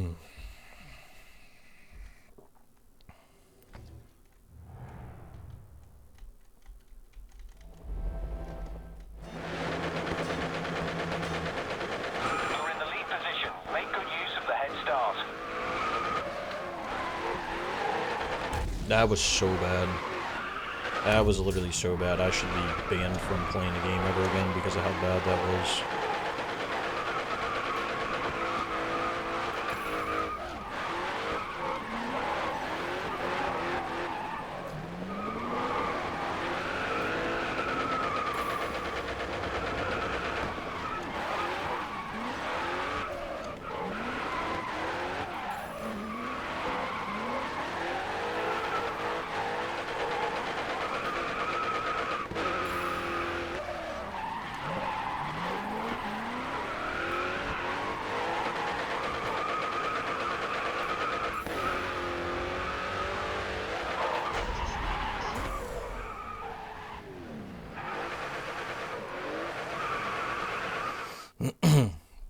in the lead position. Make good use of the head start. That was so bad. That was literally so bad. I should be banned from playing a game ever again because of how bad that was.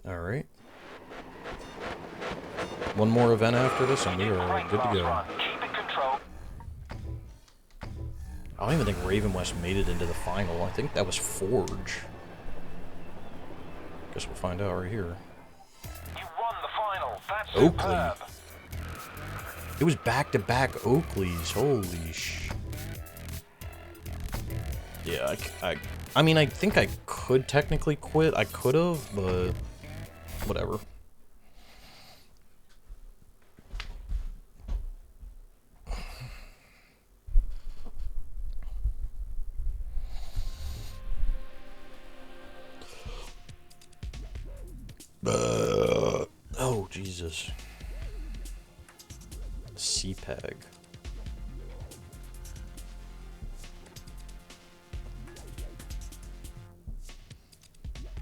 Alright. One more event after this and we are good to go. Keep it controlled. I don't even think Raven West made it into the final. I think that was Forge. Guess we'll find out right here. That's Oakley. superb. It was back-to-back Oakleys. Holy sh... Yeah, I mean, I think I could technically quit. I could have, but whatever. Oh, Jesus. CPEG.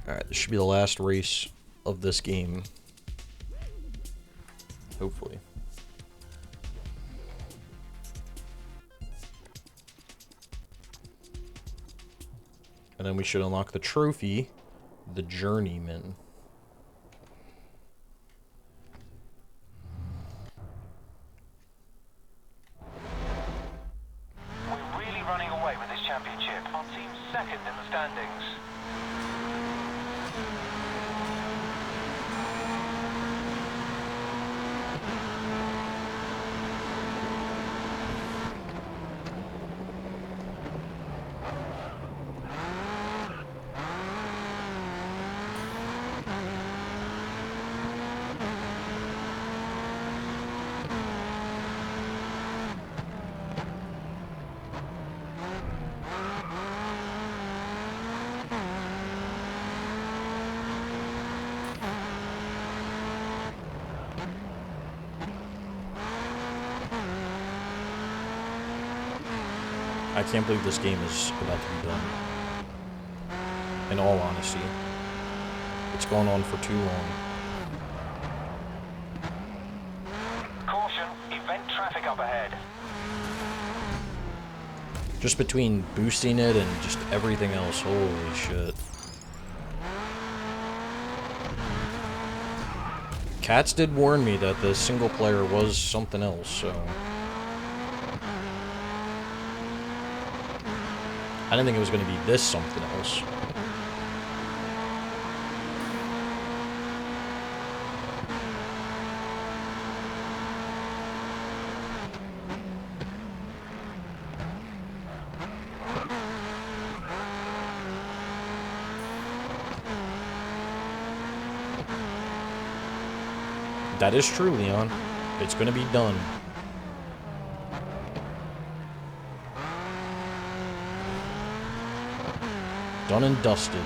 Alright, this should be the last race of this game. Hopefully. And then we should unlock the trophy, the Journeyman. We're really running away with this championship. Our team's second in the standings. I can't believe this game is about to be done. In all honesty. It's going on for too long. Caution, event traffic up ahead. Just between boosting it and just everything else, holy shit. Cats did warn me that the single player was something else, so... I didn't think it was going to be this something else. That is true, Leon. It's going to be done. Done and dusted.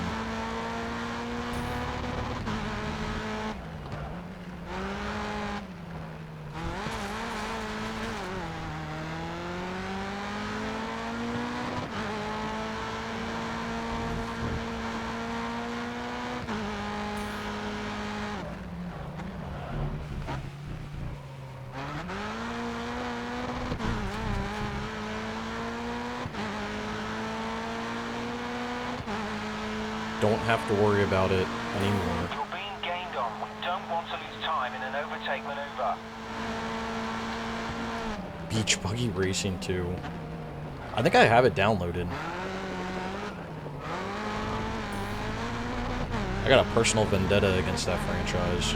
Don't have to worry about it anymore. You're being gained on. We don't want to lose time in an overtake maneuver. Beach Buggy Racing 2. I think I have it downloaded. I got a personal vendetta against that franchise.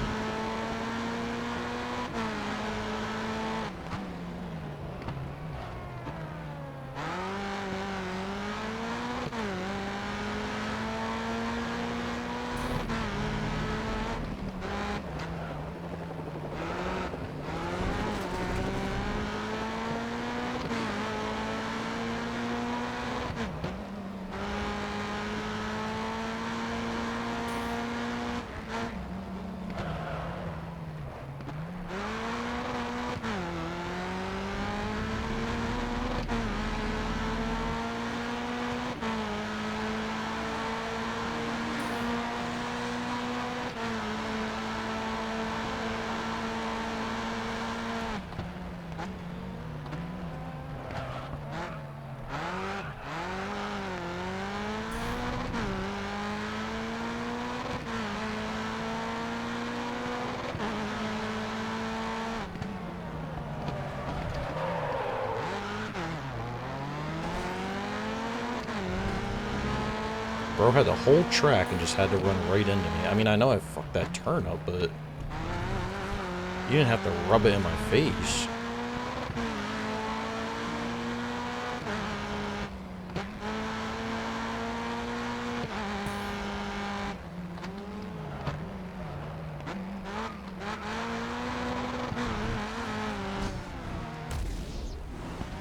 Bro had the whole track and just had to run right into me. I mean, I know I fucked that turn up, but... You didn't have to rub it in my face.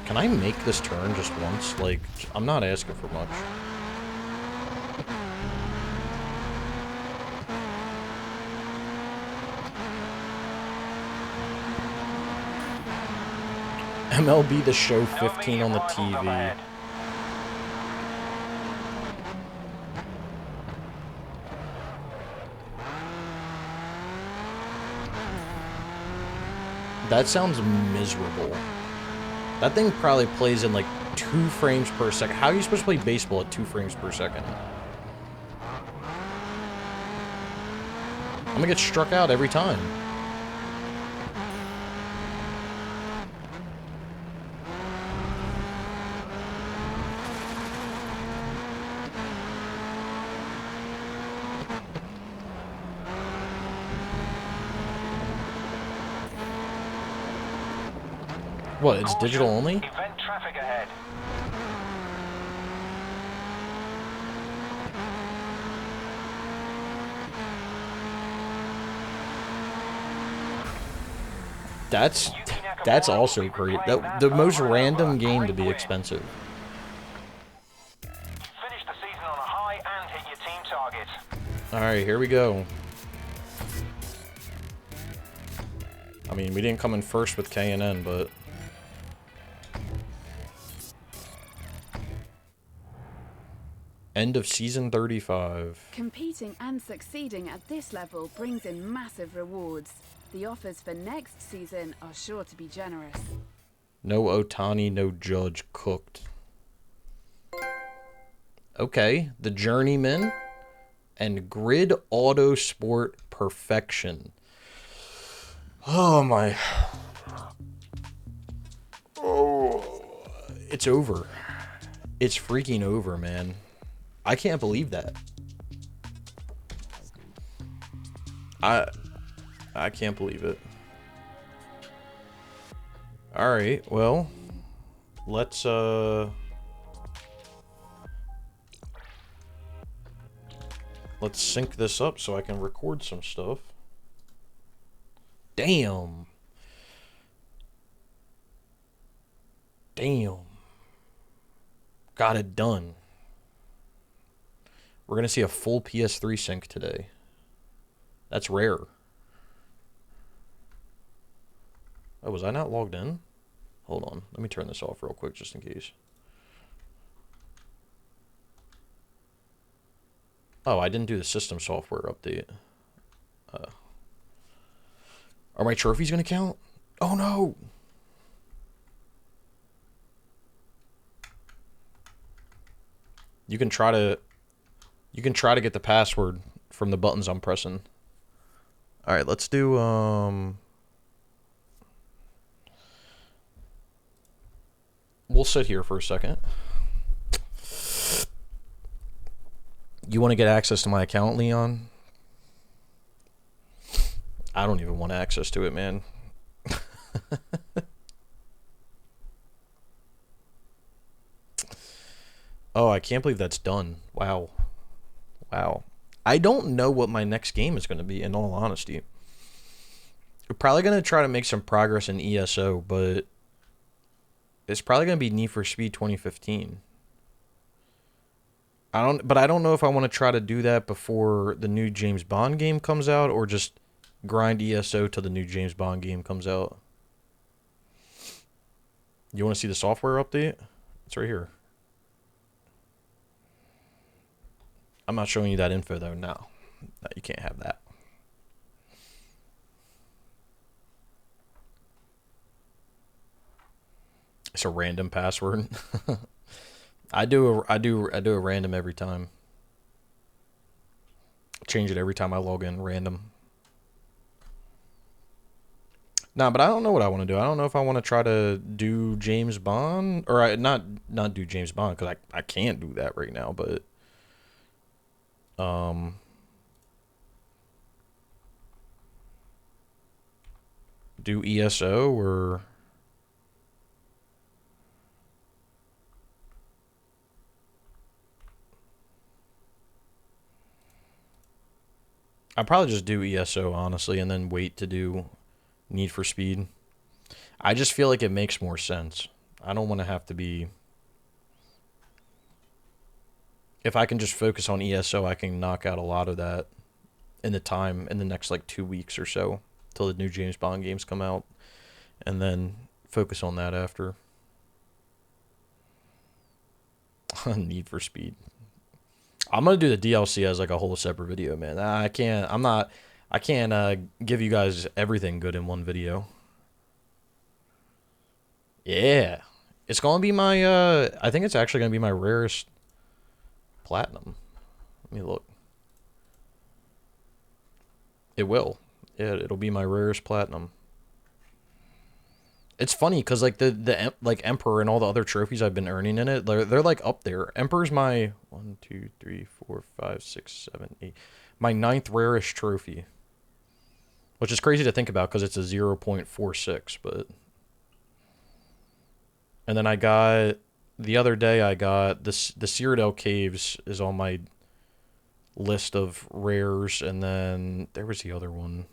Can I make this turn just once? Like, I'm not asking for much. MLB The Show 15 on the TV. That sounds miserable. That thing probably plays in like 2 frames per second. How are you supposed to play baseball at 2 frames per second? I'm gonna get struck out every time. What, it's digital only? Event traffic ahead. That's also great. The most random game to be expensive. Finish the season on a high and hit your team target. Alright, here we go. I mean, we didn't come in first with K&N, but... End of season 35. Competing and succeeding at this level brings in massive rewards. The offers for next season are sure to be generous. No Otani, no Judge, cooked. Okay, the Journeyman and Grid Autosport Perfection. Oh my. Oh, it's over. It's freaking over, man. I can't believe that. I can't believe it. All right, well, let's sync this up so I can record some stuff. Damn. Damn. Got it done. We're going to see a full PS3 sync today. That's rare. Oh, was I not logged in? Hold on. Let me turn this off real quick just in case. Oh, I didn't do the system software update. Are my trophies going to count? Oh, no. You can try to get the password from the buttons I'm pressing. All right, let's do we'll sit here for a second. You want to get access to my account, Leon? I don't even want access to it, man. Oh, I can't believe that's done. Wow. Wow. I don't know what my next game is going to be, in all honesty. We're probably going to try to make some progress in ESO, but it's probably going to be Need for Speed 2015. But I don't know if I want to try to do that before the new James Bond game comes out, or just grind ESO till the new James Bond game comes out. You want to see the software update? It's right here. I'm not showing you that info, though. No, you can't have that. It's a random password. I do a random every time. Change it every time I log in. Random. Nah, but I don't know what I want to do. I don't know if I want to try to do James Bond, or not do James Bond, because I can't do that right now. But do ESO or... I'd probably just do ESO, honestly, and then wait to do Need for Speed. I just feel like it makes more sense. I don't want to have to be... If I can just focus on ESO, I can knock out a lot of that in the next, like, 2 weeks or so, till the new James Bond games come out, and then focus on that after. Need for Speed. I'm gonna do the DLC as like a whole separate video, man. I can't give you guys everything good in one video. Yeah. It's gonna be my I think it's actually gonna be my rarest platinum. Let me look. It will. It'll be my rarest platinum. It's funny because like the like Emperor and all the other trophies I've been earning in it, they're like up there. Emperor's my 1, 2, 3, 4, 5, 6, 7, 8, my 9th rarest trophy, which is crazy to think about because it's a 0.46. But and then I got the other day I got this, the Cyrodiil Caves is on my list of rares, and then there was the other one.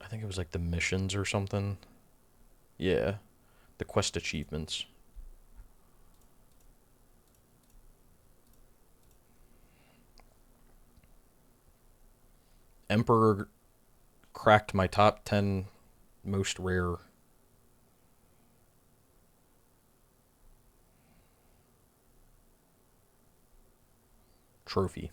I think it was like the missions or something. Yeah. The quest achievements. Emperor cracked my top 10 most rare. Trophy.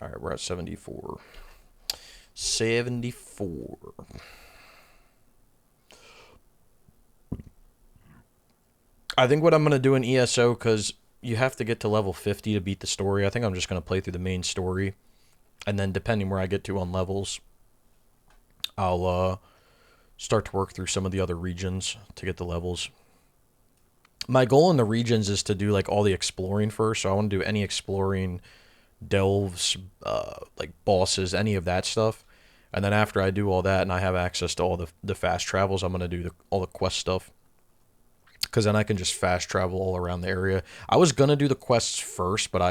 All right, we're at 74. 74. I think what I'm going to do in ESO, because you have to get to level 50 to beat the story, I think I'm just going to play through the main story. And then depending where I get to on levels, I'll start to work through some of the other regions to get the levels. My goal in the regions is to do like all the exploring first. So I want to do any exploring, delves, like bosses, any of that stuff. And then after I do all that and I have access to all the fast travels, I'm going to do all the quest stuff. Because then I can just fast travel all around the area. I was going to do the quests first, but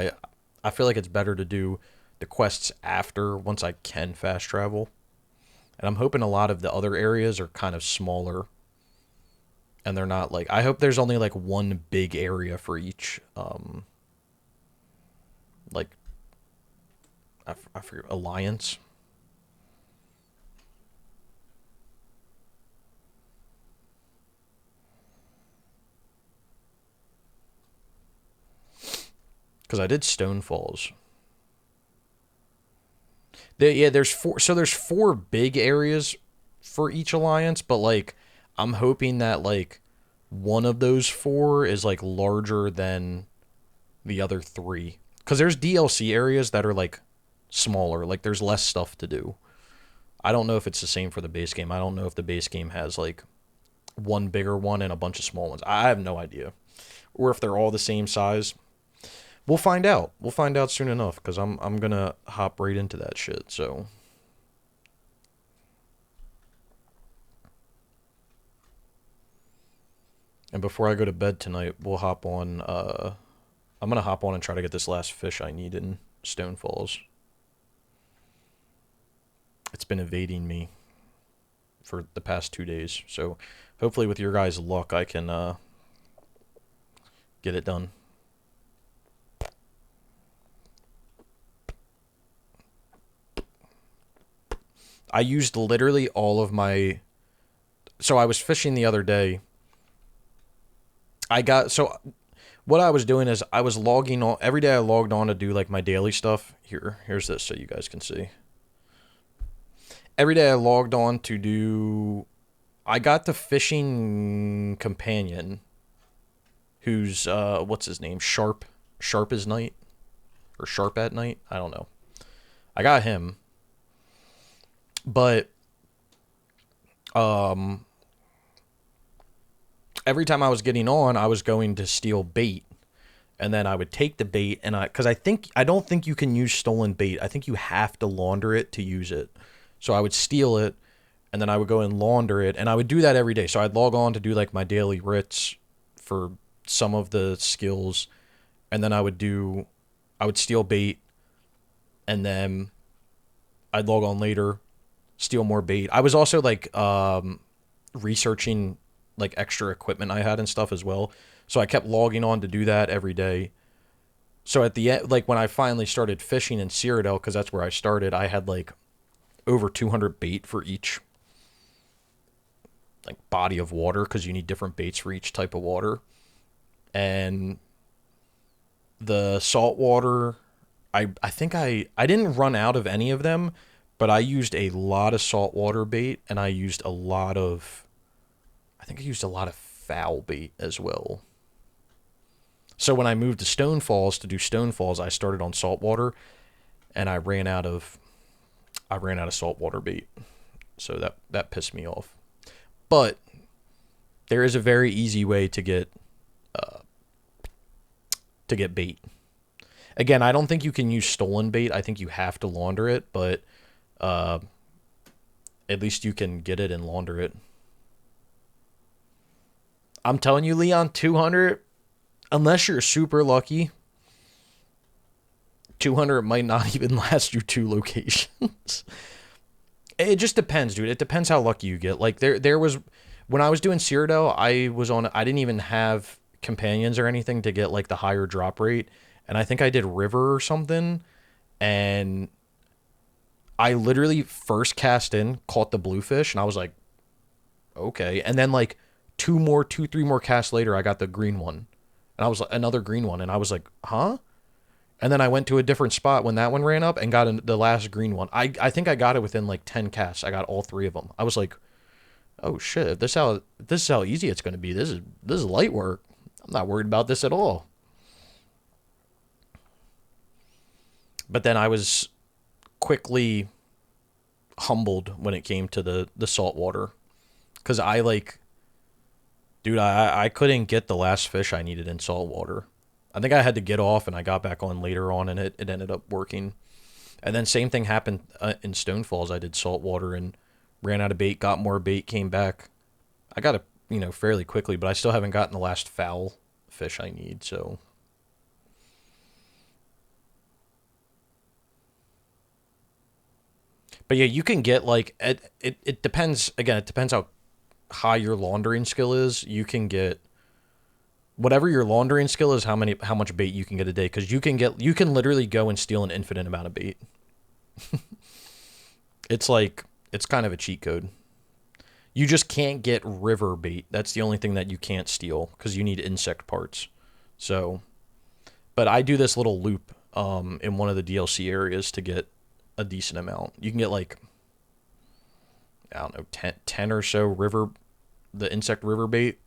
I feel like it's better to do the quests after, once I can fast travel. And I'm hoping a lot of the other areas are kind of smaller. And they're not like... I hope there's only like one big area for each... like... I forget... Alliance? Because I did Stone Falls. Yeah, there's 4. So there's 4 big areas for each alliance, but like I'm hoping that like one of those 4 is like larger than the other 3. Because there's DLC areas that are like smaller, like there's less stuff to do. I don't know if it's the same for the base game. I don't know if the base game has like one bigger one and a bunch of small ones. I have no idea. Or if they're all the same size. We'll find out. We'll find out soon enough, because I'm gonna hop right into that shit, so. And before I go to bed tonight, we'll hop on, I'm gonna hop on and try to get this last fish I need in Stone Falls. It's been evading me for the past 2 days, so hopefully with your guys' luck I can, get it done. I used literally all of my... So I was fishing the other day. So what I was doing is I was logging on... Every day I logged on to do like my daily stuff. Here's this so you guys can see. Every day I logged on to do... I got the fishing companion who's... what's his name? Sharp as night? Or Sharp at night? I don't know. I got him. But, I every time I was getting on, I was going to steal bait. And then I would take the bait, and because I don't think you can use stolen bait. I think you have to launder it to use it. So I would steal it, and then I would go and launder it, and I would do that every day. So I'd log on to do like my daily writs for some of the skills, and then I would steal bait, and then I'd log on later, steal more bait. I was also like researching like extra equipment I had and stuff as well. So I kept logging on to do that every day. So at the end, like when I finally started fishing in Cyrodiil, because that's where I started, I had like over 200 bait for each like body of water, because you need different baits for each type of water. And the salt water, I think I didn't run out of any of them, but I used a lot of saltwater bait, and I used a lot of, I think I used a lot of foul bait as well. So when I moved to Stone Falls to do Stone Falls, I started on saltwater, and I ran out of saltwater bait. So that pissed me off. But there is a very easy way to get bait. Again, I don't think you can use stolen bait. I think you have to launder it, but at least you can get it and launder it. I'm telling you, Leon, 200, unless you're super lucky, 200 might not even last you 2 locations. It just depends, dude. It depends how lucky you get. Like there was, when I was doing Cyrodiil, I didn't even have companions or anything to get like the higher drop rate. And I think I did river or something. And I literally first cast in, caught the bluefish, and I was like, okay. And then like 3 more casts later, I got the green one. And I was like, another green one. And I was like, huh? And then I went to a different spot when that one ran up and got the last green one. I think I got it within like 10 casts. I got all 3 of them. I was like, oh shit, this is how easy it's going to be. This is light work. I'm not worried about this at all. But then I was quickly humbled when it came to the salt water, because I couldn't get the last fish I needed in salt water. I think I had to get off, and I got back on later on, and it ended up working. And then same thing happened in Stone Falls. I did salt water and ran out of bait, got more bait, came back. I got it, fairly quickly, but I still haven't gotten the last foul fish I need, so. But yeah, you can get like, it depends, again, it depends how high your laundering skill is. You can get whatever your laundering skill is, how much bait you can get a day, because you can literally go and steal an infinite amount of bait. It's kind of a cheat code. You just can't get river bait. That's the only thing that you can't steal, because you need insect parts. So, but I do this little loop in one of the DLC areas to get a decent amount. You can get like, I don't know, 10 or so the insect river bait.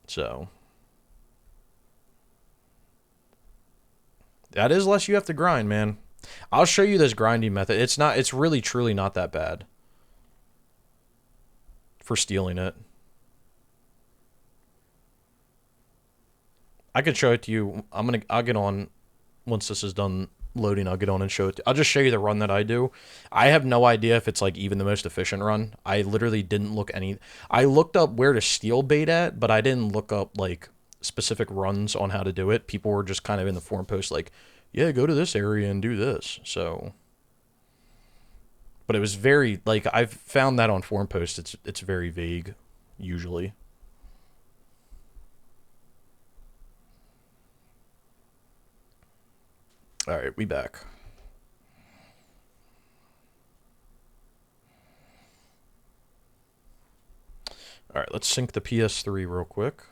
So that is less you have to grind, man. I'll show you this grinding method. It's really truly not that bad for stealing it. I could show it to you. I'll get on once this is done loading. I'll get on and show it. I'll just show you the run that I do. I have no idea if it's like even the most efficient run. I literally didn't look I looked up where to steal bait at, but I didn't look up like specific runs on how to do it. People were just kind of in the forum post like, yeah, go to this area and do this. So, but it was very, like, I've found that on forum posts, it's very vague usually. All right, we back. All right, let's sync the PS3 real quick.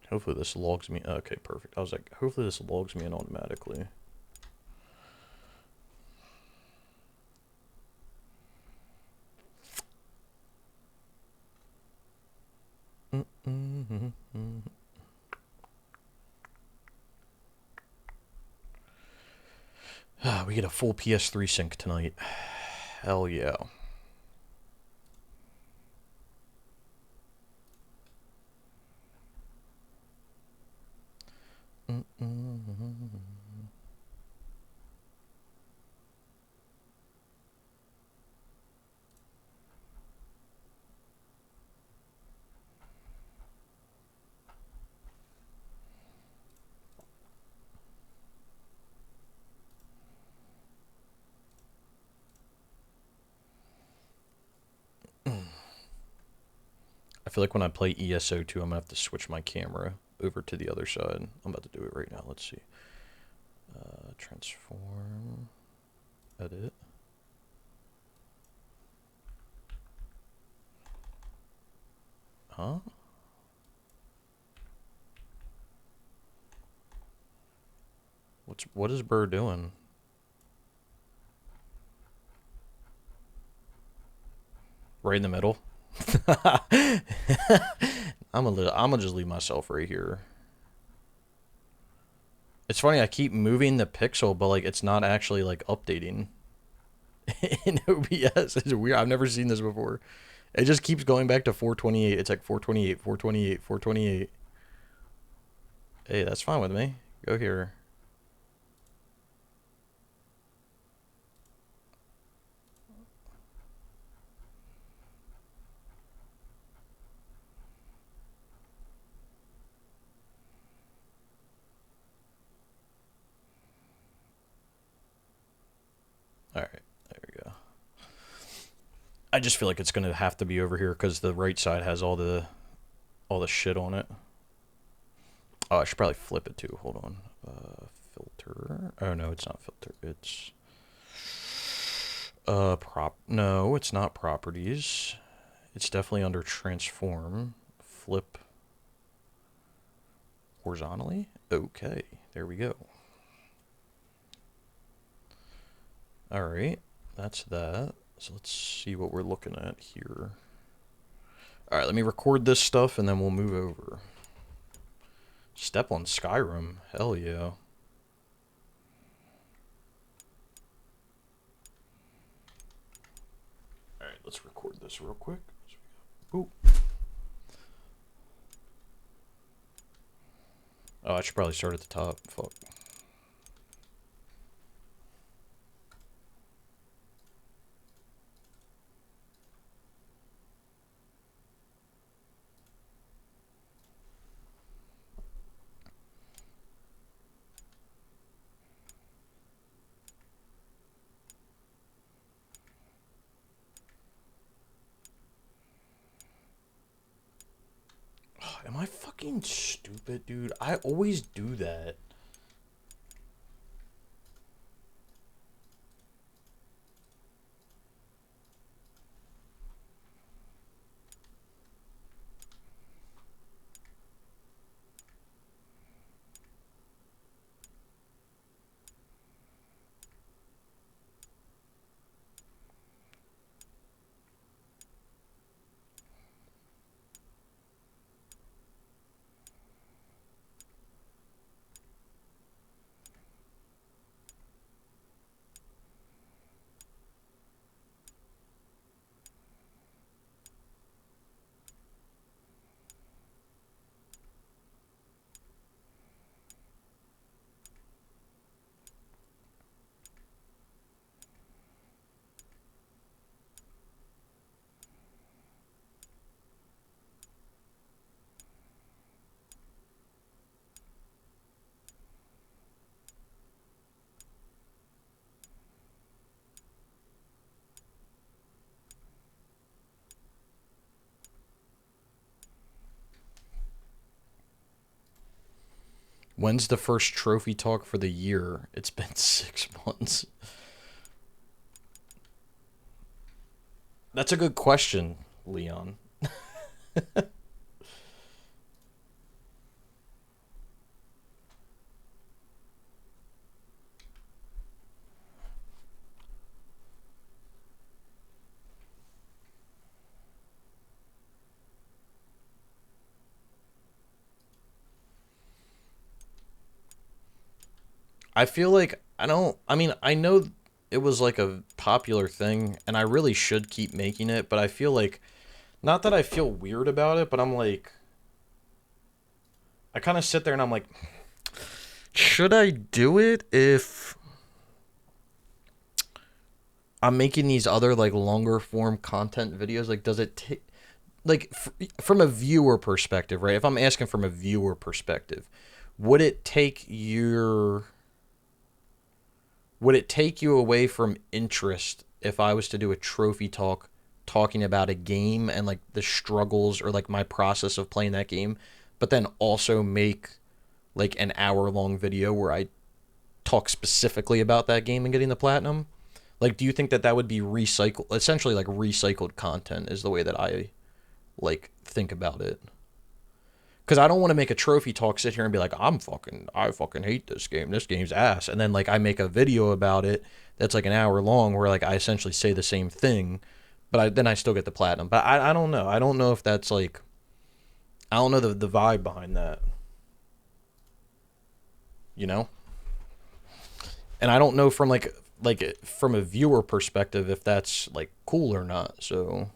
Hopefully this logs me. Okay, perfect. I was like, hopefully this logs me in automatically. All We get a full PS3 sync tonight. Hell yeah. I feel like when I play ESO2, I'm gonna have to switch my camera over to the other side. I'm about to do it right now. Let's see. Transform. Edit. Huh? What is Burr doing? Right in the middle. I'm gonna just leave myself right here. It's funny, I keep moving the pixel, but like it's not actually like updating in OBS. It's weird. I've never seen this before. It just keeps going back to 428. It's like 428, 428, 428. Hey, that's fine with me. Go here. All right, there we go. I just feel like it's gonna have to be over here because the right side has all the shit on it. Oh, I should probably flip it too. Hold on. Filter. Oh no, it's not filter. It's No, it's not properties. It's definitely under transform. Flip horizontally. Okay, there we go. All right, that's that. So let's see what we're looking at here. All right, let me record this stuff and then we'll move over. Step on Skyrim. Hell yeah. All right, let's record this real quick. Ooh. Oh, I should probably start at the top. Fuck. Am I fucking stupid, dude? I always do that. When's the first trophy talk for the year? It's been 6 months. That's a good question, Leon. I feel like I mean, I know it was like a popular thing, and I really should keep making it, but I feel like, not that I feel weird about it, but I'm like, I kind of sit there and I'm like, should I do it if I'm making these other like longer form content videos? Like, does it take, like, from a viewer perspective, right? If I'm asking from a viewer perspective, would it take you away from interest if I was to do a trophy talk talking about a game and like the struggles or like my process of playing that game, but then also make like an hour-long video where I talk specifically about that game and getting the platinum? Like, do you think that would be recycled, essentially like recycled content is the way that I like think about it? Because I don't want to make a trophy talk, sit here and be like, I fucking hate this game. This game's ass. And then like I make a video about it that's like an hour long where like I essentially say the same thing, but then I still get the platinum. But I don't know. I don't know if that's like, I don't know the vibe behind that. You know? And I don't know from like from a viewer perspective if that's like cool or not. So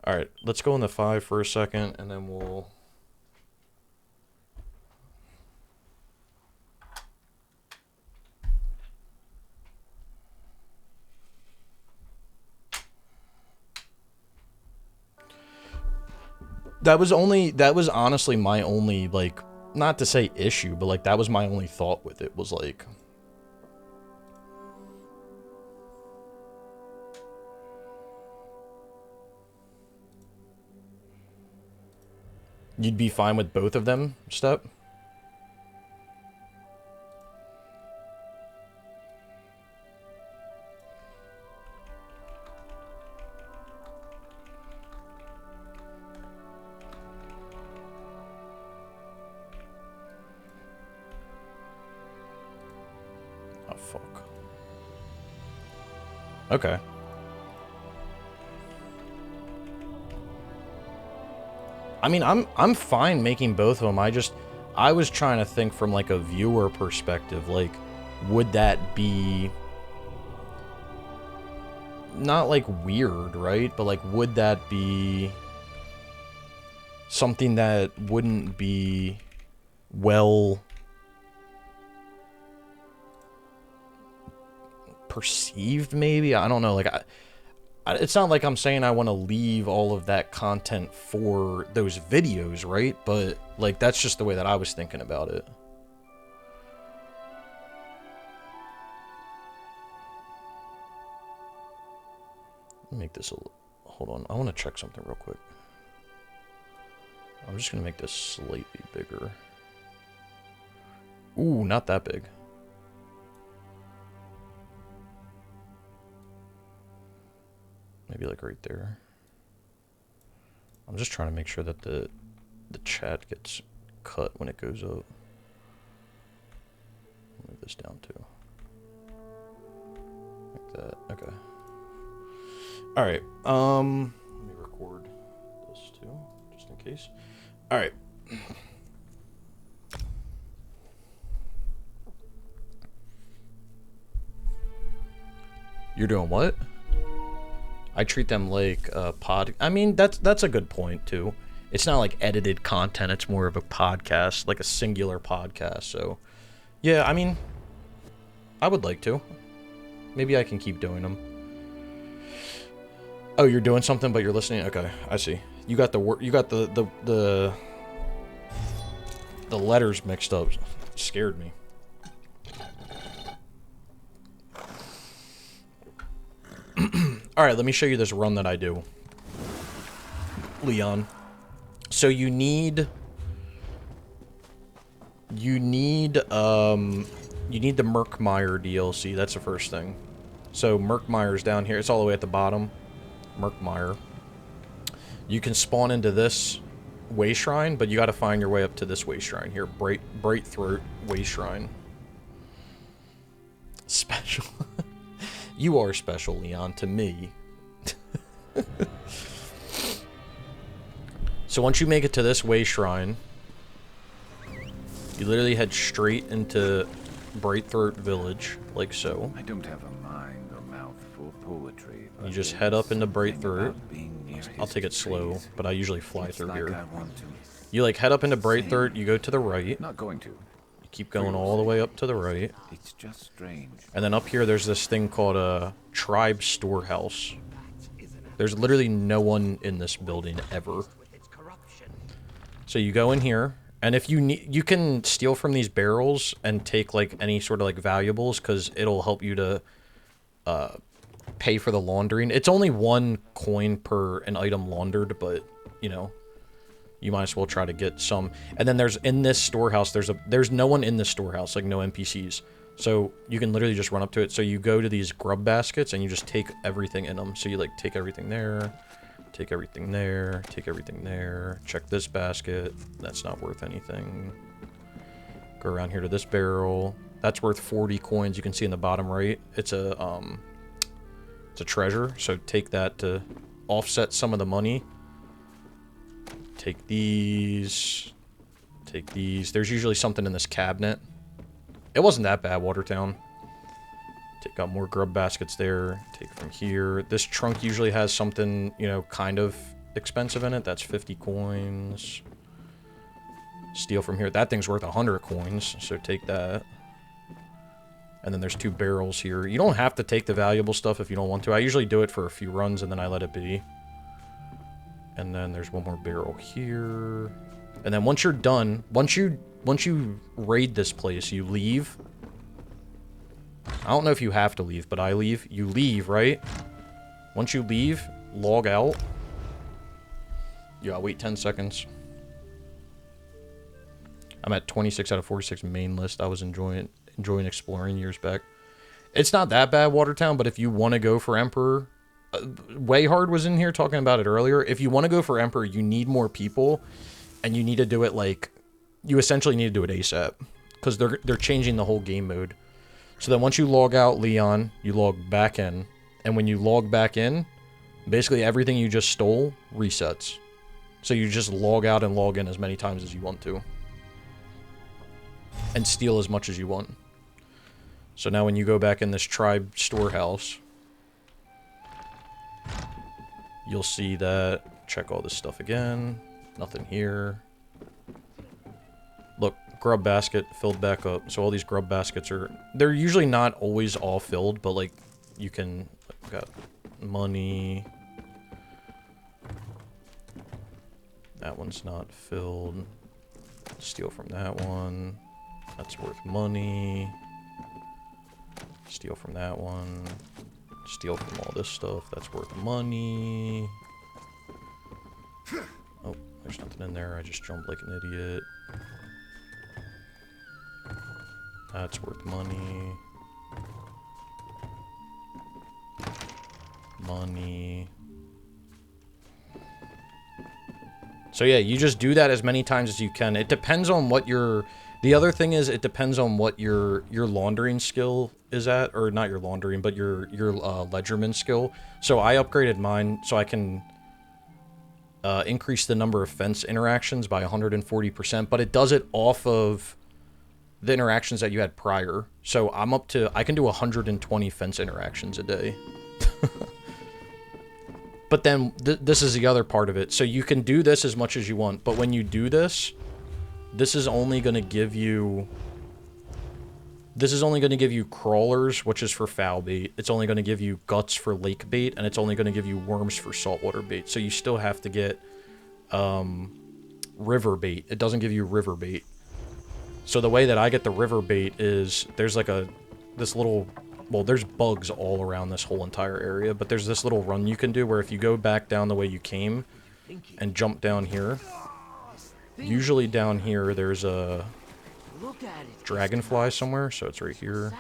all right, let's go in the 5 for a second and then we'll That was honestly my only, like, not to say issue, but like that was my only thought with it, was like, you'd be fine with both of them, Step? Oh, fuck. Okay. I mean, I'm fine making both of them. I was trying to think from like a viewer perspective, like, would that be not like weird, right? But like, would that be something that wouldn't be well perceived, maybe? I don't know. Like, it's not like I'm saying I want to leave all of that content for those videos, right? But like, that's just the way that I was thinking about it. Let me make this hold on. I want to check something real quick. I'm just going to make this slightly bigger. Ooh, not that big. Maybe like right there. I'm just trying to make sure that the chat gets cut when it goes up. Move this down too. Like that. Okay. All right. Let me record this too, just in case. All right. You're doing what? I treat them like pod. I mean, that's a good point too. It's not like edited content. It's more of a podcast, like a singular podcast. So, yeah, I mean, I would like to. Maybe I can keep doing them. Oh, you're doing something, but you're listening. Okay, I see. You got the word. You got the letters mixed up. It scared me. All right, let me show you this run that I do, Leon. So you need the Merkmeyer DLC. That's the first thing. So Merkmeyer's down here. It's all the way at the bottom. Merkmeyer. You can spawn into this way shrine, but you got to find your way up to this way shrine here. Bright Throat way shrine. Special. You are special, Leon, to me. So once you make it to this way shrine, you literally head straight into Brightthroat Village, like so. I don't have a mind or mouth for poetry. You just head up into Brightthroat. I'll take it slow, but I usually fly through here. You like head up into Brightthroat, you go to the right. Not going to. You keep going all the way up to the right. It's just strange. And then up here there's this thing called a Tribe Storehouse. There's literally no one in this building ever. So you go in here, and if you need, you can steal from these barrels and take like any sort of like valuables, because it'll help you to pay for the laundering. It's only 1 coin per an item laundered, but you know, you might as well try to get some. And then there's in this storehouse, there's no one in this storehouse, like no NPCs. So you can literally just run up to it. So you go to these grub baskets and you just take everything in them. So you like take everything there, take everything there, take everything there. Check this basket. That's not worth anything. Go around here to this barrel. That's worth 40 coins. You can see in the bottom right. It's a treasure. So take that to offset some of the money. Take these. Take these. There's usually something in this cabinet. It wasn't that bad, Watertown. Take out more grub baskets there. Take from here. This trunk usually has something, you know, kind of expensive in it. That's 50 coins. Steal from here. That thing's worth 100 coins, so take that. And then there's 2 barrels here. You don't have to take the valuable stuff if you don't want to. I usually do it for a few runs and then I let it be. And then there's 1 more barrel here. And then once you're done, once you raid this place, you leave. I don't know if you have to leave, but I leave. You leave, right? Once you leave, log out. You gotta wait 10 seconds. I'm at 26 out of 46 main list. I was enjoying exploring years back. It's not that bad, Watertown, but if you want to go for Emperor... Wayhard was in here talking about it earlier. If you want to go for Emperor, you need more people. And you need to do it like... You essentially need to do it ASAP. Because they're changing the whole game mode. So then once you log out Leon, you log back in. And when you log back in, basically everything you just stole resets. So you just log out and log in as many times as you want to. And steal as much as you want. So now when you go back in this tribe storehouse, you'll see that. Check all this stuff again. Nothing here. Look, grub basket filled back up. So all these grub baskets are... They're usually not always all filled, but like you can... Got money. That one's not filled. Steal from that one. That's worth money. Steal from that one. Steal from all this stuff. That's worth money. Oh, there's nothing in there. I just jumped like an idiot. That's worth money. Money. So yeah, you just do that as many times as you can. It depends on what your... The other thing is, it depends on what your laundering skill is at, or not your laundering, but your ledgerman skill. So I upgraded mine so I can increase the number of fence interactions by 140%, but it does it off of the interactions that you had prior. So I'm up to... I can do 120 fence interactions a day. But then this is the other part of it. So you can do this as much as you want, but when you do this, this is only going to give you... This is only going to give you crawlers, which is for foul bait. It's only going to give you guts for lake bait, and it's only going to give you worms for saltwater bait. So you still have to get river bait. It doesn't give you river bait. So the way that I get the river bait is there's like this little... Well, there's bugs all around this whole entire area, but there's this little run you can do where if you go back down the way you came and jump down here, usually down here there's a dragonfly somewhere, so it's right here.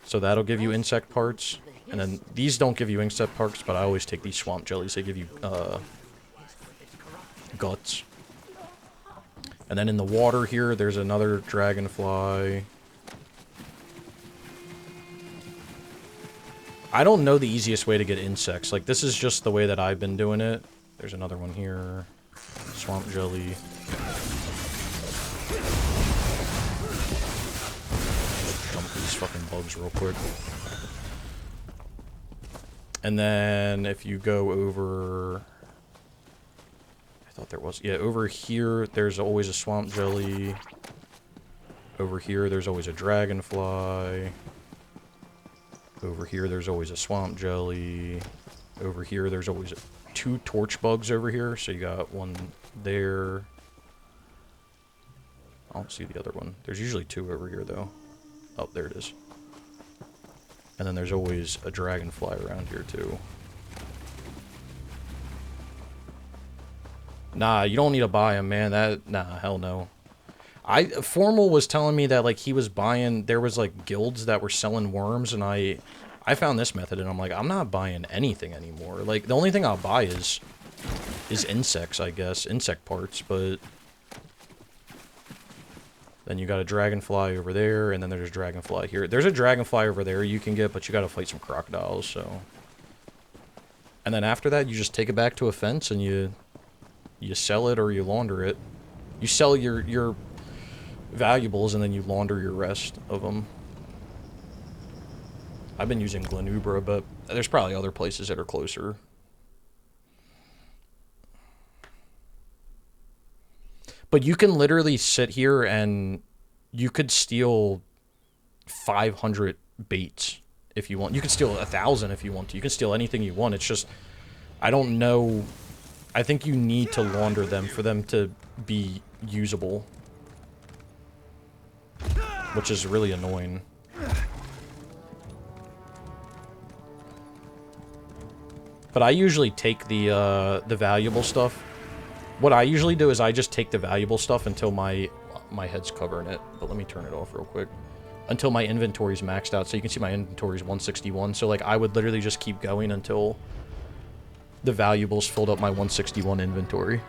So that'll give you insect parts, and then these don't give you insect parts, but I always take these swamp jellies. They give you guts. And then in the water here, there's another dragonfly. I don't know the easiest way to get insects. Like, this is just the way that I've been doing it. There's another one here. Swamp jelly. bugs real quick. And then if you go over... I thought there was... Yeah, over here, there's always a swamp jelly. Over here, there's always a dragonfly. Over here, there's always a swamp jelly. Over here, there's always 2 torch bugs over here. So you got one there. I don't see the other one. There's usually 2 over here, though. Oh, there it is. And then there's always a dragonfly around here, too. Nah, you don't need to buy them, man. Nah, hell no. Formal was telling me that, like, he was buying... There was, like, guilds that were selling worms, and I found this method, and I'm like, I'm not buying anything anymore. Like, the only thing I'll buy is insects, I guess. Insect parts, but... Then you got a dragonfly over there, and then there's a dragonfly here. There's a dragonfly over there you can get, but you gotta fight some crocodiles, so... And then after that, you just take it back to a fence, and you sell it or you launder it. You sell your valuables, and then you launder your rest of them. I've been using Glenubra, but there's probably other places that are closer. But you can literally sit here and you could steal 500 baits if you want. You can steal 1,000 if you want to. You can steal anything you want. It's just, I don't know. I think you need to launder them for them to be usable. Which is really annoying. But I usually take the valuable stuff. What I usually do is I just take the valuable stuff until my head's covering it. But let me turn it off real quick. Until my inventory's maxed out. So you can see my inventory's 161. So, like, I would literally just keep going until the valuables filled up my 161 inventory.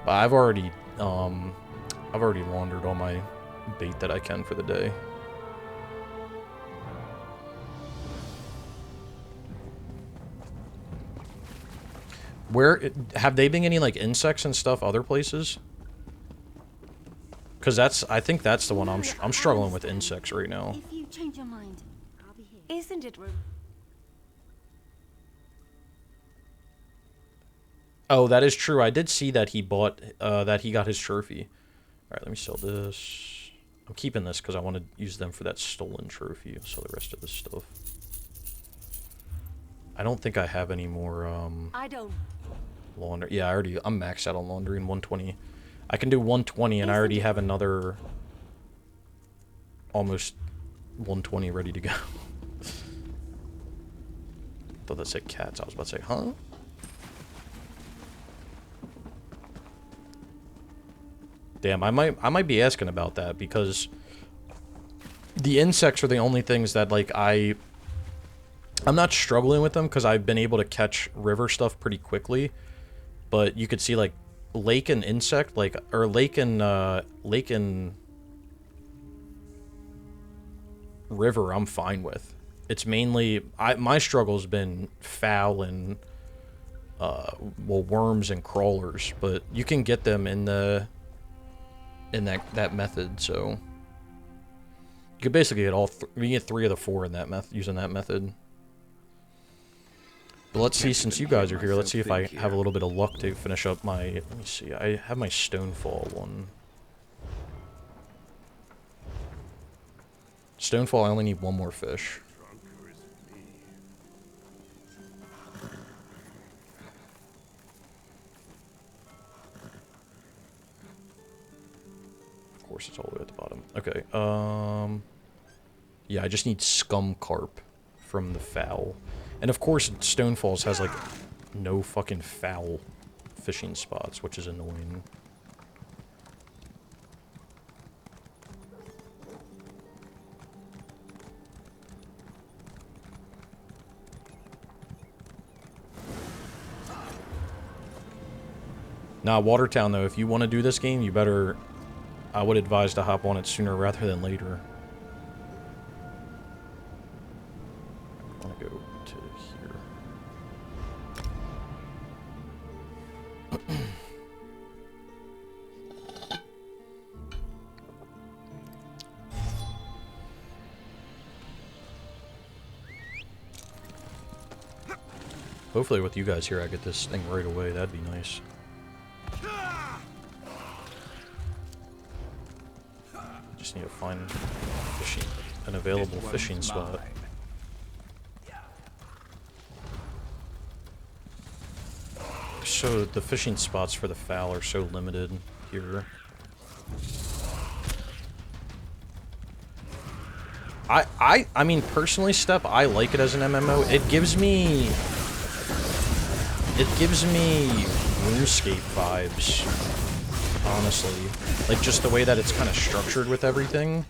But I've already laundered all my bait that I can for the day. Where have they been getting, like, insects and stuff other places? Because I think that's the one I'm struggling with insects right now. If you change your mind, I'll be here. Isn't it rude? Oh, that is true. I did see that he bought, that he got his trophy. Alright, let me sell this. I'm keeping this because I want to use them for that stolen trophy. I'll sell the rest of this stuff. I don't think I have any more, I don't. launder. Yeah, I'm maxed out on laundering 120. I can do 120 and I already have another almost 120 ready to go. Thought that said cats. I was about to say, huh? Damn, I might be asking about that because the insects are the only things that, like, I'm not struggling with them because I've been able to catch river stuff pretty quickly. But you could see, like, lake and insect, like, or lake and river I'm fine with. It's mainly, my struggle's been foul and, well, worms and crawlers. But you can get them in that method, so. You could basically get you get 3 of the 4 in that using that method. But let's see, since you guys are here, let's see if I have a little bit of luck to finish up my... Let me see, I have my Stonefall one. Stonefall, I only need 1 more fish. Of course, it's all the way at the bottom. Okay, yeah, I just need scum carp from the foul. And of course, Stonefalls has, like, no fucking foul fishing spots, which is annoying. Nah, Watertown, though, if you want to do this game, you better... I would advise to hop on it sooner rather than later. I want to go to here. Hopefully with you guys here I get this thing right away. That'd be nice. Just need to find an available fishing spot. So the fishing spots for the fowl are so limited here. I mean personally, Step, I like it as an MMO. It gives me RuneScape vibes, honestly. Like just the way that it's kind of structured with everything.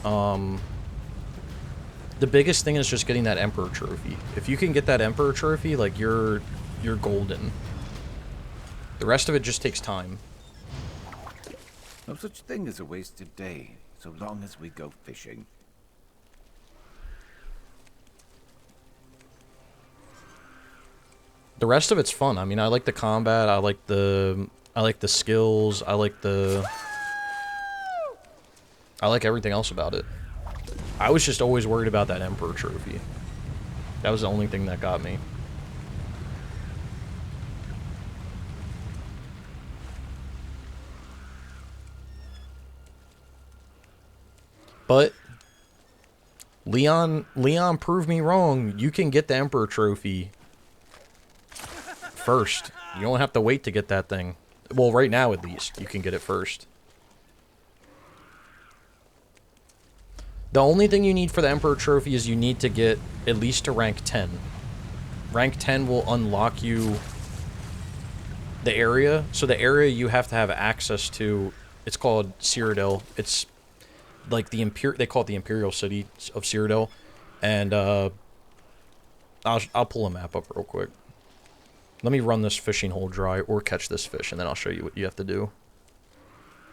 The biggest thing is just getting that Emperor trophy. If you can get that Emperor trophy, like you're golden. The rest of it just takes time. No such thing as a wasted day, so long as we go fishing. The rest of it's fun. I mean, I like the combat, I like the skills, I like everything else about it. I was just always worried about that Emperor trophy. That was the only thing that got me. But Leon proved me wrong. You can get the Emperor trophy first. You don't have to wait to get that thing. Well, right now at least, you can get it first. The only thing you need for the Emperor trophy is you need to get at least to rank 10. Rank 10 will unlock you the area. So the area you have to have access to, it's called Cyrodiil. It's like the they call it the Imperial City of Cyrodiil. And I'll pull a map up real quick. Let me run this fishing hole dry or catch this fish, and then I'll show you what you have to do.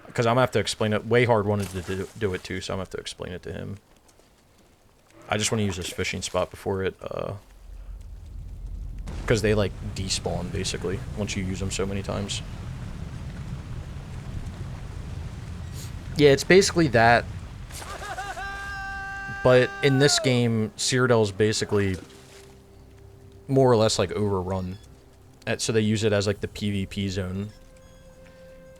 Because I'm going to have to explain it. Wayhard wanted to do it too, so I'm going to have to explain it to him. I just want to use this fishing spot before it, because they, like, despawn, basically, once you use them so many times. Yeah, it's basically that. But in this game, Cyrodiil is basically more or less, like, overrun. So they use it as, like, the PvP zone.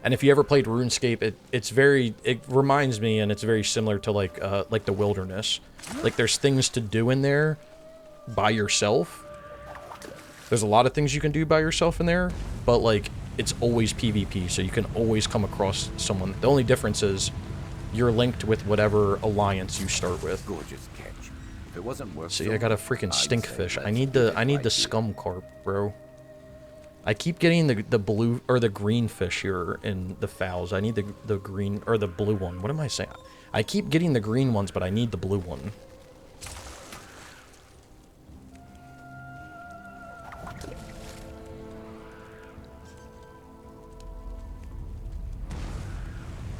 And if you ever played RuneScape, it reminds me, and it's very similar to, like the wilderness. Like, there's things to do in there by yourself. There's a lot of things you can do by yourself in there, but, like, it's always PvP, so you can always come across someone. The only difference is you're linked with whatever alliance you start with. Gorgeous catch. If it wasn't worth See, I got a freaking stinkfish. I need the scum carp, bro. I keep getting the blue or the green fish here in the fowls. I need the green or the blue one. What am I saying? I keep getting the green ones, but I need the blue one.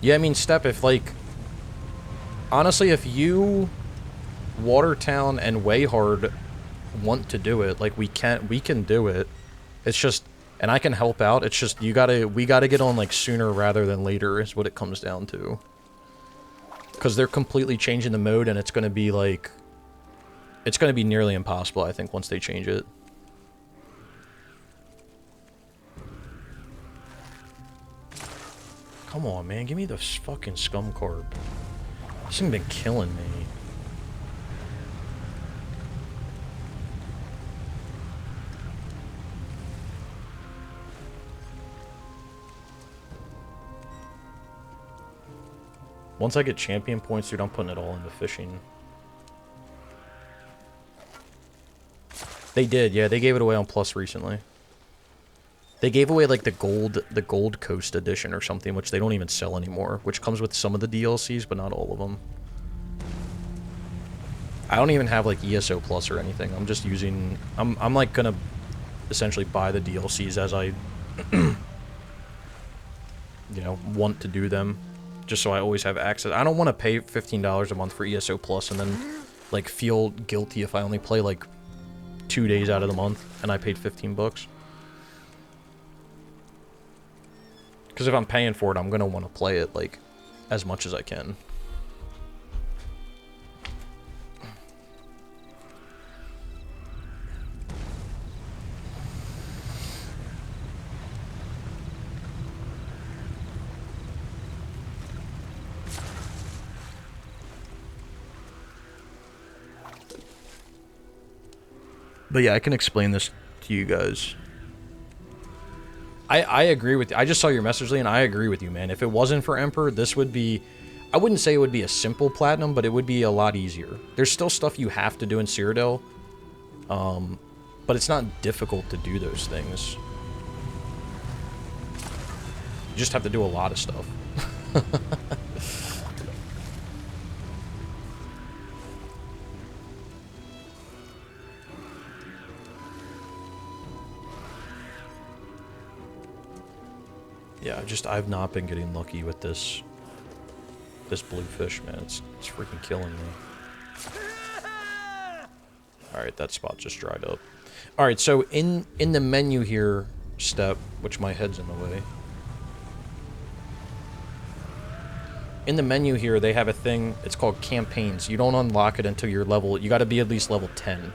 Yeah, I mean, Step, if, like, honestly, if you, Watertown, and Wayhard want to do it, like, we can do it. It's just, and I can help out, it's just, we gotta get on, like, sooner rather than later is what it comes down to. Because they're completely changing the mode, and it's gonna be, like, it's gonna be nearly impossible, I think, once they change it. Come on, man, give me the fucking scum carp. This thing been killing me. Once I get champion points, dude, I'm putting it all into fishing. They did, yeah, they gave it away on Plus recently. They gave away, like, the Gold Coast edition or something, which they don't even sell anymore, which comes with some of the DLCs, but not all of them. I don't even have, like, ESO Plus or anything. I'm just using... I'm like, gonna essentially buy the DLCs as I, you know, want to do them. Just so I always have access. I don't want to pay $15 a month for ESO Plus and then, like, feel guilty if I only play, like, 2 days out of the month and I paid 15 bucks. Because if I'm paying for it, I'm going to want to play it, like, as much as I can. But yeah, I can explain this to you guys. I agree with you. I just saw your message, Lee, and I agree with you, man. If it wasn't for Emperor, this would be... I wouldn't say it would be a simple platinum, but it would be a lot easier. There's still stuff you have to do in Cyrodiil, but it's not difficult to do those things. You just have to do a lot of stuff. Yeah, I've not been getting lucky with this bluefish, man. It's freaking killing me. Alright, that spot just dried up. Alright, so in the menu here, step, which my head's in the way. In the menu here, they have a thing, it's called campaigns. You don't unlock it until you're level, you gotta be at least level 10.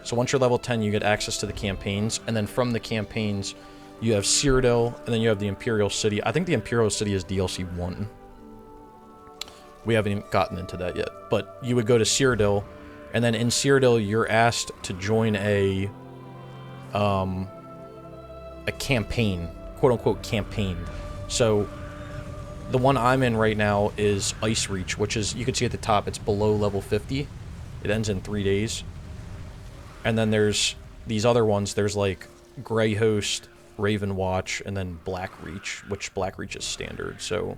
So once you're level 10, you get access to the campaigns, and then from the campaigns, you have Cyrodiil, and then you have the Imperial City. I think the Imperial City is DLC 1. We haven't even gotten into that yet. But you would go to Cyrodiil, and then in Cyrodiil, you're asked to join a campaign, quote-unquote campaign. So the one I'm in right now is Ice Reach, which is, you can see at the top, it's below level 50. It ends in 3 days. And then there's these other ones. There's like Grey Host, Raven Watch, and then Black Reach, which Black Reach is standard. So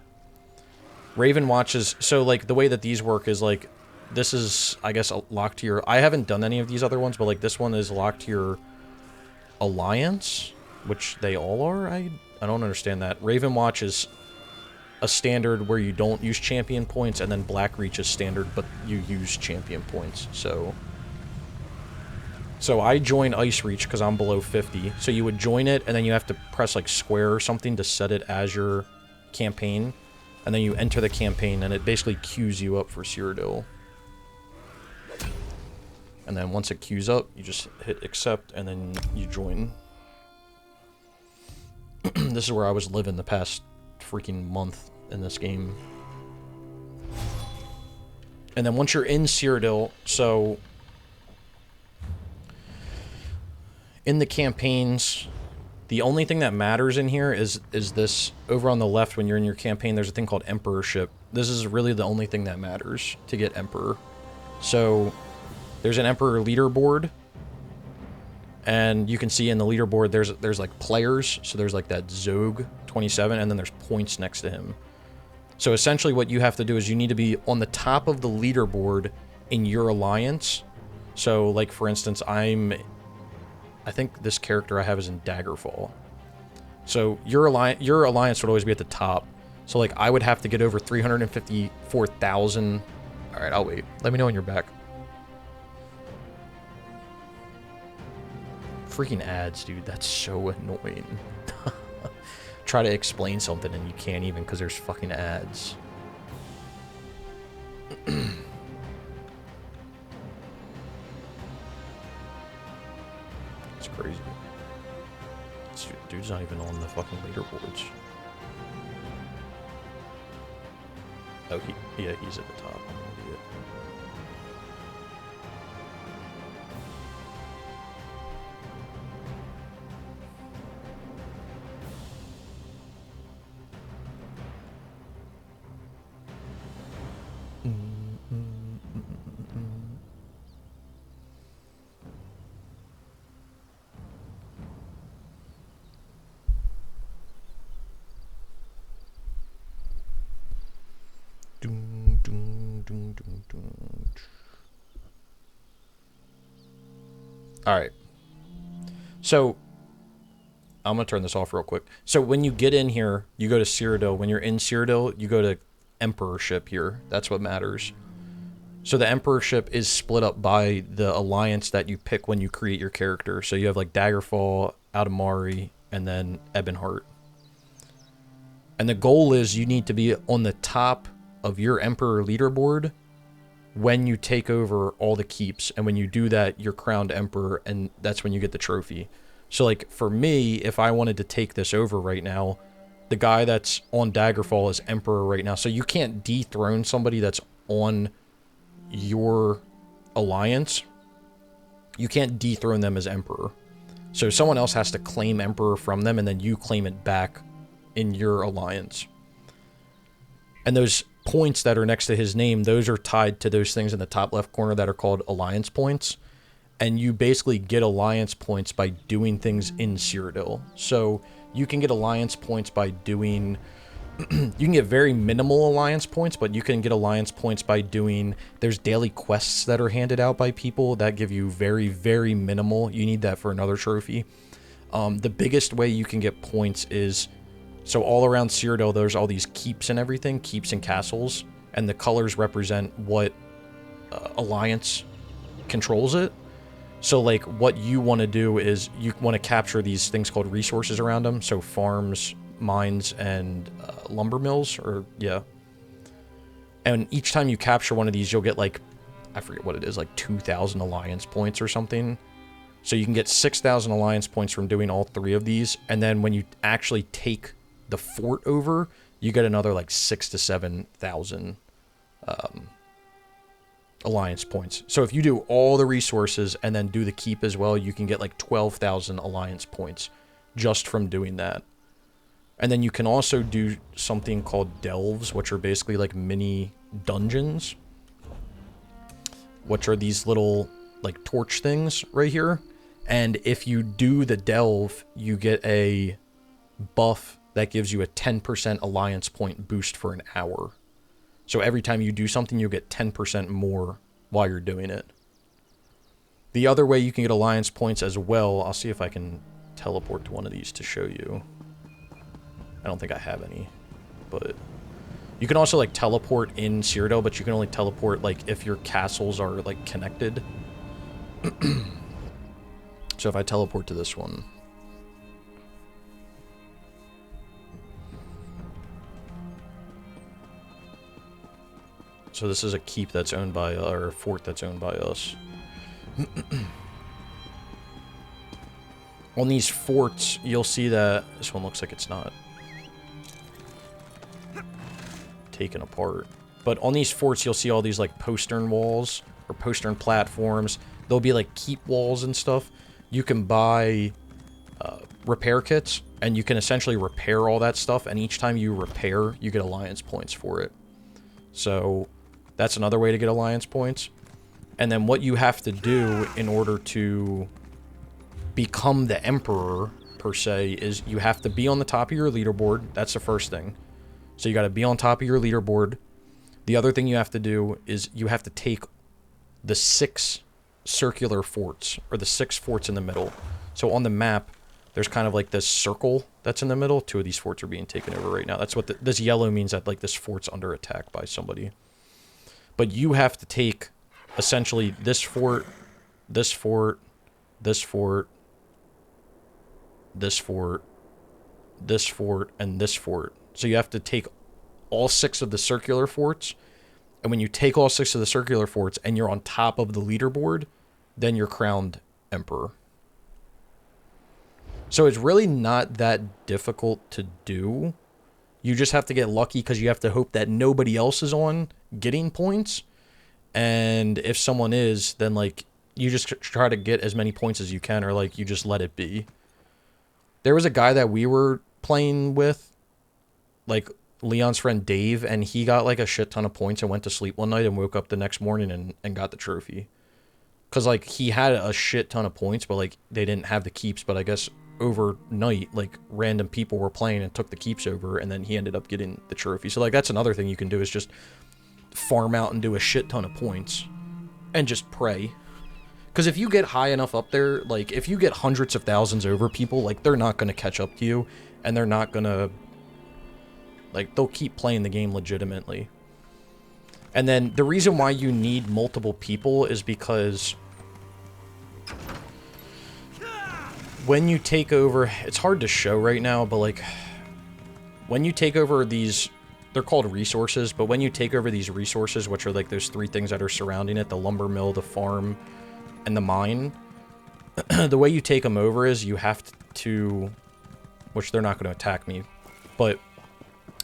Raven Watch is, so like the way that these work is like, this is, I guess, locked to your, I haven't done any of these other ones, but like this one is locked to your alliance, which they all are. I don't understand that. Raven Watch is a standard where you don't use champion points, and then Black Reach is standard, but you use champion points. So I joined Ice Reach because I'm below 50. So you would join it, and then you have to press like square or something to set it as your campaign. And then you enter the campaign, and it basically queues you up for Cyrodiil. And then once it queues up, you just hit accept, and then you join. This is where I was living the past freaking month in this game. And then once you're in Cyrodiil, so in the campaigns, the only thing that matters in here is this. Over on the left, when you're in your campaign, there's a thing called Emperorship. This is really the only thing that matters to get Emperor. So there's an Emperor leaderboard, and you can see in the leaderboard there's like players. So there's like that Zog 27, and then there's points next to him. So essentially what you have to do is you need to be on the top of the leaderboard in your alliance. So like for instance, I think this character I have is in Daggerfall. So your alliance would always be at the top. So like I would have to get over 354,000. All right, I'll wait. Let me know when you're back. Freaking ads, dude. That's so annoying. Try to explain something and you can't even because there's fucking ads. It's crazy. This dude's not even on the fucking leaderboards. Oh, yeah, he's at the top. I'm an idiot. Alright. So, I'm going to turn this off real quick. So, when you get in here, you go to Cyrodiil. When you're in Cyrodiil, you go to Emperorship here. That's what matters. So, the Emperorship is split up by the alliance that you pick when you create your character. So, you have like Daggerfall, Audamari, and then Ebonheart. And the goal is you need to be on the top of your Emperor leaderboard when you take over all the keeps, and when you do that, you're crowned Emperor, and that's when you get the trophy. So, like, for me, if I wanted to take this over right now, the guy that's on Daggerfall is Emperor right now, so you can't dethrone somebody that's on your alliance you can't dethrone them as emperor. So someone else has to claim emperor from them, and then you claim it back in your alliance. And those points that are next to his name, those are tied to those things in the top left corner that are called alliance points. And you basically get alliance points by doing things in Cyrodiil. So you can get alliance points by doing... you can get very minimal alliance points, but you can get alliance points by doing... There's daily quests that are handed out by people that give you very, very minimal. You need that for another trophy. The biggest way you can get points is... So all around Cyrodiil, there's all these keeps and everything, keeps and castles, and the colors represent what alliance controls it. So like what you want to do is you want to capture these things called resources around them. So farms, mines, and lumber mills, or yeah. And each time you capture one of these, you'll get like, I forget what it is, like 2,000 alliance points or something. So you can get 6,000 alliance points from doing all 3 of these. And then when you actually take the fort over, you get another like 6,000 to 7,000 alliance points. So if you do all the resources and then do the keep as well, you can get like 12,000 alliance points just from doing that. And then you can also do something called delves, which are basically like mini dungeons, which are these little like torch things right here. And if you do the delve, you get a buff that gives you a 10% alliance point boost for an hour. So every time you do something, you'll get 10% more while you're doing it. The other way you can get alliance points as well, I'll see if I can teleport to one of these to show you. I don't think I have any, but you can also like teleport in Cyrodiil, but you can only teleport like if your castles are like connected. So if I teleport to this one, so this is a keep that's owned by, or a fort that's owned by us. On these forts, you'll see that this one looks like it's not taken apart. But on these forts, you'll see all these like postern walls or postern platforms. There'll be like keep walls and stuff. You can buy repair kits, and you can essentially repair all that stuff. And each time you repair, you get alliance points for it. So that's another way to get alliance points. And then what you have to do in order to become the emperor, per se, is you have to be on the top of your leaderboard. That's the first thing. So you got to be on top of your leaderboard. The other thing you have to do is you have to take the 6 circular forts, or the 6 forts in the middle. So on the map, there's kind of like this circle that's in the middle. 2 of these forts are being taken over right now. That's what this yellow means, that like this fort's under attack by somebody. But you have to take essentially this fort, this fort, this fort, this fort, this fort, and this fort. So you have to take all 6 of the circular forts. And when you take all 6 of the circular forts and you're on top of the leaderboard, then you're crowned emperor. So it's really not that difficult to do. You just have to get lucky, because you have to hope that nobody else is on getting points. And if someone is, then like you just try to get as many points as you can, or like you just let it be. There was a guy that we were playing with, like Leon's friend Dave, and he got like a shit ton of points and went to sleep one night and woke up the next morning and got the trophy. Because like he had a shit ton of points, but like they didn't have the keeps. But I guess overnight, like random people were playing and took the keeps over, and then he ended up getting the trophy. So like that's another thing you can do, is just farm out and do a shit ton of points and just pray. Because if you get high enough up there, like if you get hundreds of thousands over people, like they're not going to catch up to you, and they're not going to, like, they'll keep playing the game legitimately. And then the reason why you need multiple people is because when you take over, it's hard to show right now, but like when you take over these, they're called resources, but when you take over these resources, which are like those 3 things that are surrounding it, the lumber mill, the farm, and the mine, the way you take them over is you have to, which they're not going to attack me, but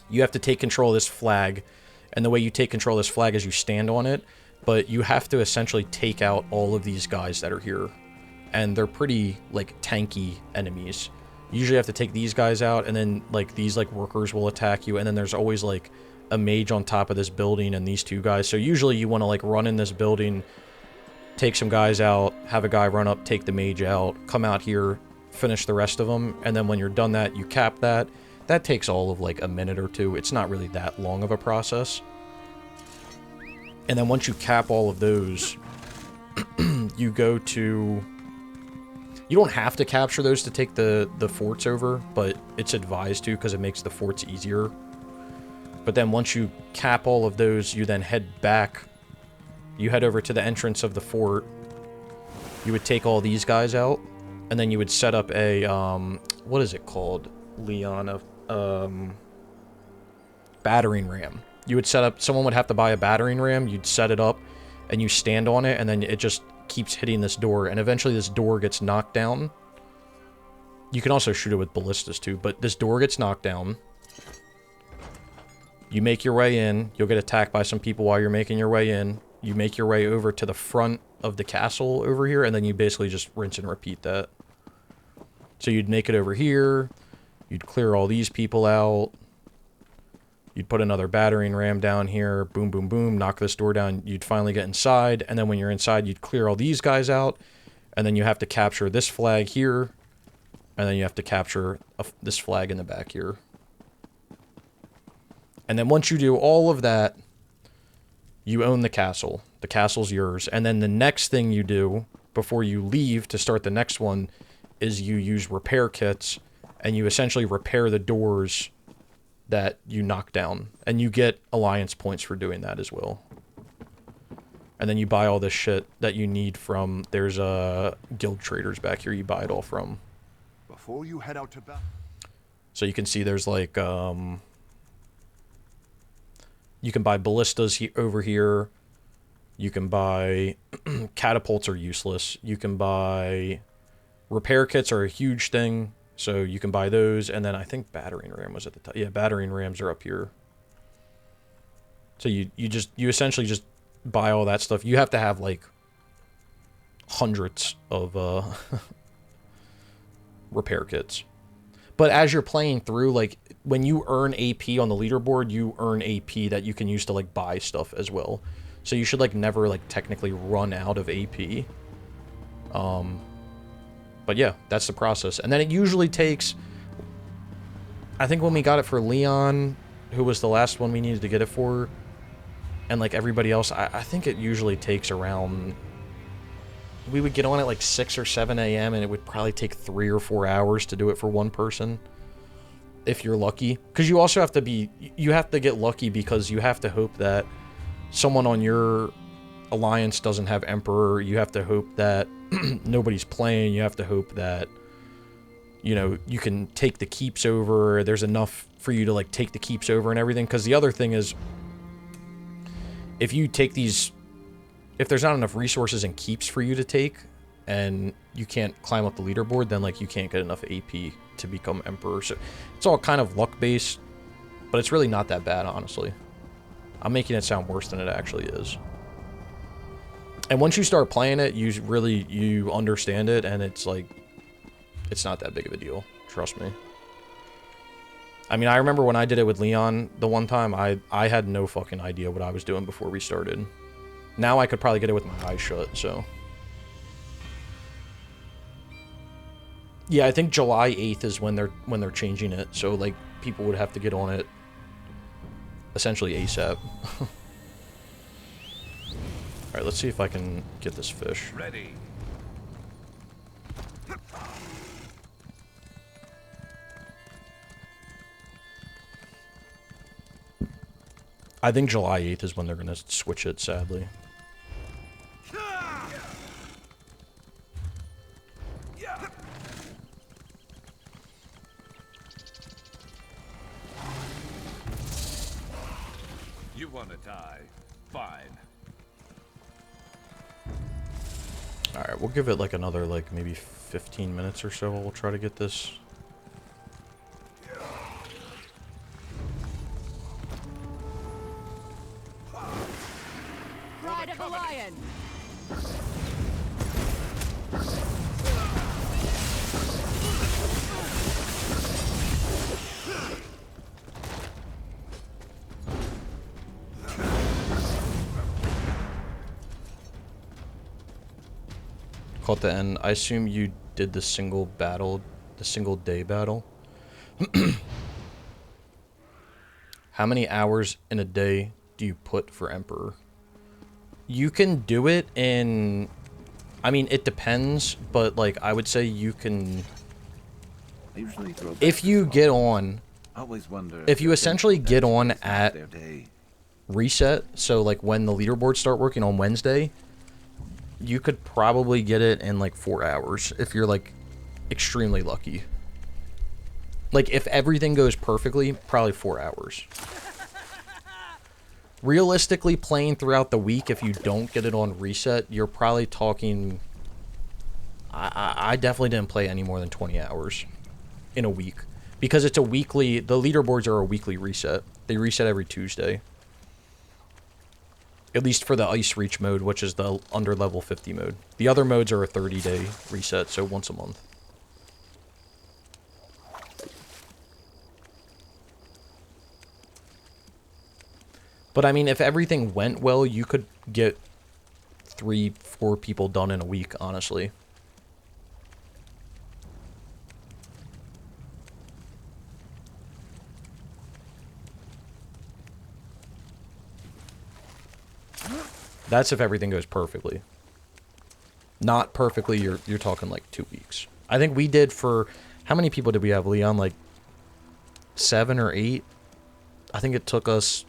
you have to take control of this flag. And the way you take control of this flag is you stand on it, but you have to essentially take out all of these guys that are here. And they're pretty, like, tanky enemies. You usually have to take these guys out, and then, like, these, like, workers will attack you, and then there's always, like, a mage on top of this building and these two guys. So usually you want to, like, run in this building, take some guys out, have a guy run up, take the mage out, come out here, finish the rest of them, and then when you're done that, you cap that. That takes all of, like, a minute or two. It's not really that long of a process. And then once you cap all of those, you go to... You don't have to capture those to take the forts over, but it's advised to because it makes the forts easier. But then once you cap all of those, you then head back. You head over to the entrance of the fort. You would take all these guys out, and then you would set up a, what is it called, Leon? Battering ram. You would set up, someone would have to buy a battering ram, you'd set it up, and you stand on it, and then it just keeps hitting this door, and eventually this door gets knocked down. You can also shoot it with ballistas too, but this door gets knocked down. You make your way in, you'll get attacked by some people while you're making your way in. You make your way over to the front of the castle over here, and then you basically just rinse and repeat that. So you'd make it over here, you'd clear all these people out, you'd put another battering ram down here, boom, boom, boom, knock this door down, you'd finally get inside, and then when you're inside, you'd clear all these guys out, and then you have to capture this flag here, and then you have to capture this flag in the back here. And then once you do all of that, you own the castle. The castle's yours. And then the next thing you do before you leave to start the next one is you use repair kits, and you essentially repair the doors that you knock down. And you get alliance points for doing that as well. And then you buy all this shit that you need from... There's guild traders back here you buy it all from. Before you head out to battle. So you can see there's like... You can buy ballistas over here. You can buy... catapults are useless. You can buy... Repair kits are a huge thing. So you can buy those. And then I think battering ram was at the top. Yeah, battering rams are up here. So you essentially just buy all that stuff. You have to have like hundreds of repair kits. But as you're playing through, like, when you earn AP on the leaderboard, you earn AP that you can use to, like, buy stuff as well. So you should, like, never, like, technically run out of AP. But yeah, that's the process. And then it usually takes... I think when we got it for Leon, who was the last one we needed to get it for, and, like, everybody else, I think it usually takes around... We would get on at like 6 or 7 a.m. and it would probably take 3 or 4 hours to do it for one person. If you're lucky. Because you also have to be... You have to get lucky because you have to hope that someone on your alliance doesn't have Emperor. You have to hope that nobody's playing. You have to hope that, you know, you can take the keeps over. There's enough for you to, like, take the keeps over and everything. Because the other thing is, if you take these... If there's not enough resources and keeps for you to take, and you can't climb up the leaderboard, then, like, you can't get enough AP to become Emperor. So it's all kind of luck-based, but it's really not that bad, honestly. I'm making it sound worse than it actually is. And once you start playing it, you understand it, and it's, like, it's not that big of a deal. Trust me. I mean, I remember when I did it with Leon the one time, I had no fucking idea what I was doing before we started. Now I could probably get it with my eyes shut, so... Yeah, I think July 8th is when they're changing it, so, like, people would have to get on it essentially ASAP. Alright, let's see if I can get this fish. Ready. I think July 8th is when they're gonna switch it, sadly. You want to die? Fine. Alright, we'll give it like another, like, maybe 15 minutes or so. We'll try to get this. Pride of the line. caught the end. I assume you did the single battle, the single day battle. How many hours in a day do you put for Emperor? You can do it in... I mean, it depends, but, like, I would say you can... I usually throw back If you this get one. on... Always wonder If you they're essentially thinking get that on today's not at their day. reset, so, like, when the leaderboards start working on Wednesday, you could probably get it in, like, 4 hours, if you're, like, extremely lucky. Like, if everything goes perfectly, probably 4 hours. Realistically, playing throughout the week, if you don't get it on reset, you're probably talking... I definitely didn't play any more than 20 hours in a week. Because it's a weekly... The leaderboards are a weekly reset. They reset every Tuesday. At least for the Ice Reach mode, which is the under level 50 mode. The other modes are a 30-day reset, so once a month. But I mean, if everything went well, you could get 3-4 people done in a week, honestly. That's if everything goes perfectly. Not perfectly, you're talking like 2 weeks. I think we did for... How many people did we have, Leon? Like 7 or 8? I think it took us...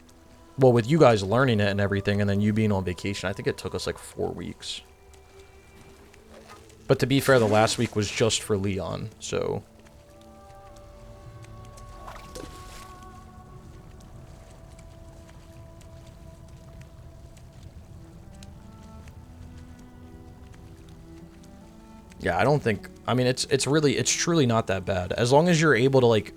Well, with you guys learning it and everything, and then you being on vacation, I think it took us like 4 weeks. But to be fair, the last week was just for Leon, so... Yeah, I don't think... I mean, it's truly not that bad. As long as you're able to, like...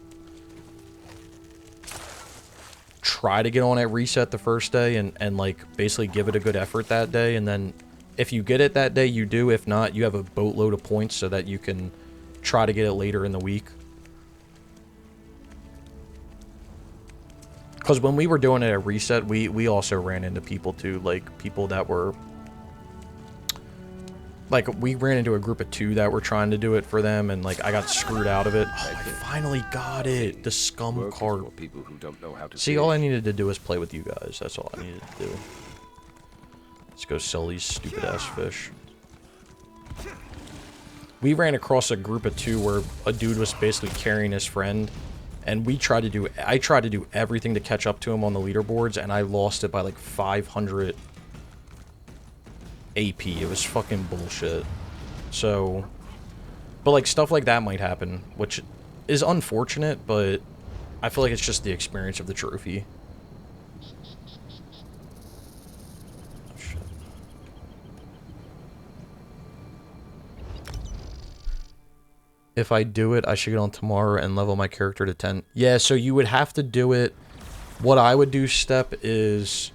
try to get on at reset the first day and like, basically give it a good effort that day. And then, if you get it that day, you do. If not, you have a boatload of points so that you can try to get it later in the week. Because when we were doing it at reset, we also ran into people, too. Like, people that were... Like, we ran into a group of 2 that were trying to do it for them, and, like, I got screwed out of it. Oh, I finally got it! The scum Work is cart. for people who don't know how to See, fish. all I needed to do was play with you guys. That's all I needed to do. Let's go sell these stupid-ass fish. We ran across a group of 2 where a dude was basically carrying his friend, and I tried to do everything to catch up to him on the leaderboards, and I lost it by, like, 500... AP. It was fucking bullshit. So, but like stuff like that might happen, which is unfortunate, but I feel like it's just the experience of the trophy. Oh, shit. If I do it, I should get on tomorrow and level my character to 10. Yeah, so you would have to do it. What I would do, Step, is...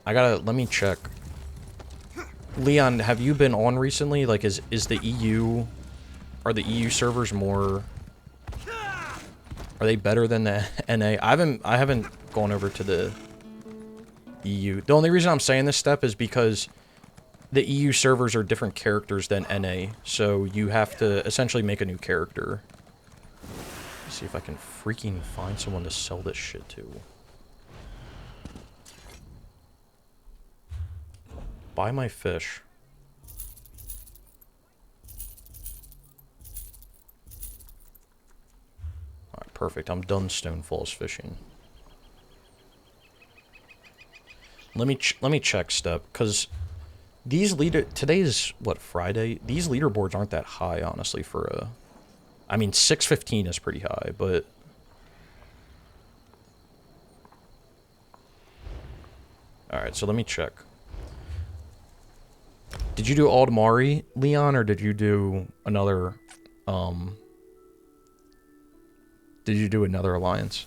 let me check. Leon, have you been on recently? Like, is the EU... Are the EU servers more... Are they better than the NA? I haven't gone over to the EU. The only reason I'm saying this, Step, is because the EU servers are different characters than NA. So you have to essentially make a new character. Let's see if I can freaking find someone to sell this shit to. Buy my fish. Alright, perfect. I'm done Stone Falls fishing. Let me check, Step, because these today's what, Friday? These leaderboards aren't that high, honestly, for a... I mean, 615 is pretty high, but... Alright, so let me check. Did you do Aldmari, Leon, or did you do another, Did you do another alliance?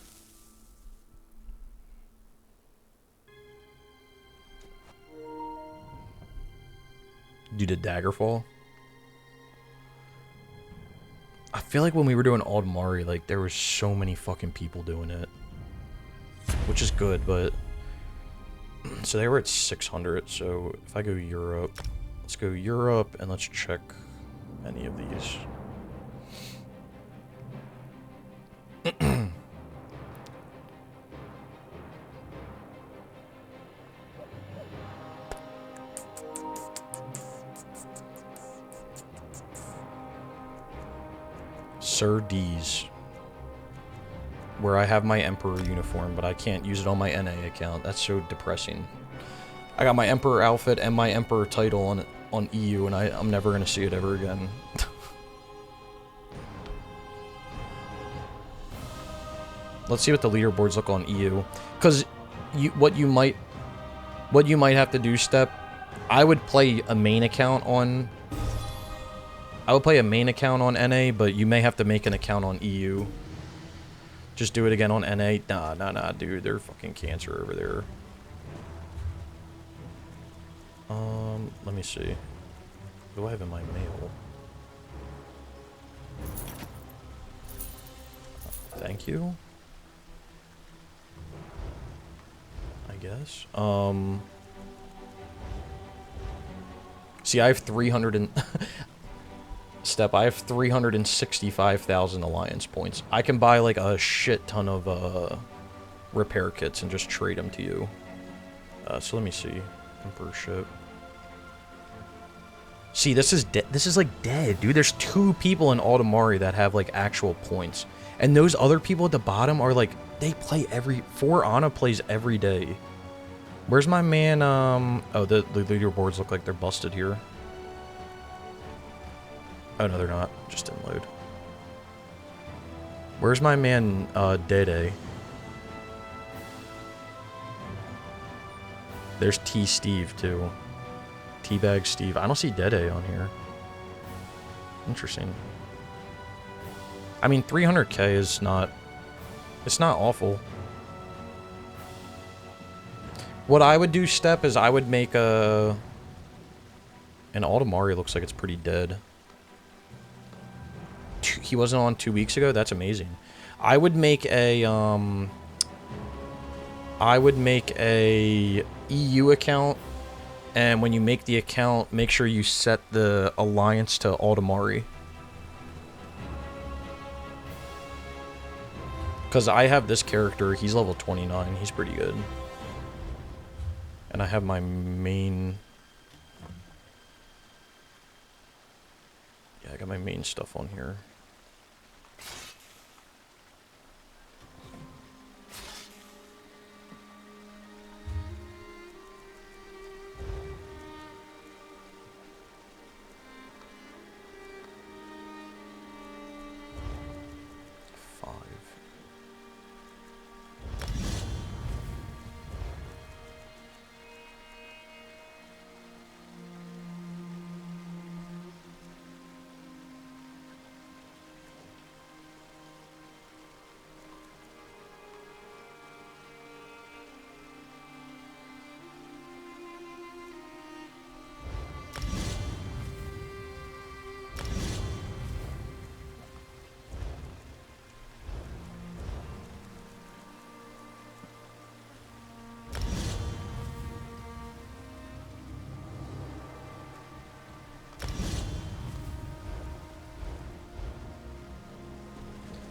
You did Daggerfall? I feel like when we were doing Aldmari, like, there was so many fucking people doing it. Which is good, but... So they were at 600, so if I go Europe... Let's go Europe and let's check any of these. Sir D's. Where I have my Emperor uniform, but I can't use it on my NA account. That's so depressing. I got my Emperor outfit and my Emperor title on EU, and I'm never going to see it ever again. Let's see what the leaderboards look on EU. Because what you might have to do, Step, I would play a main account on... I would play a main account on NA, but you may have to make an account on EU. Just do it again on NA. Nah, dude. They're fucking cancer over there. Let me see. What do I have in my mail? Thank you. I guess. See, I have 300 and... Step, I have 365,000 alliance points. I can buy like a shit ton of repair kits and just trade them to you. So let me see. Emperorship. See, this is like dead, dude. There's 2 people in Automari that have like actual points. And those other people at the bottom are like, they play For Honor plays every day. Where's my man, oh, the leaderboards look like they're busted here. Oh, no, they're not. Just didn't load. Where's my man, Dede? There's T Steve, too. Teabag Steve. I don't see Dede on here. Interesting. I mean, 300k is not... It's not awful. What I would do, Step, is I would make a... And Automari looks like it's pretty dead. He wasn't on 2 weeks ago? That's amazing. I would make a, EU account, and when you make the account, make sure you set the alliance to Automari. Because I have this character, he's level 29, he's pretty good. And I have my main... Yeah, I got my main stuff on here.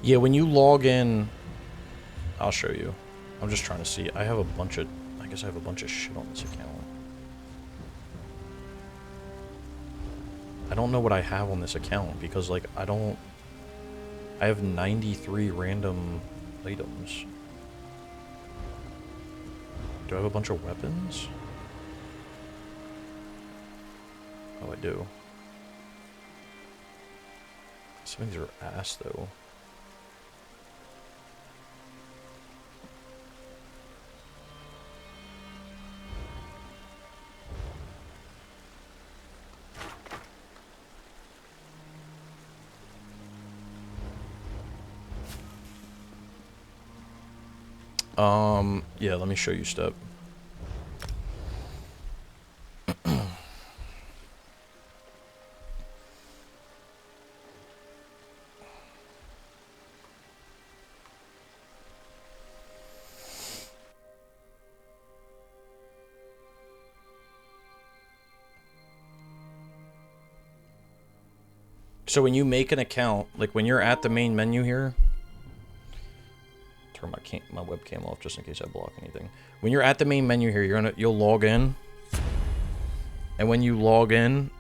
Yeah, when you log in, I'll show you. I'm just trying to see. I have a bunch of, I guess I have a bunch of shit on this account. I don't know what I have on this account because, like, I have 93 random items. Do I have a bunch of weapons? Oh, I do. Some of these are ass, though. Yeah, let me show you Step. So when you make an account, like when you're at the main menu here, turn my webcam off just in case I block anything. When you're at the main menu here, you'll log in, and when you log in,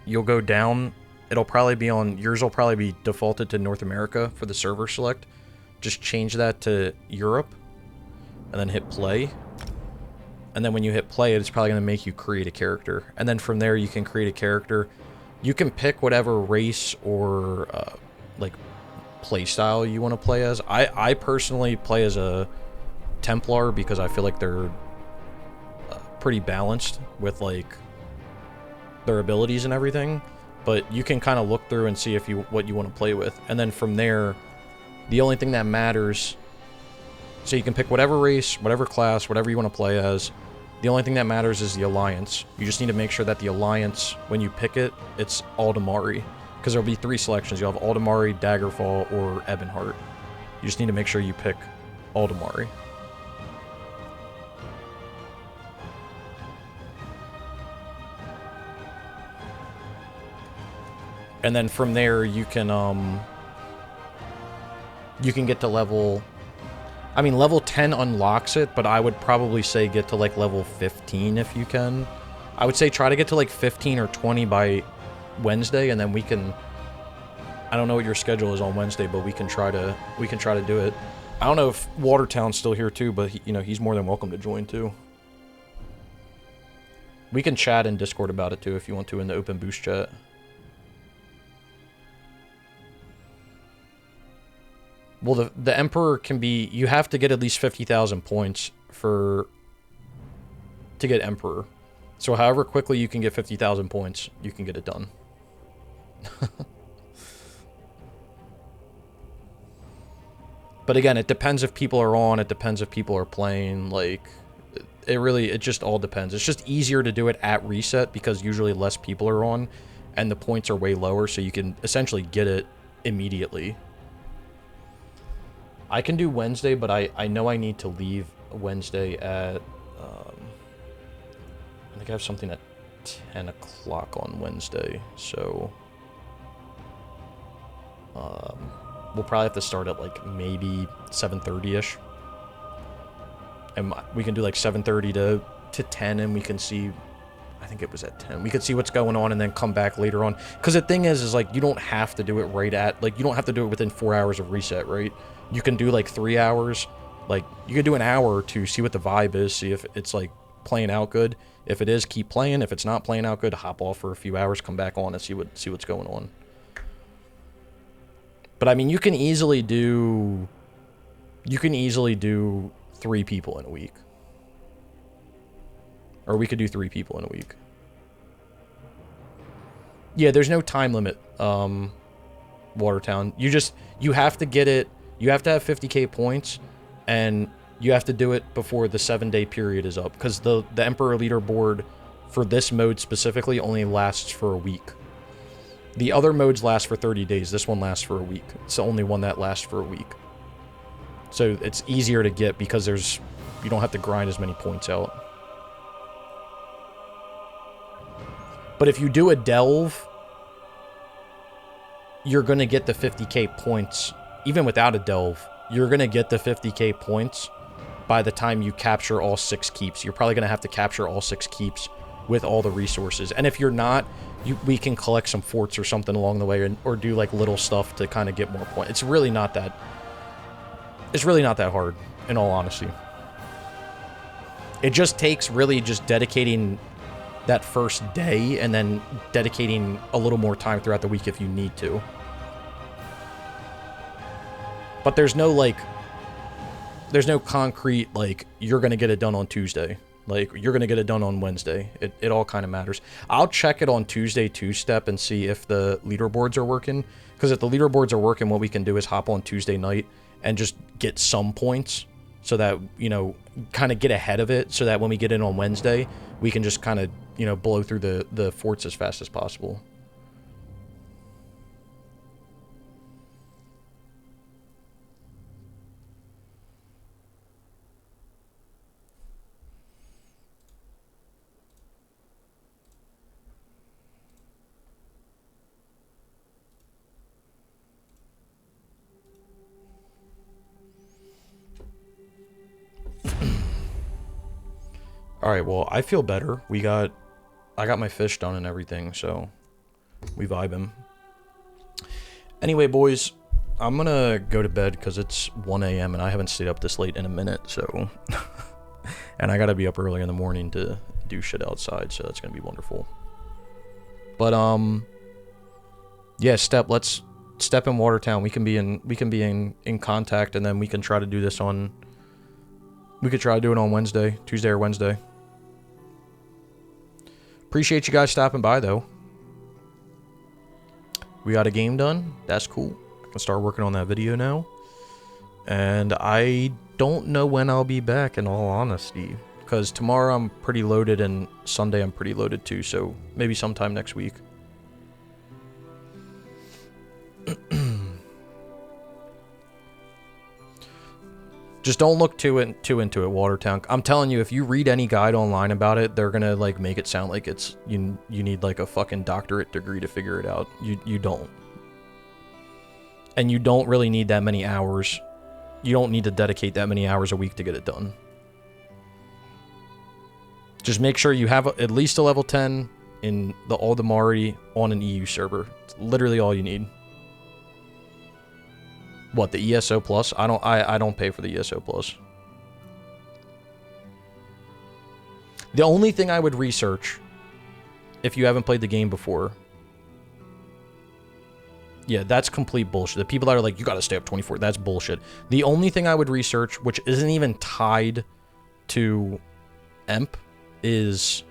you'll go down. It'll probably be on yours. Will probably be defaulted to North America for the server select. Just change that to Europe, and then hit play. And then when you hit play, it's probably going to make you create a character. And then from there, you can create a character. You can pick whatever race or like play style you want to play as. I personally play as a Templar because I feel like they're pretty balanced with like their abilities and everything. But you can kind of look through and see if what you want to play with. And then from there, the only thing that matters, so you can pick whatever race, whatever class, whatever you want to play as. The only thing that matters is the alliance. You just need to make sure that the alliance, when you pick it, it's Aldemari. Because there'll be 3 selections. You'll have Aldemari, Daggerfall, or Ebonheart. You just need to make sure you pick Aldemari. And then from there, you can get to level... I mean, level 10 unlocks it, but I would probably say get to, like, level 15 if you can. I would say try to get to, like, 15 or 20 by Wednesday, and then we can... I don't know what your schedule is on Wednesday, but we can try to do it. I don't know if Watertown's still here, too, but, he's more than welcome to join, too. We can chat in Discord about it, too, if you want to, in the open boost chat. Well, the Emperor can be... You have to get at least 50,000 points to get Emperor. So however quickly you can get 50,000 points, you can get it done. But again, it depends if people are on. It depends if people are playing. Like, it just all depends. It's just easier to do it at reset because usually less people are on. And the points are way lower, so you can essentially get it immediately. I can do Wednesday, but I know I need to leave Wednesday at, I think I have something at 10 o'clock on Wednesday, so, we'll probably have to start at, like, maybe 7:30-ish, and we can do, like, 7:30 to 10, and we can see, I think it was at 10, we could see what's going on, and then come back later on, because the thing is, like, you don't have to do it right at, like, you don't have to do it within 4 hours of reset, right? You can do like 3 hours, like you could do an hour or two, see what the vibe is, see if it's like playing out good. If it is, keep playing. If it's not playing out good, hop off for a few hours, come back on and see what's going on. But I mean, you can easily do 3 people in a week. Or we could do 3 people in a week. Yeah, there's no time limit, Watertown. You have to get it. You have to have 50k points, and you have to do it before the 7-day period is up, because the Emperor leaderboard for this mode specifically only lasts for a week. The other modes last for 30 days. This one lasts for a week. It's the only one that lasts for a week. So it's easier to get because you don't have to grind as many points out. But if you do a delve, you're going to get the 50k points. Even without a delve, you're going to get the 50k points by the time you capture all 6 keeps. You're probably going to have to capture all 6 keeps with all the resources. And if you're not, we can collect some forts or something along the way, or do like little stuff to kind of get more points. It's really not that hard, in all honesty. It just takes really just dedicating that first day and then dedicating a little more time throughout the week if you need to. But there's no concrete, like, you're going to get it done on Tuesday. Like, you're going to get it done on Wednesday. It all kind of matters. I'll check it on Tuesday two-step and see if the leaderboards are working. Because if the leaderboards are working, what we can do is hop on Tuesday night and just get some points. So that, kind of get ahead of it. So that when we get in on Wednesday, we can just kind of, blow through the forts as fast as possible. Alright, well, I feel better. I got my fish done and everything, so we vibing. Anyway, boys, I'm gonna go to bed because it's 1 a.m. and I haven't stayed up this late in a minute, so... and I gotta be up early in the morning to do shit outside, so that's gonna be wonderful. But, yeah, let's step in Watertown. We can be in contact, and then we can try to do this on... We could try to do it on Wednesday, Tuesday or Wednesday. Appreciate you guys stopping by, though. We got a game done. That's cool. I can start working on that video now. And I don't know when I'll be back, in all honesty. Because tomorrow I'm pretty loaded, and Sunday I'm pretty loaded too. So maybe sometime next week. Just don't look too into it, Watertown. I'm telling you, if you read any guide online about it, they're gonna like make it sound like it's you need like a fucking doctorate degree to figure it out. You don't. And you don't really need that many hours. You don't need to dedicate that many hours a week to get it done. Just make sure you have at least a level 10 in the Aldemari on an EU server. It's literally all you need. What, the ESO Plus? I don't pay for the ESO Plus. The only thing I would research, if you haven't played the game before... Yeah, that's complete bullshit. The people that are like, you gotta stay up 24, that's bullshit. The only thing I would research, which isn't even tied to EMP, is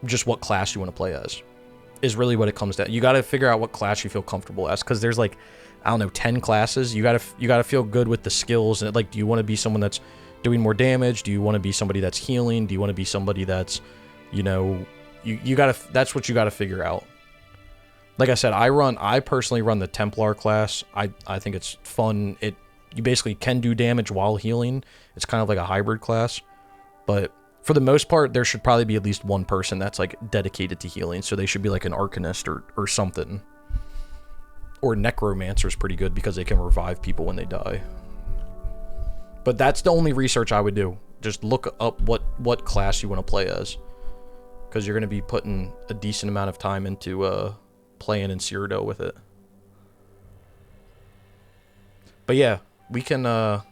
just what class you want to play as. Is really what it comes down. You gotta figure out what class you feel comfortable as, because there's like, I don't know, 10 classes. You gotta feel good with the skills. And like, do you want to be someone that's doing more damage? Do you want to be somebody that's healing? Do you want to be somebody that's, you know, you gotta, that's what you gotta figure out. Like I said, I personally run the Templar class. I think it's fun. You basically can do damage while healing. It's kind of like a hybrid class. But for the most part, there should probably be at least one person that's like dedicated to healing. So they should be like an Arcanist or something. Or Necromancer is pretty good because they can revive people when they die. But that's the only research I would do. Just look up what class you want to play as. Because you're going to be putting a decent amount of time into playing in Cyrodiil with it. But yeah, we can... The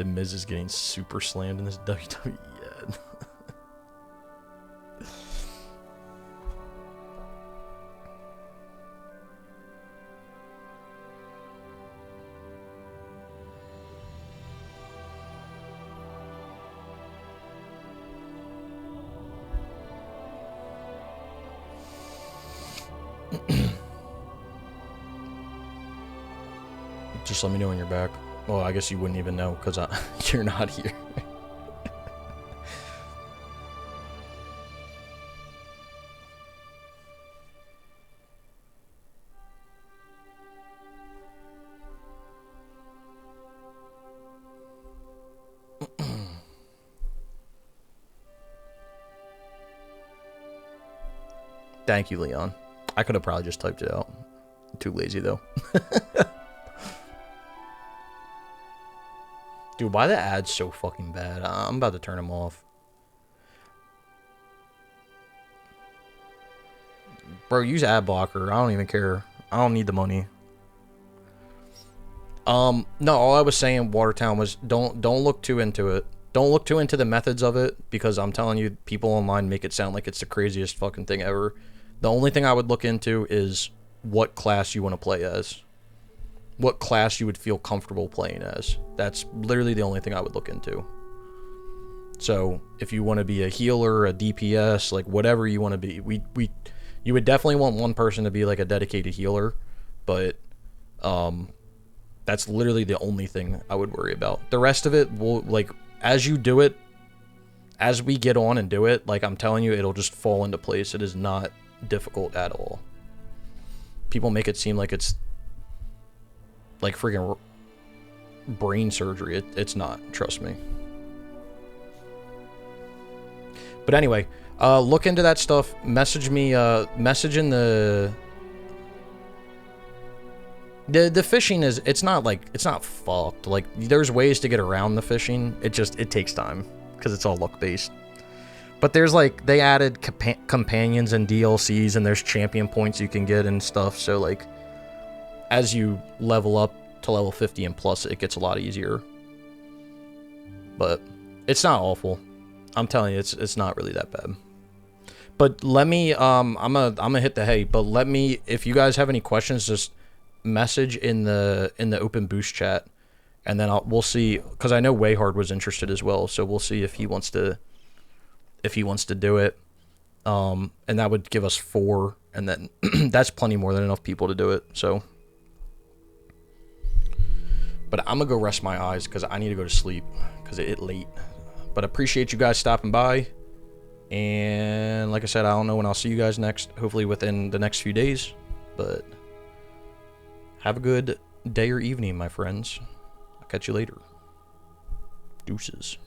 Miz is getting super slammed in this WWE ad. Just let me know when you're back. Well, I guess you wouldn't even know because you're not here. Thank you, Leon. I could have probably just typed it out. I'm too lazy, though. Dude, why the ad's so fucking bad? I'm about to turn them off. Bro, use ad blocker. I don't even care. I don't need the money. No, all I was saying, Watertown, was don't look too into it. Don't look too into the methods of it, because I'm telling you, people online make it sound like it's the craziest fucking thing ever. The only thing I would look into is what class you want to play as. What class you would feel comfortable playing as. That's literally the only thing I would look into. So, if you want to be a healer, a DPS, like whatever you want to be, you would definitely want one person to be like a dedicated healer, but that's literally the only thing I would worry about. The rest of it will, like, as you do it, as we get on and do it, like I'm telling you, it'll just fall into place. It is not difficult at all. People make it seem like it's like freaking brain surgery. It's not, trust me. But anyway, look into that stuff. Message me, message in the The fishing is, it's not fucked. Like, there's ways to get around the fishing. It takes time because it's all luck based. But there's like, they added companions and DLCs, and there's champion points you can get and stuff. So like, as you level up to level 50 and plus, it gets a lot easier. But it's not awful. I'm telling you, it's not really that bad. But let me, I'm gonna hit the hay. But let me, if you guys have any questions, just message in the open boost chat, and then we'll see, because I know Wayhard was interested as well, so we'll see if he wants to do it, and that would give us 4, and then that's plenty more than enough people to do it. So, but I'm gonna go rest my eyes because I need to go to sleep because it's late. But I appreciate you guys stopping by, and like I said, I don't know when I'll see you guys next, hopefully within the next few days, but have a good day or evening, my friends. I'll catch you later. Deuces.